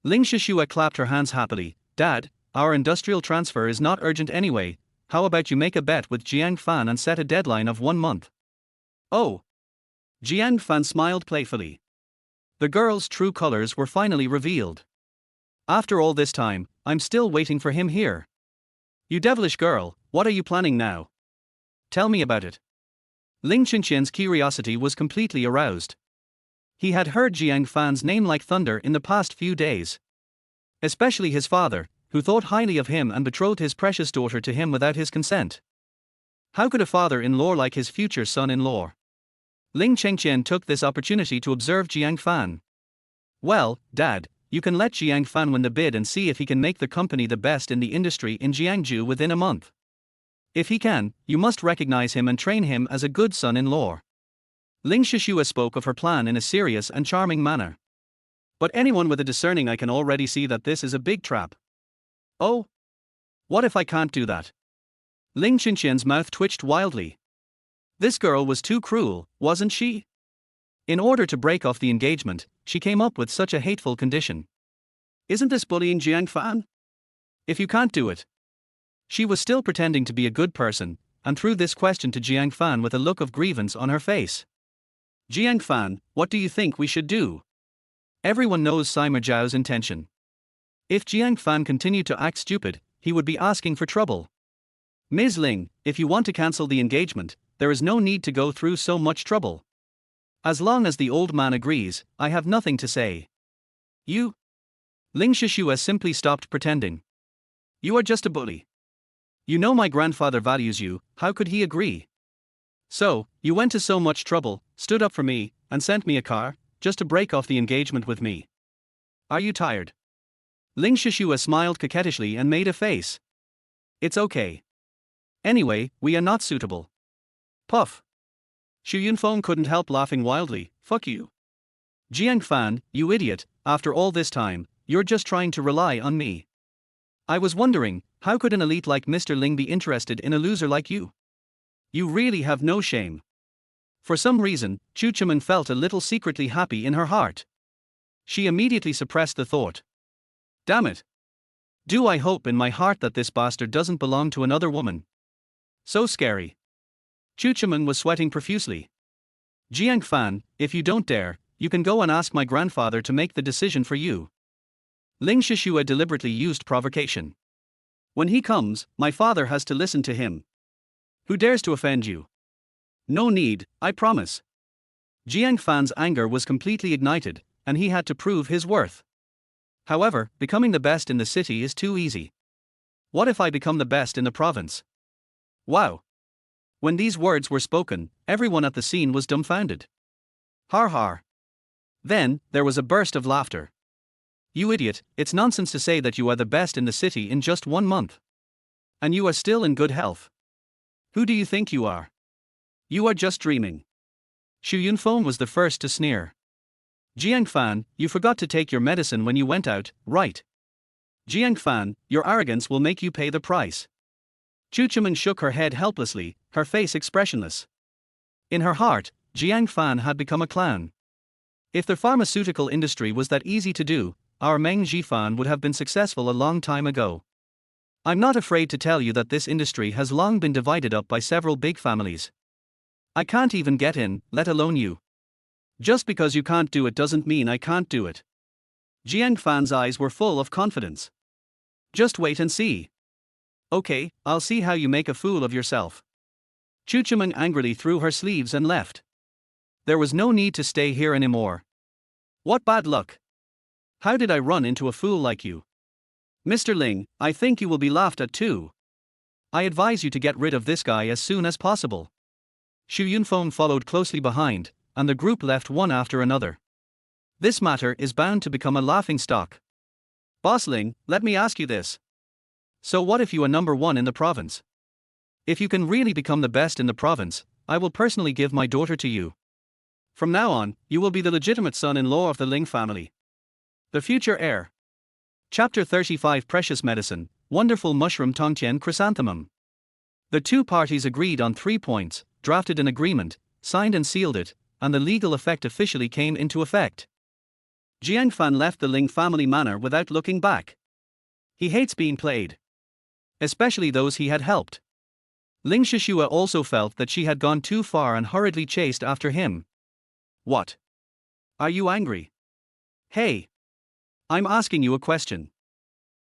Ling Shishua clapped her hands happily, Dad, our industrial transfer is not urgent anyway, how about you make a bet with Jiang Fan and set a deadline of 1 month? Oh. Jiang Fan smiled playfully. The girl's true colors were finally revealed. After all this time, I'm still waiting for him here. You devilish girl, what are you planning now? Tell me about it. Ling Qinqian's curiosity was completely aroused. He had heard Jiang Fan's name like thunder in the past few days. Especially his father, who thought highly of him and betrothed his precious daughter to him without his consent. How could a father-in-law like his future son-in-law? Ling Qinqian took this opportunity to observe Jiang Fan. Well, Dad, you can let Jiang Fan win the bid and see if he can make the company the best in the industry in Jiangju within a month. If he can, you must recognize him and train him as a good son-in-law. Ling Shishua spoke of her plan in a serious and charming manner. But anyone with a discerning eye can already see that this is a big trap. Oh? What if I can't do that? Ling Qinqian's mouth twitched wildly. This girl was too cruel, wasn't she? In order to break off the engagement, she came up with such a hateful condition. Isn't this bullying Jiang Fan? If you can't do it. She was still pretending to be a good person, and threw this question to Jiang Fan with a look of grievance on her face. Jiang Fan, what do you think we should do? Everyone knows Sima Zhao's intention. If Jiang Fan continued to act stupid, he would be asking for trouble. Ms. Ling, if you want to cancel the engagement, there is no need to go through so much trouble. As long as the old man agrees, I have nothing to say. You? Ling Shishua simply stopped pretending. You are just a bully. You know my grandfather values you, how could he agree? So, you went to so much trouble, stood up for me, and sent me a car, just to break off the engagement with me. Are you tired? Ling Shishua smiled coquettishly and made a face. It's okay. Anyway, we are not suitable. Puff. Xu Yunfeng couldn't help laughing wildly. Fuck you. Jiang Fan, you idiot, after all this time, you're just trying to rely on me. I was wondering, how could an elite like Mr. Ling be interested in a loser like you? You really have no shame. For some reason, Chu Chuman felt a little secretly happy in her heart. She immediately suppressed the thought. Damn it. Do I hope in my heart that this bastard doesn't belong to another woman? So scary. Chu Chuman was sweating profusely. Jiang Fan, if you don't dare, you can go and ask my grandfather to make the decision for you. Ling Shishua deliberately used provocation. When he comes, my father has to listen to him. Who dares to offend you? No need, I promise. Jiang Fan's anger was completely ignited, and he had to prove his worth. However, becoming the best in the city is too easy. What if I become the best in the province? Wow. When these words were spoken, everyone at the scene was dumbfounded. Har har. Then, there was a burst of laughter. You idiot, it's nonsense to say that you are the best in the city in just 1 month. And you are still in good health. Who do you think you are? You are just dreaming. Xu Yunfeng was the first to sneer. Jiang Fan, you forgot to take your medicine when you went out, right? Jiang Fan, your arrogance will make you pay the price. Chu Chuman shook her head helplessly, her face expressionless. In her heart, Jiang Fan had become a clown. If the pharmaceutical industry was that easy to do, our Meng Zhifan would have been successful a long time ago. I'm not afraid to tell you that this industry has long been divided up by several big families. I can't even get in, let alone you. Just because you can't do it doesn't mean I can't do it. Jiang Fan's eyes were full of confidence. Just wait and see. Okay, I'll see how you make a fool of yourself. Chu Chuman angrily threw her sleeves and left. There was no need to stay here anymore. What bad luck. How did I run into a fool like you? Mr. Ling, I think you will be laughed at too. I advise you to get rid of this guy as soon as possible. Xu Yunfeng followed closely behind, and the group left one after another. This matter is bound to become a laughingstock. Boss Ling, let me ask you this. So what if you are number 1 in the province? If you can really become the best in the province, I will personally give my daughter to you. From now on, you will be the legitimate son-in-law of the Ling family. The future heir. Chapter 35 Precious Medicine, Wonderful Mushroom Tongtian Chrysanthemum. The two parties agreed on 3 points, drafted an agreement, signed and sealed it, and the legal effect officially came into effect. Jiang Fan left the Ling family manor without looking back. He hates being played. Especially those he had helped. Ling Shishua also felt that she had gone too far and hurriedly chased after him. What? Are you angry? Hey! I'm asking you a question.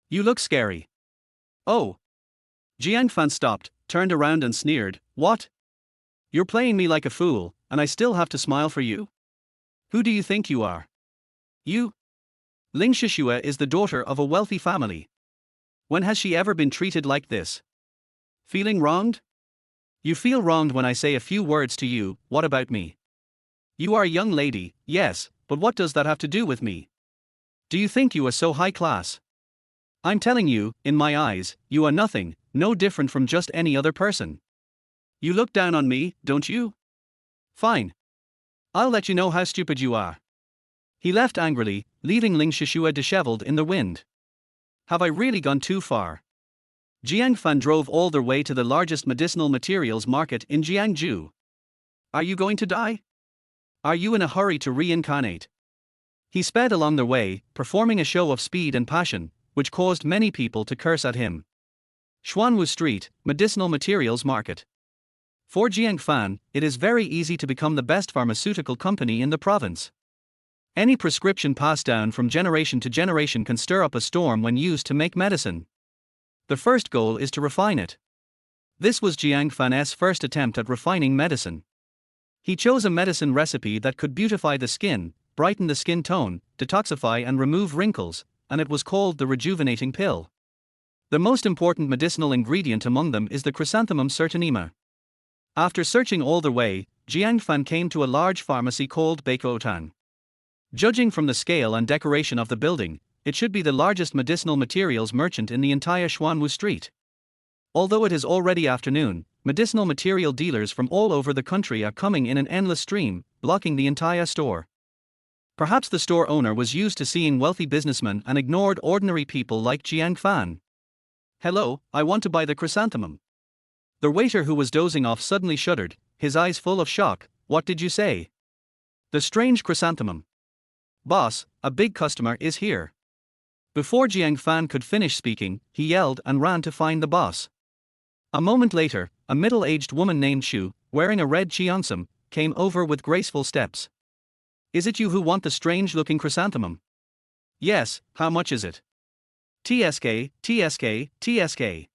You look scary. Oh! Jiang Fan stopped, turned around and sneered, What? You're playing me like a fool, and I still have to smile for you? Who do you think you are? You? Ling Shishua is the daughter of a wealthy family. When has she ever been treated like this? Feeling wronged? You feel wronged when I say a few words to you. What about me? You are a young lady, yes, but what does that have to do with me? Do you think you are so high class? I'm telling you, in my eyes, you are nothing, no different from just any other person. You look down on me, don't you? Fine. I'll let you know how stupid you are. He left angrily, leaving Ling Shishua disheveled in the wind. Have I really gone too far? Jiang Fan drove all the way to the largest medicinal materials market in Jiangju. Are you going to die? Are you in a hurry to reincarnate? He sped along the way, performing a show of speed and passion, which caused many people to curse at him. Xuanwu Street, Medicinal Materials Market. For Jiang Fan, it is very easy to become the best pharmaceutical company in the province. Any prescription passed down from generation to generation can stir up a storm when used to make medicine. The first goal is to refine it. This was Jiang Fan's first attempt at refining medicine. He chose a medicine recipe that could beautify the skin, brighten the skin tone, detoxify and remove wrinkles, and it was called the rejuvenating pill. The most important medicinal ingredient among them is the chrysanthemum certinema. After searching all the way, Jiang Fan came to a large pharmacy called Beikotan. Judging from the scale and decoration of the building, it should be the largest medicinal materials merchant in the entire Xuanwu Street. Although it is already afternoon, medicinal material dealers from all over the country are coming in an endless stream, blocking the entire store. Perhaps the store owner was used to seeing wealthy businessmen and ignored ordinary people like Jiang Fan. Hello, I want to buy the chrysanthemum. The waiter who was dozing off suddenly shuddered, his eyes full of shock. What did you say? The strange chrysanthemum. Boss, a big customer is here. Before Jiang Fan could finish speaking, he yelled and ran to find the boss. A moment later, a middle-aged woman named Shu, wearing a red cheongsam, came over with graceful steps. Is it you who want the strange-looking chrysanthemum? Yes, how much is it? TSK, TSK, TSK.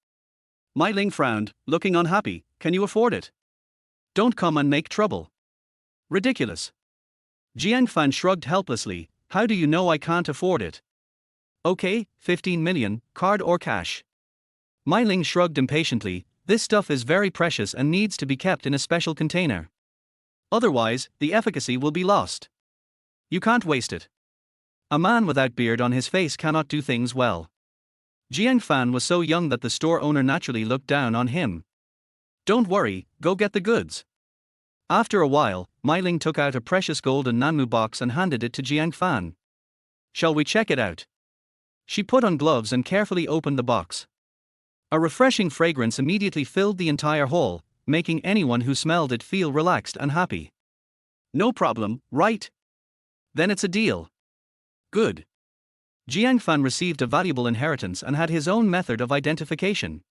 Mai Ling frowned, looking unhappy. Can you afford it? Don't come and make trouble. Ridiculous. Jiang Fan shrugged helplessly. How do you know I can't afford it? Okay, 15 million, card or cash. Mai Ling shrugged impatiently. This stuff is very precious and needs to be kept in a special container. Otherwise, the efficacy will be lost. You can't waste it. A man without beard on his face cannot do things well. Jiang Fan was so young that the store owner naturally looked down on him. Don't worry, go get the goods. After a while, Mai Ling took out a precious golden Nanmu box and handed it to Jiang Fan. Shall we check it out? She put on gloves and carefully opened the box. A refreshing fragrance immediately filled the entire hall, making anyone who smelled it feel relaxed and happy. No problem, right? Then it's a deal. Good. Jiang Fan received a valuable inheritance and had his own method of identification.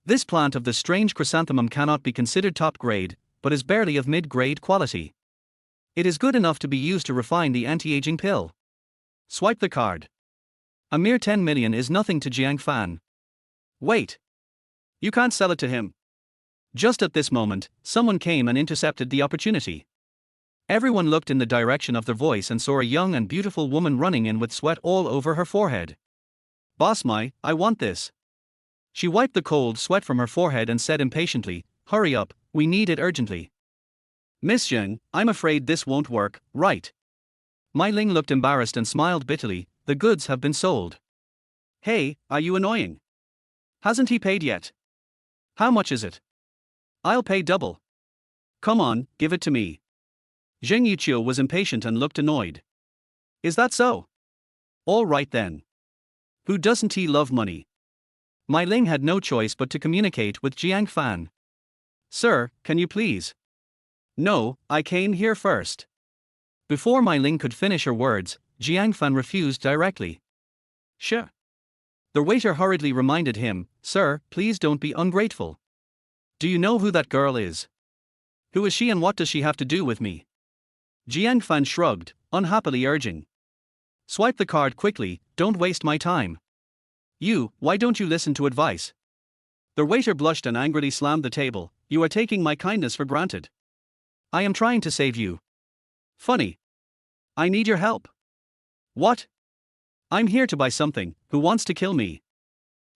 This plant of the strange chrysanthemum cannot be considered top grade, but is barely of mid-grade quality. It is good enough to be used to refine the anti-aging pill. Swipe the card. A mere 10 million is nothing to Jiang Fan. Wait. You can't sell it to him. Just at this moment, someone came and intercepted the opportunity. Everyone looked in the direction of their voice and saw a young and beautiful woman running in with sweat all over her forehead. Boss Mai, I want this. She wiped the cold sweat from her forehead and said impatiently, Hurry up, we need it urgently. Miss Zheng, I'm afraid this won't work, right? Mai Ling looked embarrassed and smiled bitterly. The goods have been sold. Hey, are you annoying? Hasn't he paid yet? How much is it? I'll pay double. Come on, give it to me. Zheng Yuqiu was impatient and looked annoyed. Is that so? All right then. Who doesn't he love money? Mai Ling had no choice but to communicate with Jiang Fan. Sir, can you please? No, I came here first. Before Mai Ling could finish her words, Jiang Fan refused directly. Sure. The waiter hurriedly reminded him, Sir, please don't be ungrateful. Do you know who that girl is? Who is she and what does she have to do with me? Jiang Fan shrugged, unhappily urging. Swipe the card quickly, don't waste my time. Why don't you listen to advice? The waiter blushed and angrily slammed the table. You are taking my kindness for granted. I am trying to save you. Funny. I need your help. What? I'm here to buy something. Who wants to kill me?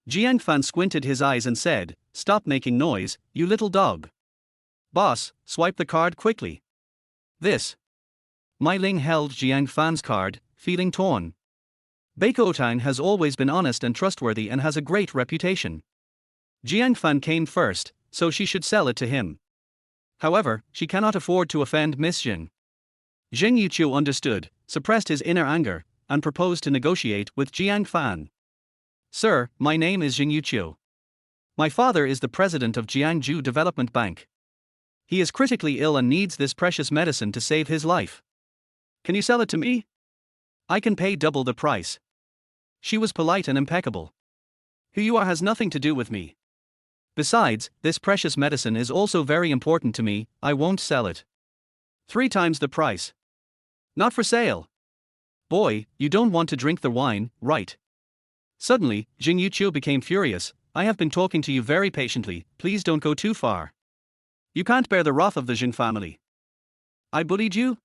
Jiang Fan squinted his eyes and said, Stop making noise, you little dog. Boss, swipe the card quickly. This. Mai Ling held Jiang Fan's card, feeling torn. Beiko Tang has always been honest and trustworthy and has a great reputation. Jiang Fan came first, so she should sell it to him. However, she cannot afford to offend Miss Jing. Zheng Yuqiu understood, suppressed his inner anger, and proposed to negotiate with Jiang Fan. Sir, my name is Zheng Yuqiu. My father is the president of Jiangju Development Bank. He is critically ill and needs this precious medicine to save his life. Can you sell it to me? I can pay double the price. She was polite and impeccable. Who you are has nothing to do with me. Besides, this precious medicine is also very important to me, I won't sell it. 3 times the price. Not for sale. Boy, you don't want to drink the wine, right? Suddenly, Zheng Yuqiu became furious. I have been talking to you very patiently, please don't go too far. You can't bear the wrath of the Zheng family. I bullied you?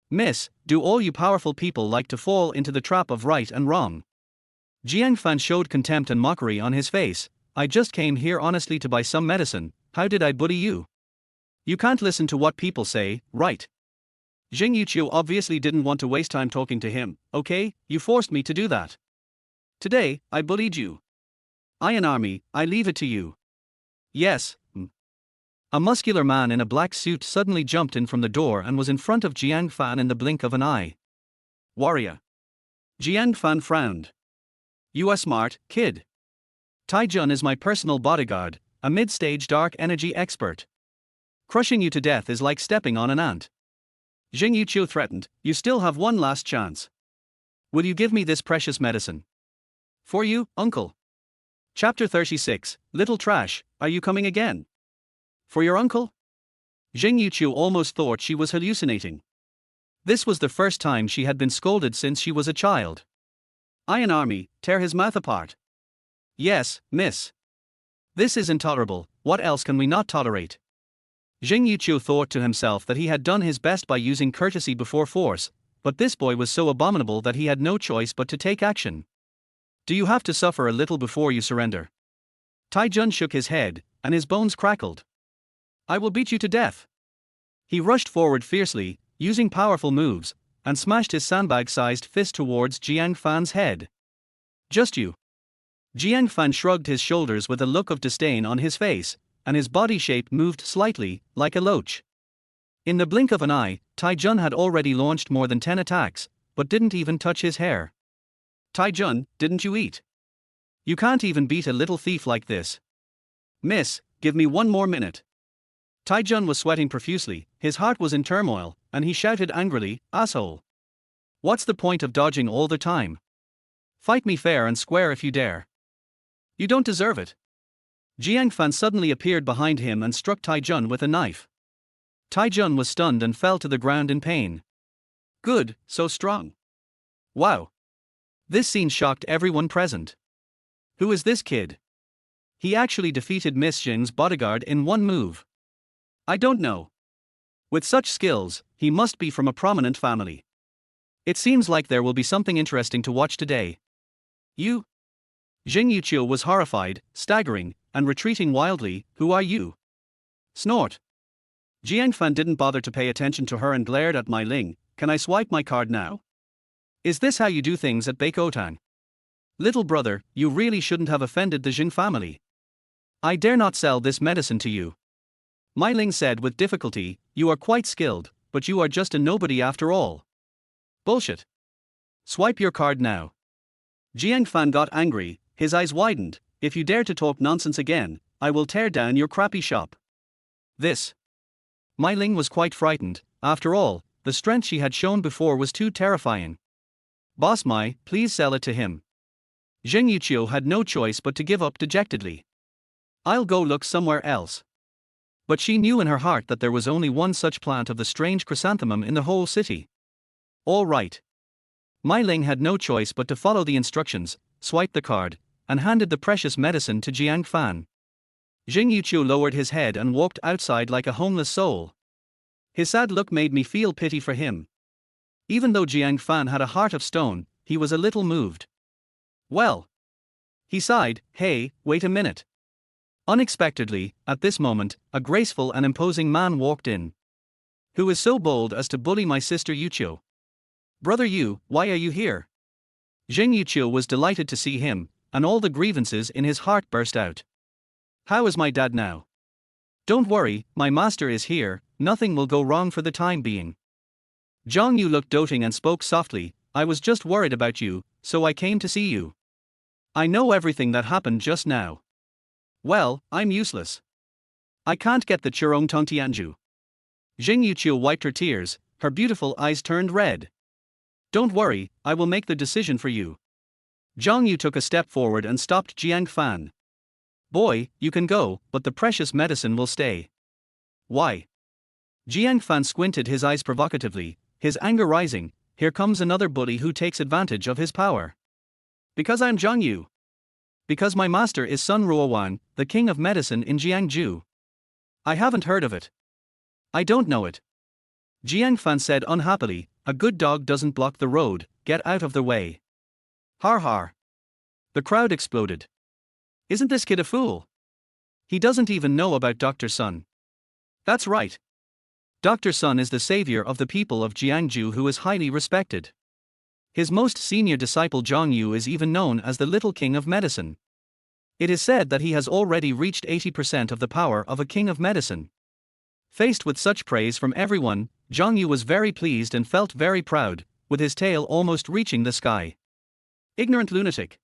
Miss, do all you powerful people like to fall into the trap of right and wrong? Jiang Fan showed contempt and mockery on his face. I just came here honestly to buy some medicine, how did I bully you? You can't listen to what people say, right? Zheng Yuqiu obviously didn't want to waste time talking to him. Okay, you forced me to do that. Today, I bullied you. Iron Army, I leave it to you. Yes. A muscular man in a black suit suddenly jumped in from the door and was in front of Jiang Fan in the blink of an eye. Warrior. Jiang Fan frowned. You are smart, kid. Tai Jun is my personal bodyguard, a mid-stage dark energy expert. Crushing you to death is like stepping on an ant. Zheng Yuqiu threatened, you still have one last chance. Will you give me this precious medicine? For you, uncle. Chapter 36, Little Trash, are you coming again? For your uncle? Zheng Yuqiu almost thought she was hallucinating. This was the first time she had been scolded since she was a child. Iron Army, tear his mouth apart. Yes, miss. This is intolerable, what else can we not tolerate? Zheng Yuqiu thought to himself that he had done his best by using courtesy before force, but this boy was so abominable that he had no choice but to take action. Do you have to suffer a little before you surrender? Tai Jun shook his head, and his bones crackled. I will beat you to death. He rushed forward fiercely, using powerful moves, and smashed his sandbag-sized fist towards Jiang Fan's head. Just you. Jiang Fan shrugged his shoulders with a look of disdain on his face, and his body shape moved slightly, like a loach. In the blink of an eye, Tai Jun had already launched more than 10 attacks, but didn't even touch his hair. Tai Jun, didn't you eat? You can't even beat a little thief like this. Miss, give me 1 more minute. Tai Jun was sweating profusely, his heart was in turmoil, and he shouted angrily, asshole. What's the point of dodging all the time? Fight me fair and square if you dare. You don't deserve it. Jiang Fan suddenly appeared behind him and struck Tai Jun with a knife. Tai Jun was stunned and fell to the ground in pain. Good, so strong. Wow. This scene shocked everyone present. Who is this kid? He actually defeated Miss Jing's bodyguard in 1 move. I don't know. With such skills, he must be from a prominent family. It seems like there will be something interesting to watch today. You? Zheng Yuqiu was horrified, staggering, and retreating wildly. Who are you? Snort. Jiang Fan didn't bother to pay attention to her and glared at Mai Ling. Can I swipe my card now? Is this how you do things at Beikotang? Little brother, you really shouldn't have offended the Jin family. I dare not sell this medicine to you. Mai Ling said with difficulty, you are quite skilled, but you are just a nobody after all. Bullshit. Swipe your card now. Jiang Fan got angry, his eyes widened. If you dare to talk nonsense again, I will tear down your crappy shop. This. Mai Ling was quite frightened. After all, the strength she had shown before was too terrifying. Boss Mai, please sell it to him. Zheng Yuqiu had no choice but to give up dejectedly. I'll go look somewhere else. But she knew in her heart that there was only one such plant of the strange chrysanthemum in the whole city. All right. Mai Ling had no choice but to follow the instructions, swiped the card, and handed the precious medicine to Jiang Fan. Jing Yuqiu lowered his head and walked outside like a homeless soul. His sad look made me feel pity for him. Even though Jiang Fan had a heart of stone, he was a little moved. Well. He sighed, hey, wait a minute. Unexpectedly, at this moment, a graceful and imposing man walked in. Who is so bold as to bully my sister Yuqiu? Brother Yu, why are you here? Jing Yuqiu was delighted to see him, and all the grievances in his heart burst out. How is my dad now? Don't worry, my master is here, nothing will go wrong for the time being. Zhang Yu looked doting and spoke softly, I was just worried about you, so I came to see you. I know everything that happened just now. Well, I'm useless. I can't get the Churong Tongtianju. Jing Yuqiu wiped her tears, her beautiful eyes turned red. Don't worry, I will make the decision for you. Zhang Yu took a step forward and stopped Jiang Fan. Boy, you can go, but the precious medicine will stay. Why? Jiang Fan squinted his eyes provocatively, his anger rising. Here comes another bully who takes advantage of his power. Because I'm Zhang Yu. Because my master is Sun Ruowan, the king of medicine in Jiangju. I haven't heard of it. I don't know it. Jiang Fan said unhappily, a good dog doesn't block the road, get out of the way. Har har. The crowd exploded. Isn't this kid a fool? He doesn't even know about Dr. Sun. That's right. Dr. Sun is the savior of the people of Jiangju who is highly respected. His most senior disciple Zhang Yu is even known as the Little King of Medicine. It is said that he has already reached 80% of the power of a king of medicine. Faced with such praise from everyone, Zhang Yu was very pleased and felt very proud, with his tail almost reaching the sky. Ignorant lunatic.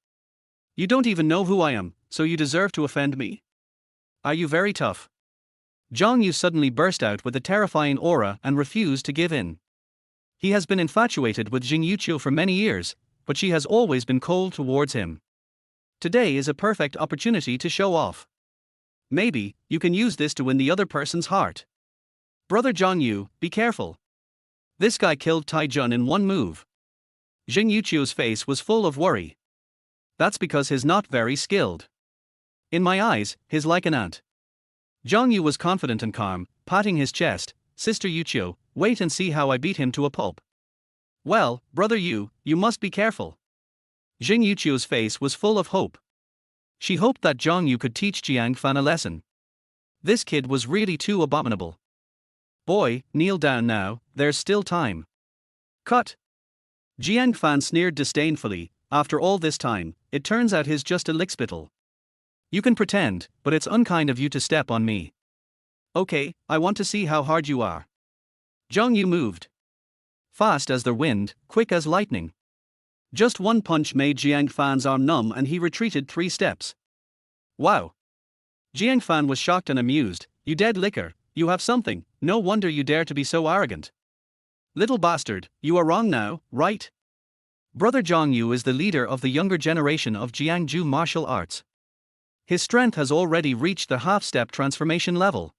You don't even know who I am, so you deserve to offend me? Are you very tough? Zhang Yu suddenly burst out with a terrifying aura and refused to give in. He has been infatuated with Jing Yuqiu for many years, but she has always been cold towards him. Today is a perfect opportunity to show off. Maybe, you can use this to win the other person's heart. Brother Zhang Yu, be careful. This guy killed Tai Jun in one move. Jing Yuqiu's face was full of worry. That's because he's not very skilled. In my eyes, he's like an ant. Zhang Yu was confident and calm, patting his chest. Sister Yuqiu, wait and see how I beat him to a pulp. Well, brother Yu, you must be careful. Jing Yuqiu's face was full of hope. She hoped that Zhang Yu could teach Jiang Fan a lesson. This kid was really too abominable. Boy, kneel down now, there's still time. Cut. Jiang Fan sneered disdainfully, after all this time, it turns out he's just a lickspittle. You can pretend, but it's unkind of you to step on me. Okay, I want to see how hard you are. Zhang Yu moved. Fast as the wind, quick as lightning. Just one punch made Jiang Fan's arm numb and he retreated 3 steps. Wow. Jiang Fan was shocked and amused. You dead licker, you have something, no wonder you dare to be so arrogant. Little bastard, you are wrong now, right? Brother Zhang Yu is the leader of the younger generation of Jiangju martial arts. His strength has already reached the half-step transformation level.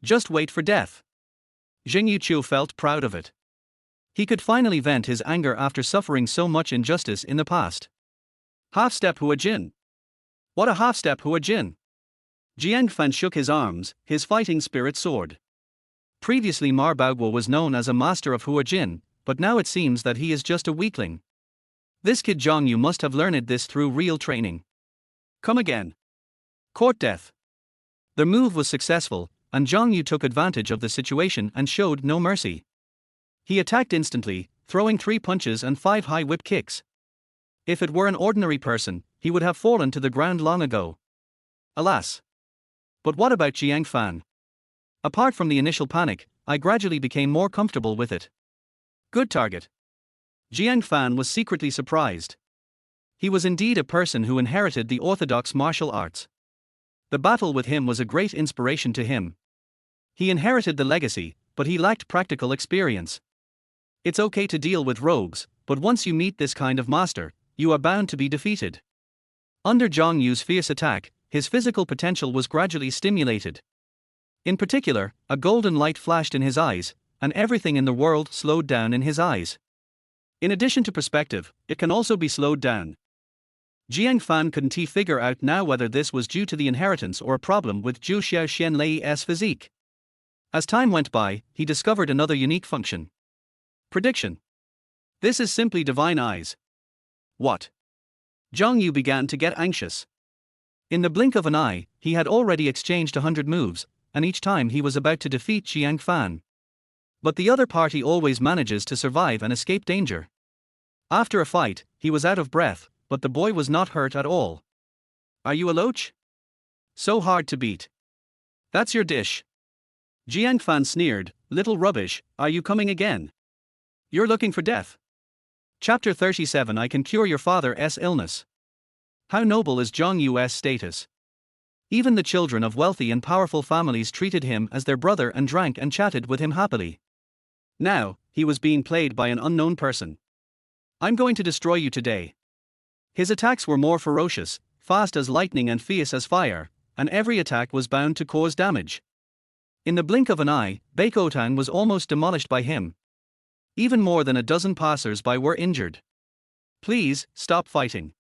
Just wait for death. Jing Yuqiu felt proud of it. He could finally vent his anger after suffering so much injustice in the past. Half-step Hua Jin. What a half-step Hua Jin. Jiang Fan shook his arms, his fighting spirit soared. Previously Mar Baoguo was known as a master of Hua Jin, but now it seems that he is just a weakling. This kid Zhang Yu must have learned this through real training. Come again. Court death. The move was successful, and Zhang Yu took advantage of the situation and showed no mercy. He attacked instantly, throwing 3 punches and 5 high whip kicks. If it were an ordinary person, he would have fallen to the ground long ago. Alas. But what about Jiang Fan? Apart from the initial panic, I gradually became more comfortable with it. Good target. Jiang Fan was secretly surprised. He was indeed a person who inherited the orthodox martial arts. The battle with him was a great inspiration to him. He inherited the legacy, but he lacked practical experience. It's okay to deal with rogues, but once you meet this kind of master, you are bound to be defeated. Under Zhang Yu's fierce attack, his physical potential was gradually stimulated. In particular, a golden light flashed in his eyes, and everything in the world slowed down in his eyes. In addition to perspective, it can also be slowed down. Jiang Fan couldn't figure out now whether this was due to the inheritance or a problem with Zhu Xiao Xianlei's physique. As time went by, he discovered another unique function. Prediction. This is simply divine eyes. What? Zhang Yu began to get anxious. In the blink of an eye, he had already exchanged 100 moves, and each time he was about to defeat Jiang Fan. But the other party always manages to survive and escape danger. After a fight, he was out of breath, but the boy was not hurt at all. Are you a loach? So hard to beat. That's your dish. Jiang Fan sneered, little rubbish, are you coming again? You're looking for death. Chapter 37 I can cure your father's illness. How noble is Zhang Yu's status. Even the children of wealthy and powerful families treated him as their brother and drank and chatted with him happily. Now, he was being played by an unknown person. I'm going to destroy you today. His attacks were more ferocious, fast as lightning and fierce as fire, and every attack was bound to cause damage. In the blink of an eye, Beikotang was almost demolished by him. Even more than a dozen passers-by were injured. Please, stop fighting.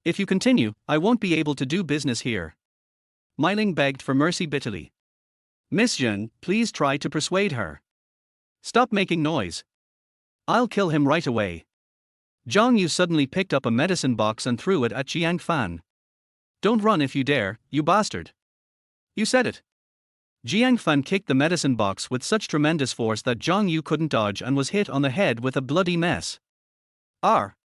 If you continue, I won't be able to do business here. Meiling begged for mercy bitterly. Miss Zheng, please try to persuade her. Stop making noise. I'll kill him right away. Zhang Yu suddenly picked up a medicine box and threw it at Jiang Fan. Don't run if you dare, you bastard. You said it. Jiang Fan kicked the medicine box with such tremendous force that Zhang Yu couldn't dodge and was hit on the head with a bloody mess. Arr!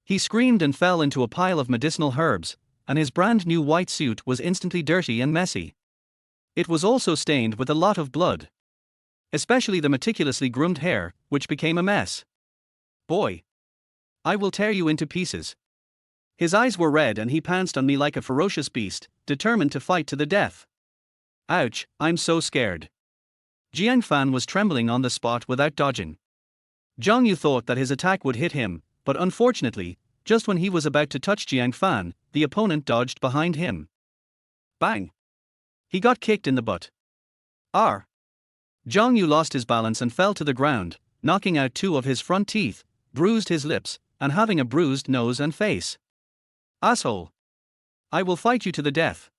He screamed and fell into a pile of medicinal herbs, and his brand new white suit was instantly dirty and messy. It was also stained with a lot of blood. Especially the meticulously groomed hair, which became a mess. Boy! I will tear you into pieces. His eyes were red and he pounced on me like a ferocious beast, determined to fight to the death. Ouch, I'm so scared. Jiang Fan was trembling on the spot without dodging. Zhang Yu thought that his attack would hit him, but unfortunately, just when he was about to touch Jiang Fan, the opponent dodged behind him. Bang! He got kicked in the butt. Arr! Zhang Yu lost his balance and fell to the ground, knocking out 2 of his front teeth, bruised his lips, and having a bruised nose and face. Asshole! I will fight you to the death.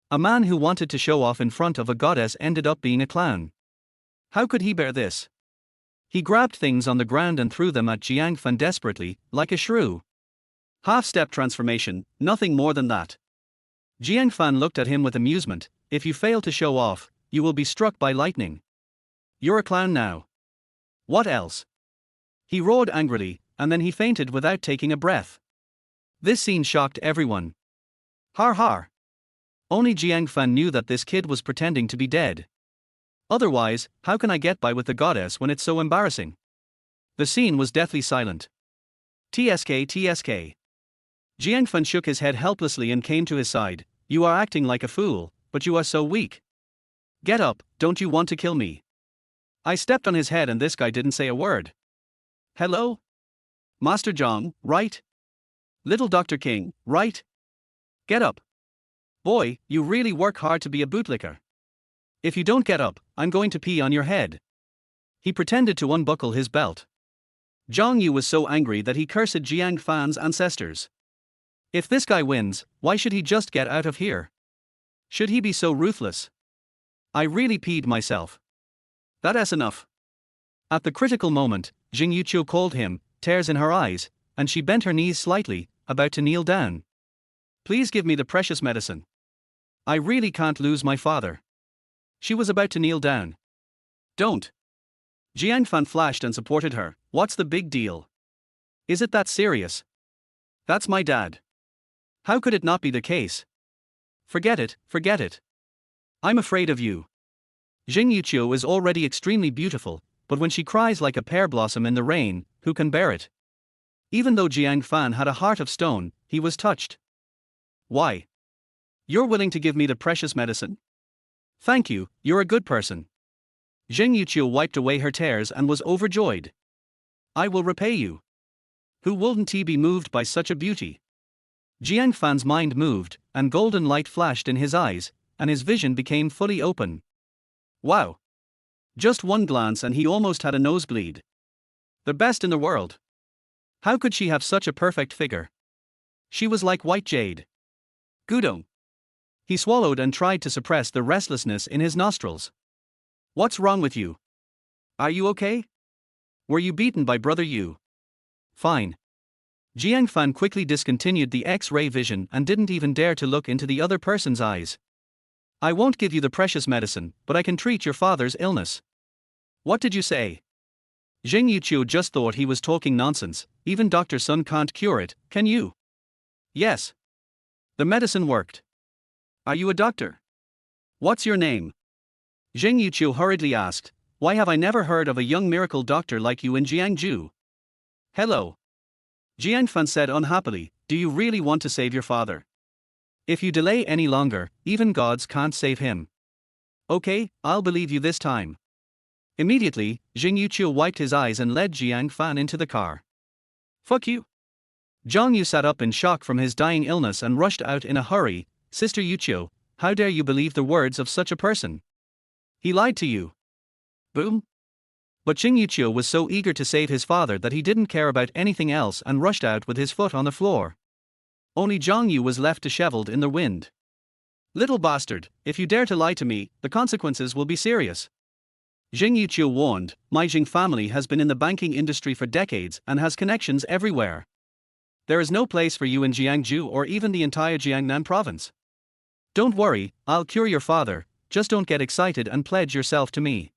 A man who wanted to show off in front of a goddess ended up being a clown. How could he bear this? He grabbed things on the ground and threw them at Jiang Fan desperately, like a shrew. Half-step transformation, nothing more than that. Jiang Fan looked at him with amusement. If you fail to show off, you will be struck by lightning. You're a clown now. What else? He roared angrily, and then he fainted without taking a breath. This scene shocked everyone. Har har. Only Jiang Fan knew that this kid was pretending to be dead. Otherwise, how can I get by with the goddess when it's so embarrassing? The scene was deathly silent. TSK. Jiang Fan shook his head helplessly and came to his side. You are acting like a fool, but you are so weak. Get up, don't you want to kill me? I stepped on his head and this guy didn't say a word. Hello? Master Zhang, right? Little Dr. King, right? Get up. Boy, you really work hard to be a bootlicker. If you don't get up, I'm going to pee on your head. He pretended to unbuckle his belt. Zhang Yu was so angry that he cursed Jiang Fan's ancestors. If this guy wins, why should he just get out of here? Should he be so ruthless? I really peed myself. That's enough. At the critical moment, Jing Yuqiu called him, tears in her eyes, and she bent her knees slightly, about to kneel down. Please give me the precious medicine. I really can't lose my father. She was about to kneel down. Don't. Jiang Fan flashed and supported her. What's the big deal? Is it that serious? That's my dad. How could it not be the case? Forget it. I'm afraid of you. Jing Yuqiu is already extremely beautiful, but when she cries like a pear blossom in the rain, who can bear it? Even though Jiang Fan had a heart of stone, he was touched. Why? You're willing to give me the precious medicine? Thank you, you're a good person. Jing Yuqiu wiped away her tears and was overjoyed. I will repay you. Who wouldn't he be moved by such a beauty? Jiang Fan's mind moved, and golden light flashed in his eyes, and his vision became fully open. Wow. Just one glance and he almost had a nosebleed. The best in the world. How could she have such a perfect figure? She was like white jade. Gudong. He swallowed and tried to suppress the restlessness in his nostrils. What's wrong with you? Are you okay? Were you beaten by Brother Yu? Fine. Jiang Fan quickly discontinued the X-ray vision and didn't even dare to look into the other person's eyes. I won't give you the precious medicine, but I can treat your father's illness. What did you say? Jing Yuqiu just thought he was talking nonsense. Even Dr. Sun can't cure it, can you? Yes. The medicine worked. Are you a doctor? What's your name? Jing Yuqiu hurriedly asked. Why have I never heard of a young miracle doctor like you in Jiangju? Hello. Jiang Fan said unhappily. Do you really want to save your father? If you delay any longer, even gods can't save him. Okay, I'll believe you this time. Immediately, Jing Yuqiu wiped his eyes and led Jiang Fan into the car. Fuck you. Zhang Yu sat up in shock from his dying illness and rushed out in a hurry. Sister Yuqiu, how dare you believe the words of such a person? He lied to you. Boom. But Jing Yuqiu was so eager to save his father that he didn't care about anything else and rushed out with his foot on the floor. Only Zhang Yu was left disheveled in the wind. Little bastard, if you dare to lie to me, the consequences will be serious. Jing Yuqiu warned, my Jing family has been in the banking industry for decades and has connections everywhere. There is no place for you in Jiangju or even the entire Jiangnan province. Don't worry, I'll cure your father, just don't get excited and pledge yourself to me.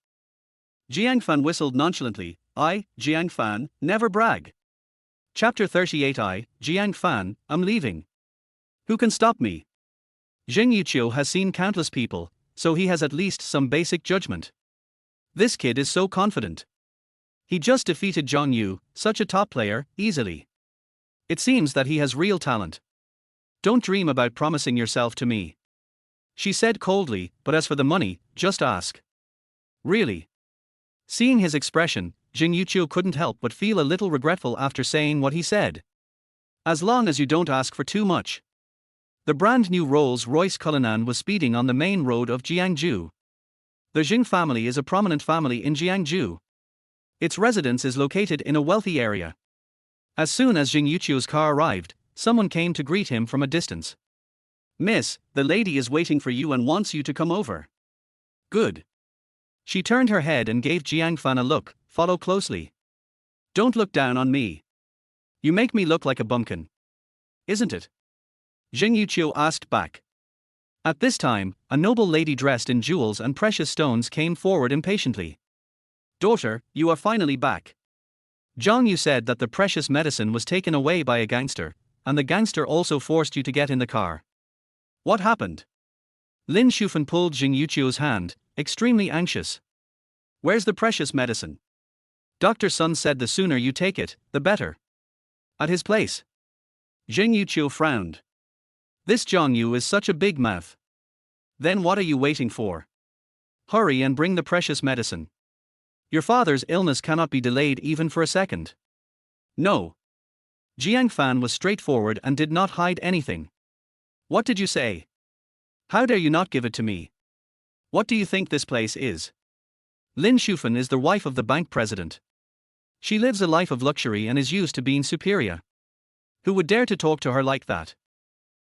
Jiang Fan whistled nonchalantly. I, Jiang Fan, never brag. Chapter 38 I, Jiang Fan, I'm leaving. Who can stop me? Jing Yuqiu has seen countless people, so he has at least some basic judgment. This kid is so confident. He just defeated Zhang Yu, such a top player, easily. It seems that he has real talent. Don't dream about promising yourself to me. She said coldly, but as for the money, just ask. Really? Seeing his expression, Jing Yuqiu couldn't help but feel a little regretful after saying what he said. As long as you don't ask for too much. The brand new Rolls-Royce Cullinan was speeding on the main road of Jiangju. The Jing family is a prominent family in Jiangju. Its residence is located in a wealthy area. As soon as Jing Yuqiu's car arrived, someone came to greet him from a distance. Miss, the lady is waiting for you and wants you to come over. Good. She turned her head and gave Jiang Fan a look. Follow closely. Don't look down on me. You make me look like a bumpkin. Isn't it? Jing Yuqiu asked back. At this time, a noble lady dressed in jewels and precious stones came forward impatiently. Daughter, you are finally back. Zhang Yu said that the precious medicine was taken away by a gangster, and the gangster also forced you to get in the car. What happened? Lin Shufan pulled Jing Yuqiu's hand, extremely anxious. Where's the precious medicine? Dr. Sun said the sooner you take it, the better. At his place. Jing Yuqiu frowned. This Zhang Yu is such a big mouth. Then what are you waiting for? Hurry and bring the precious medicine. Your father's illness cannot be delayed even for a second. No. Jiang Fan was straightforward and did not hide anything. What did you say? How dare you not give it to me? What do you think this place is? Lin Shufan is the wife of the bank president. She lives a life of luxury and is used to being superior. Who would dare to talk to her like that?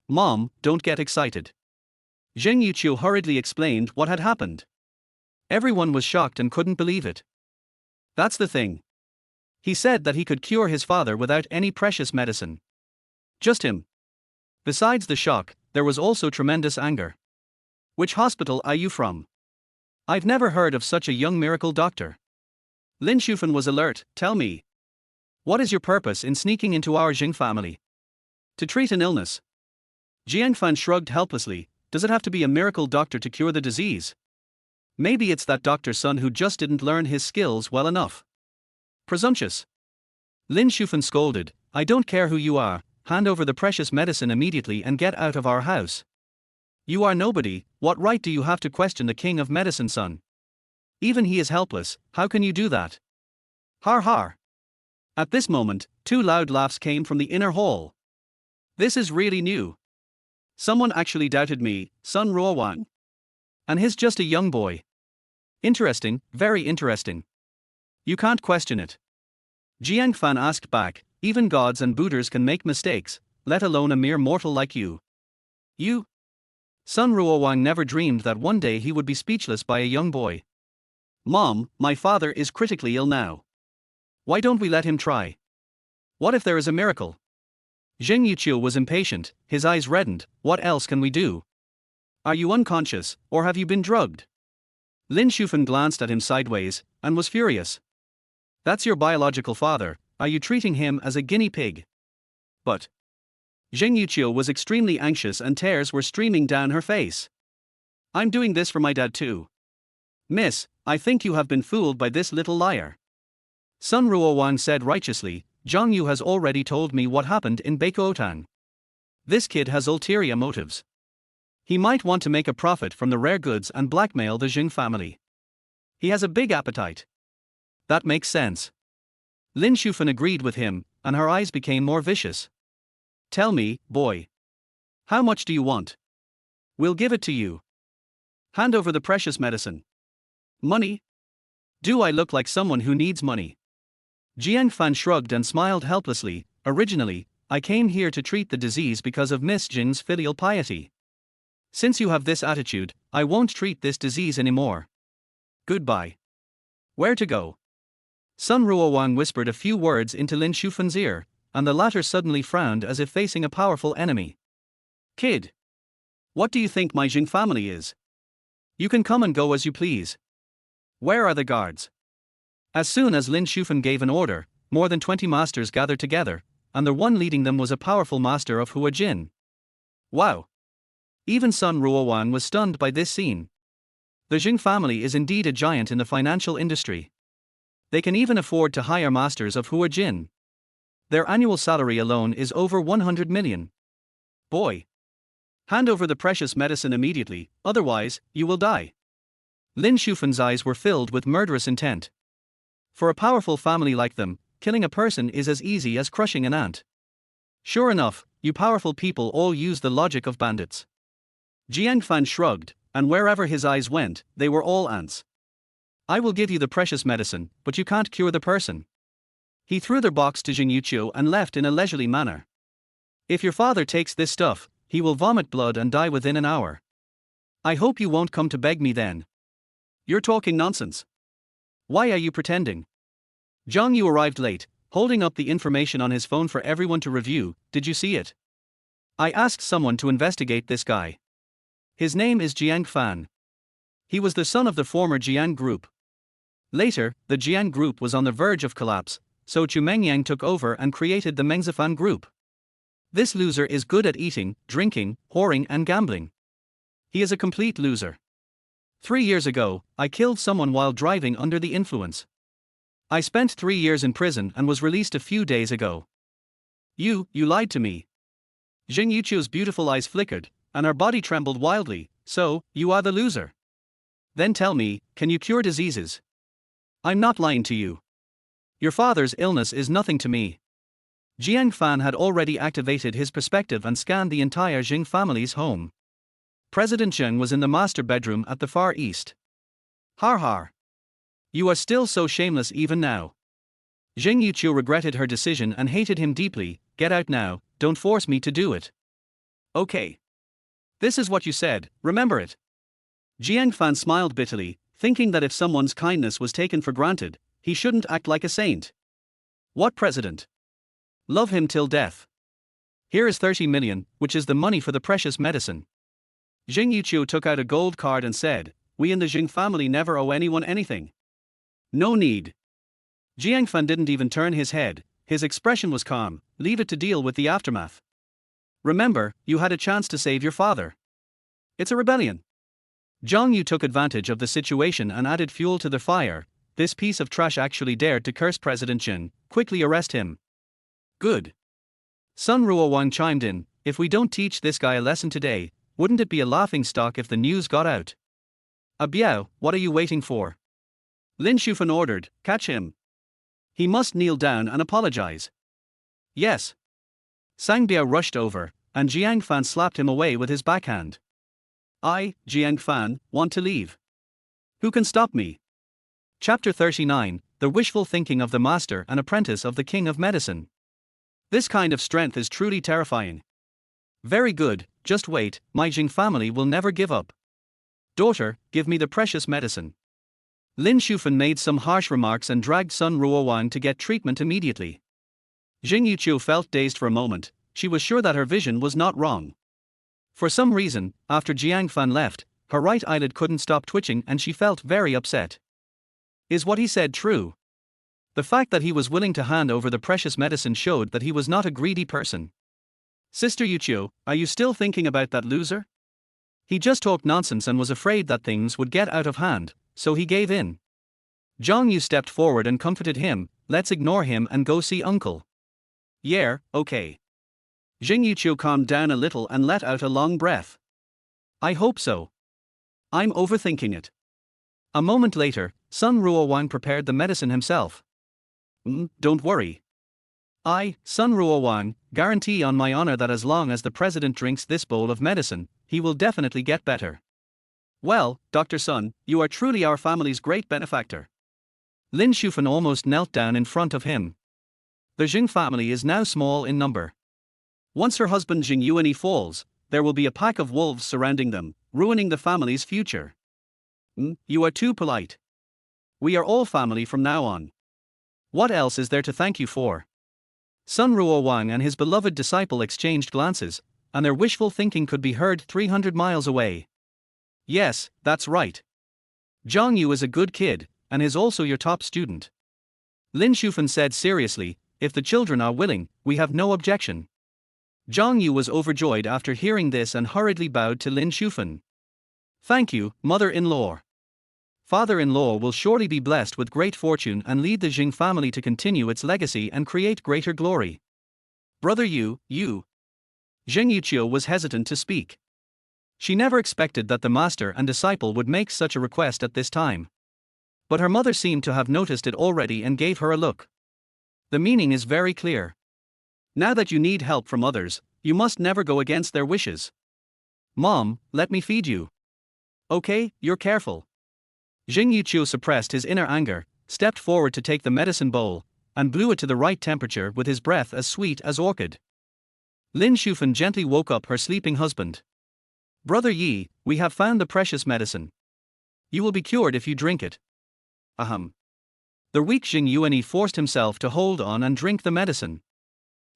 Mom, don't get excited. Jing Yuqiu hurriedly explained what had happened. Everyone was shocked and couldn't believe it. That's the thing. He said that he could cure his father without any precious medicine. Just him. Besides the shock, there was also tremendous anger. Which hospital are you from? I've never heard of such a young miracle doctor. Lin Shufan was alert. Tell me. What is your purpose in sneaking into our Jing family? To treat an illness. Jiang Fan shrugged helplessly. Does it have to be a miracle doctor to cure the disease? Maybe it's that Dr. Sun who just didn't learn his skills well enough. Presumptuous. Lin Shufan scolded. I don't care who you are, hand over the precious medicine immediately and get out of our house. You are nobody, what right do you have to question the king of medicine, son? Even he is helpless, how can you do that? Har har. At this moment, two loud laughs came from the inner hall. This is really new. Someone actually doubted me, Sun Ruowang. And he's just a young boy. Interesting, very interesting. You can't question it. Jiang Fan asked back, even gods and Buddhas can make mistakes, let alone a mere mortal like you. You? Sun Ruowang never dreamed that one day he would be speechless by a young boy. Mom, my father is critically ill now. Why don't we let him try? What if there is a miracle? Zheng Yuqiu was impatient, his eyes reddened. What else can we do? Are you unconscious, or have you been drugged? Lin Shufan glanced at him sideways, and was furious. That's your biological father, are you treating him as a guinea pig? But Zheng Yuqiu was extremely anxious and tears were streaming down her face. I'm doing this for my dad too. Miss, I think you have been fooled by this little liar. Sun Ruowang said righteously, Zhang Yu has already told me what happened in Beikoutang. This kid has ulterior motives. He might want to make a profit from the rare goods and blackmail the Jing family. He has a big appetite. That makes sense. Lin Shufan agreed with him, and her eyes became more vicious. Tell me, boy. How much do you want? We'll give it to you. Hand over the precious medicine. Money? Do I look like someone who needs money? Jiang Fan shrugged and smiled helplessly. Originally, I came here to treat the disease because of Miss Jing's filial piety. Since you have this attitude, I won't treat this disease anymore. Goodbye. Where to go? Sun Ruowang whispered a few words into Lin Shufan's ear, and the latter suddenly frowned as if facing a powerful enemy. Kid. What do you think my Jing family is? You can come and go as you please. Where are the guards? As soon as Lin Shufan gave an order, more than 20 masters gathered together, and the one leading them was a powerful master of Hua Jin. Wow! Even Sun Ruowang was stunned by this scene. The Jing family is indeed a giant in the financial industry. They can even afford to hire masters of Hua Jin. Their annual salary alone is over 100 million. Boy! Hand over the precious medicine immediately, otherwise, you will die. Lin Shufan's eyes were filled with murderous intent. For a powerful family like them, killing a person is as easy as crushing an ant. Sure enough, you powerful people all use the logic of bandits. Jiang Fan shrugged, and wherever his eyes went, they were all ants. I will give you the precious medicine, but you can't cure the person. He threw the box to Zheng Yuqiu and left in a leisurely manner. If your father takes this stuff, he will vomit blood and die within an hour. I hope you won't come to beg me then. You're talking nonsense. Why are you pretending? Zhang Yu arrived late, holding up the information on his phone for everyone to review. Did you see it? I asked someone to investigate this guy. His name is Jiang Fan. He was the son of the former Jiang Group. Later, the Jiang Group was on the verge of collapse, so Chu Mengyang took over and created the Mengzifan Group. This loser is good at eating, drinking, whoring and gambling. He is a complete loser. 3 years ago, I killed someone while driving under the influence. I spent 3 years in prison and was released a few days ago. You lied to me. Zheng Yuqiu's beautiful eyes flickered, and her body trembled wildly. So, you are the loser. Then tell me, can you cure diseases? I'm not lying to you. Your father's illness is nothing to me. Jiang Fan had already activated his perspective and scanned the entire Jing family's home. President Zheng was in the master bedroom at the far east. Har har. You are still so shameless even now. Zheng Yuqiu regretted her decision and hated him deeply. Get out now, don't force me to do it. Okay. This is what you said, remember it. Jiang Fan smiled bitterly, thinking that if someone's kindness was taken for granted, he shouldn't act like a saint. What president? Love him till death. Here is 30 million, which is the money for the precious medicine. Zheng Yuqiu took out a gold card and said, we in the Jing family never owe anyone anything. No need. Jiang Fan didn't even turn his head, his expression was calm. Leave it to deal with the aftermath. Remember, you had a chance to save your father. It's a rebellion. Zhang Yu took advantage of the situation and added fuel to the fire. This piece of trash actually dared to curse President Jin. Quickly arrest him. Good. Sun Ruowang chimed in, if we don't teach this guy a lesson today, wouldn't it be a laughingstock if the news got out? Biao, what are you waiting for? Lin Shufan ordered, catch him. He must kneel down and apologize. Yes. Sang Biao rushed over, and Jiang Fan slapped him away with his backhand. I, Jiang Fan, want to leave. Who can stop me? Chapter 39, The Wishful Thinking of the Master and Apprentice of the King of Medicine. This kind of strength is truly terrifying. Very good, just wait, my Jing family will never give up. Daughter, give me the precious medicine. Lin Shufan made some harsh remarks and dragged Sun Ruohuang to get treatment immediately. Jing Yuqiu felt dazed for a moment. She was sure that her vision was not wrong. For some reason, after Jiang Fan left, her right eyelid couldn't stop twitching and she felt very upset. Is what he said true? The fact that he was willing to hand over the precious medicine showed that he was not a greedy person. Sister Yuqiu, are you still thinking about that loser? He just talked nonsense and was afraid that things would get out of hand, so he gave in. Zhang Yu stepped forward and comforted him. Let's ignore him and go see uncle. Yeah, okay. Jing Yuqiu calmed down a little and let out a long breath. I hope so. I'm overthinking it. A moment later, Sun Ruohuang prepared the medicine himself. Don't worry. I, Sun Ruohuang, guarantee on my honor that as long as the president drinks this bowl of medicine, he will definitely get better. Well, Dr. Sun, you are truly our family's great benefactor. Lin Shufan almost knelt down in front of him. The Jing family is now small in number. Once her husband Jing Yuanyi falls, there will be a pack of wolves surrounding them, ruining the family's future. You are too polite. We are all family from now on. What else is there to thank you for? Sun Ruohuang and his beloved disciple exchanged glances, and their wishful thinking could be heard 300 miles away. Yes, that's right. Zhang Yu is a good kid, and is also your top student. Lin Shufan said seriously, if the children are willing, we have no objection. Zhang Yu was overjoyed after hearing this and hurriedly bowed to Lin Shufan. Thank you, mother-in-law. Father-in-law will surely be blessed with great fortune and lead the Jing family to continue its legacy and create greater glory. Brother Yu. Jing Yuqiu was hesitant to speak. She never expected that the master and disciple would make such a request at this time. But her mother seemed to have noticed it already and gave her a look. The meaning is very clear. Now that you need help from others, you must never go against their wishes. Mom, let me feed you. Okay, you're careful. Jing Yuqiu suppressed his inner anger, stepped forward to take the medicine bowl, and blew it to the right temperature with his breath as sweet as orchid. Lin Shufan gently woke up her sleeping husband. Brother Yi, we have found the precious medicine. You will be cured if you drink it. Ahem. The weak Jing Yuanyi forced himself to hold on and drink the medicine.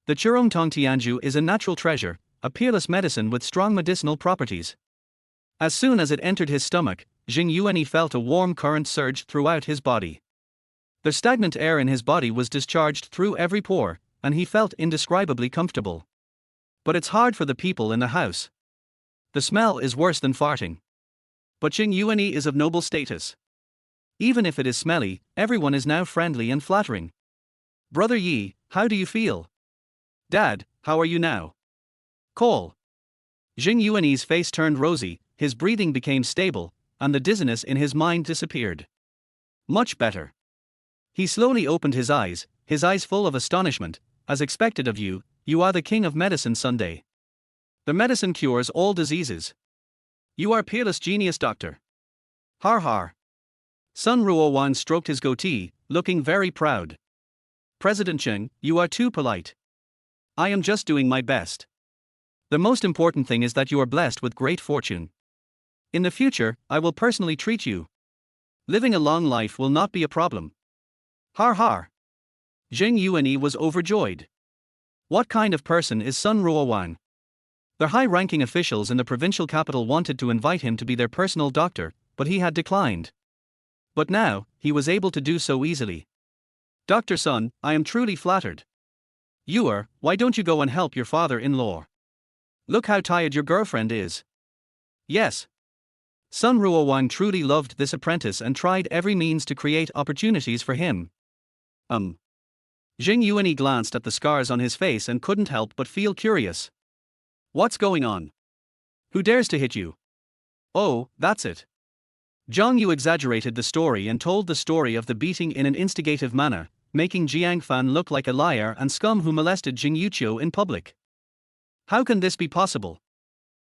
The Churongtong Tianju is a natural treasure, a peerless medicine with strong medicinal properties. As soon as it entered his stomach, Jing Yuanyi felt a warm current surge throughout his body. The stagnant air in his body was discharged through every pore, and he felt indescribably comfortable. But it's hard for the people in the house. The smell is worse than farting. But Jing Yuanyi is of noble status. Even if it is smelly, everyone is now friendly and flattering. Brother Yi, how do you feel? Dad, how are you now? Call. Jing Yuanyi's face turned rosy, his breathing became stable, and the dizziness in his mind disappeared. Much better. He slowly opened his eyes full of astonishment. As expected of you, you are the king of medicine Sunday. The medicine cures all diseases. You are peerless genius doctor. Har har. Sun Ruohuang stroked his goatee, looking very proud. President Cheng, you are too polite. I am just doing my best. The most important thing is that you are blessed with great fortune. In the future, I will personally treat you. Living a long life will not be a problem. Har har. Jing Yuanyi was overjoyed. What kind of person is Sun Ruohuang? The high-ranking officials in the provincial capital wanted to invite him to be their personal doctor, but he had declined. But now, he was able to do so easily. Dr. Sun, I am truly flattered. Why don't you go and help your father-in-law? Look how tired your girlfriend is. Yes. Sun Ruohuang truly loved this apprentice and tried every means to create opportunities for him. Jing Yuanyi glanced at the scars on his face and couldn't help but feel curious. What's going on? Who dares to hit you? Oh, that's it. Zhang Yu exaggerated the story and told the story of the beating in an instigative manner, making Jiang Fan look like a liar and scum who molested Jing Yuqiu in public. How can this be possible?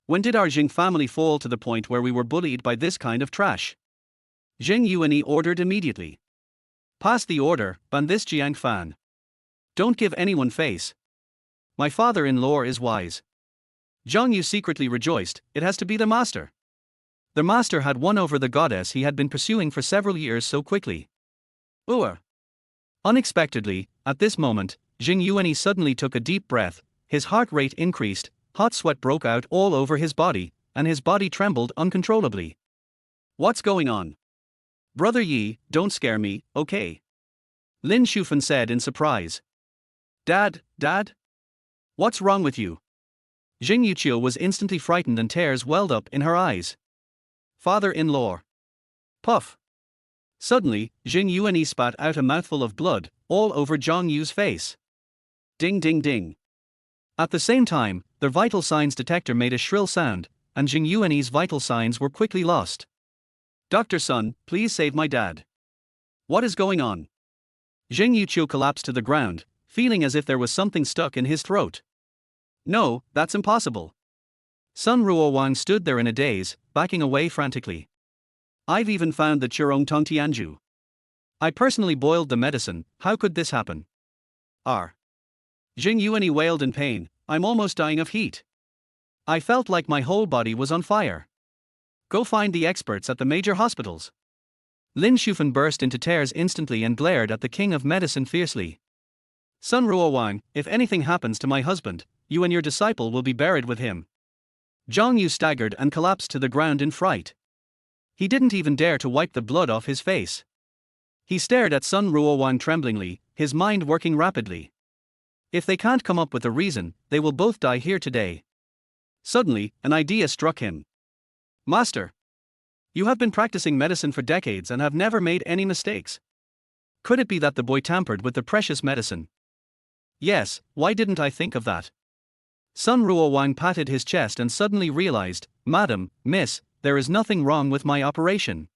When did our Jing family fall to the point where we were bullied by this kind of trash? Zheng Yuanyi ordered immediately. Pass the order, ban this Jiang Fan. Don't give anyone face. My father-in-law is wise. Zhang Yu secretly rejoiced, it has to be the master. The master had won over the goddess he had been pursuing for several years so quickly. Unexpectedly, at this moment, Zheng Yuanyi suddenly took a deep breath, his heart rate increased, hot sweat broke out all over his body, and his body trembled uncontrollably. What's going on? Brother Yi, don't scare me, okay? Lin Shufan said in surprise. Dad? What's wrong with you? Jing Yuqiu was instantly frightened and tears welled up in her eyes. Father-in-law. Puff. Suddenly, Jing Yuanyi spat out a mouthful of blood, all over Zhang Yu's face. Ding ding ding. At the same time, the vital signs detector made a shrill sound, and Jing Yuanyi's vital signs were quickly lost. Dr. Sun, please save my dad. What is going on? Jing Yuqiu collapsed to the ground, feeling as if there was something stuck in his throat. No, that's impossible. Sun Ruowang stood there in a daze, backing away frantically. I've even found the Churong Tong Tianju. I personally boiled the medicine, how could this happen? Jing Yuanyi wailed in pain, I'm almost dying of heat. I felt like my whole body was on fire. Go find the experts at the major hospitals. Lin Shufan burst into tears instantly and glared at the king of medicine fiercely. Sun Ruowang, if anything happens to my husband, you and your disciple will be buried with him. Zhang Yu staggered and collapsed to the ground in fright. He didn't even dare to wipe the blood off his face. He stared at Sun Ruowang tremblingly, his mind working rapidly. If they can't come up with a reason, they will both die here today. Suddenly, an idea struck him. Master, you have been practicing medicine for decades and have never made any mistakes. Could it be that the boy tampered with the precious medicine? Yes, why didn't I think of that? Sun Ruowang patted his chest and suddenly realized, Madam, Miss, there is nothing wrong with my operation.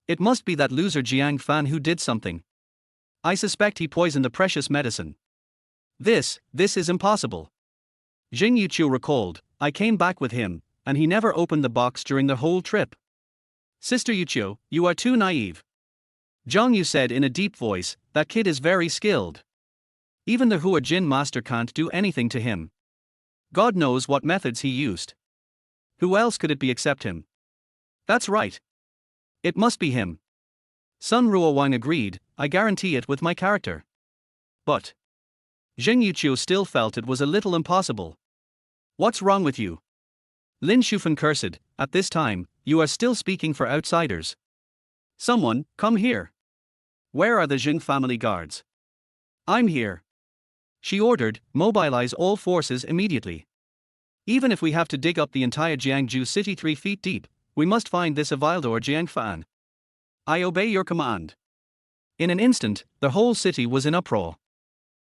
It must be that loser Jiang Fan who did something. I suspect he poisoned the precious medicine. This is impossible. Jing Yuqiu recalled, I came back with him, and he never opened the box during the whole trip. Sister Yuqiu, you are too naive. Zhang Yu said in a deep voice, that kid is very skilled. Even the Hua Jin master can't do anything to him. God knows what methods he used. Who else could it be except him? That's right. It must be him. Sun Ruowang agreed, I guarantee it with my character. But Jing Yuqiu still felt it was a little impossible. What's wrong with you? Lin Shufan cursed, at this time, you are still speaking for outsiders. Someone, come here. Where are the Jing family guards? I'm here. She ordered, mobilize all forces immediately. Even if we have to dig up the entire Jiangju city 3 feet deep, we must find this Avildor Jiang Fan. I obey your command. In an instant, the whole city was in uproar.